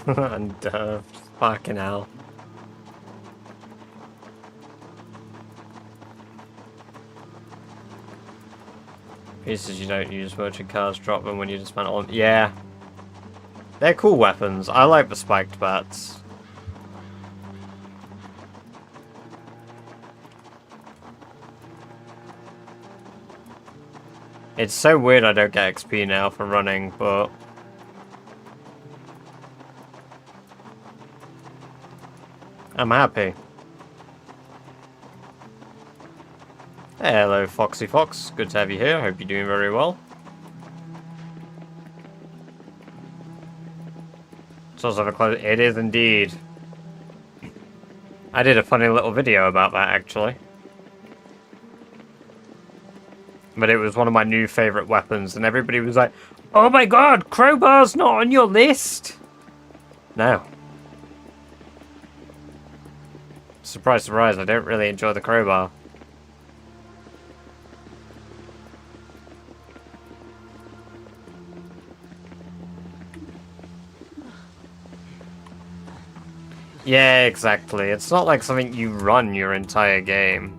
Underfed. Fucking hell. Pieces you don't use, merchant cars drop them when you dismantle them. Yeah. They're cool weapons. I like the spiked bats. It's so weird I don't get XP now for running, but I'm happy. Hello, Foxy Fox. Good to have you here. Hope you're doing very well. It's also a close. It is indeed. I did a funny little video about that, actually. But it was one of my new favourite weapons, and everybody was like, "Oh my god, crowbar's not on your list!" No. Surprise, surprise, I don't really enjoy the crowbar. Yeah, exactly. It's not like something you run your entire game.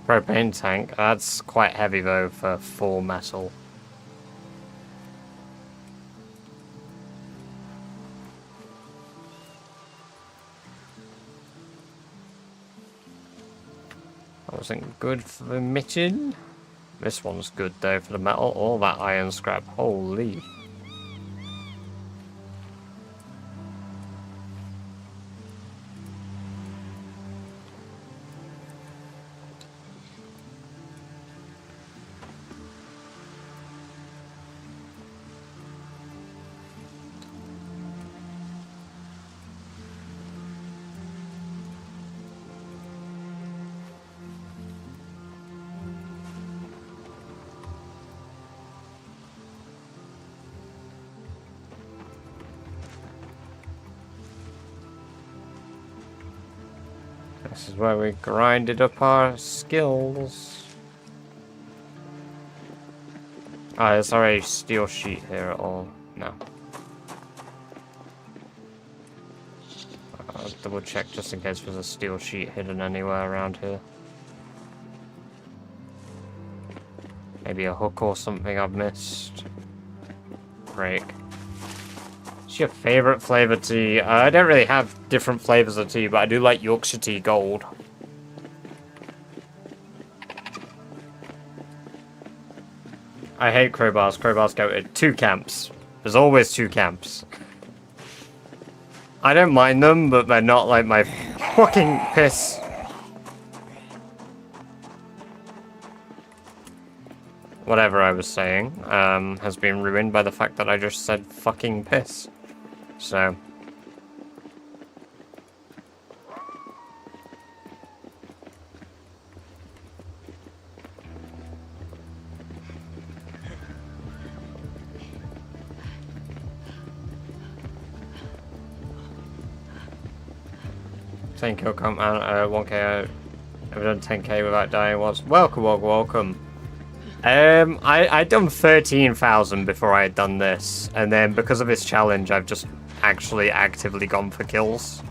Propane tank. That's quite heavy though for full metal. That wasn't good for the mitten. This one's good though for the metal. All that iron scrap. Holy. This is where we grinded up our skills. Oh, is there a steel sheet here at all? No. I'll double check just in case there's a steel sheet hidden anywhere around here. Maybe a hook or something I've missed. Break. What's your favourite flavour tea? I don't really have different flavours of tea, but I do like Yorkshire tea gold. I hate crowbars. Crowbars go to two camps. There's always two camps. I don't mind them, but they're not like my fucking piss. Whatever I was saying has been ruined by the fact that I just said fucking piss. So. Thank you, come out 1k. I've done 10k without dying once. Welcome. I'd done 13,000 before I had done this, and then because of this challenge, I've just actually actively gone for kills.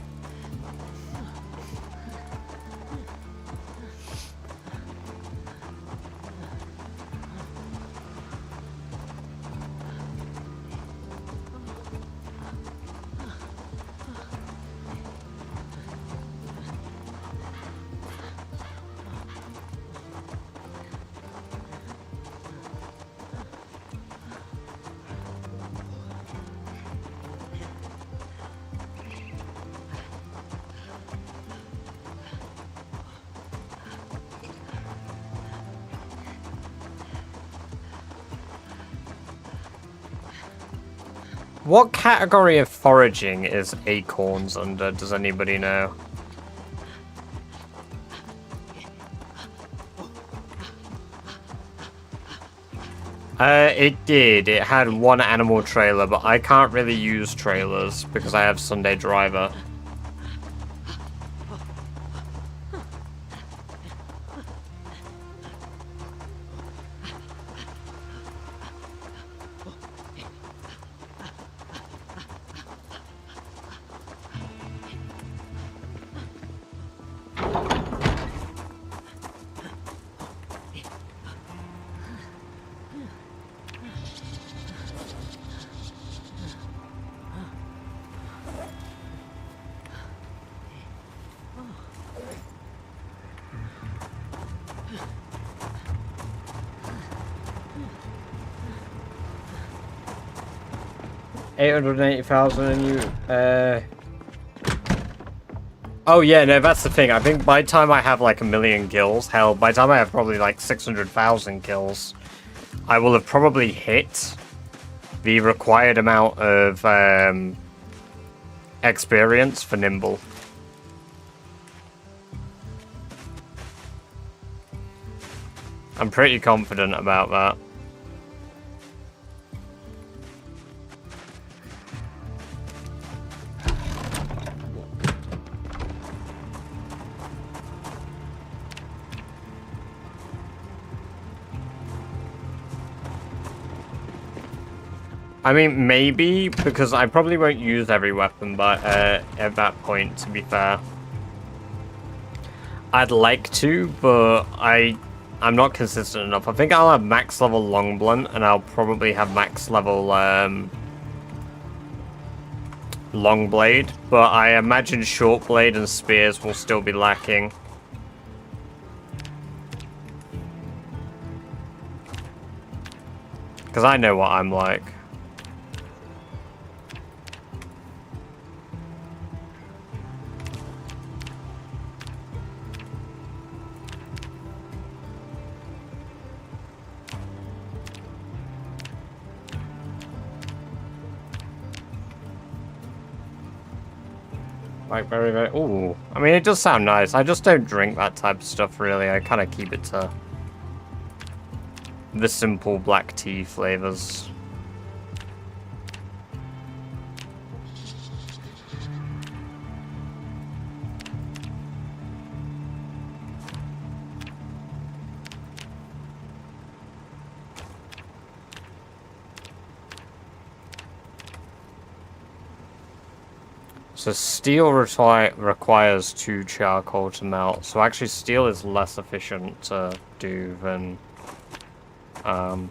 What category of foraging is acorns under? Does anybody know? It did. It had one animal trailer, but I can't really use trailers because I have Sunday Driver. 880,000 and you, Oh yeah, no, that's the thing. I think by the time I have like 1,000,000 kills, hell, by the time I have probably like 600,000 kills, I will have probably hit the required amount of experience for Nimble. I'm pretty confident about that. I mean, maybe, because I probably won't use every weapon, but at that point, to be fair. I'd like to, but I'm not consistent enough. I think I'll have max level long blunt, and I'll probably have max level long blade, but I imagine short blade and spears will still be lacking. Because I know what I'm like. Like, very, very... Ooh. I mean, it does sound nice. I just don't drink that type of stuff, really. I kind of keep it to the simple black tea flavors. So steel requires 2 charcoal to melt. So actually steel is less efficient to do than... I'm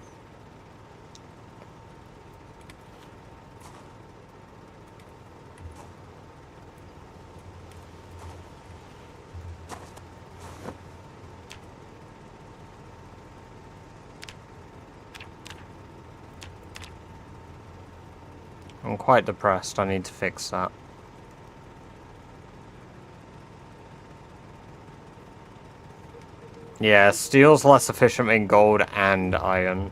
quite depressed. I need to fix that. Yeah, steel's less efficient than gold and iron.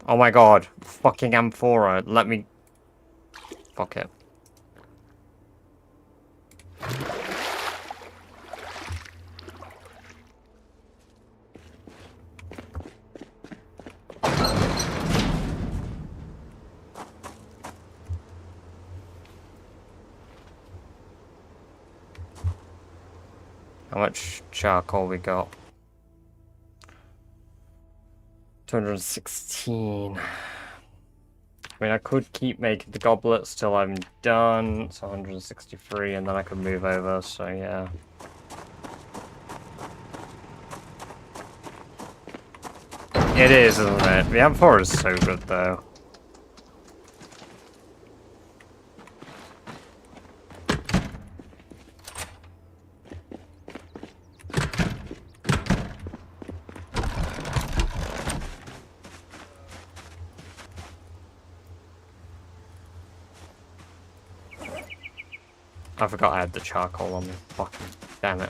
Oh my god, fucking amphora, let me... Fuck it. How much charcoal we got? 216. I mean, I could keep making the goblets till I'm done. It's 163, and then I could move over, so yeah. It is, isn't it? The amphora is so good, though. I forgot I had the charcoal on me. Fucking damn it.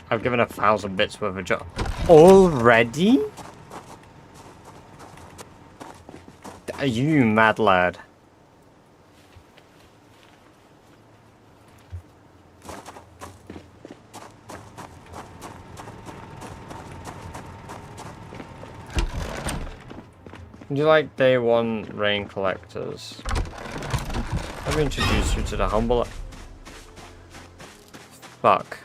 I've given 1,000 bits worth of job. Already? Are you mad lad? Would you like day 1 rain collectors? Let me introduce you to the humble... Fuck.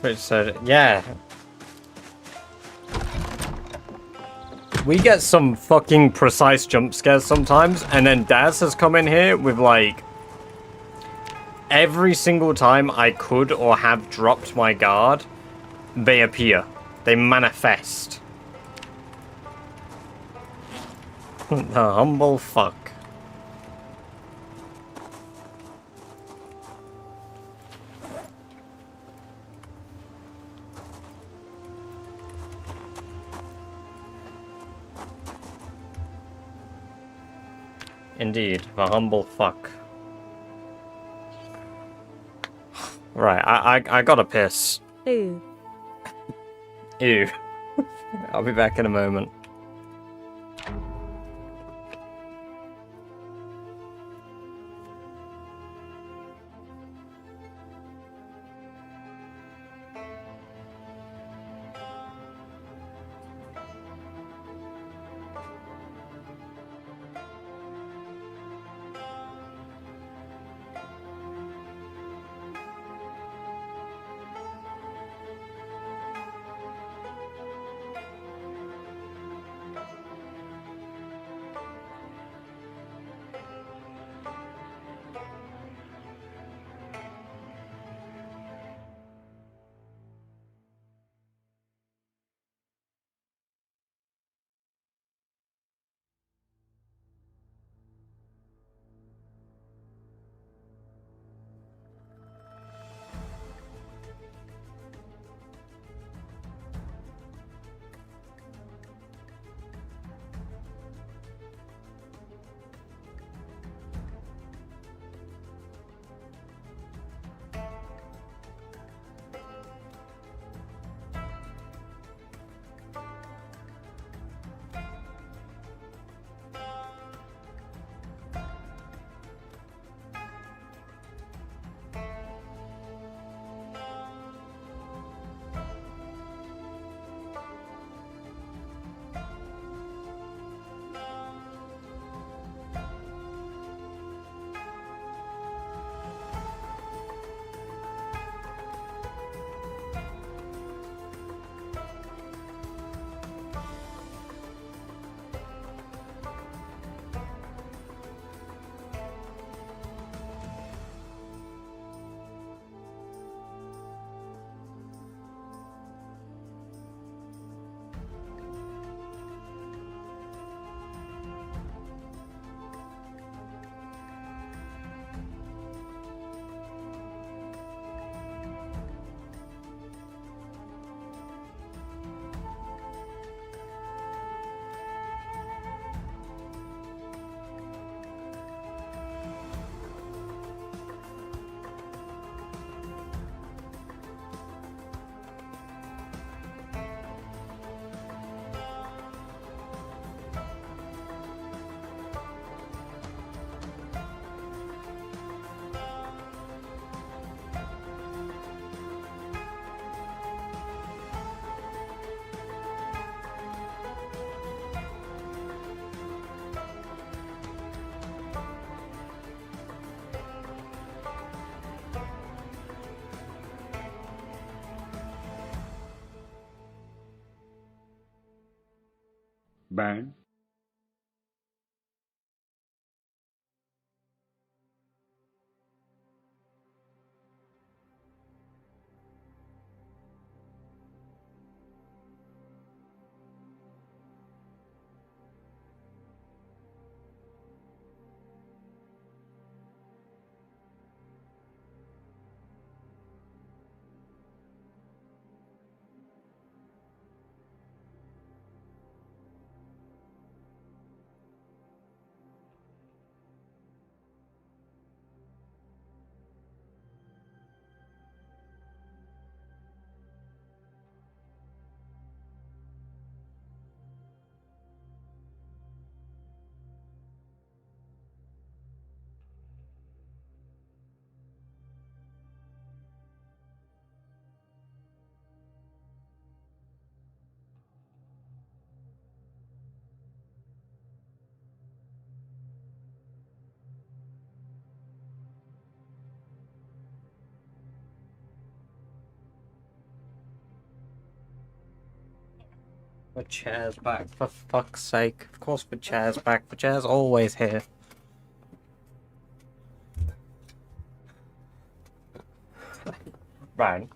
It said, yeah. We get some fucking precise jump scares sometimes, and then Daz has come in here with, like, every single time I could or have dropped my guard, they appear. They manifest. The humble fuck. Indeed, the humble fuck. Right, I gotta piss. Ooh. Ew. I'll be back in a moment. Bang. The chair's back, for fuck's sake. Of course the chair's back. The chair's always here. Right.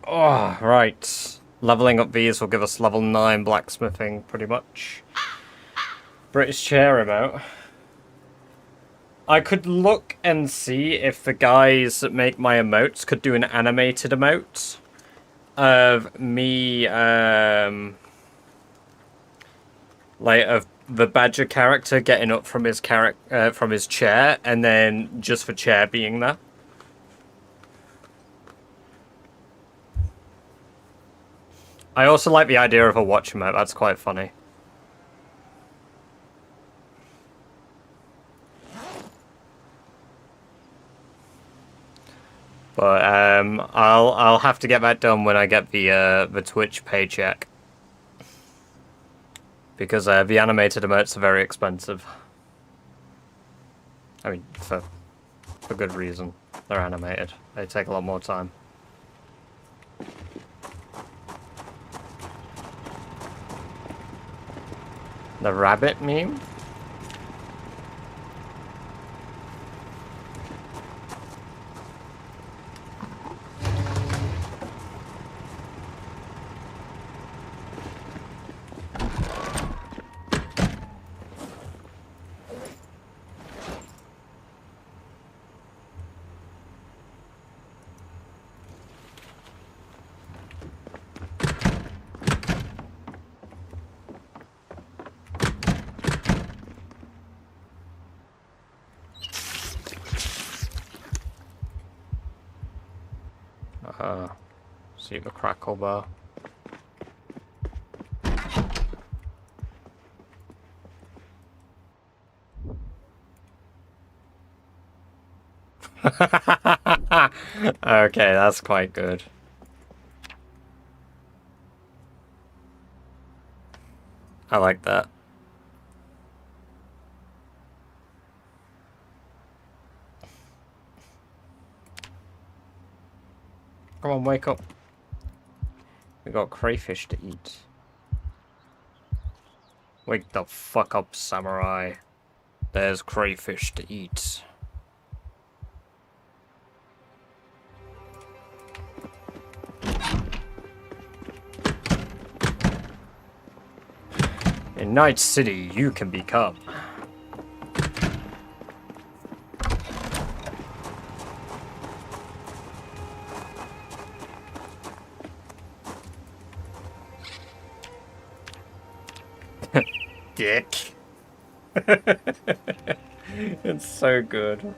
Oh, right. Leveling up these will give us level 9 blacksmithing, pretty much. British chair remote. I could look and see if the guys that make my emotes could do an animated emote of me, like, of the Badger character getting up from his from his chair, and then just for chair being there. I also like the idea of a watch emote. That's quite funny. But I'll have to get that done when I get the Twitch paycheck, because the animated emotes are very expensive. I mean, for good reason. They're animated. They take a lot more time. The rabbit meme? See the crackle bar. Okay, that's quite good. I like that. Come on, wake up. We got crayfish to eat. Wake the fuck up, samurai. There's crayfish to eat. In Night City, you can become. Dick. It's so good.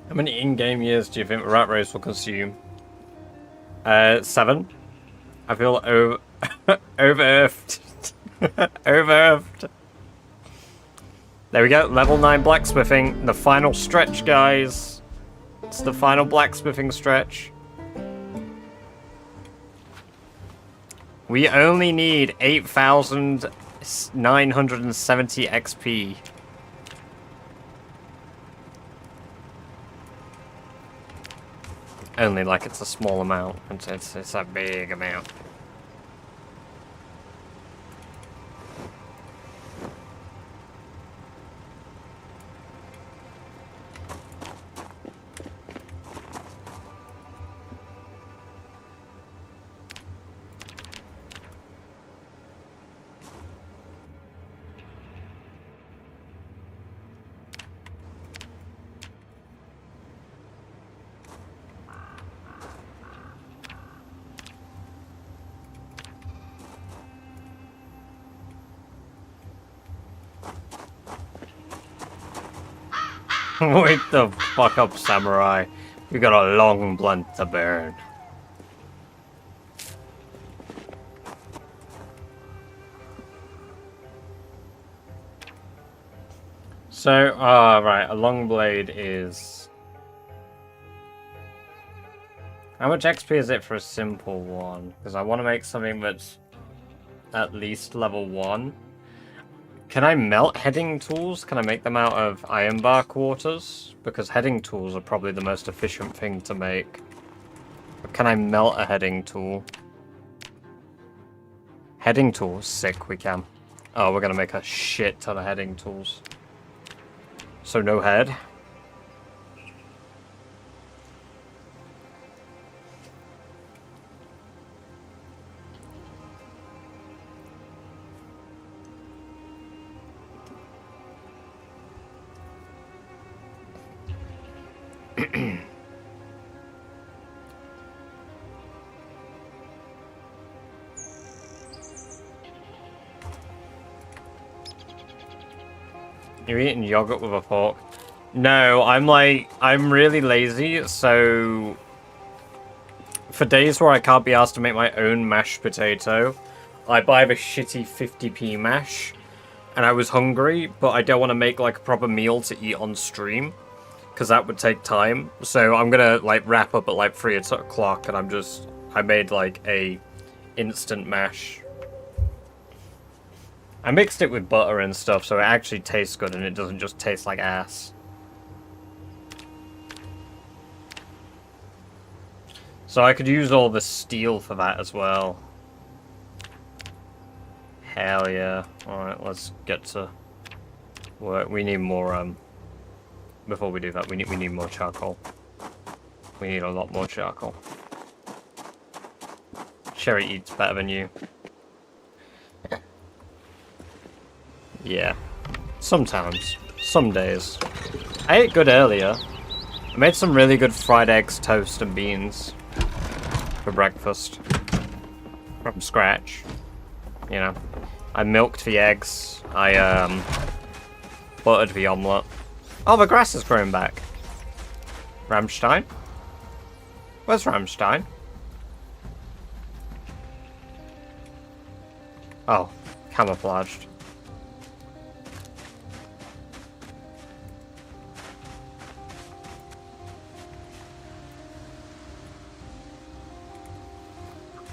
How many in-game years do you think Rat Race will consume? 7. I feel over-earthed. Over-earthed. There we go, level 9 blacksmithing. The final stretch, guys. It's the final blacksmithing stretch. We only need 8,970 XP. Only like it's a small amount. It's a big amount. Wake the fuck up, samurai. We got a long blunt to burn. So, right, a long blade is... How much XP is it for a simple one? Because I want to make something that's at least level 1. Can I melt heading tools? Can I make them out of iron bar quarters? Because heading tools are probably the most efficient thing to make. But can I melt a heading tool? Heading tools? Sick, we can. Oh, we're gonna make a shit ton of heading tools. So no head. You're eating yogurt with a fork? No, I'm really lazy, so... For days where I can't be asked to make my own mashed potato, I buy the shitty 50p mash, and I was hungry, but I don't want to make like a proper meal to eat on stream, because that would take time. So I'm gonna like wrap up at like 3 o'clock, and I made like a instant mash. I mixed it with butter and stuff, so it actually tastes good, and it doesn't just taste like ass. So I could use all the steel for that as well. Hell yeah. Alright, let's get to work. We need more, before we do that, we need more charcoal. We need a lot more charcoal. Sherry eats better than you. Yeah. Sometimes. Some days. I ate good earlier. I made some really good fried eggs, toast, and beans for breakfast. From scratch. You know. I milked the eggs. I, buttered the omelette. Oh, the grass is growing back. Rammstein? Where's Rammstein? Oh, camouflaged.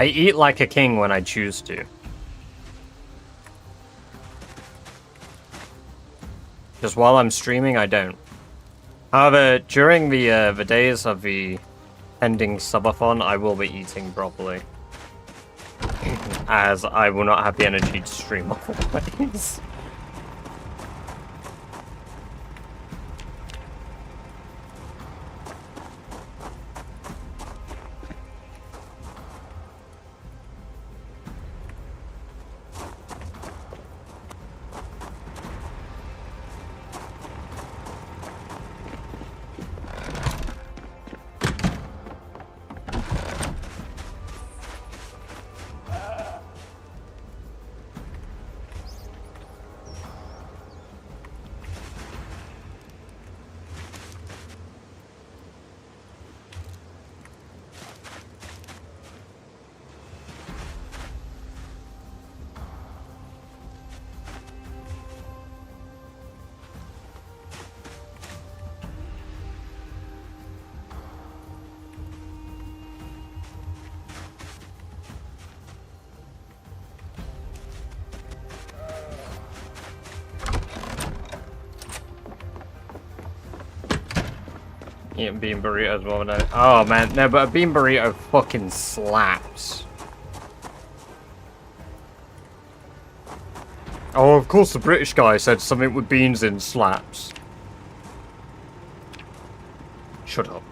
I eat like a king when I choose to. Because while I'm streaming, I don't. However, during the days of the ending subathon, I will be eating properly. As I will not have the energy to stream otherwise. Eating bean burritos more than oh man, no, but a bean burrito fucking slaps. Oh, of course the British guy said something with beans in slaps. Shut up.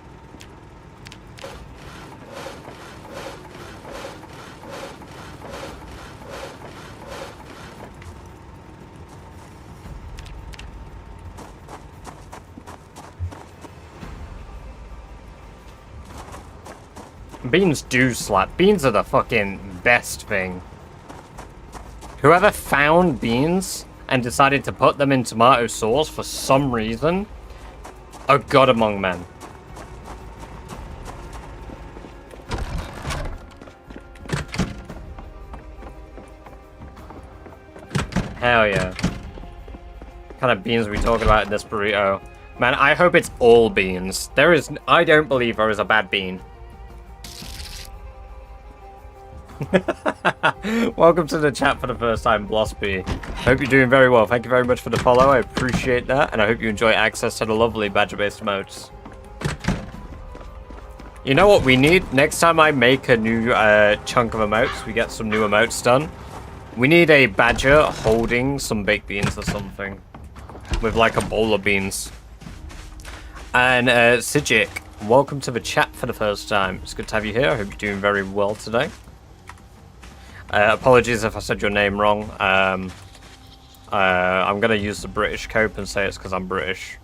Beans do slap. Beans are the fucking best thing. Whoever found beans and decided to put them in tomato sauce for some reason, a god among men. Hell yeah. kind of beans are we talking about in this burrito? Man, I hope it's all beans. I don't believe there is a bad bean. Welcome to the chat for the first time, Blossby. Hope you're doing very well. Thank you very much for the follow. I appreciate that, and I hope you enjoy access to the lovely badger-based emotes. You know what we need? Next time I make a new chunk of emotes, we get some new emotes done. We need a badger holding some baked beans or something. With like a bowl of beans. And Sijik, welcome to the chat for the first time. It's good to have you here. I hope you're doing very well today. Apologies if I said your name wrong. I'm going to use the British cope and say it's because I'm British.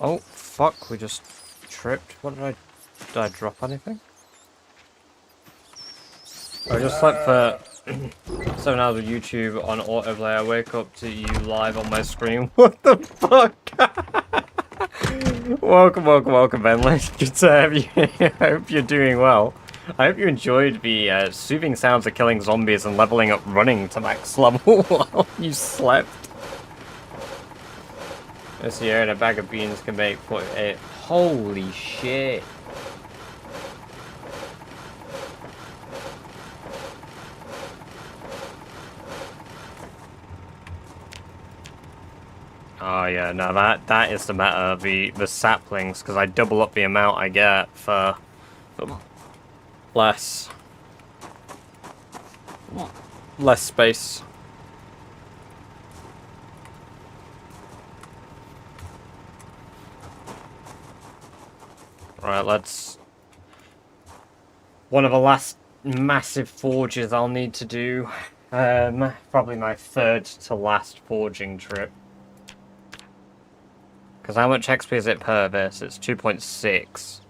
Oh, fuck, we just tripped. What did I drop anything? I just slept for 7 hours of YouTube on autoplay. I wake up to you live on my screen. What the fuck? welcome, Bentley. Good to have you here. I hope you're doing well. I hope you enjoyed the soothing sounds of killing zombies and leveling up running to max level while you slept. This year, and a bag of beans can make 48. Holy shit. Oh yeah, no, that is the meta, the saplings, because I double up the amount I get for less space. Right, let's... One of the last massive forges I'll need to do. Probably my third to last forging trip. Because how much XP is it per this? It's 2.6.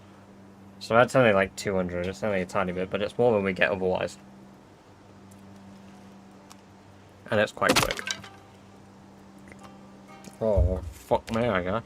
So that's only like 200. It's only a tiny bit, but it's more than we get otherwise. And it's quite quick. Oh, fuck me, I guess.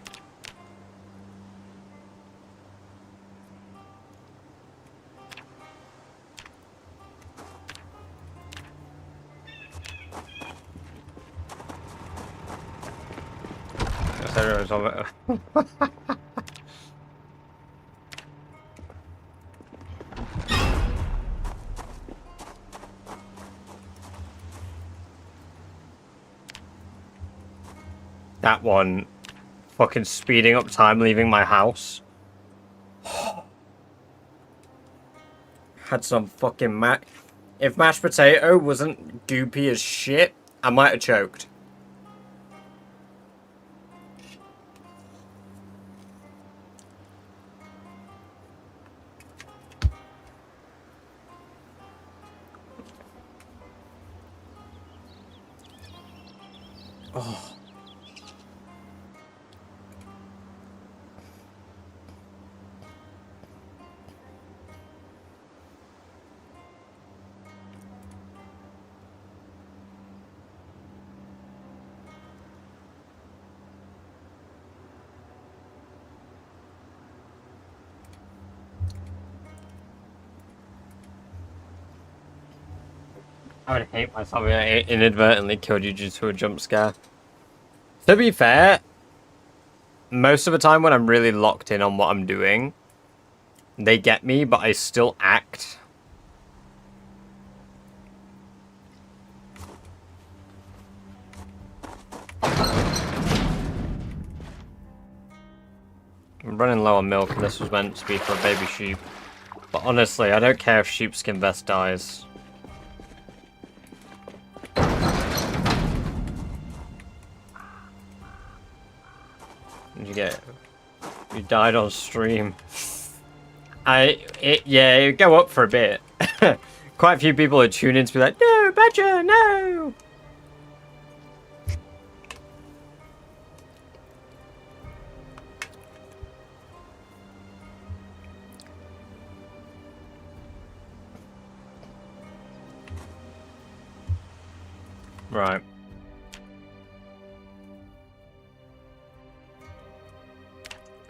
That one fucking speeding up time leaving my house. Had some fucking if mashed potato wasn't goopy as shit, I might have choked. Oh. I would hate myself if I inadvertently killed you due to a jump scare. To be fair, most of the time when I'm really locked in on what I'm doing, they get me, but I still act. I'm running low on milk, and this was meant to be for a baby sheep. But honestly, I don't care if sheepskin vest dies. Did you get it? You died on stream. Yeah, it'd go up for a bit. Quite a few people would tune in to be like, no, Badger, no! Right.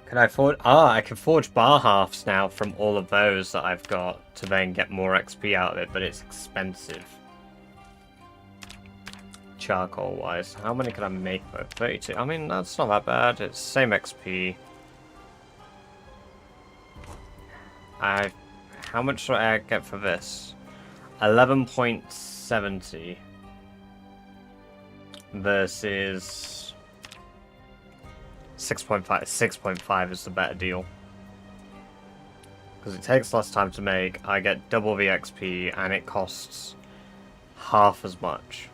Can I forge? Ah, I can forge bar halves now from all of those that I've got to then get more XP out of it, but it's expensive. Charcoal wise. How many can I make though? 32. I mean, that's not that bad. It's same XP. How much do I get for this? 11.70 versus 6.5. 6.5 is the better deal. Because it takes less time to make, I get double the XP, and it costs half as much.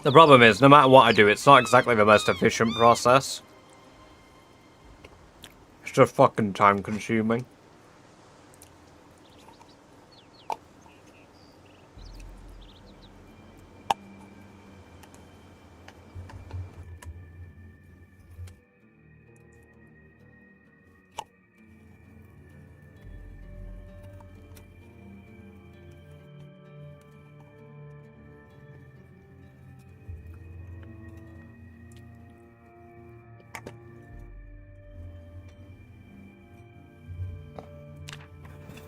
The problem is, no matter what I do, it's not exactly the most efficient process. It's just fucking time consuming.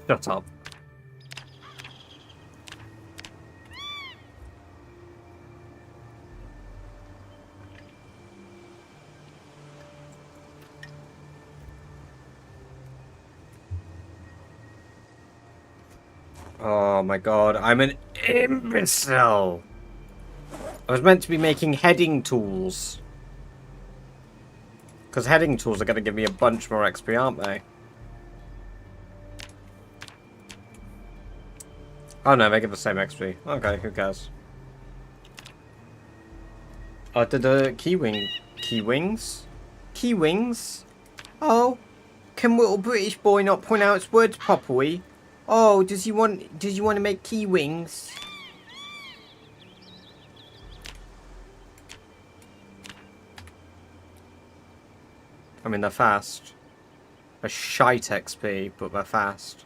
Shut up. Oh my god, I'm an imbecile! I was meant to be making heading tools. Because heading tools are going to give me a bunch more XP, aren't they? Oh no, they give the same XP. Okay, who cares? Oh, did the key wings? Key wings? Oh, can little British boy not pronounce words properly? Oh, does he want to make key wings? I mean, they're fast. They're shite XP, but they're fast.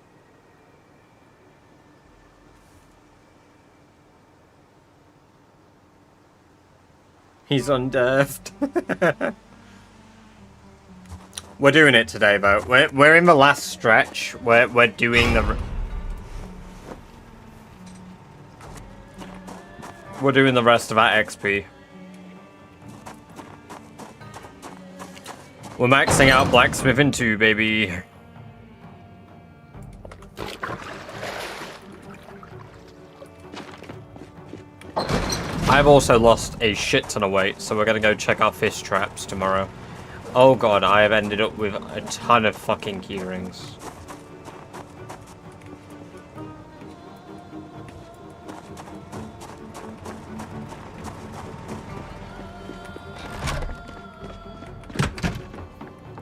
He's unnerved. We're doing it today, though. We're in the last stretch. We're doing the. We're doing the rest of our XP. We're maxing out blacksmithing too, baby. I've also lost a shit ton of weight, so we're gonna go check our fish traps tomorrow. Oh god, I have ended up with a ton of fucking keyrings.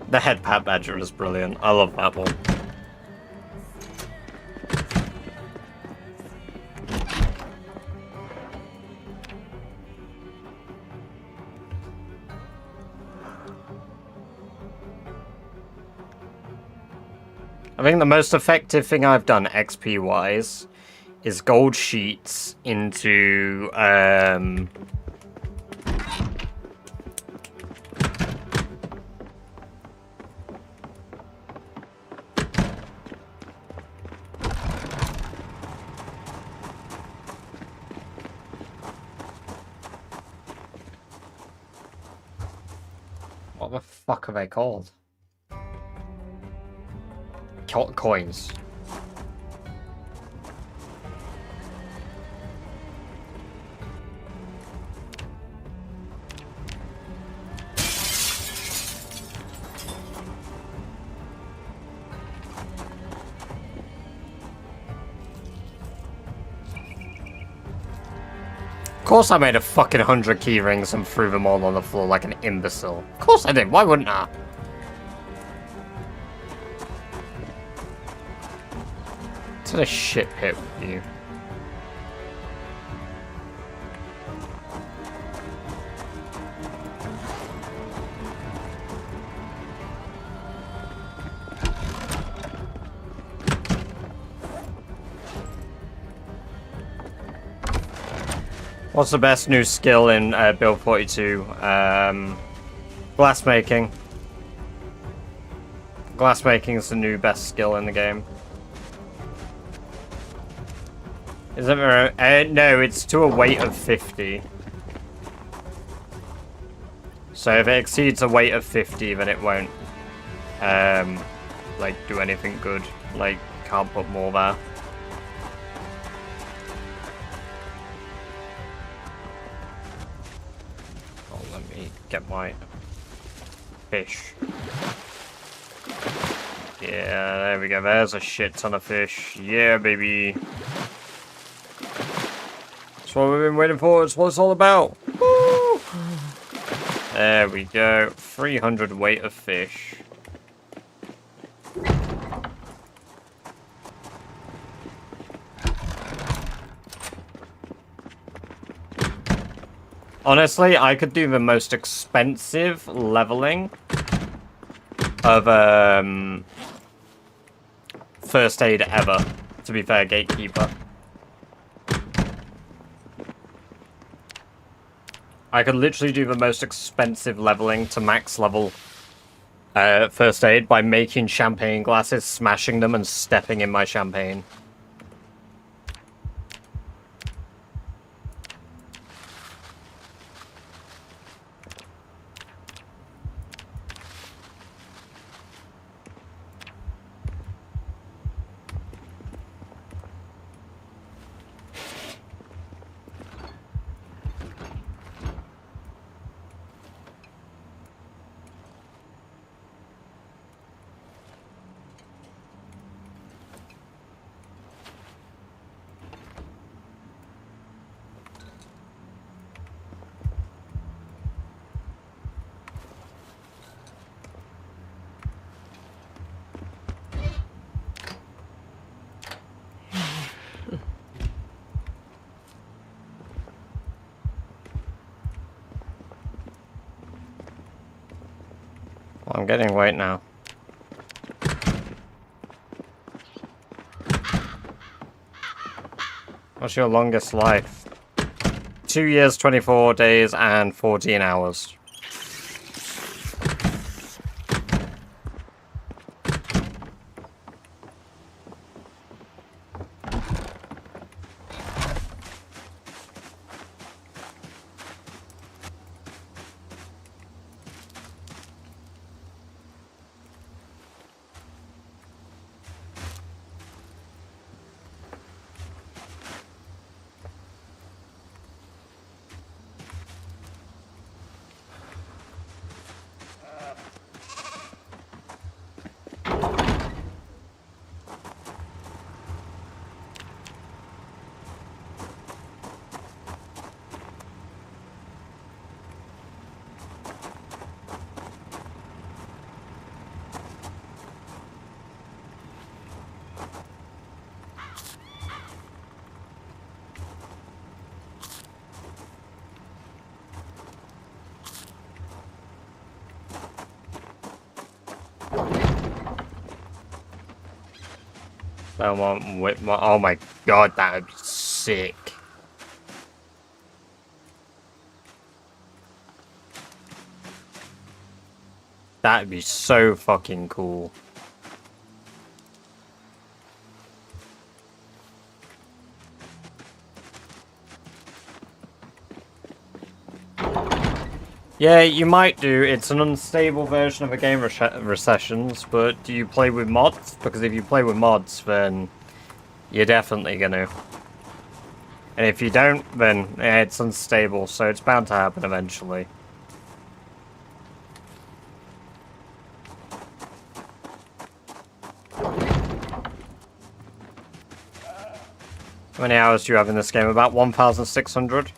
The head pat badger is brilliant. I love that one. I think the most effective thing I've done XP wise is gold sheets into what the fuck are they called? Coins. course I made a fucking 100 key rings and threw them all on the floor like an imbecile. Of course I did, why wouldn't I? It's a shit pit with you. What's the best new skill in Build 42? Glassmaking. Glassmaking is the new best skill in the game. Is it no, it's to a weight of 50. So if it exceeds a weight of 50, then it won't, like, do anything good. Like, can't put more there. Get my fish. Yeah, there we go. There's a shit ton of fish. Yeah, baby. That's what we've been waiting for. It's what it's all about. Woo! There we go. 300 weight of fish. Honestly, I could do the most expensive leveling of first aid ever, to be fair, Gatekeeper. I could literally do the most expensive leveling to max level first aid by making champagne glasses, smashing them, and stepping in my champagne. Well, I'm getting weight now. What's your longest life? 2 years, 24 days, and 14 hours. Oh my god, that would be sick. That'd be so fucking cool. Yeah, you might do. It's an unstable version of a game recessions, but do you play with mods? Because if you play with mods, then you're definitely gonna. And if you don't, then yeah, it's unstable, so it's bound to happen eventually. How many hours do you have in this game? About 1,600?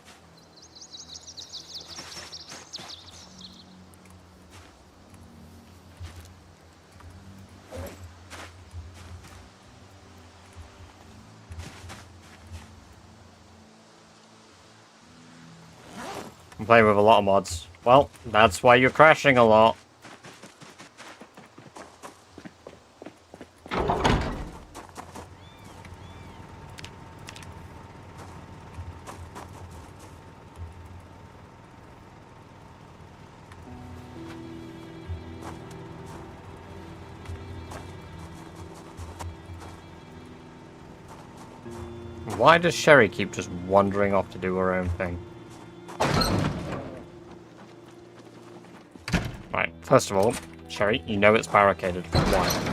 I'm playing with a lot of mods. Well, that's why you're crashing a lot. Why does Sherry keep just wandering off to do her own thing? Right, first of all, Sherry, you know it's barricaded. Why?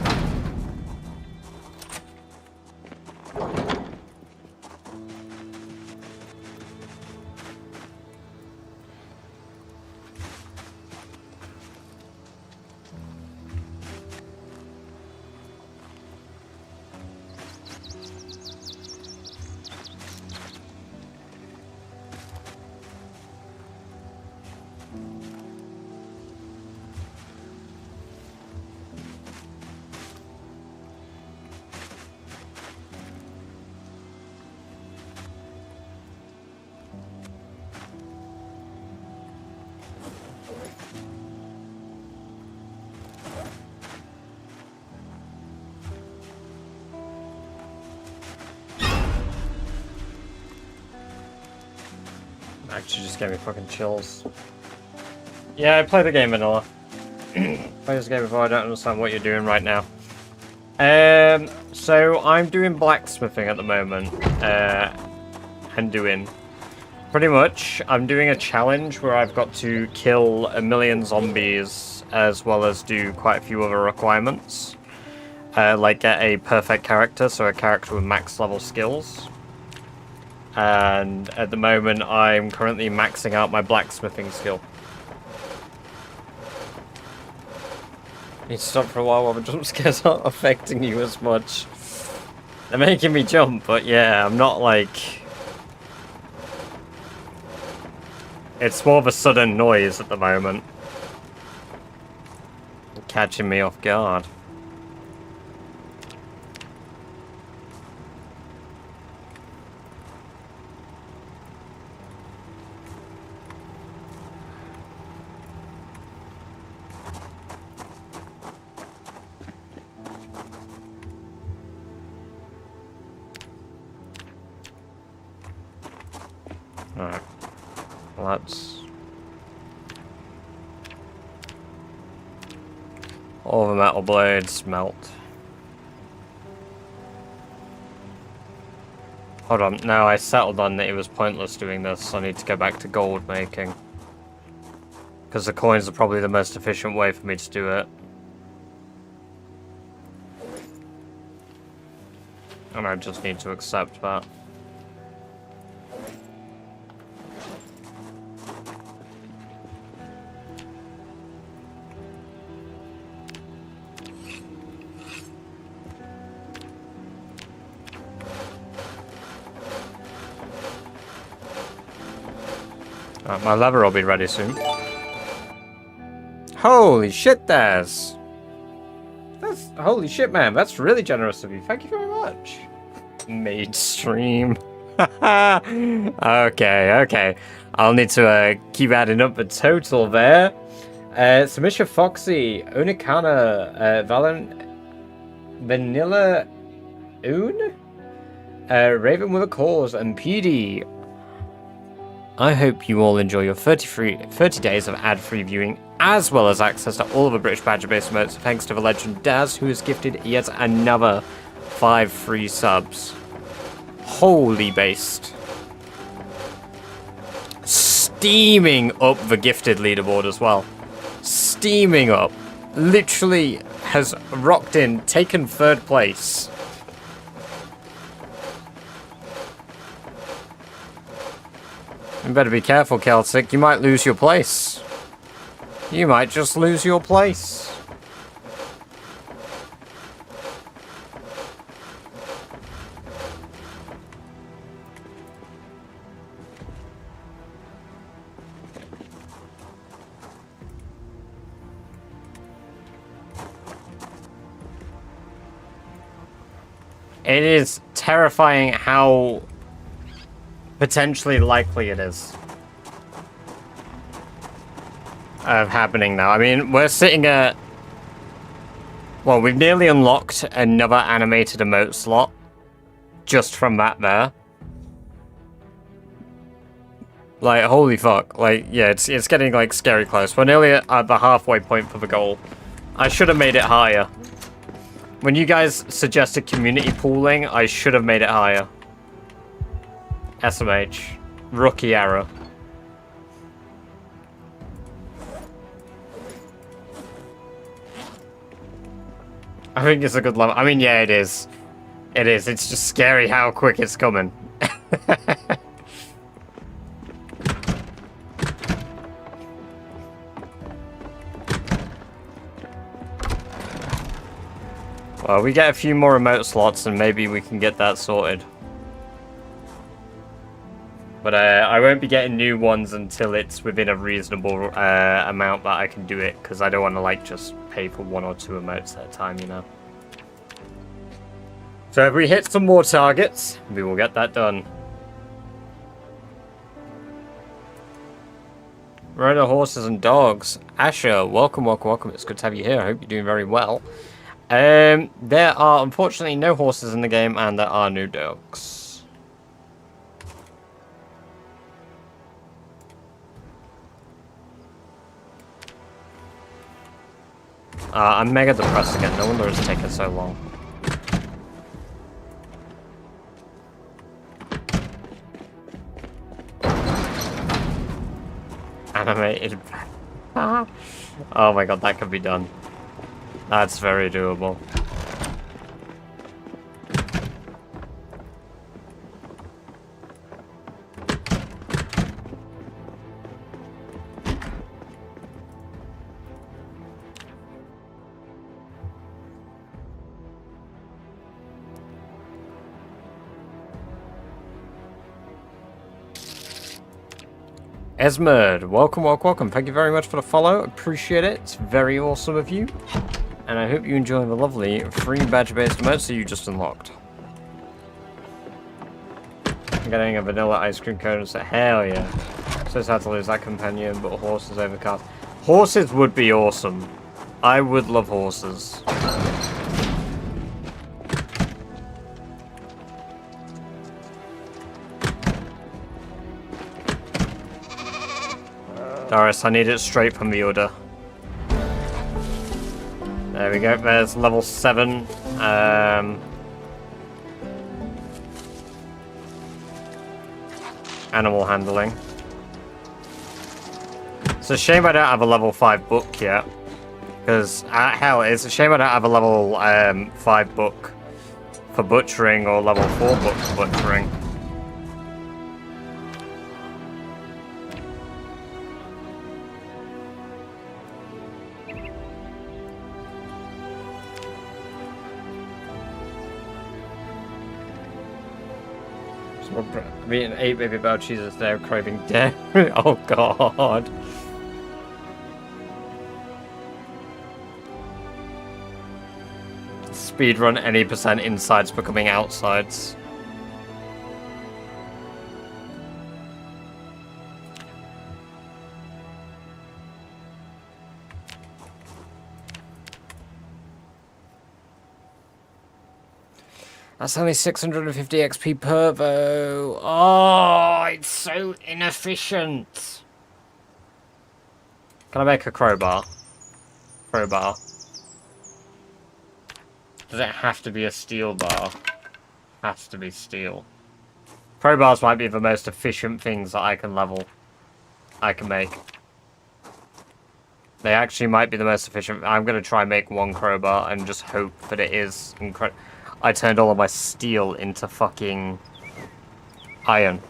Actually just gave me fucking chills. Yeah, I played the game vanilla. Played this game before, I don't understand what you're doing right now. So I'm doing blacksmithing at the moment. Pretty much, I'm doing a challenge where I've got to kill 1 million zombies, as well as do quite a few other requirements. Like get a perfect character, so a character with max level skills. And at the moment, I'm currently maxing out my blacksmithing skill. Need to stop for a while while the jump scares aren't affecting you as much. They're making me jump, but yeah, I'm not like... It's more of a sudden noise at the moment. Catching me off guard. Alright. Let's... All the metal blades melt. Hold on, now I settled on that it was pointless doing this. I need to go back to gold making. Because the coins are probably the most efficient way for me to do it. And I just need to accept that. My lever will be ready soon. Holy shit, that's holy shit, man. That's really generous of you. Thank you very much. Made stream. Okay. I'll need to keep adding up the total there. Submission Foxy, Unikana, Vanilla Oon, Raven with a Cause, and PD. I hope you all enjoy your 30 days of ad-free viewing, as well as access to all of the British Badger-based emotes, thanks to the legend Daz, who has gifted yet another 5 free subs. Holy based. Steaming up the gifted leaderboard as well. Steaming up. Literally has rocked in, taken 3rd place. You better be careful, Celtic. You might lose your place. You might just lose your place. It is terrifying how potentially likely it is. happening now. I mean, we're sitting at... Well, we've nearly unlocked another animated emote slot just from that there. Like, holy fuck. Like, yeah, it's getting, like, scary close. We're nearly at the halfway point for the goal. I should have made it higher. When you guys suggested community pooling, I should have made it higher. SMH. Rookie error. I think it's a good level. I mean, yeah, it is. It is. It's just scary how quick it's coming. Well, we get a few more remote slots and maybe we can get that sorted. But I won't be getting new ones until it's within a reasonable amount that I can do it, because I don't want to, like, just pay for 1 or 2 emotes at a time, you know. So if we hit some more targets, we will get that done. Rider, horses and dogs. Asher, welcome, welcome, welcome. It's good to have you here. I hope you're doing very well. There are unfortunately no horses in the game, and there are no dogs. I'm mega depressed again. No wonder it's taken so long. Animated. Oh my god, that could be done. That's very doable. Esmerd, welcome, welcome, welcome. Thank you very much for the follow. Appreciate it. It's very awesome of you. And I hope you enjoy the lovely free badge-based emotes that you just unlocked. I'm getting a vanilla ice cream cone. So hell yeah. So sad to lose that companion, but horses over cars. Horses would be awesome. I would love horses. Doris, I need it straight from the order. There we go, there's level 7. Animal handling. It's a shame I don't have a level 5 book yet. Because, hell, it's a shame I don't have a level 5 book for butchering or level 4 book for butchering. I'm eating 8 baby bell cheeses there, craving dairy. Oh god. Speedrun any percent insides becoming outsides. That's only 650 XP per though. Oh, it's so inefficient. Can I make a crowbar? Crowbar. Does it have to be a steel bar? Has to be steel. Crowbars might be the most efficient things that I can level. I can make. They actually might be the most efficient. I'm going to try and make 1 crowbar and just hope that it is incredible. I turned all of my steel into fucking iron.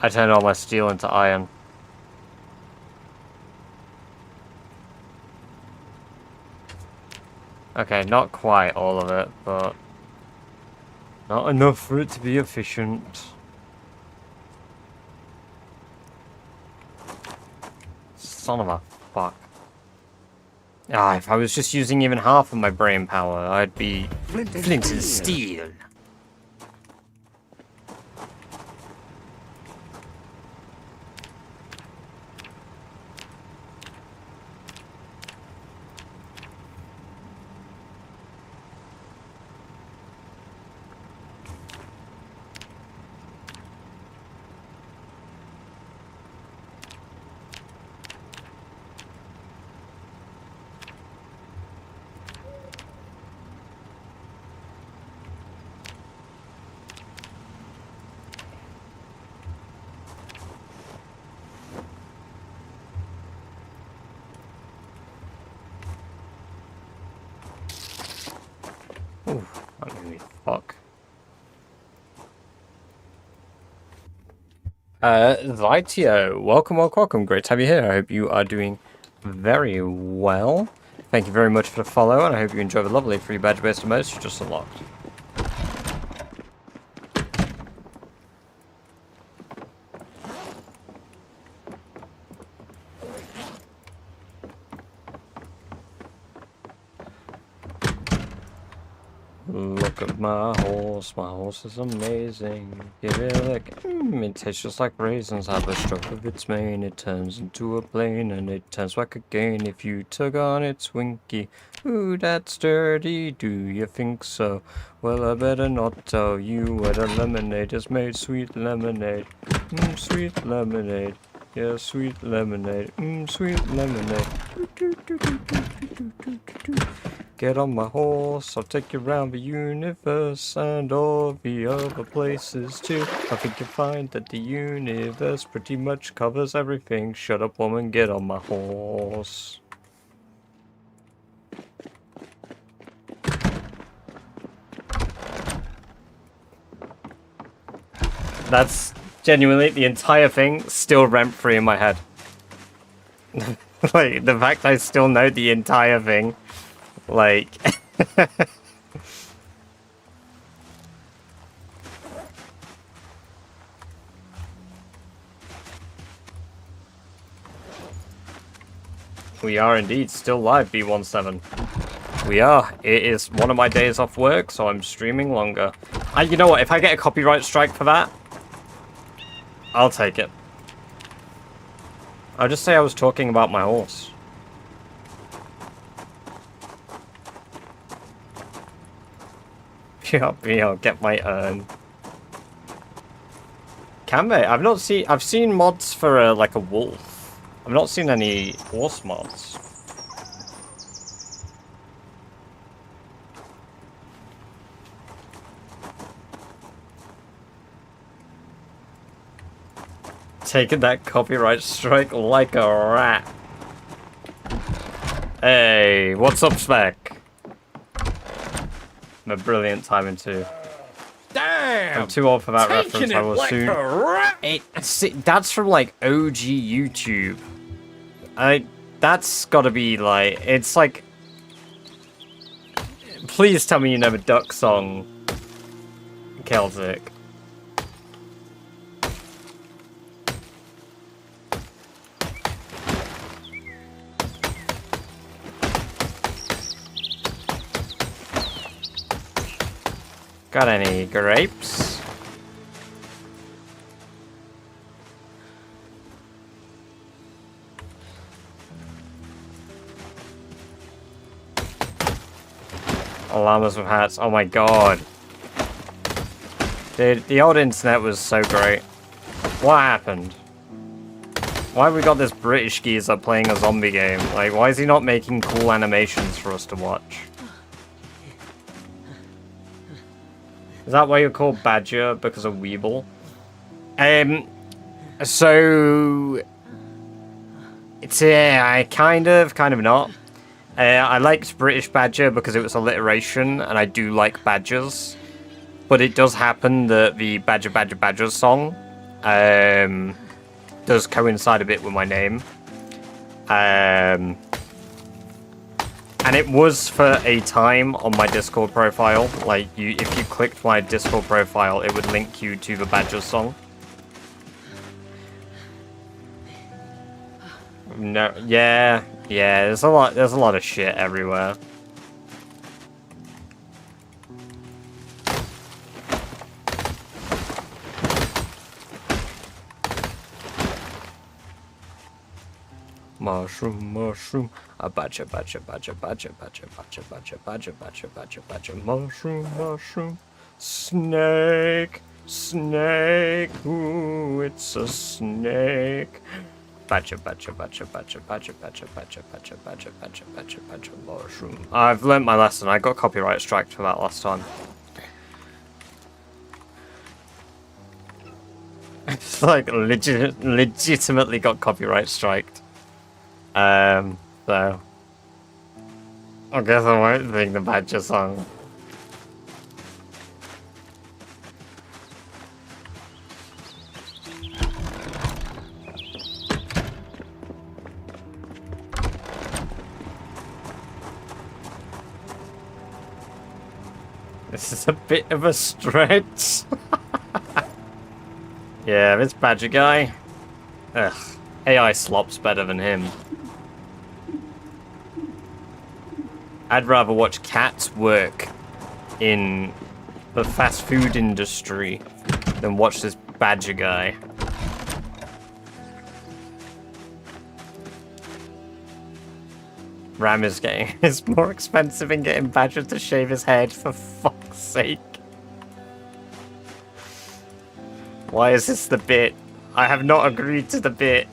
I turned all my steel into iron. Okay, not quite all of it, but not enough for it to be efficient. Son of a fuck. Ah, if I was just using even half of my brain power, I'd be flint and steel. Ooh, that made me fuck. Vitio, welcome. Great to have you here. I hope you are doing very well. Thank you very much for the follow, and I hope you enjoy the lovely free badge-based emotes you just unlocked. Look at my horse is amazing. Give it a lick, it tastes just like raisins. Have a stroke of its mane, it turns into a plane, and it turns back again if you tug on its winky. Ooh, that's dirty, do you think so? Well, I better not tell you what a lemonade is made. Sweet lemonade, sweet lemonade. Yeah, sweet lemonade, sweet lemonade. Get on my horse, I'll take you around the universe and all the other places too. I think you'll find that the universe pretty much covers everything. Shut up, woman, get on my horse. That's genuinely the entire thing still rent-free in my head. Like, the fact I still know the entire thing. Like... We are indeed still live, B17. We are. It is one of my days off work, so I'm streaming longer. You know what? If I get a copyright strike for that, I'll take it. I'll just say I was talking about my horse. Yeah, get my urn. Can they? I've seen mods for like a wolf. I've not seen any horse mods. Taking that copyright strike like a rat. Hey, what's up, Spec? I'm a brilliant timing too. Damn! I'm too old for that reference. I will like soon. That's from like OG YouTube. That's gotta be like. It's like. Please tell me you know the duck song, Celtic. Got any grapes? Llamas with hats. Oh my god. Dude, the old internet was so great. What happened? Why have we got this British geezer playing a zombie game? Like, why is he not making cool animations for us to watch? Is that why you're called Badger? Because of Weeble? So... It's, I kind of not. I liked British Badger because it was alliteration, and I do like badgers. But it does happen that the Badger song does coincide a bit with my name. And it was for a time on my Discord profile. Like, if you clicked my Discord profile, it would link you to the Badger song. No, yeah, there's a lot of shit everywhere. Mushroom, a bacha, mushroom, snake, ooh, it's a snake. Bacha, mushroom. I've learnt my lesson. I got copyright striked for that last time. It's like legitimately got copyright striked. So I guess I won't sing the Badger song. This is a bit of a stretch. Yeah, this Badger guy. Ugh, AI slops better than him. I'd rather watch cats work in the fast food industry than watch this Badger guy. Ram is getting... It's more expensive than getting Badger to shave his head, for fuck's sake. Why is this the bit? I have not agreed to the bit.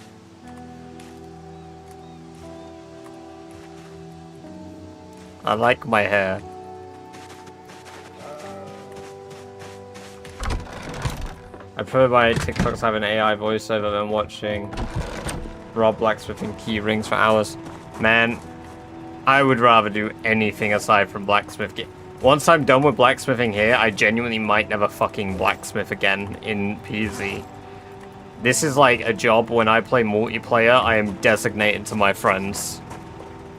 I like my hair. I prefer my TikToks have an AI voiceover than watching Rob blacksmithing key rings for hours. Man, I would rather do anything aside from blacksmith. Once I'm done with blacksmithing here, I genuinely might never fucking blacksmith again in PZ. This is like a job when I play multiplayer, I am designated to my friends.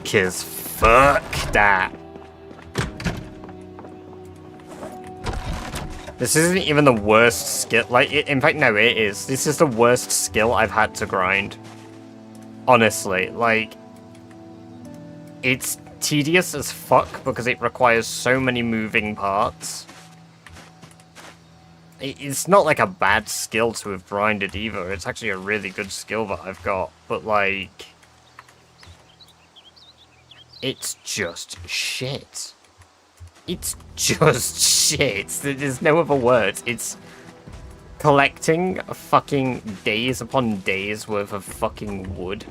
'Cause fuck that. This isn't even the worst skill. Like, in fact, no, it is. This is the worst skill I've had to grind. Honestly, like, it's tedious as fuck because it requires so many moving parts. It's not like a bad skill to have grinded either. It's actually a really good skill that I've got. But, like, it's just shit. It's just shit. There's no other words. It's collecting fucking days upon days worth of fucking wood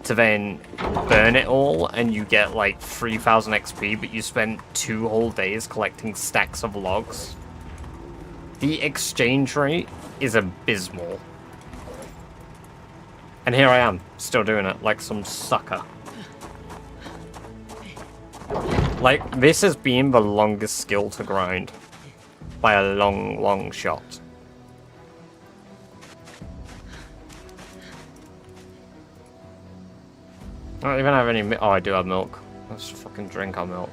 to then burn it all, and you get like 3,000 XP, but you spent 2 whole days collecting stacks of logs. The exchange rate is abysmal. And here I am, still doing it like some sucker. Like, this has been the longest skill to grind. By a long, long shot. I don't even have any milk. Oh, I do have milk. Let's fucking drink our milk.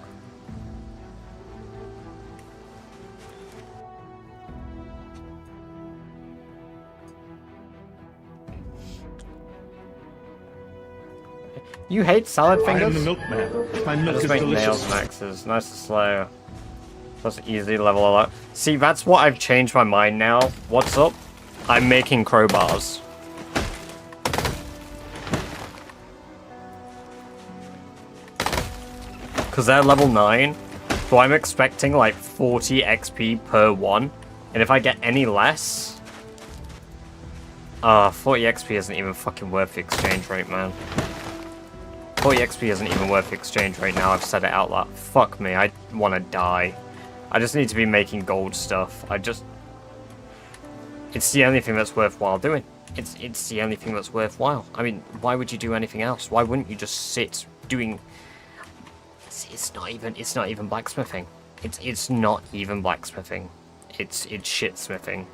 You hate salad fingers? I am the milkman. My milk Just is make delicious. nails maxes. Nice and slow. Plus easy level a lot. See, that's what I've changed my mind now. What's up? I'm making crowbars. Because they're level 9. So I'm expecting like 40 XP per one. And if I get any less... 40 XP isn't even fucking worth the exchange rate, man. 40 XP isn't even worth the exchange rate now. I've said it out loud. Fuck me, I want to die. I just need to be making gold stuff. It's the only thing that's worthwhile doing. It's the only thing that's worthwhile. I mean, why would you do anything else? Why wouldn't you just sit doing... It's not even blacksmithing. It's not even blacksmithing. It's shitsmithing.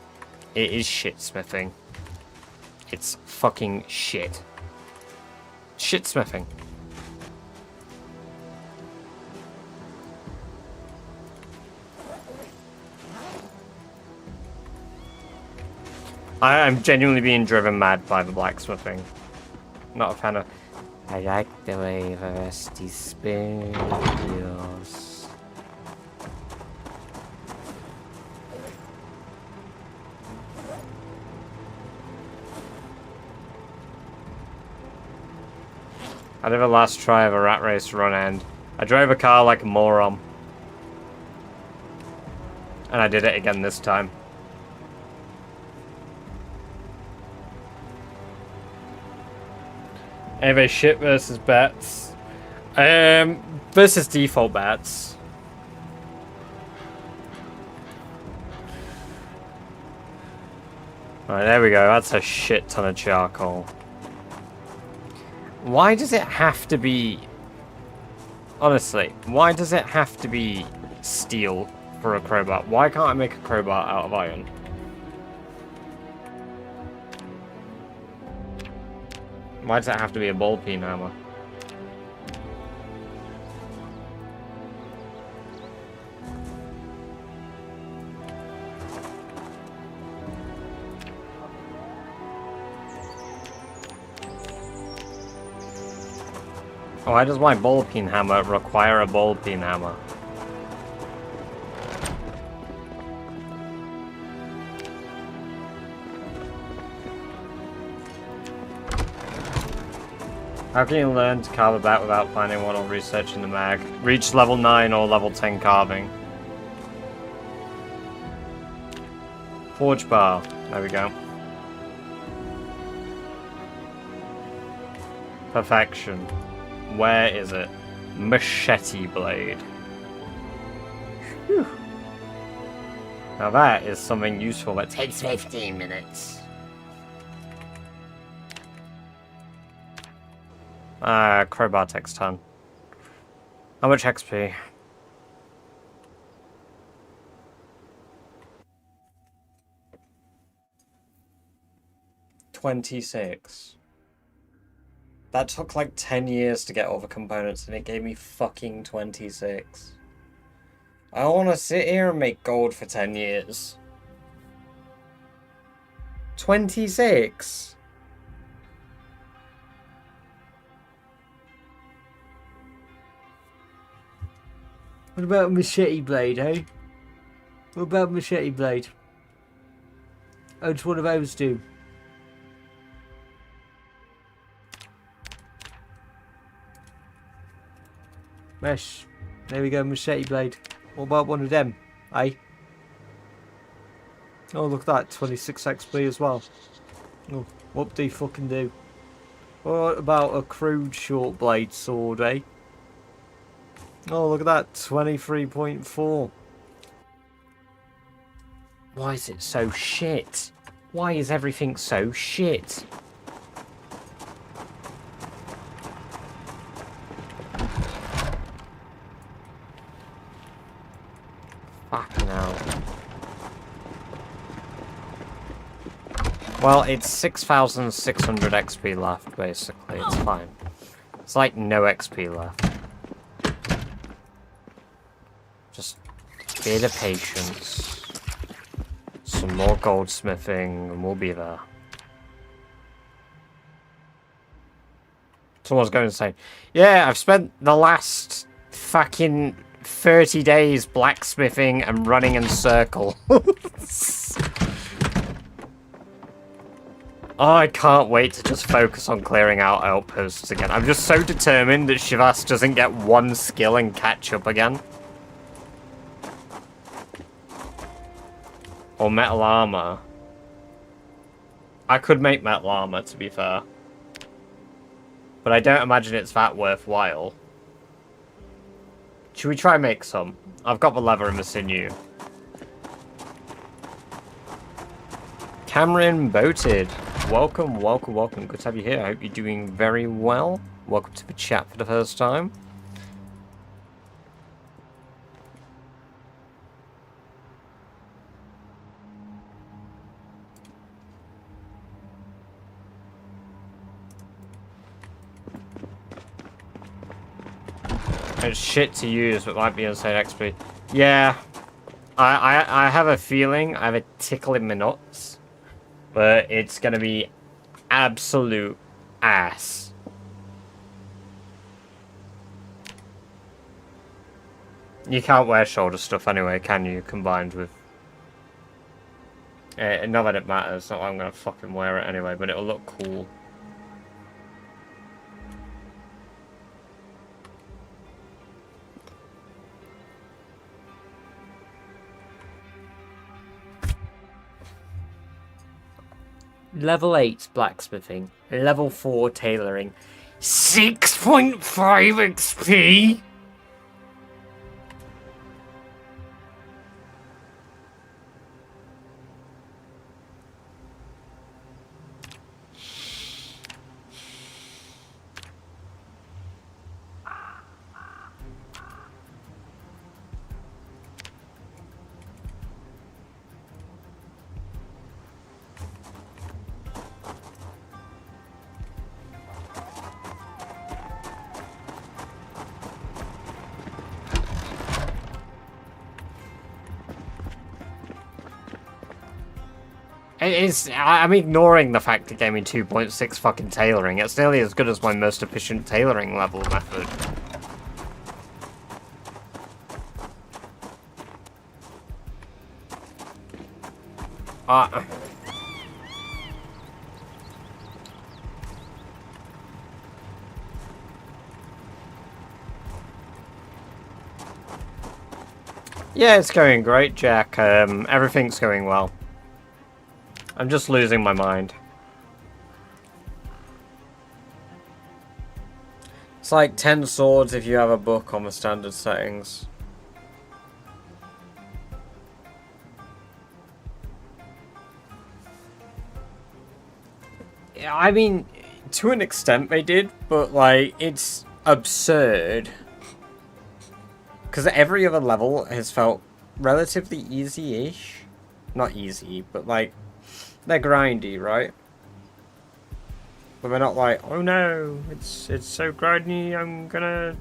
It is shitsmithing. It's fucking shit. Shitsmithing. I'm genuinely being driven mad by the blacksmithing. Not a fan of... I like the way the rusty spoon feels. I did the last try of a rat race run end. I drove a car like a moron. And I did it again this time. Anyway, shit versus bets. Versus default bets. Alright, there we go. That's a shit ton of charcoal. Why does it have to be... Honestly, why does it have to be steel for a crowbar? Why can't I make a crowbar out of iron? Why does it have to be a ball peen hammer? Why does my ball peen hammer require a ball peen hammer? How can you learn to carve a bat without finding one or researching the mag? Reach level 9 or level 10 carving. Forge bar. There we go. Perfection. Where is it? Machete blade. Whew. Now that is something useful that takes 15 minutes. Crowbar takes 10. How much XP? $26. That took like 10 years to get all the components and it gave me fucking 26. I don't want to sit here and make gold for 10 years. 26? What about machete blade, eh? What about machete blade? How does one of those do? Mesh. There we go, machete blade. What about one of them, eh? Oh, look at that, 26 XP as well. Oh, what do you fucking do? What about a crude short blade sword, eh? Oh, look at that, 23.4. Why is it so shit? Why is everything so shit? Fucking hell. Well, it's 6,600 XP left, basically. It's fine. It's like no XP left. Just a bit of patience. Some more goldsmithing, and we'll be there. Someone's going to say, yeah, I've spent the last fucking 30 days blacksmithing and running in circles. Oh, I can't wait to just focus on clearing out outposts again. I'm just so determined that Shivas doesn't get one skill and catch up again. Or metal armor. I could make metal armor, to be fair. But I don't imagine it's that worthwhile. Should we try and make some? I've got the leather and the sinew. Cameron Boated. Welcome, welcome, welcome. Good to have you here. I hope you're doing very well. Welcome to the chat for the first time. It's shit to use, but might be insane XP. Yeah. I have a feeling, I have a tickle in my nuts. But it's gonna be absolute ass. You can't wear shoulder stuff anyway, can you? Combined with... not that it matters, not that I'm gonna fucking wear it anyway, but it'll look cool. Level 8 blacksmithing. Level 4 tailoring. 6.5 XP? I'm ignoring the fact it gave me 2.6 fucking tailoring. It's nearly as good as my most efficient tailoring level method. Yeah, it's going great, Jack. Everything's going well. I'm just losing my mind. It's like 10 swords if you have a book on the standard settings. Yeah, I mean, to an extent they did, but like, it's absurd. Because every other level has felt relatively easy-ish. Not easy, but like, they're grindy, right? But they're not like, oh no, it's so grindy, I'm gonna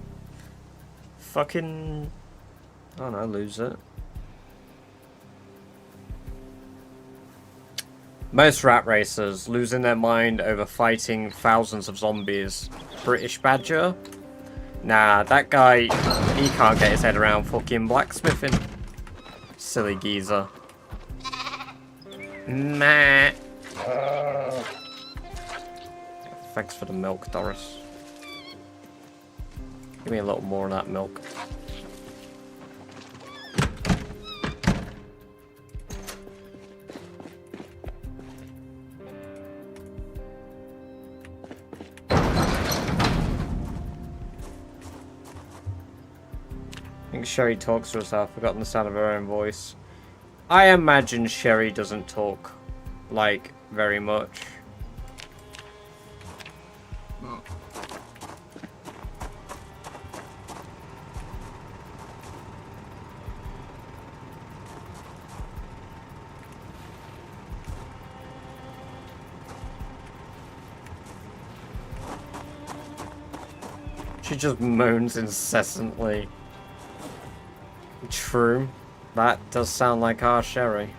fucking, I don't know, lose it. Most rat racers losing their mind over fighting thousands of zombies. British Badger? Nah, that guy, he can't get his head around fucking blacksmithing. Silly geezer. Meh. Thanks for the milk, Doris. Give me a little more of that milk. I think Sherry talks to herself, forgotten the sound of her own voice. I imagine Sherry doesn't talk, like, very much. She just moans incessantly. True. That does sound like our Sherry.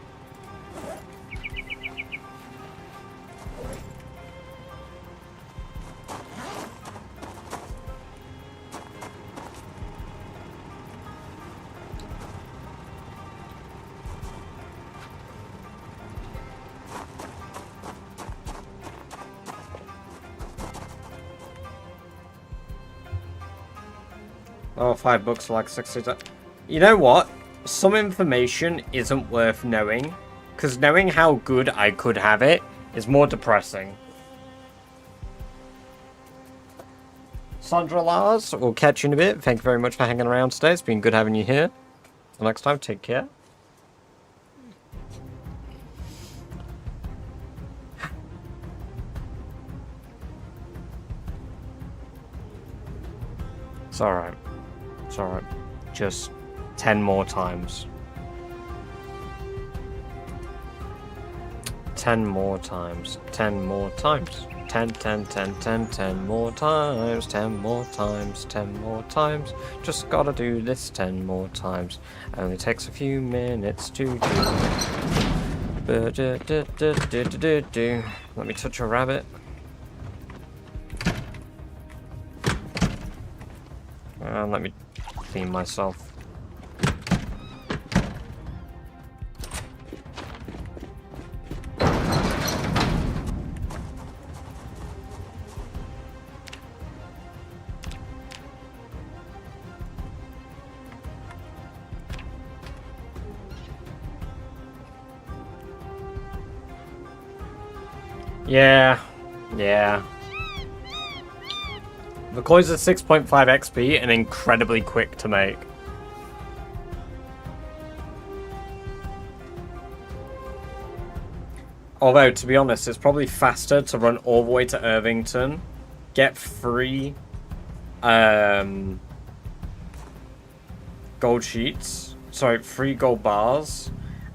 Oh, 5 books for like 60. You know what? Some information isn't worth knowing, because knowing how good I could have it is more depressing. Sandra Lars, we'll catch you in a bit. Thank you very much for hanging around today. It's been good having you here. Until next time, take care. It's alright. It's alright. Just 10 more times. 10 more times. 10 more times. 10, 10, 10, 10, 10 more times. 10 more times. 10 more times. Just gotta do this 10 more times. Only takes a few minutes to do. Let me touch a rabbit. And let me clean myself. Yeah. Yeah. The coins are 6.5 XP and incredibly quick to make. Although, to be honest, it's probably faster to run all the way to Irvington, get free gold sheets, sorry, free gold bars,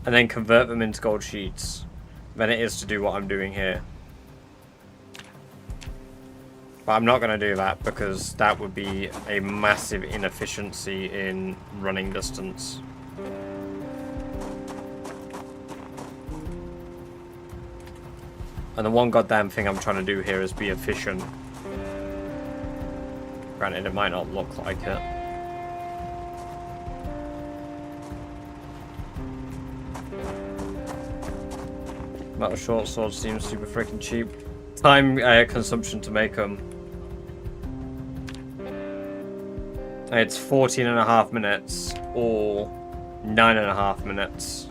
and then convert them into gold sheets than it is to do what I'm doing here. But I'm not going to do that because that would be a massive inefficiency in running distance. And the one goddamn thing I'm trying to do here is be efficient. Granted, it might not look like it. Metal short sword seems super freaking cheap. Time consumption to make them. It's 14.5 minutes or 9.5 minutes.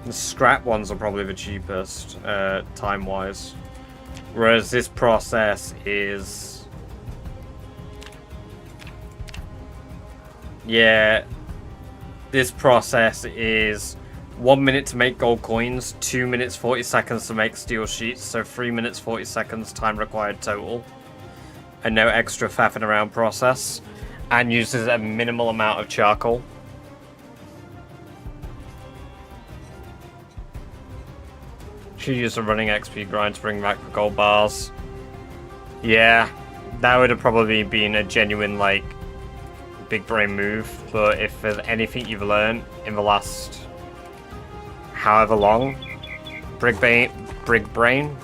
The scrap ones are probably the cheapest, time-wise. Whereas this process is... Yeah. This process is 1 minute to make gold coins, 2 minutes 40 seconds to make steel sheets, so 3 minutes 40 seconds time required total. And no extra faffing around process. And uses a minimal amount of charcoal. Should use a running XP grind to bring back the gold bars. Yeah, that would have probably been a genuine, like, big brain move. But if there's anything you've learned in the last however long, bring, big brain,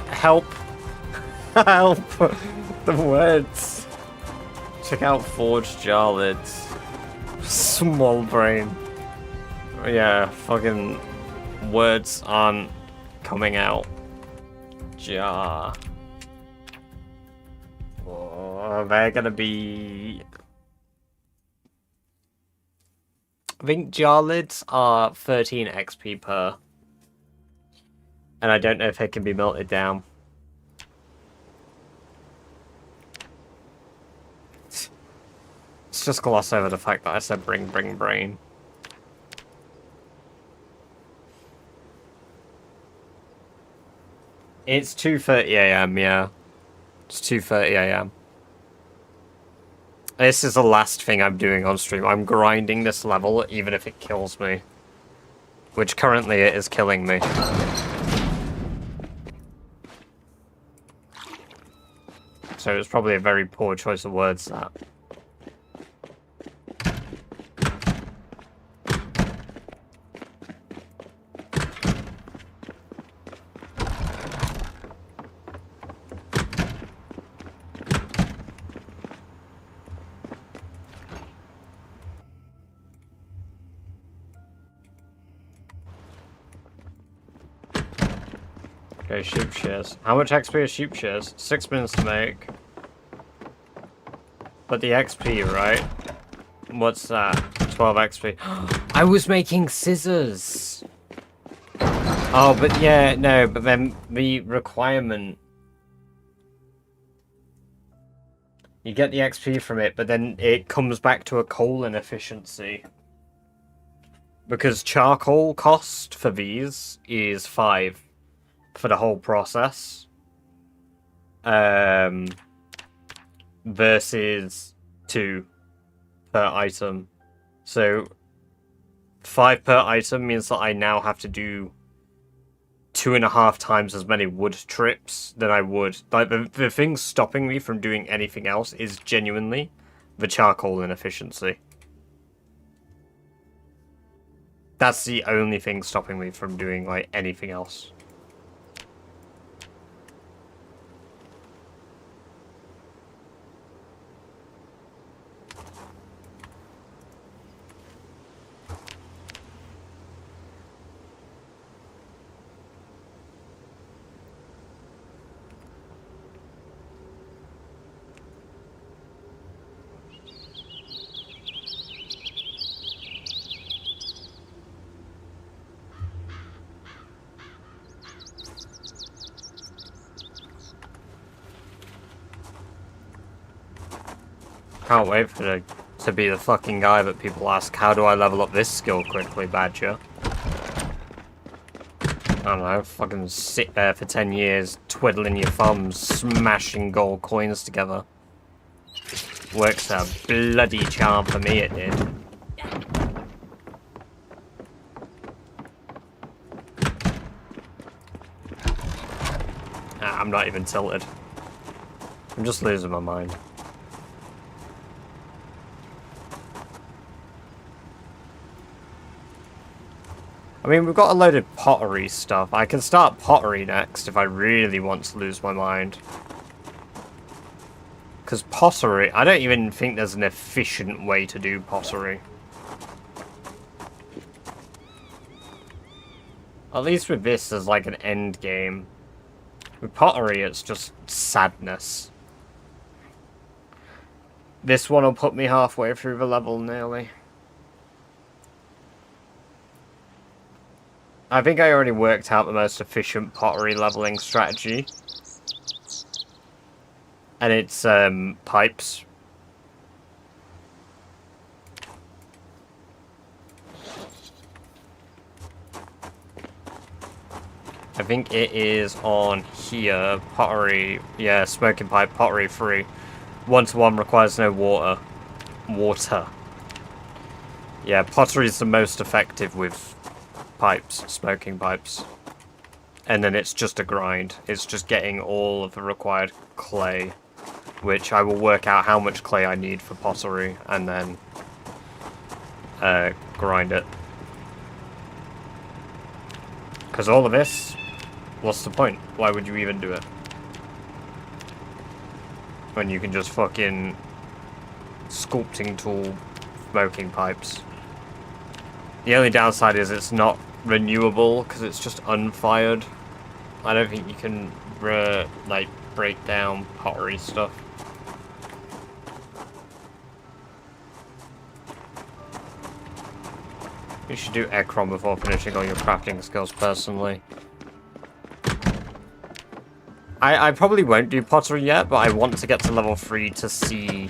help, help, the words. Check out forged jar lids. Small brain. Yeah, fucking words aren't coming out. Jar. Oh, they're gonna be... I think jar lids are 13 XP per. And I don't know if it can be melted down. Let's just gloss over the fact that I said bring brain. It's 2:30 AM, yeah. It's 2:30 AM. This is the last thing I'm doing on stream. I'm grinding this level even if it kills me. Which currently it is killing me. So it's probably a very poor choice of words, that. Okay, sheep shears. How much XP is sheep shears? 6 minutes to make. But the XP, right? What's that? 12 XP. I was making scissors! Oh, but yeah, no, but then the requirement... You get the XP from it, but then it comes back to a coal inefficiency. Because charcoal cost for these is 5 for the whole process. Versus 2 per item. So 5 per item means that I now have to do 2.5 times as many wood trips than I would. Like, the thing stopping me from doing anything else is genuinely the charcoal inefficiency. That's the only thing stopping me from doing, like, anything else. Can't wait for to be the fucking guy that people ask, how do I level up this skill quickly, Badger? I don't know, fucking sit there for 10 years, twiddling your thumbs, smashing gold coins together. Works a bloody charm for me, it did. I'm not even tilted. I'm just losing my mind. I mean, we've got a load of pottery stuff. I can start pottery next if I really want to lose my mind. Because pottery, I don't even think there's an efficient way to do pottery. At least with this, there's like an end game. With pottery, it's just sadness. This one will put me halfway through the level nearly. I think I already worked out the most efficient pottery leveling strategy. And it's pipes. I think it is on here. Pottery, yeah, smoking pipe, pottery free. 1-to-1 requires no water. Yeah, pottery is the most effective with pipes, smoking pipes. And then it's just a grind. It's just getting all of the required clay, which I will work out how much clay I need for pottery, and then grind it. Because all of this, what's the point? Why would you even do it? When you can just fucking sculpting tool smoking pipes. The only downside is it's not renewable because it's just unfired. I don't think you can like break down pottery stuff. You should do Ekron before finishing all your crafting skills personally. I probably won't do pottery yet, but I want to get to level 3 to see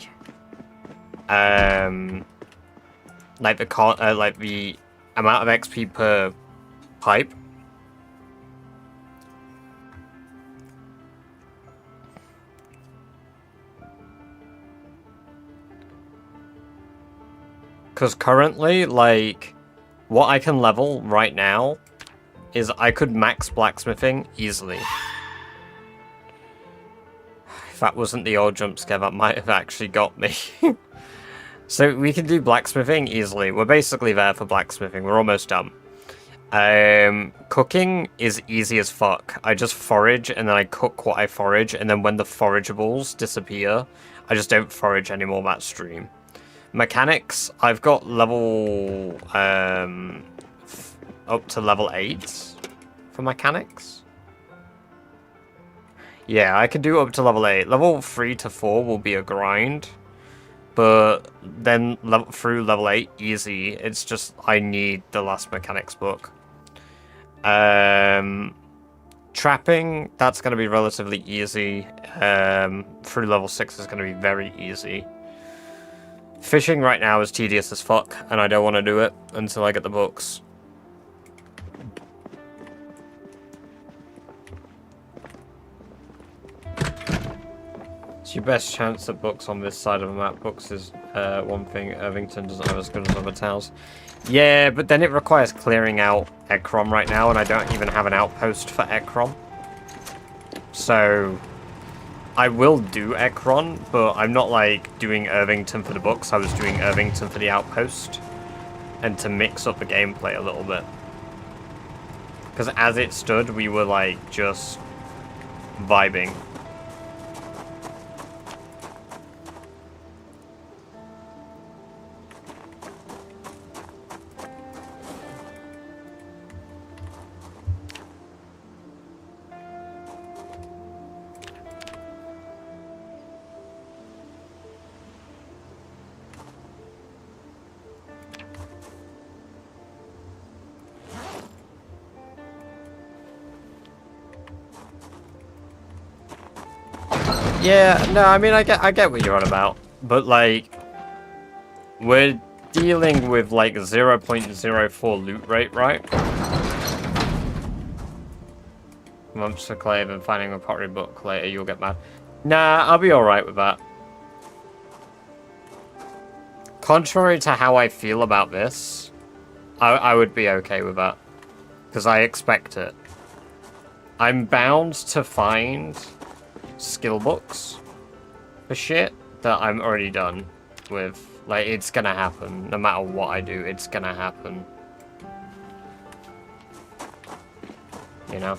like the amount of XP per pipe. Because currently, like, what I can level right now is I could max blacksmithing easily. If that wasn't the old jump scare, that might have actually got me. So we can do blacksmithing easily. We're basically there for blacksmithing. We're almost done. Cooking is easy as fuck. I just forage and then I cook what I forage, and then when the forageables disappear, I just don't forage anymore that stream. Mechanics, I've got level up to level 8 for mechanics. Yeah, I can do up to level 8. Level 3 to 4 will be a grind. But then through level 8, easy. It's just, I need the last mechanics book. Trapping, that's going to be relatively easy. Through level 6 is going to be very easy. Fishing right now is tedious as fuck, and I don't want to do it until I get the books. It's your best chance at books on this side of the map. Books is one thing Irvington doesn't have as good as other towns. Yeah, but then it requires clearing out Ekron right now, and I don't even have an outpost for Ekron. So I will do Ekron, but I'm not like doing Irvington for the books. I was doing Irvington for the outpost, and to mix up the gameplay a little bit. Because as it stood, we were like just vibing. Yeah, no, I mean, I get what you're on about. But, like, we're dealing with, like, 0.04 loot rate, right? Months for clave and finding a pottery book later, you'll get mad. Nah, I'll be alright with that. Contrary to how I feel about this, I would be okay with that. Because I expect it. I'm bound to find skill books for shit that I'm already done with. Like, it's gonna happen. No matter what I do, it's gonna happen. You know?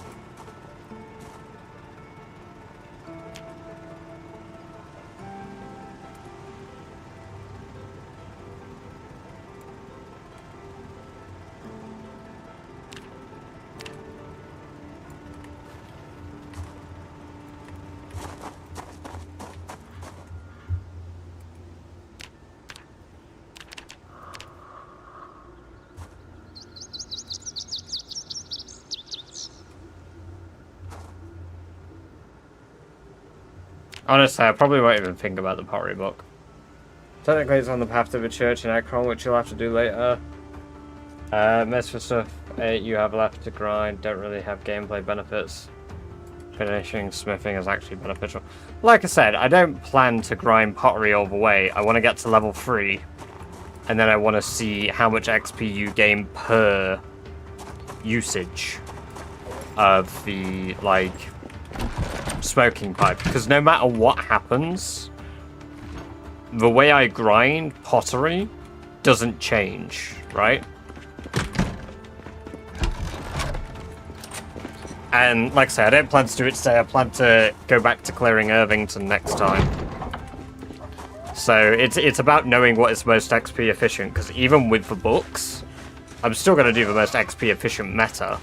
Honestly, I probably won't even think about the pottery book. Technically, it's on the path to the church in Ekron, which you'll have to do later. Mess for stuff 8 you have left to grind don't really have gameplay benefits. Finishing smithing is actually beneficial. Like I said, I don't plan to grind pottery all the way. I want to get to level 3. And then I want to see how much XP you gain per usage of the, like, smoking pipe. Because no matter what happens, the way I grind pottery doesn't change, right? And like I said, I don't plan to do it today. I plan to go back to clearing Irvington next time. So it's about knowing what is most XP efficient, because even with the books, I'm still going to do the most XP efficient meta.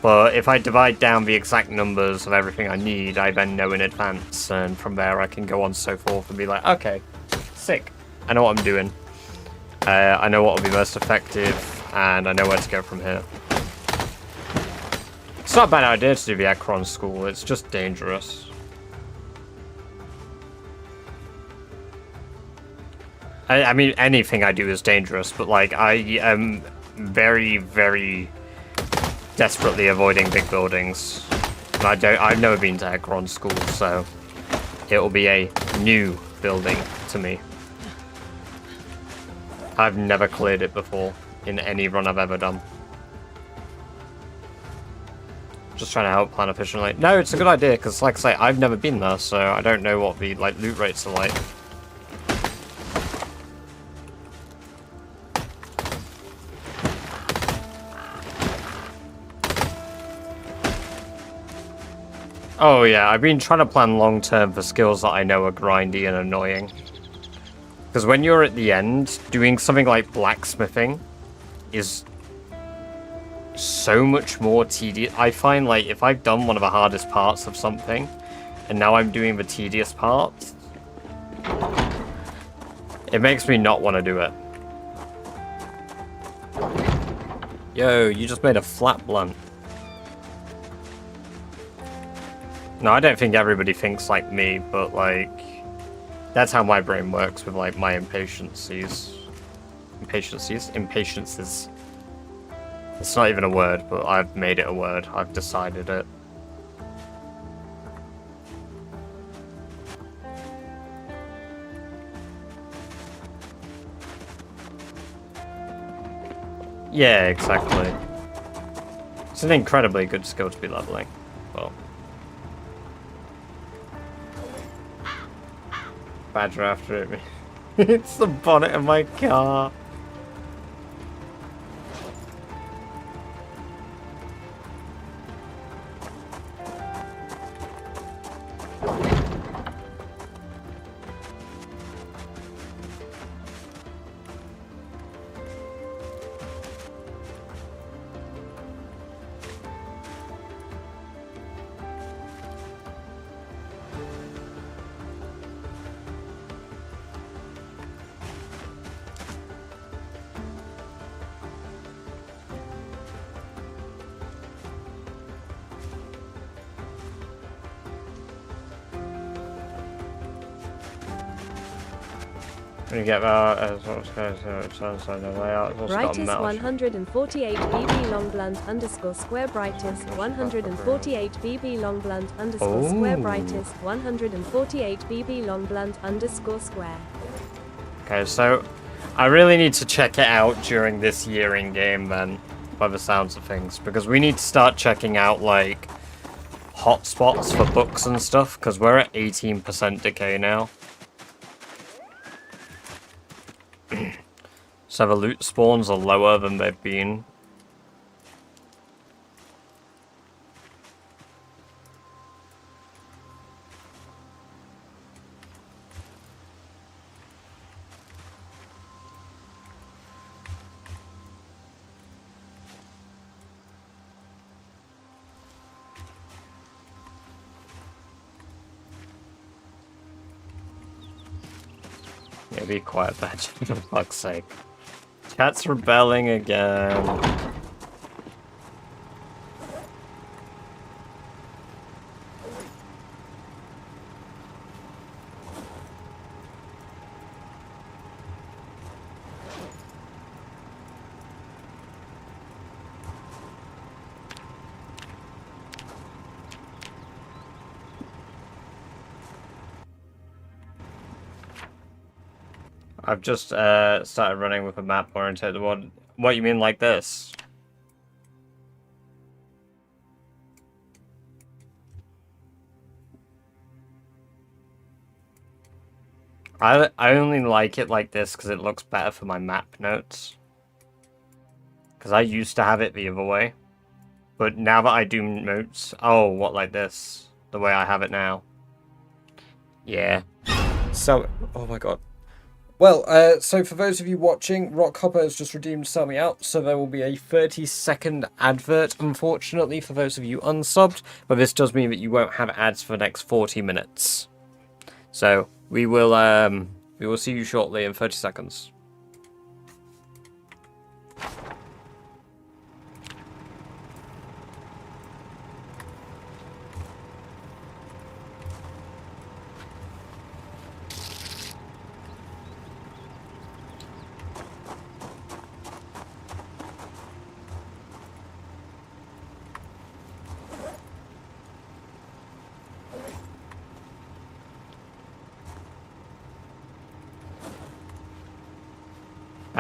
But if I divide down the exact numbers of everything I need, I then know in advance, and from there I can go on so forth and be like, okay, sick. I know what I'm doing. I know what will be most effective, and I know where to go from here. It's not a bad idea to do the Ekron school, it's just dangerous. I mean, anything I do is dangerous, but like, I am very, very desperately avoiding big buildings. And I've never been to Ekron school, so it will be a new building to me. I've never cleared it before in any run I've ever done. Just trying to help plan efficiently. No, it's a good idea, because like I say, I've never been there, so I don't know what the like loot rates are like. Oh yeah, I've been trying to plan long term for skills that I know are grindy and annoying. Because when you're at the end, doing something like blacksmithing is so much more tedious. I find, like, if I've done one of the hardest parts of something, and now I'm doing the tedious part, it makes me not want to do it. Yo, you just made a flat blunt. No, I don't think everybody thinks like me, but, like, that's how my brain works with, like, my impatiences. Impatiences. It's not even a word, but I've made it a word. I've decided it. Yeah, exactly. It's an incredibly good skill to be leveling. Well. Badger after it. It's the bonnet of my car. When you get that, it sounds like the layout. It's also got a Brightest metal 148 BB long blunt underscore square brightest 148 BB long blunt underscore square Oh. brightest 148 BB long blunt underscore square. Okay, so I really need to check it out during this year in game then, by the sounds of things, because we need to start checking out like hotspots for books and stuff, because we're at 18% decay now. So the loot spawns are lower than they've been. Yeah, be quiet, Badge, for fuck's sake. Cat's rebelling again. I've just started running with a map oriented. What you mean like this? I only like it like this because it looks better for my map notes. Because I used to have it the other way. But now that I do notes... Oh, what, like this? The way I have it now. Yeah. So... Oh my god. Well, so for those of you watching, Rockhopper has just redeemed Sell Me Out, so there will be a 30-second advert, unfortunately, for those of you unsubbed, but this does mean that you won't have ads for the next 40 minutes. So, we will see you shortly in 30 seconds.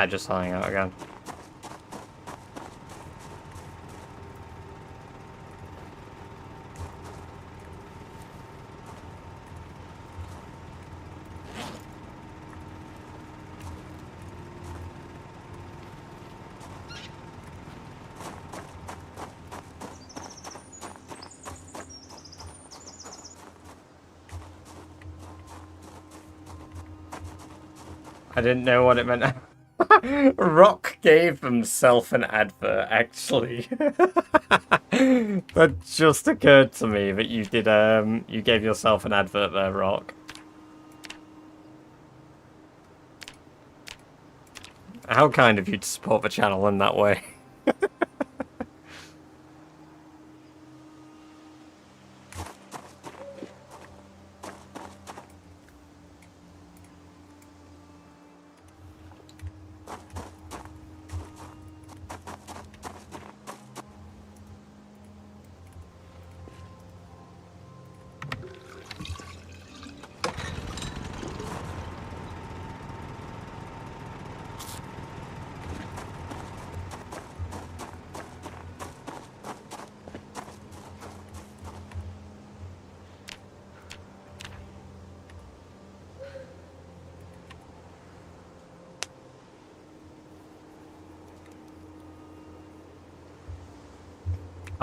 Just selling out again. I didn't know what it meant. Rock gave himself an advert, actually. That just occurred to me that you did, you gave yourself an advert there, Rock. How kind of you to support the channel in that way.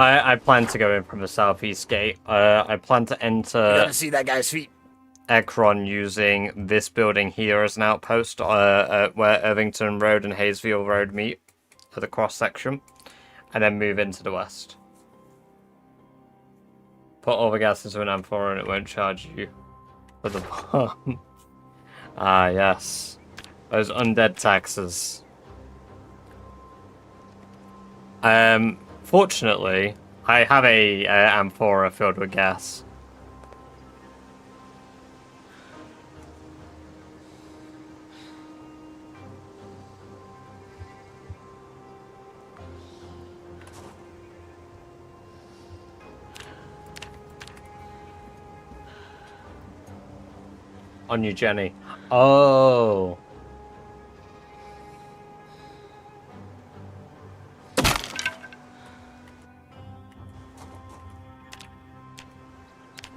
I plan to go in from the southeast gate. I plan to enter... You gotta see that guy's feet. Ekron using this building here as an outpost, where Irvington Road and Hayesville Road meet for the cross section, and then move into the west. Put all the gas into an M4 and it won't charge you for the bomb. Ah, yes. Those undead taxes. Fortunately, I have a amphora filled with gas. On your Jenny. Oh.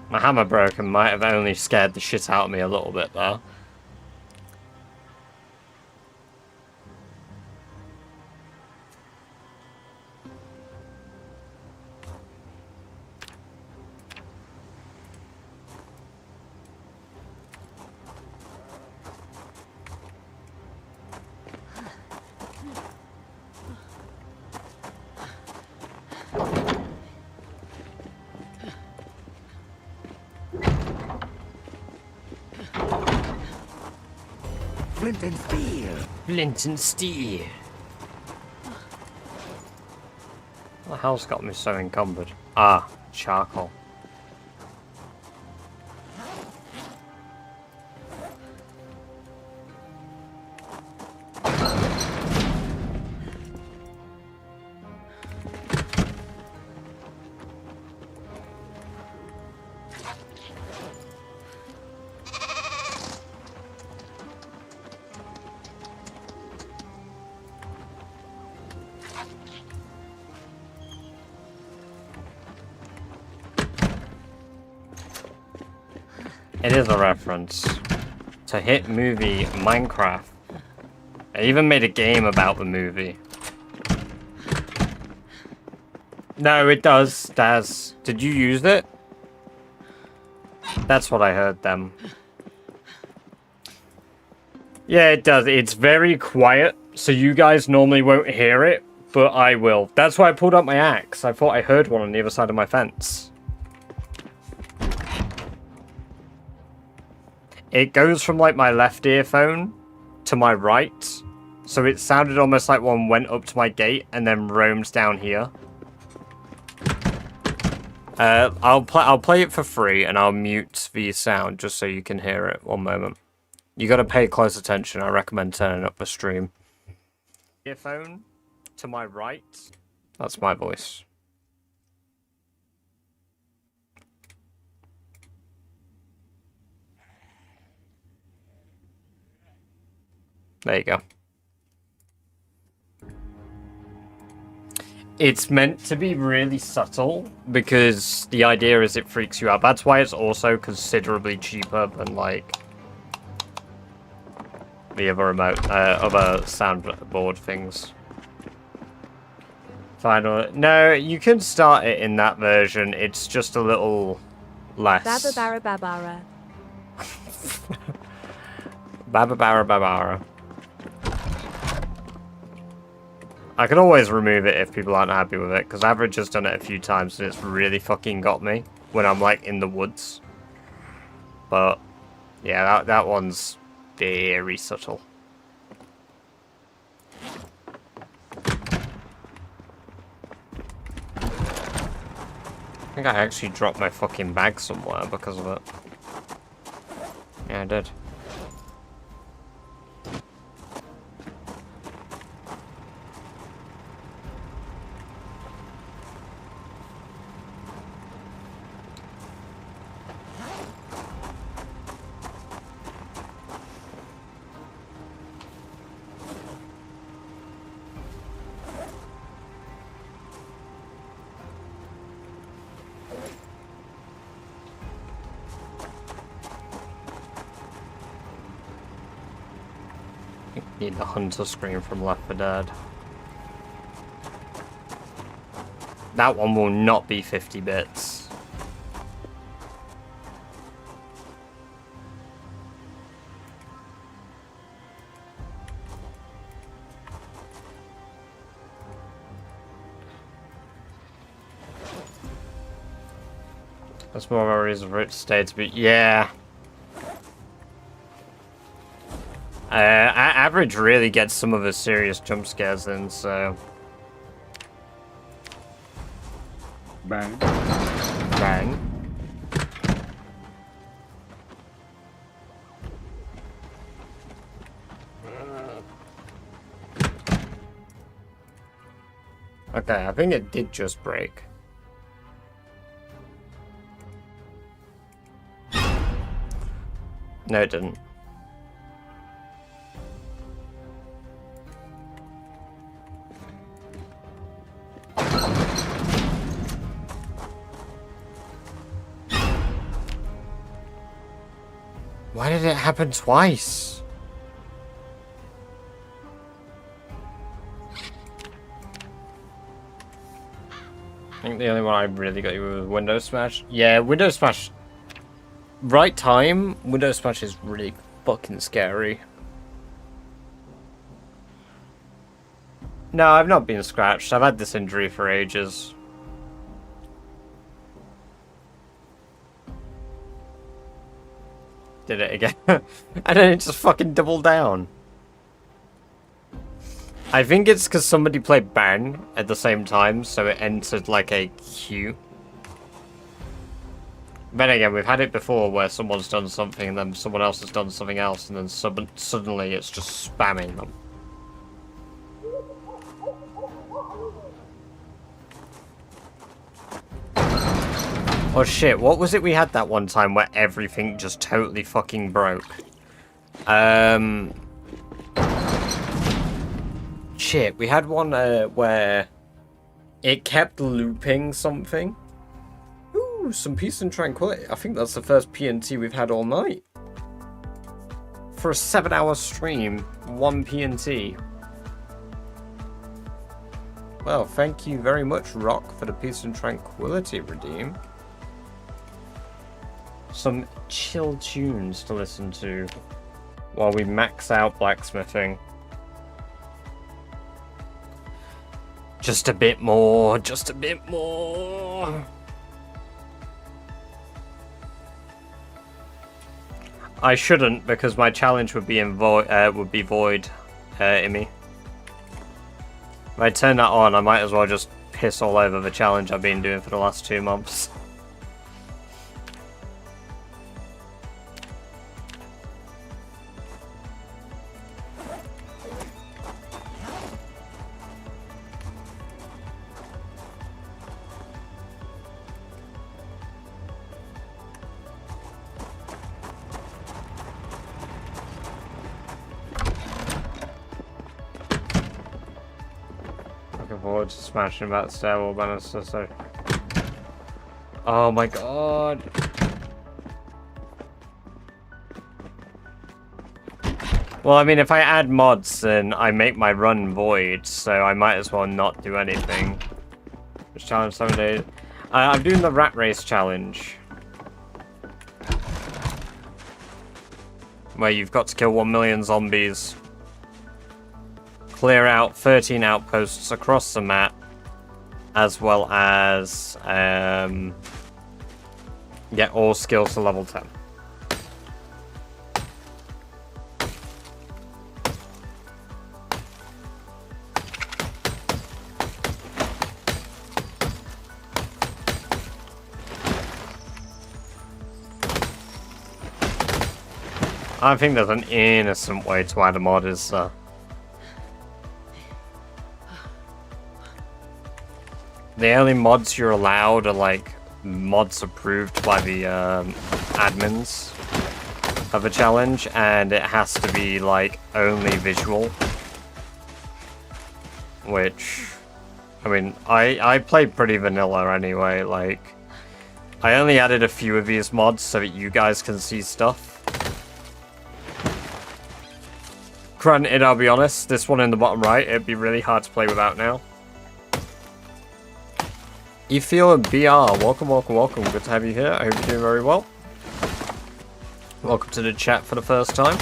My hammer broken might have only scared the shit out of me a little bit there. Flint and steel. Flint and steel. What the hell's got me so encumbered? Ah, charcoal. It is a reference to hit movie Minecraft. I even made a game about the movie. No, it does, Daz. Did you use it? That's what I heard them. Yeah, it does. It's very quiet, so you guys normally won't hear it, but I will. That's why I pulled out my axe. I thought I heard one on the other side of my fence. It goes from like my left earphone to my right, so it sounded almost like one went up to my gate and then roamed down here. I'll play it for free and I'll mute the sound just so you can hear it. One moment. You got to pay close attention. I recommend turning up the stream. Earphone to my right. That's my voice. There you go. It's meant to be really subtle because the idea is it freaks you out. That's why it's also considerably cheaper than like the other other soundboard things. Final. No, you can start it in that version. It's just a little less. Bababara babara. Bababara babara. I can always remove it if people aren't happy with it, because Average has done it a few times and it's really fucking got me when I'm like in the woods. But yeah, that one's very subtle. I think I actually dropped my fucking bag somewhere because of it. Yeah, I did. Need the hunter screen from Left 4 Dead. That one will not be 50 bits. That's more of a reason for it to stay to be. Yeah. Average really gets some of the serious jump scares in, so. Bang. Bang. Okay, I think it did just break. No, it didn't. Why did it happen twice? I think the only one I really got you was Window Smash. Yeah, Window Smash. Right time, Window Smash is really fucking scary. No, I've not been scratched. I've had this injury for ages. Did it again. And then it just fucking doubled down. I think it's because somebody played Ban at the same time, so it entered like a queue. Then again, we've had it before where someone's done something and then someone else has done something else and then suddenly it's just spamming them. Oh shit, what was it we had that one time where everything just totally fucking broke? Shit, we had one where it kept looping something. Ooh, some peace and tranquility. I think that's the first PNT we've had all night. For a 7-hour stream, 1 PNT. Well, thank you very much, Rock, for the peace and tranquility redeem. Some chill tunes to listen to while we max out blacksmithing. Just a bit more, just a bit more. I shouldn't, because my challenge would be void, Immy. If I turn that on, I might as well just piss all over the challenge I've been doing for the last 2 months. Forward to smashing that stairwell banister, so... Oh my god! Well, I mean, if I add mods, then I make my run void, so I might as well not do anything. Which challenge 7 days? I'm doing the Rat Race challenge. Where you've got to kill 1 million zombies. Clear out 13 outposts across the map, as well as get all skills to level 10. I think there's an innocent way to add a mod, is the only mods you're allowed are like mods approved by the admins of a challenge, and it has to be like only visual. Which, I mean, I played pretty vanilla anyway. Like, I only added a few of these mods so that you guys can see stuff. Granted, I'll be honest, this one in the bottom right, it'd be really hard to play without now. You feel a BR. Welcome, welcome, welcome. Good to have you here. I hope you're doing very well. Welcome to the chat for the first time.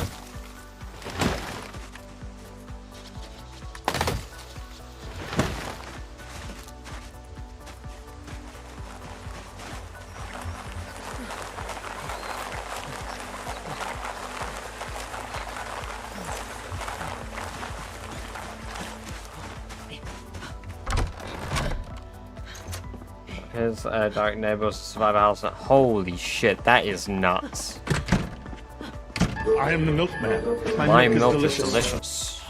Here's Dark Neighbors Survivor House. Holy shit, that is nuts. I am the milkman. My milk is delicious.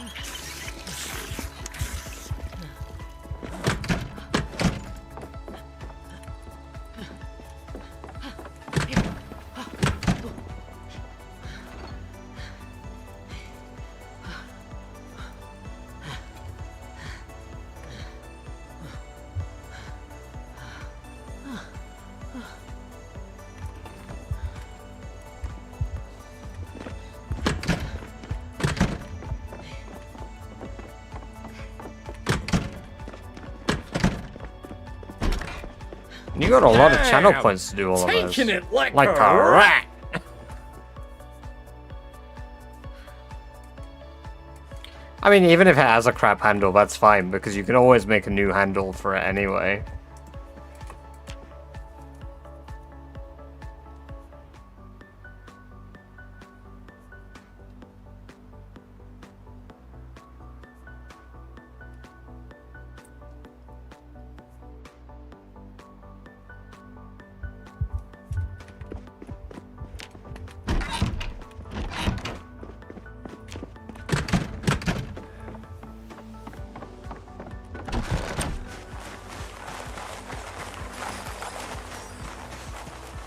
You got a lot of channel points to do all of this. Taking it like a rat. I mean, even if it has a crap handle, that's fine, because you can always make a new handle for it anyway.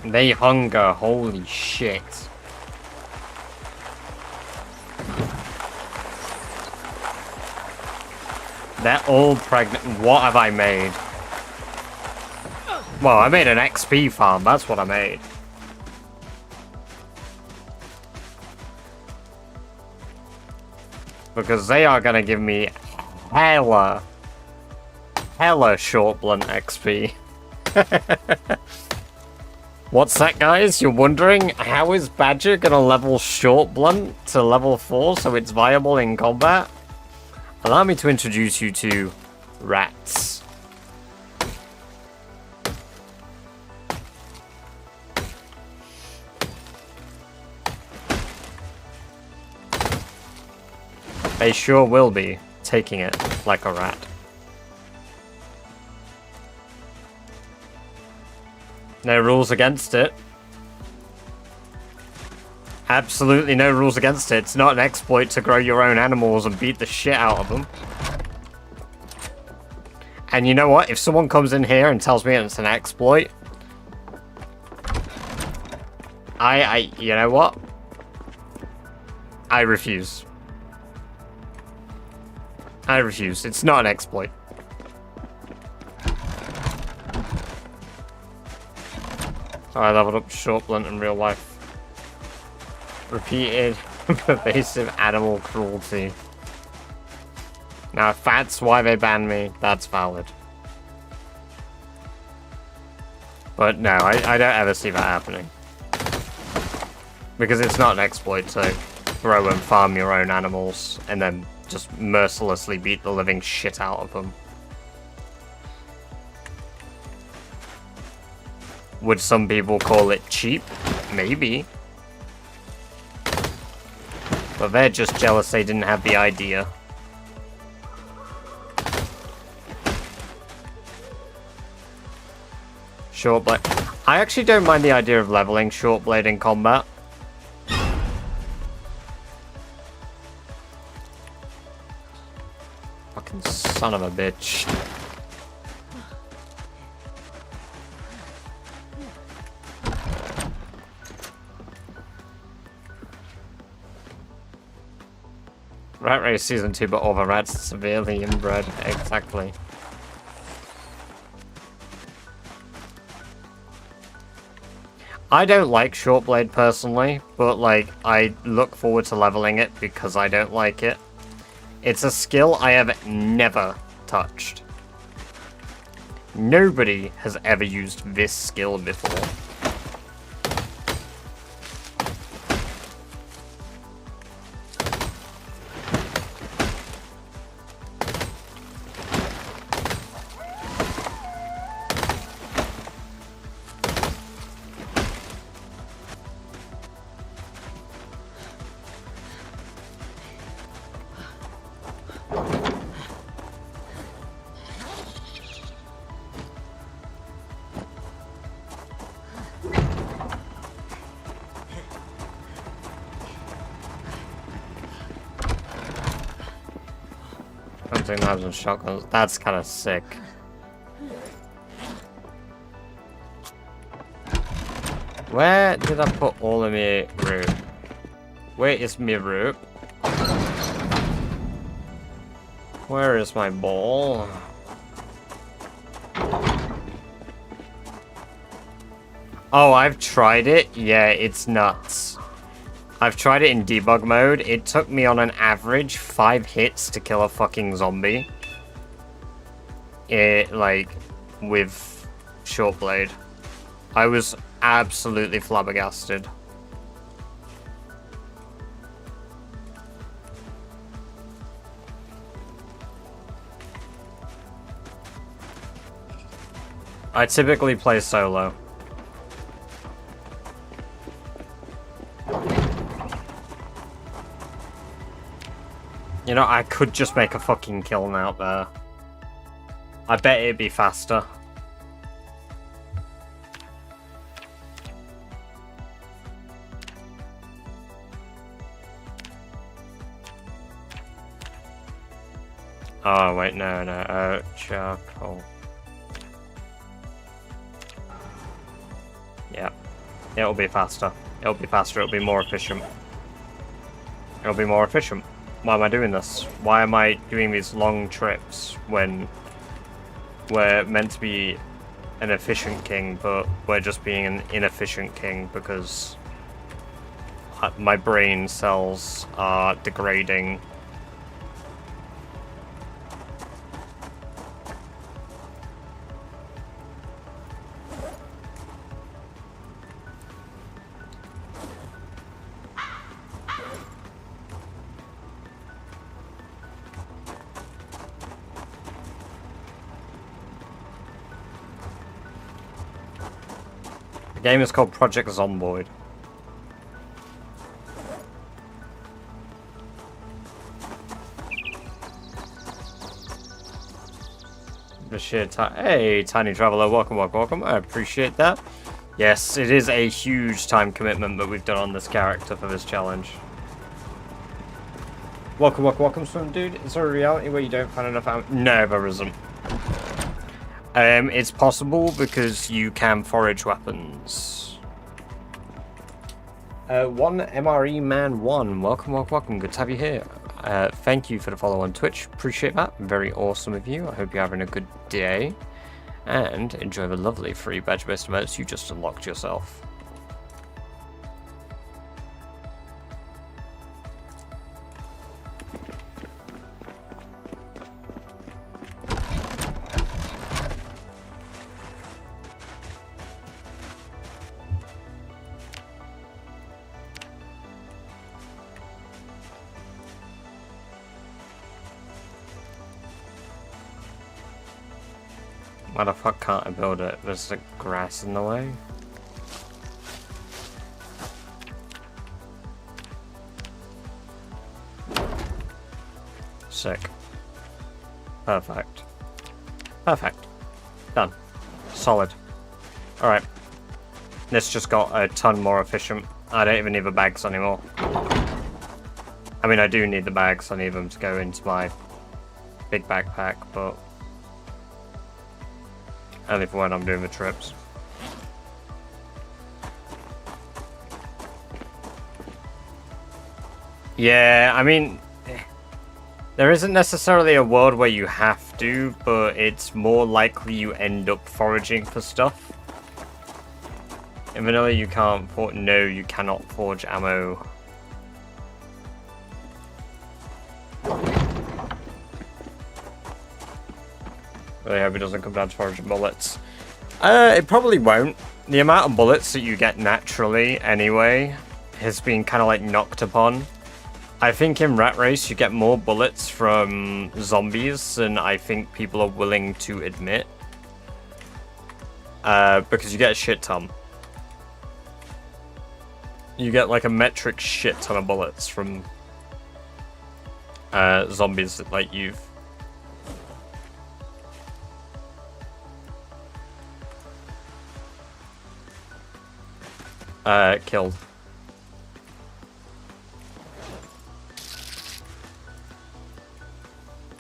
They hunger, holy shit. They're all pregnant. What have I made? Well, I made an XP farm, that's what I made. Because they are gonna give me hella short blunt XP. What's that, guys? You're wondering, how is Badger gonna level short blunt to level 4 so it's viable in combat? Allow me to introduce you to rats. They sure will be taking it like a rat. No rules against it. Absolutely no rules against it. It's not an exploit to grow your own animals and beat the shit out of them. And you know what? If someone comes in here and tells me it's an exploit, you know what? I refuse. I refuse. It's not an exploit. I leveled up short blunt in real life. Repeated pervasive animal cruelty. Now, if that's why they banned me, that's valid. But no, I don't ever see that happening. Because it's not an exploit to grow and farm your own animals and then just mercilessly beat the living shit out of them. Would some people call it cheap? Maybe. But they're just jealous they didn't have the idea. Short blade. I actually don't mind the idea of leveling short blade in combat. Fucking son of a bitch. Rat Race Season 2, but all the rats severely inbred. Exactly. I don't like short blade personally, but like, I look forward to leveling it because I don't like it. It's a skill I have never touched. Nobody has ever used this skill before. Hunting knives and shotguns. That's kind of sick. Where did I put all of my rope? Where is my rope? Where is my ball? Oh, I've tried it. Yeah, it's nuts. I've tried it in debug mode. It took me on an average 5 hits to kill a fucking zombie. Like, with short blade. I was absolutely flabbergasted. I typically play solo. You know, I could just make a fucking kiln out there. I bet it'd be faster. Oh, wait, no, charcoal. Yeah, it'll be faster. It'll be faster, it'll be more efficient. It'll be more efficient. Why am I doing this? Why am I doing these long trips when we're meant to be an efficient king, but we're just being an inefficient king because my brain cells are degrading. The game is called Project Zomboid. Hey, Tiny Traveler, welcome. I appreciate that. Yes, it is a huge time commitment that we've done on this character for this challenge. Welcome, Swim Dude. Is there a reality where you don't find enough ammo? No, there isn't. It's possible because you can forage weapons. One MRE Man 1, welcome, good to have you here. Thank you for the follow on Twitch, appreciate that, very awesome of you. I hope you're having a good day, and enjoy the lovely free badge-based emotes you just unlocked yourself. Why the fuck can't I build it? There's like grass in the way. Sick. Perfect. Done. Solid. Alright. This just got a ton more efficient. I don't even need the bags anymore. I mean, I do need the bags. I need them to go into my big backpack, but only for when I'm doing the trips. Yeah, I mean, there isn't necessarily a world where you have to, but it's more likely you end up foraging for stuff. In vanilla, you can't no, you cannot forge ammo. Really hope it doesn't come down to foraging bullets. It probably won't. The amount of bullets that you get naturally, anyway, has been kind of like knocked upon. I think in Rat Race you get more bullets from zombies than I think people are willing to admit. Because you get a shit ton. You get like a metric shit ton of bullets from zombies that like you've killed.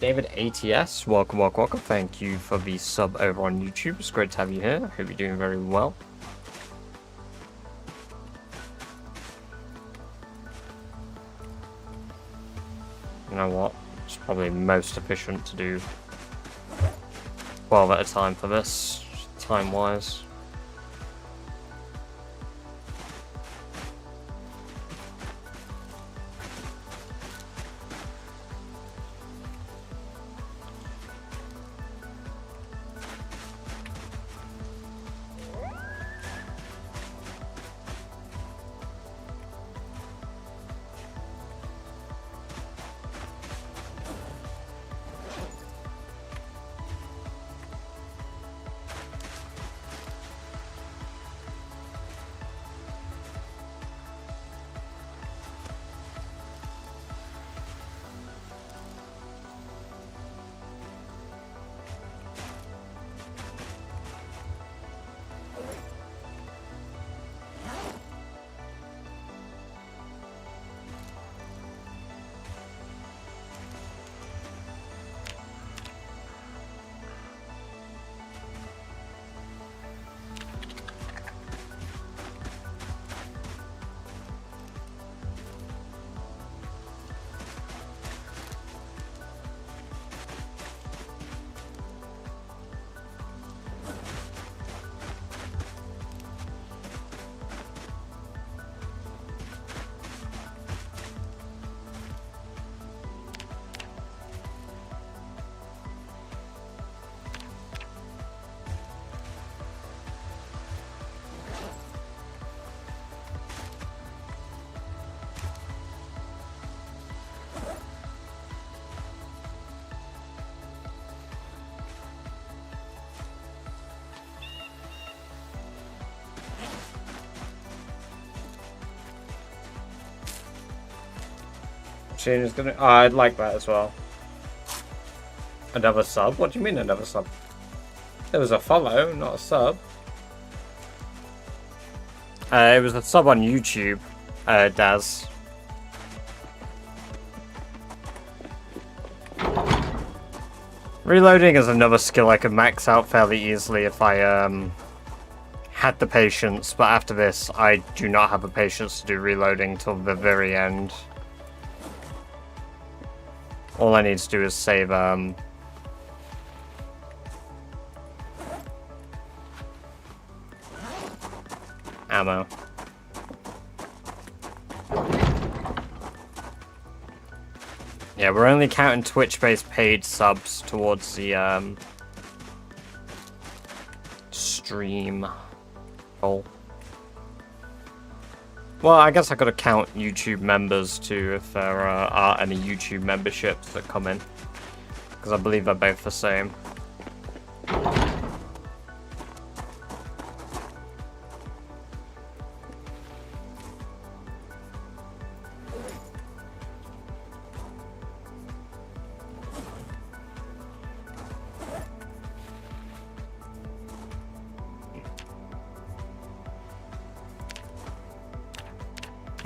David ATS, welcome. Thank you for the sub over on YouTube. It's great to have you here. I hope you're doing very well. You know what? It's probably most efficient to do 12 at a time for this, time-wise. machine is gonna... Oh, I'd like that as well. Another sub? What do you mean another sub? There was a follow, not a sub. It was a sub on YouTube, Daz. Reloading is another skill I could max out fairly easily if I had the patience, but after this I do not have the patience to do reloading till the very end. All I need to do is save ammo. Yeah, we're only counting Twitch-based paid subs towards the stream goal. Well, I guess I gotta count YouTube members too if there are any YouTube memberships that come in, because I believe they're both the same.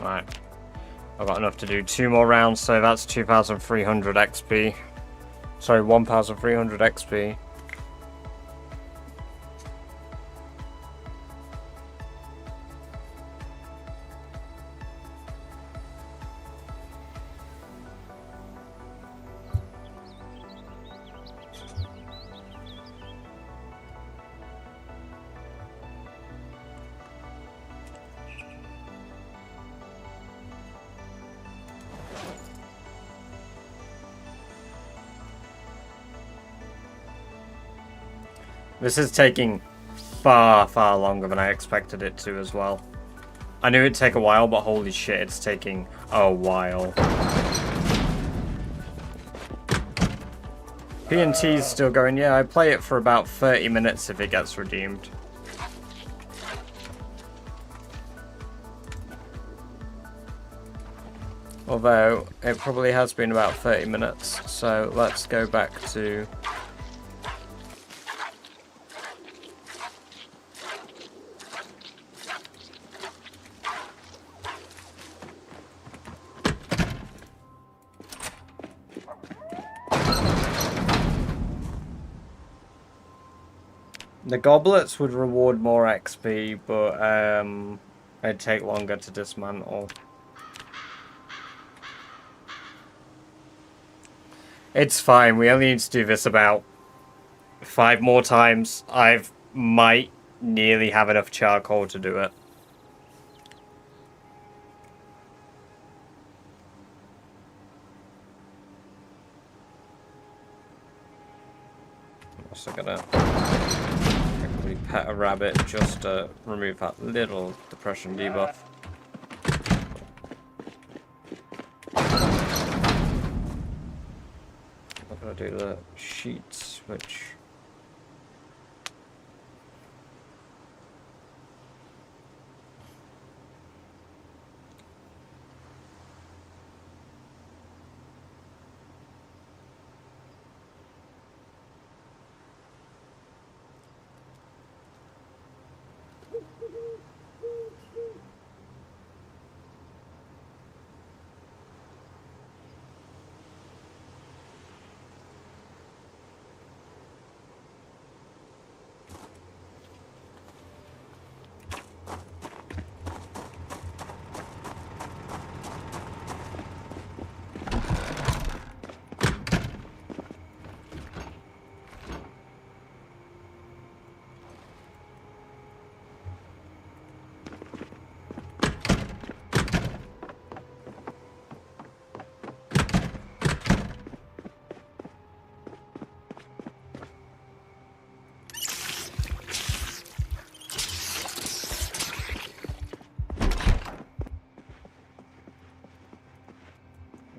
Right, I've got enough to do 2 more rounds, so that's 2,300 XP. Sorry, 1,300 XP. This is taking far, far longer than I expected it to as well. I knew it'd take a while, but holy shit, it's taking a while. PNT's still going. Yeah, I play it for about 30 minutes if it gets redeemed. Although, it probably has been about 30 minutes, so let's go back to... The goblets would reward more XP, but it'd take longer to dismantle. It's fine, we only need to do this about 5 more times. I might nearly have enough charcoal to do it. I'm also gonna quickly pet a rabbit just to remove that little depression debuff. I'm gonna do the sheet switch.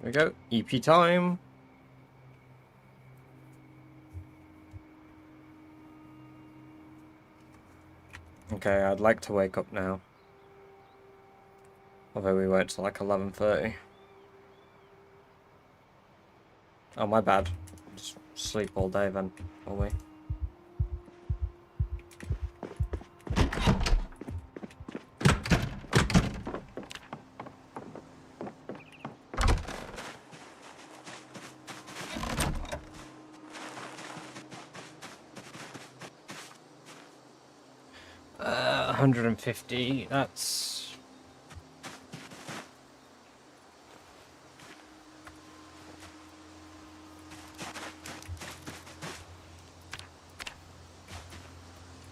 There we go, EP time. Okay, I'd like to wake up now. Although we won't till like 11:30. Oh, my bad. Just sleep all day then, will we? Uh, 150, that's...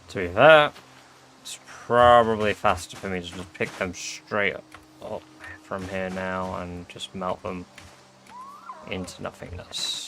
To be fair, it's probably faster for me to just pick them straight up from here now and just melt them into nothingness.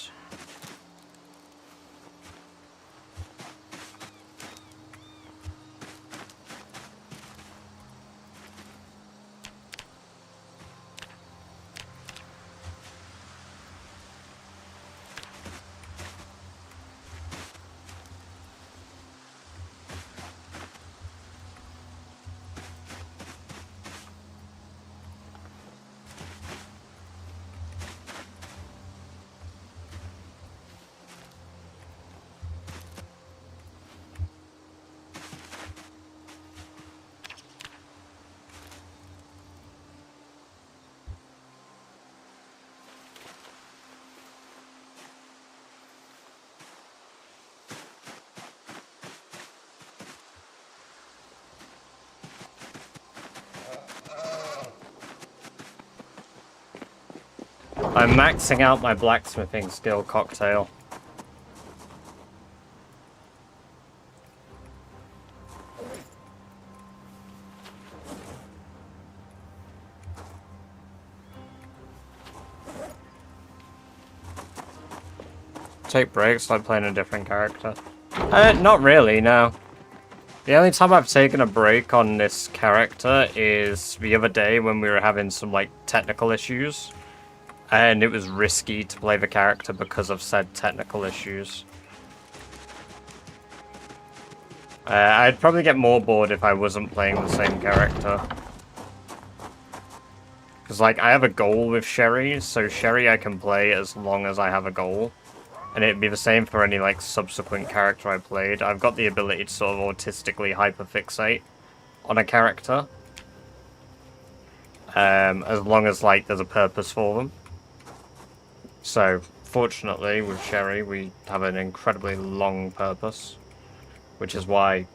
I'm maxing out my blacksmithing skill cocktail. Take breaks like playing a different character. Not really, no. The only time I've taken a break on this character is the other day when we were having some like technical issues. And it was risky to play the character because of said technical issues. I'd probably get more bored if I wasn't playing the same character. Because, like, I have a goal with Sherry, so Sherry I can play as long as I have a goal. And it'd be the same for any, like, subsequent character I played. I've got the ability to sort of autistically hyperfixate on a character. As long as, like, there's a purpose for them. So, fortunately, with Sherry, we have an incredibly long purpose. Which is why,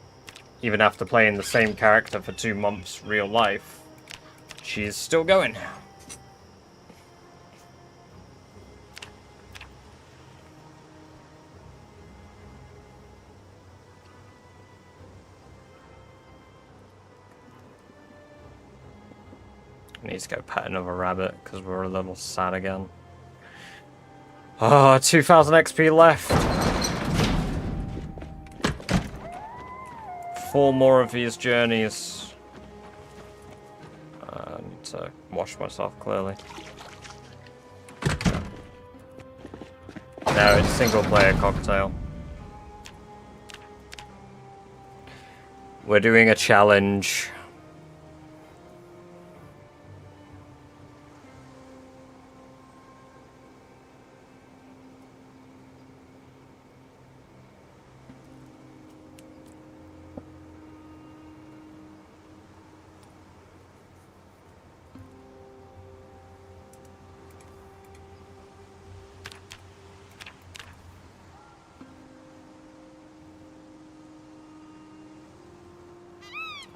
even after playing the same character for 2 months real life, she's still going. I need to go pet another rabbit, because we're a little sad again. Oh, 2000 XP left. 4 more of these journeys. I need to wash myself, clearly. No, it's single player cocktail. We're doing a challenge.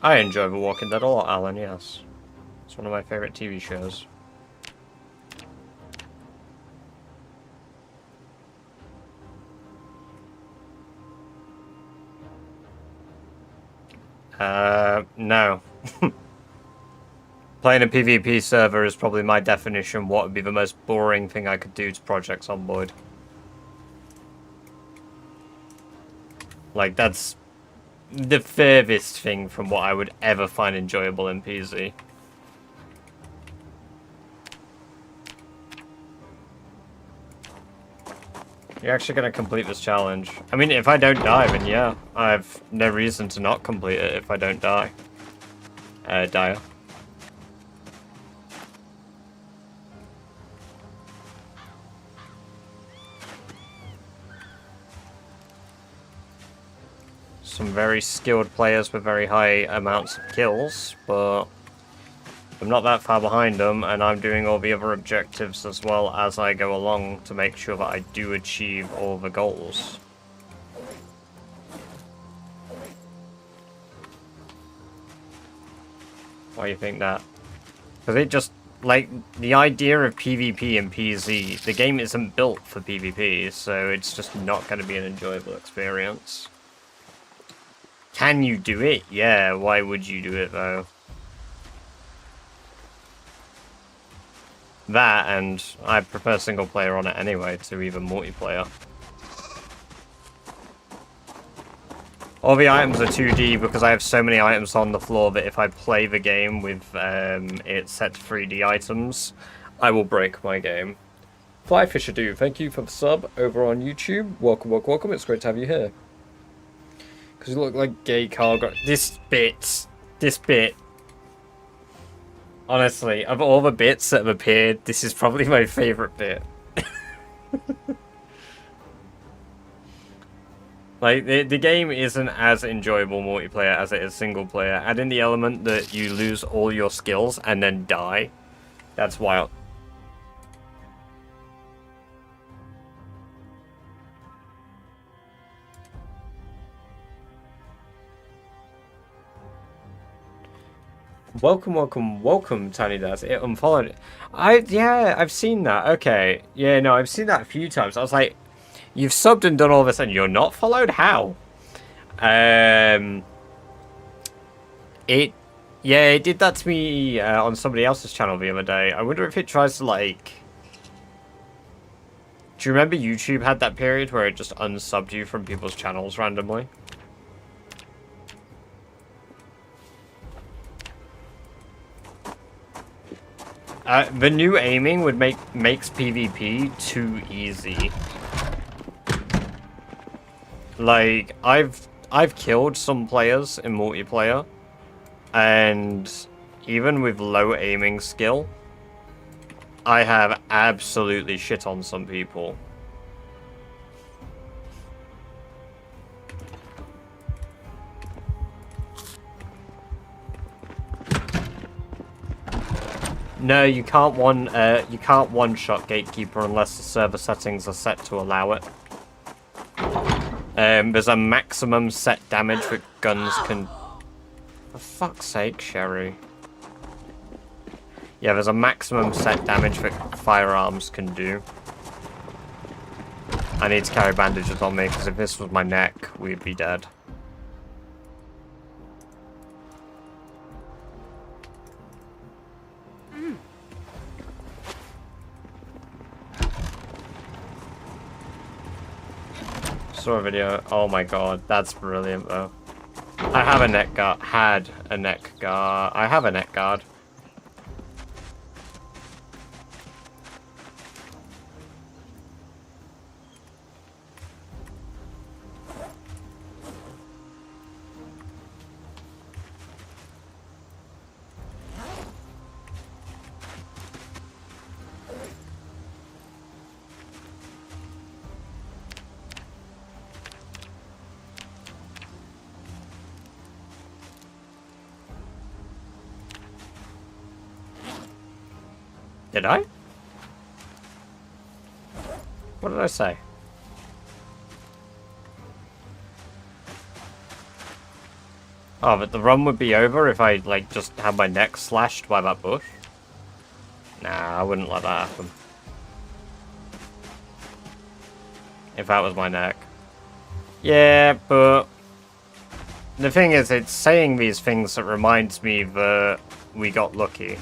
I enjoy The Walking Dead a lot, Alan, yes. It's one of my favourite TV shows. No. Playing a PvP server is probably my definition what would be the most boring thing I could do to projects on board. Like, that's the furthest thing from what I would ever find enjoyable in PZ. You're actually going to complete this challenge. I mean, if I don't die, then yeah. I have no reason to not complete it if I don't die. Dire. some very skilled players with very high amounts of kills, but I'm not that far behind them, and I'm doing all the other objectives as well as I go along to make sure that I do achieve all the goals. Why do you think that? Because it just, like, the idea of PvP and PZ, the game isn't built for PvP, so it's just not going to be an enjoyable experience. Can you do it? Yeah, why would you do it, though? That, and I prefer single player on it anyway to even multiplayer. All the items are 2D because I have so many items on the floor that if I play the game with it set to 3D items, I will break my game. Flyfisher thank you for the sub over on YouTube. Welcome, welcome, welcome. It's great to have you here. Because you look like gay cargo. This bit. Honestly, of all the bits that have appeared, this is probably my favourite bit. Like, the game isn't as enjoyable multiplayer as it is single player. Add in the element that you lose all your skills and then die. That's wild. Welcome, welcome, welcome, Tiny Daz. It unfollowed. Yeah, I've seen that. Okay. Yeah, no, I've seen that a few times. I was like, you've subbed and done all this and you're not followed? How? It did that to me on somebody else's channel the other day. I wonder if it tries to, like... Do you remember YouTube had that period where it just unsubbed you from people's channels randomly? The new aiming would makes PvP too easy. Like, I've killed some players in multiplayer, and even with low aiming skill, I have absolutely shit on some people. No, you can't one-shot Gatekeeper unless the server settings are set to allow it. There's a maximum set damage that guns can... For fuck's sake, Sherry. Yeah, there's a maximum set damage that firearms can do. I need to carry bandages on me, because if this was my neck, we'd be dead. Saw a video. Oh my god, that's brilliant though. I have a neck guard. I have a neck guard. Did I? What did I say? Oh, but the run would be over if I, like, just had my neck slashed by that bush? Nah, I wouldn't let that happen. If that was my neck. Yeah, but... The thing is, it's saying these things that reminds me that we got lucky.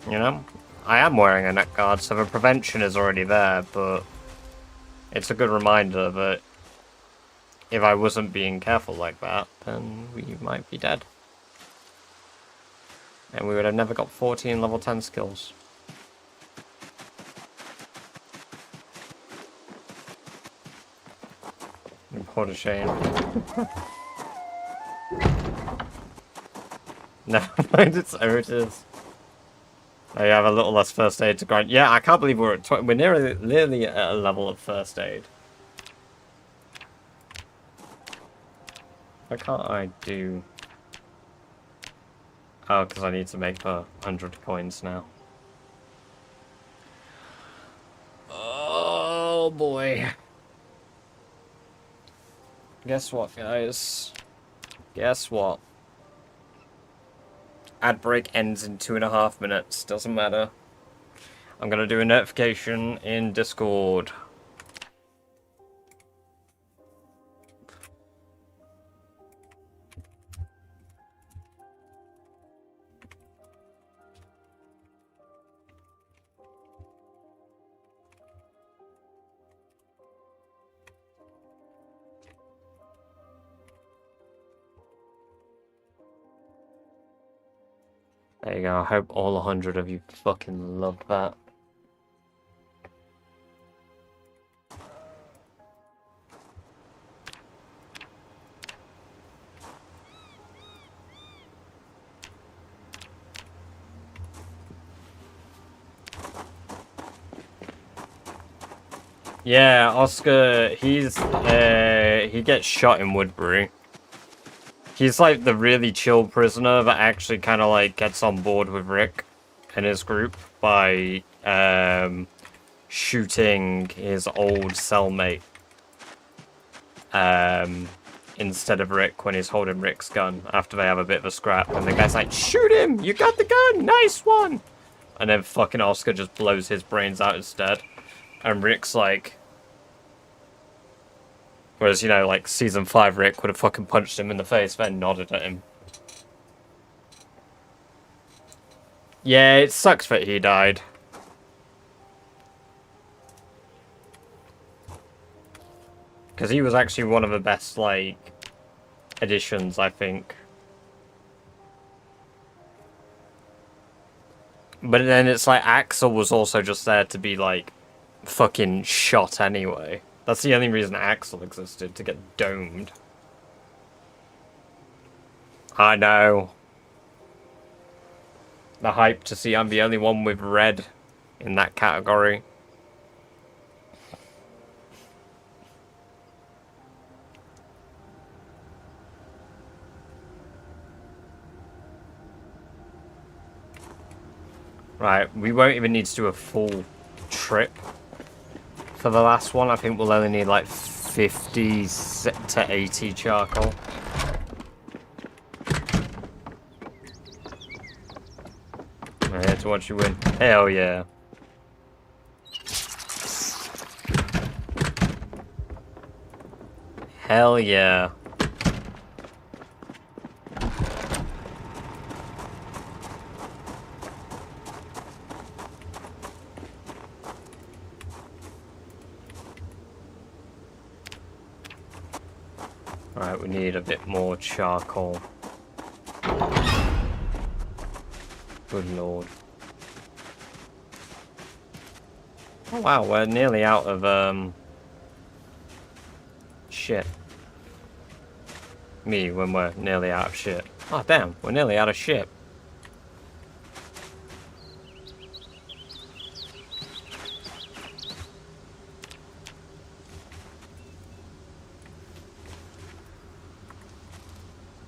You know? I am wearing a neck guard, so the prevention is already there, but... It's a good reminder that if I wasn't being careful like that, then we might be dead. And we would have never got 14 level 10 skills. What a shame. Never mind, it's how it is. I have a little less first aid to grind. Yeah, I can't believe we're at we're nearly at a level of first aid. Why can't I do... Oh, because I need to make the 100 coins now. Oh boy. Guess what, guys? Guess what? Ad break ends in 2.5 minutes. Doesn't matter. I'm gonna do a notification in Discord. There you go. I hope all 100 of you fucking love that. Yeah, Oscar, he gets shot in Woodbury. He's like the really chill prisoner that actually kind of like gets on board with Rick and his group by shooting his old cellmate instead of Rick when he's holding Rick's gun after they have a bit of a scrap. And the guy's like, shoot him! You got the gun! Nice one! And then fucking Oscar just blows his brains out instead. And Rick's like... Whereas, you know, like, Season 5 Rick would have fucking punched him in the face, then nodded at him. Yeah, it sucks that he died. Because he was actually one of the best, like, additions, I think. But then it's like, Axel was also just there to be, like, fucking shot anyway. That's the only reason Axel existed, to get domed. I know. The hype to see I'm the only one with red in that category. Right, we won't even need to do a full trip for the last one. I think we'll only need like 50 to 80 charcoal. I'm here to watch you win. Hell yeah. Hell yeah. Alright, we need a bit more charcoal. Good lord. Oh wow, we're nearly out of, shit. Me, when we're nearly out of shit. Oh damn, we're nearly out of shit.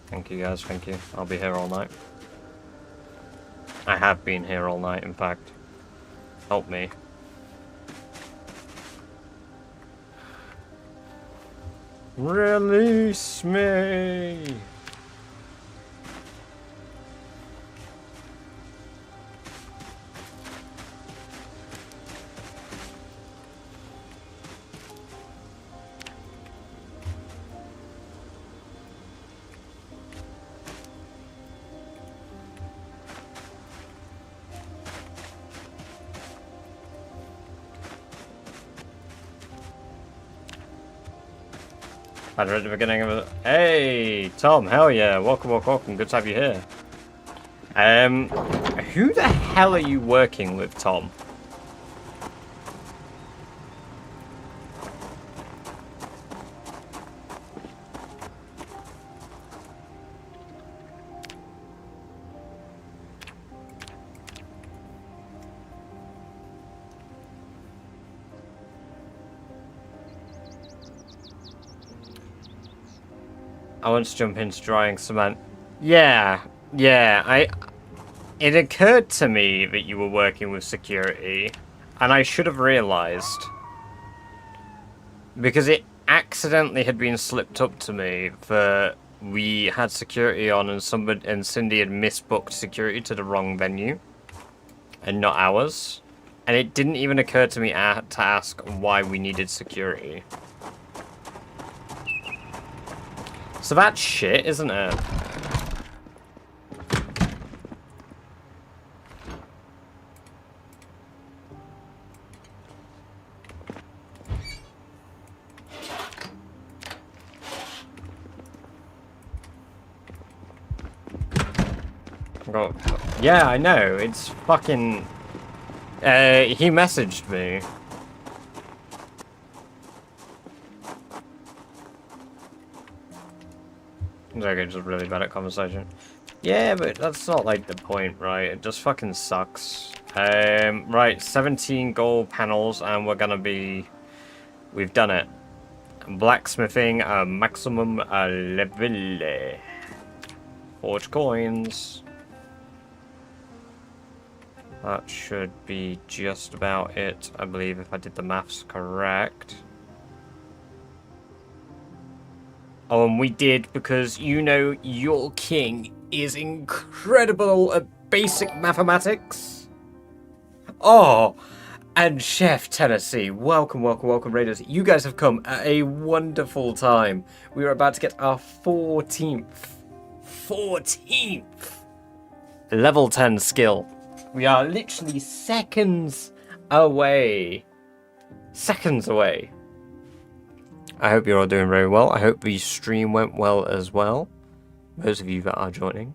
Thank you guys, thank you. I'll be here all night. I have been here all night, in fact. Help me. Release me! At the beginning of it. Hey, Tom, hell yeah. Welcome, welcome, welcome. Good to have you here. Who the hell are you working with, Tom? I want to jump into drying cement. Yeah, it occurred to me that you were working with security, and I should have realized. Because it accidentally had been slipped up to me that we had security on and Cindy had misbooked security to the wrong venue and not ours. And it didn't even occur to me to ask why we needed security. So that's shit, isn't it? Oh, yeah, I know. It's fucking... he messaged me. It's okay, just really bad at conversation. Yeah, but that's not, like, the point, right? It just fucking sucks. Right, 17 gold panels, and we're gonna be... We've done it. Blacksmithing, maximum level. Forge coins. That should be just about it, I believe, if I did the maths correct. Oh, and we did, because you know your king is incredible at basic mathematics. Oh, and Chef Tennessee, welcome, welcome, welcome, Raiders. You guys have come at a wonderful time. We are about to get our 14th level 10 skill. We are literally seconds away. Seconds away. I hope you're all doing very well. I hope the stream went well as well. Those of you that are joining.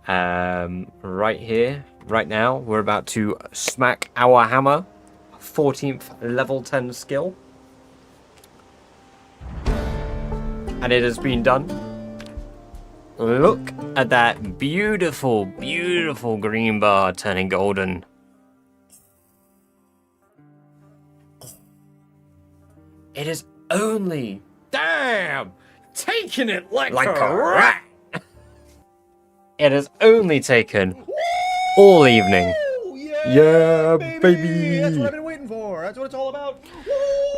Right here, right now, we're about to smack our hammer. 14th level 10 skill. And it has been done. Look at that beautiful, beautiful green bar turning golden. It is only, damn, taking it like a rat. It has only taken all evening. Yeah, baby. That's what I've been waiting for. That's what it's all about.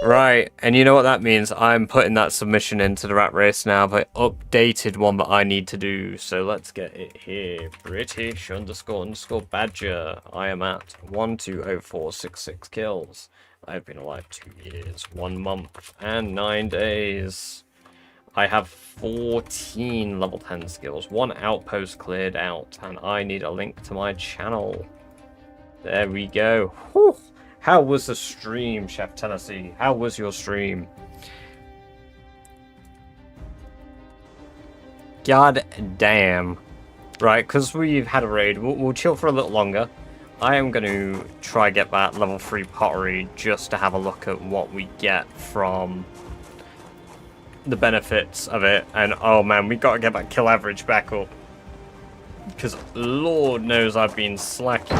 Right, and you know what that means? I'm putting that submission into the Rat Race now, the updated one that I need to do. So let's get it here. British __ Badger. I am at 120466 kills. I've been alive 2 years, 1 month, and 9 days. I have 14 level 10 skills, 1 outpost cleared out, and I need a link to my channel. There we go. Whew. How was the stream, Chef Tennessee? How was your stream? God damn. Right, because we've had a raid, we'll chill for a little longer. I am going to try get that level 3 pottery just to have a look at what we get from the benefits of it. And oh man, we got to get that kill average back up. Because Lord knows I've been slacking.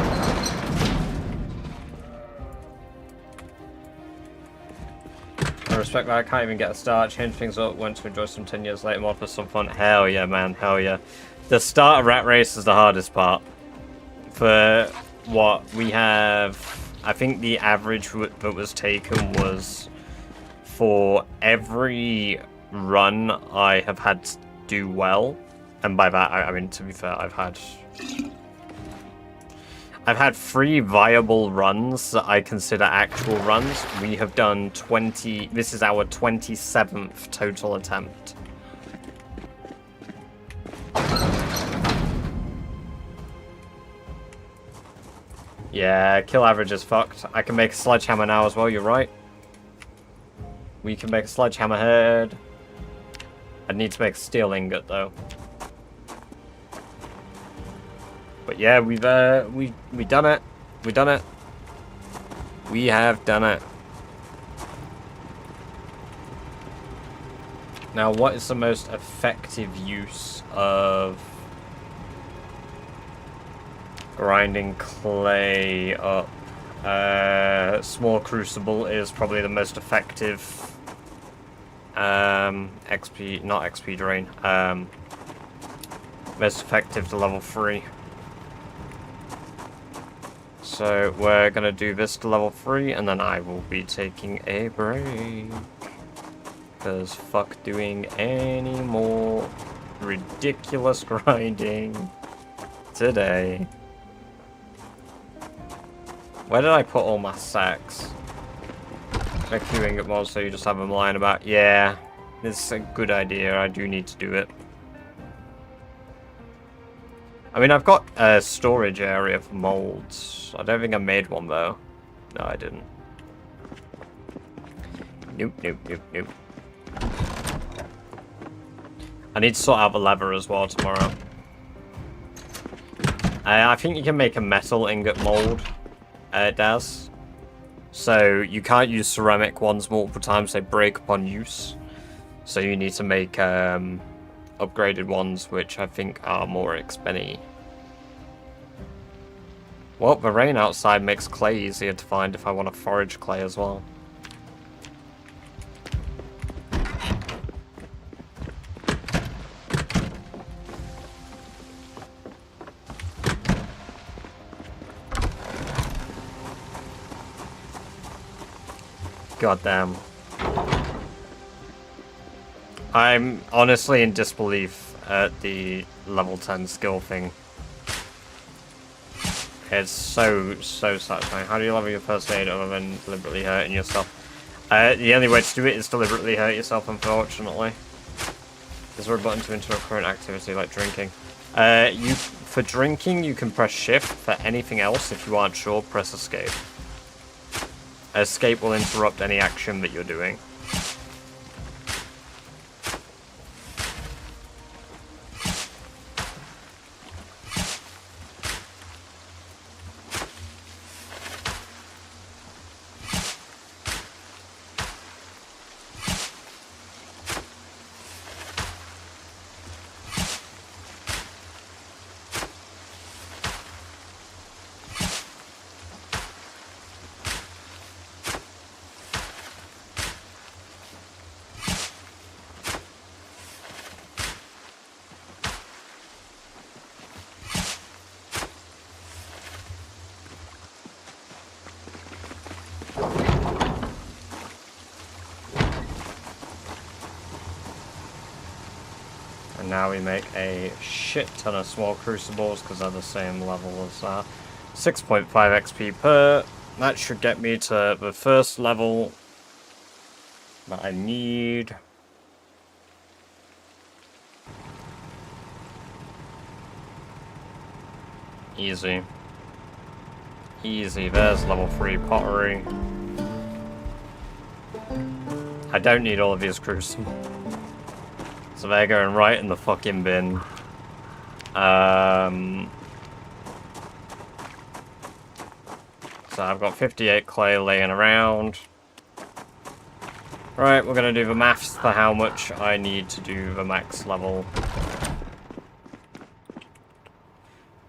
I respect that. I can't even get a start. Change things up. Went to enjoy some 10 years later mod for some fun. Hell yeah, man. Hell yeah. The start of Rat Race is the hardest part. For what we have, I think the average that was taken was for every run I have had to do well. And by that, I mean, to be fair, I've had 3 viable runs that I consider actual runs. We have done 20... This is our 27th total attempt. Yeah, kill average is fucked. I can make a sledgehammer now as well, you're right. We can make a sledgehammer head. I need to make a steel ingot, though. But yeah, we've done it. We've done it. We have done it. Now, what is the most effective use of grinding clay up? Small crucible is probably the most effective XP, not XP drain. Most effective to level 3. So we're gonna do this to level 3, and then I will be taking a break. Because fuck doing any more ridiculous grinding today. Where did I put all my sacks? Make a few ingot molds so you just have them lying about. Yeah, it's a good idea. I do need to do it. I mean, I've got a storage area for molds. I don't think I made one, though. No, I didn't. Nope, nope, nope, nope. I need to sort out the lever as well tomorrow. I think you can make a metal ingot mold. It does. So you can't use ceramic ones multiple times. They break upon use. So you need to make upgraded ones, which I think are more expensive. Well, the rain outside makes clay easier to find if I want to forage clay as well. God damn. I'm honestly in disbelief at the level 10 skill thing. It's so satisfying. How do you level your first aid other than deliberately hurting yourself? The only way to do it is deliberately hurt yourself, unfortunately. Is there a button to interrupt current activity like drinking? For drinking, you can press shift. For anything else, if you aren't sure, press escape. Escape will interrupt any action that you're doing. And now we make a shit ton of small crucibles because they're the same level as that. 6.5 XP per. That should get me to the first level that I need. Easy. Easy. There's level 3 pottery. I don't need all of these crucibles. So they're going right in the fucking bin. So I've got 58 clay laying around. Right, we're going to do the maths for how much I need to do the max level.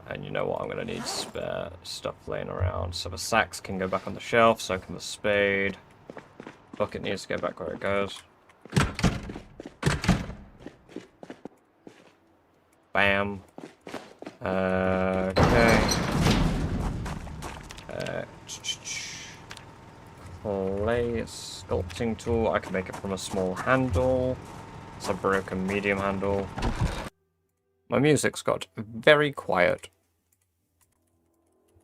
And you know what, I'm going to need spare stuff laying around. So the sacks can go back on the shelf, so can the spade. Bucket needs to go back where it goes. Bam. Okay. Clay sculpting tool. I can make it from a small handle. It's a broken medium handle. My music's got very quiet.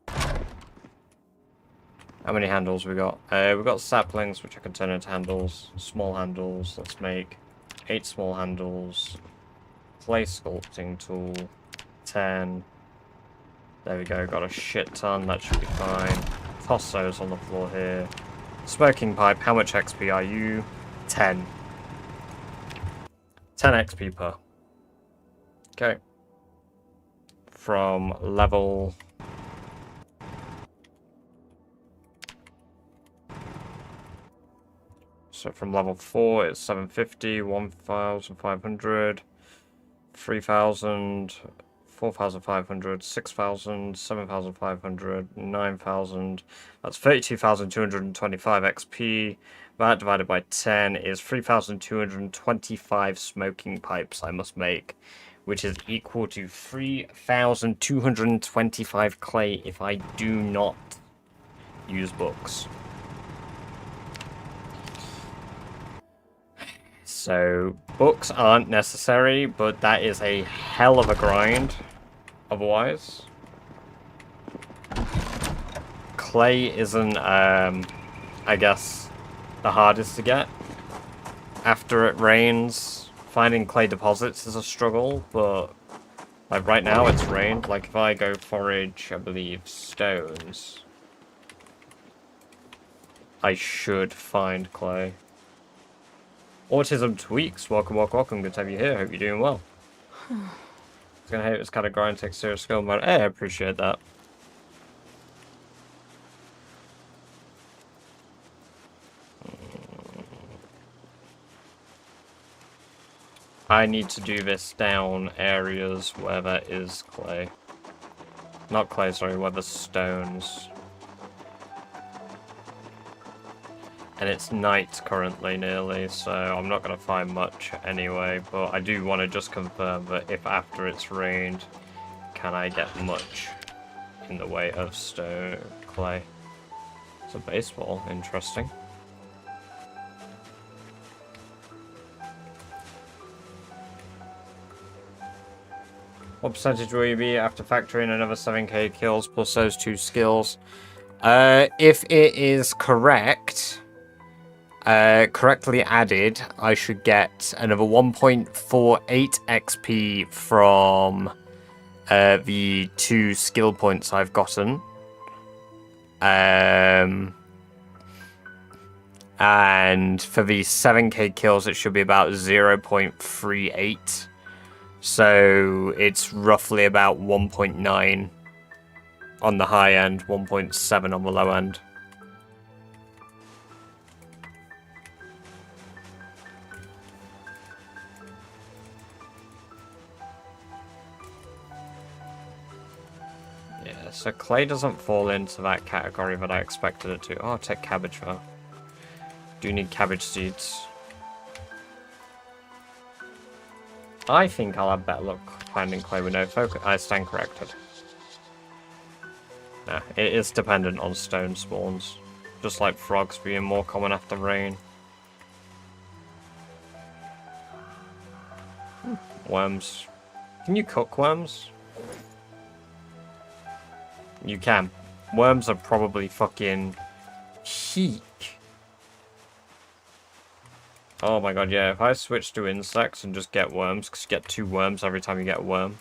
How many handles we got? We've got saplings, which I can turn into handles. Small handles. Let's make 8 small handles. Clay sculpting tool, 10. There we go, got a shit ton, that should be fine. Toss those on the floor here. Smoking pipe, how much XP are you? 10. 10 XP per. Okay. From level... So from level 4 it's 750, 1,500. 3,000, 4,500, 6,000, 7,500, 9,000. That's 32,225 XP. That divided by 10 is 3,225 smoking pipes I must make, which is equal to 3,225 clay if I do not use books. So, books aren't necessary, but that is a hell of a grind otherwise. Clay isn't, I guess, the hardest to get. After it rains, finding clay deposits is a struggle, but like right now it's rained. Like if I go forage, I believe, stones, I should find clay. Autism Tweaks, welcome, welcome, welcome. Good to have you here. Hope you're doing well. It's gonna hate this kind of grind, takes serious skill, man. Hey, I appreciate that. I need to do this down areas where there is clay. Not clay, sorry, where there's stones. And it's night currently nearly, so I'm not going to find much anyway, but I do want to just confirm that if after it's rained, can I get much in the way of stone clay. It's a baseball, interesting. What percentage will you be after factoring another 7k kills plus those 2 skills? If it is correct... correctly added, I should get another 1.48 XP from the 2 skill points I've gotten. And for the 7k kills, it should be about 0.38. So it's roughly about 1.9 on the high end, 1.7 on the low end. So clay doesn't fall into that category that I expected it to. Oh, I'll take cabbage though. Do need cabbage seeds. I think I'll have better luck finding clay with no focus. I stand corrected. Nah, it is dependent on stone spawns. Just like frogs being more common after rain. Worms. Can you cook worms? You can. Worms are probably fucking heat. Oh my god, yeah. If I switch to insects and just get worms, because you get 2 worms every time you get a worm.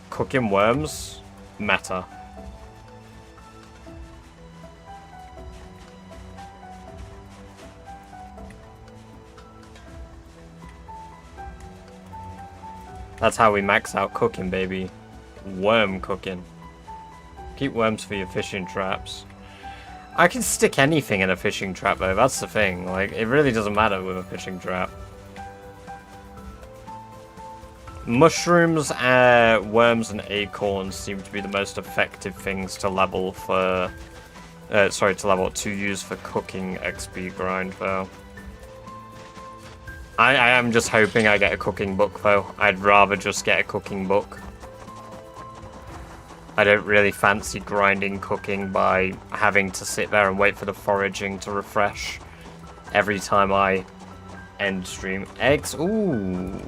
Cooking worms, meta. That's how we max out cooking, baby. Worm cooking. Keep worms for your fishing traps. I can stick anything in a fishing trap though, that's the thing. Like, it really doesn't matter with a fishing trap. Mushrooms, worms and acorns seem to be the most effective things to level for... to use for cooking XP grind though. I am just hoping I get a cooking book though. I'd rather just get a cooking book. I don't really fancy grinding cooking by having to sit there and wait for the foraging to refresh every time I end stream. Eggs, ooh.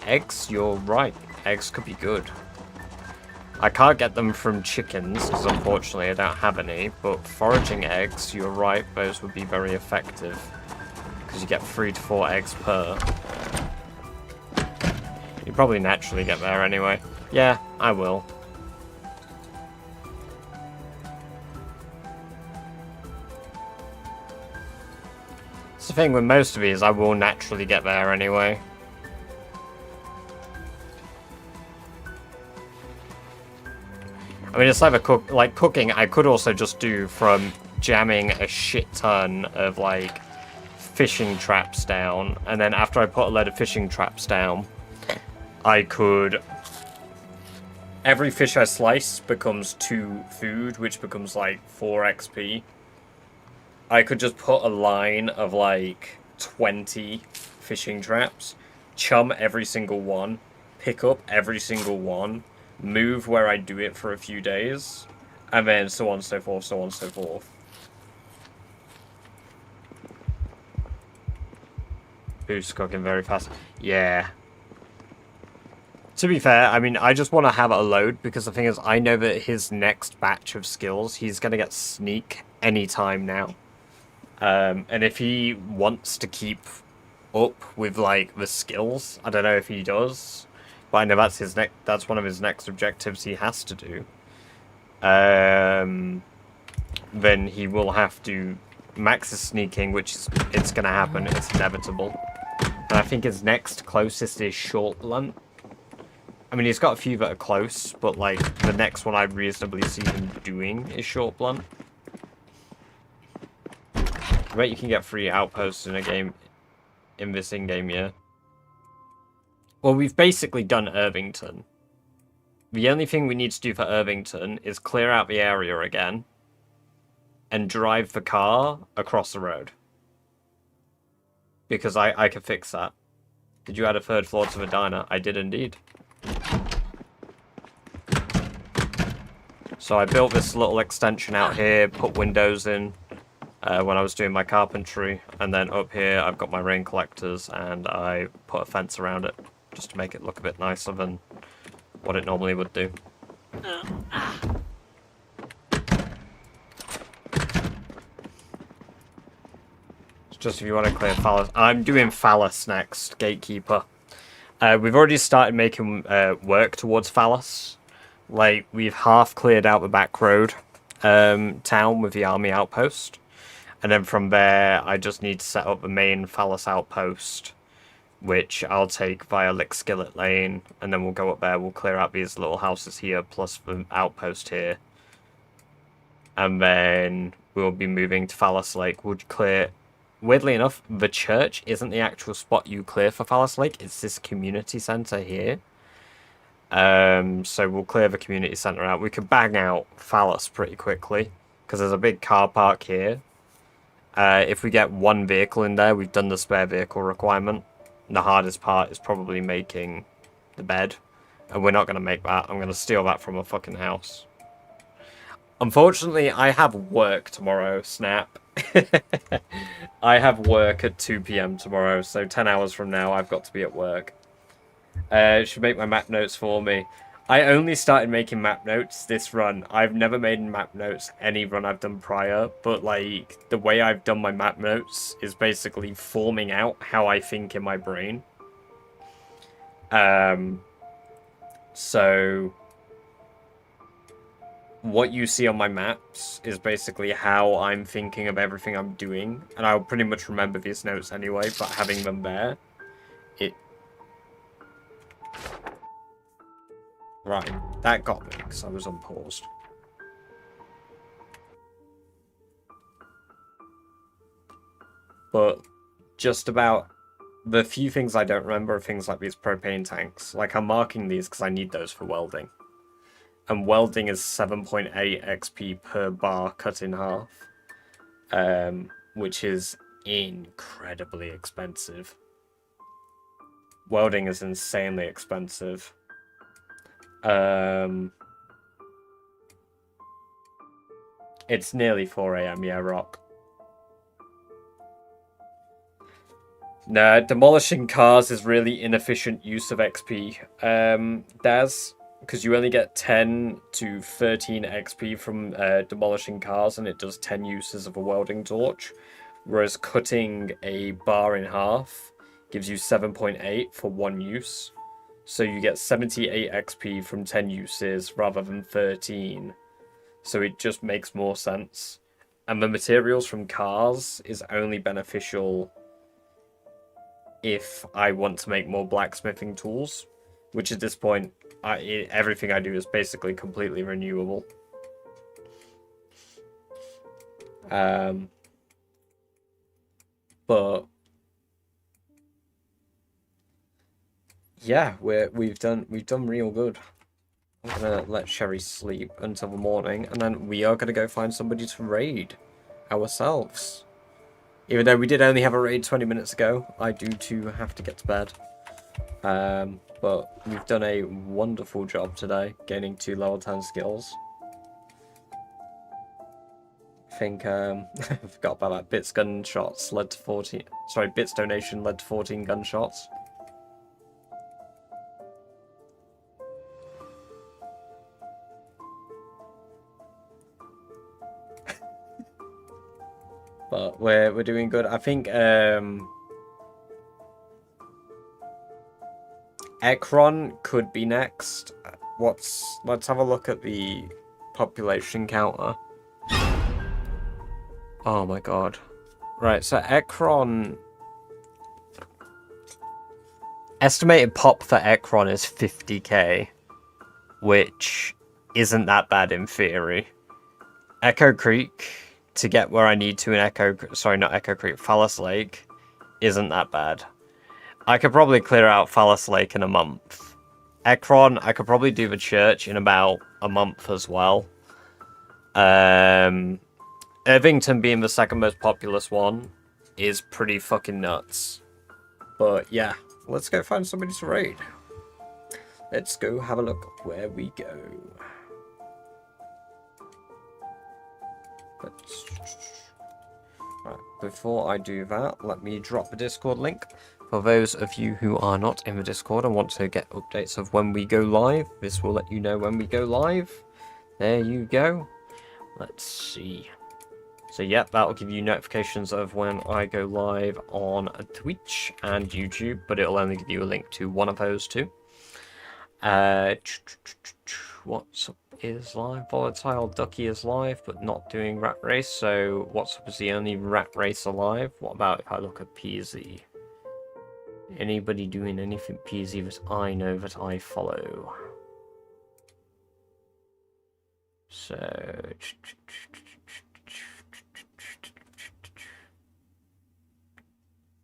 Eggs, you're right. Eggs could be good. I can't get them from chickens, because unfortunately I don't have any, but foraging eggs, you're right, those would be very effective. Because you get 3 to 4 eggs per. You probably naturally get there anyway. Yeah, I will. The thing with most of these, I will naturally get there anyway. I mean, it's like cooking. I could also just do from jamming a shit ton of like fishing traps down, and then after I put a load of fishing traps down, I could... Every fish I slice becomes 2 food, which becomes like 4 XP. I could just put a line of like 20 fishing traps, chum every single one, pick up every single one, move where I do it for a few days, and then so on and so forth, so on and so forth. Boost cooking very fast. Yeah. To be fair, I mean, I just want to have a load, because the thing is, I know that his next batch of skills, he's going to get sneak anytime now. And if he wants to keep up with, like, the skills, I don't know if he does, but I know that's his that's one of his next objectives he has to do. Then he will have to max his sneaking, which is, it's going to happen, it's inevitable. And I think his next closest is short blunt. I mean, he's got a few that are close, but, like, the next one I reasonably see him doing is short blunt. I bet you can get free outposts in a game, in this in-game year. Well, we've basically done Irvington. The only thing we need to do for Irvington is clear out the area again and drive the car across the road. Because I can fix that. Did you add a 3rd floor to the diner? I did indeed. So I built this little extension out here, put windows in when I was doing my carpentry, and then up here I've got my rain collectors, and I put a fence around it just to make it look a bit nicer than what it normally would do. It's just if you want to clear Phallus. I'm doing Phallus next, Gatekeeper. We've already started making work towards Phallus. Like, we've half cleared out the back road town with the army outpost. And then from there, I just need to set up the main Phallus outpost, which I'll take via Lickskillet Lane. And then we'll go up there, we'll clear out these little houses here, plus the outpost here. And then we'll be moving to Phallus Lake. We'll clear... Weirdly enough, the church isn't the actual spot you clear for Phallus Lake. It's this community centre here. So we'll clear the community centre out. We could bang out Phallus pretty quickly, because there's a big car park here. If we get 1 vehicle in there, we've done the spare vehicle requirement. And the hardest part is probably making the bed. And we're not going to make that. I'm going to steal that from a fucking house. Unfortunately, I have work tomorrow, snap. I have work at 2 PM tomorrow, so 10 hours from now I've got to be at work. It should make my map notes for me. I only started making map notes this run. I've never made map notes any run I've done prior, but like the way I've done my map notes is basically forming out how I think in my brain. So what you see on my maps is basically how I'm thinking of everything I'm doing, and I'll pretty much remember these notes anyway, but having them there, Right, that got me, because I was unpaused. But just about the few things I don't remember are things like these propane tanks. Like, I'm marking these because I need those for welding. And welding is 7.8 XP per bar cut in half. Which is incredibly expensive. Welding is insanely expensive. It's nearly 4 AM, yeah, Rock. Nah, demolishing cars is really inefficient use of XP, Daz, because you only get 10 to 13 XP from demolishing cars, and it does 10 uses of a welding torch, whereas cutting a bar in half gives you 7.8 for 1 use. So you get 78 XP from 10 uses rather than 13. So it just makes more sense. And the materials from cars is only beneficial if I want to make more blacksmithing tools. Which at this point, everything I do is basically completely renewable. But yeah, we've done real good. I'm gonna let Sherry sleep until the morning, and then we are gonna go find somebody to raid ourselves. Even though we did only have a raid 20 minutes ago, I do too have to get to bed. But we've done a wonderful job today, gaining 2 level 10 skills. I think, I forgot about that. Bits gunshots led to 14... Sorry, Bits donation led to 14 gunshots. But we're doing good. I think, Ekron could be next. Let's have a look at the population counter. Oh my god. Right, so Ekron... Estimated pop for Ekron is 50k, which isn't that bad in theory. Echo Creek, to get where I need to in sorry, not Echo Creek, Phallus Lake, isn't that bad. I could probably clear out Phallus Lake in a month. Ekron, I could probably do the church in about a month as well. Irvington being the second most populous one is pretty fucking nuts. But yeah, let's go find somebody to raid. Let's go have a look where we go. Right, before I do that, let me drop the Discord link. For those of you who are not in the Discord and want to get updates of when we go live, this will let you know when we go live. There you go. Let's see. So yep, that'll give you notifications of when I go live on Twitch and YouTube, but it'll only give you a link to one of those two. What's up is live. Volatile Ducky is live, but not doing Rat Race. So What's Up is the only Rat Race alive. What about if I look at PZ? Anybody doing anything PZ that I know that I follow? So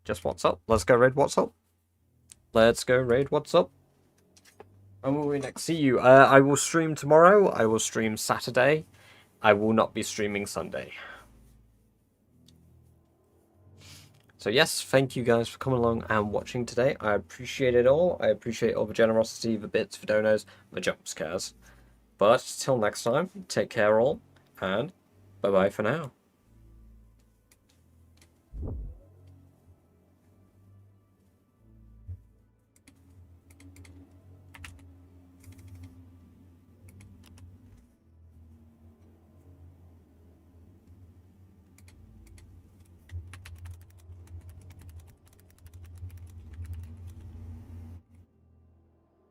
just What's Up. Let's go raid What's Up. Let's go raid What's Up. And when we next see you, I will stream tomorrow. I will stream Saturday. I will not be streaming Sunday. So yes, thank you guys for coming along and watching today. I appreciate it all. I appreciate all the generosity, the bits, the donos, the jump scares. But till next time, take care all, and bye-bye for now.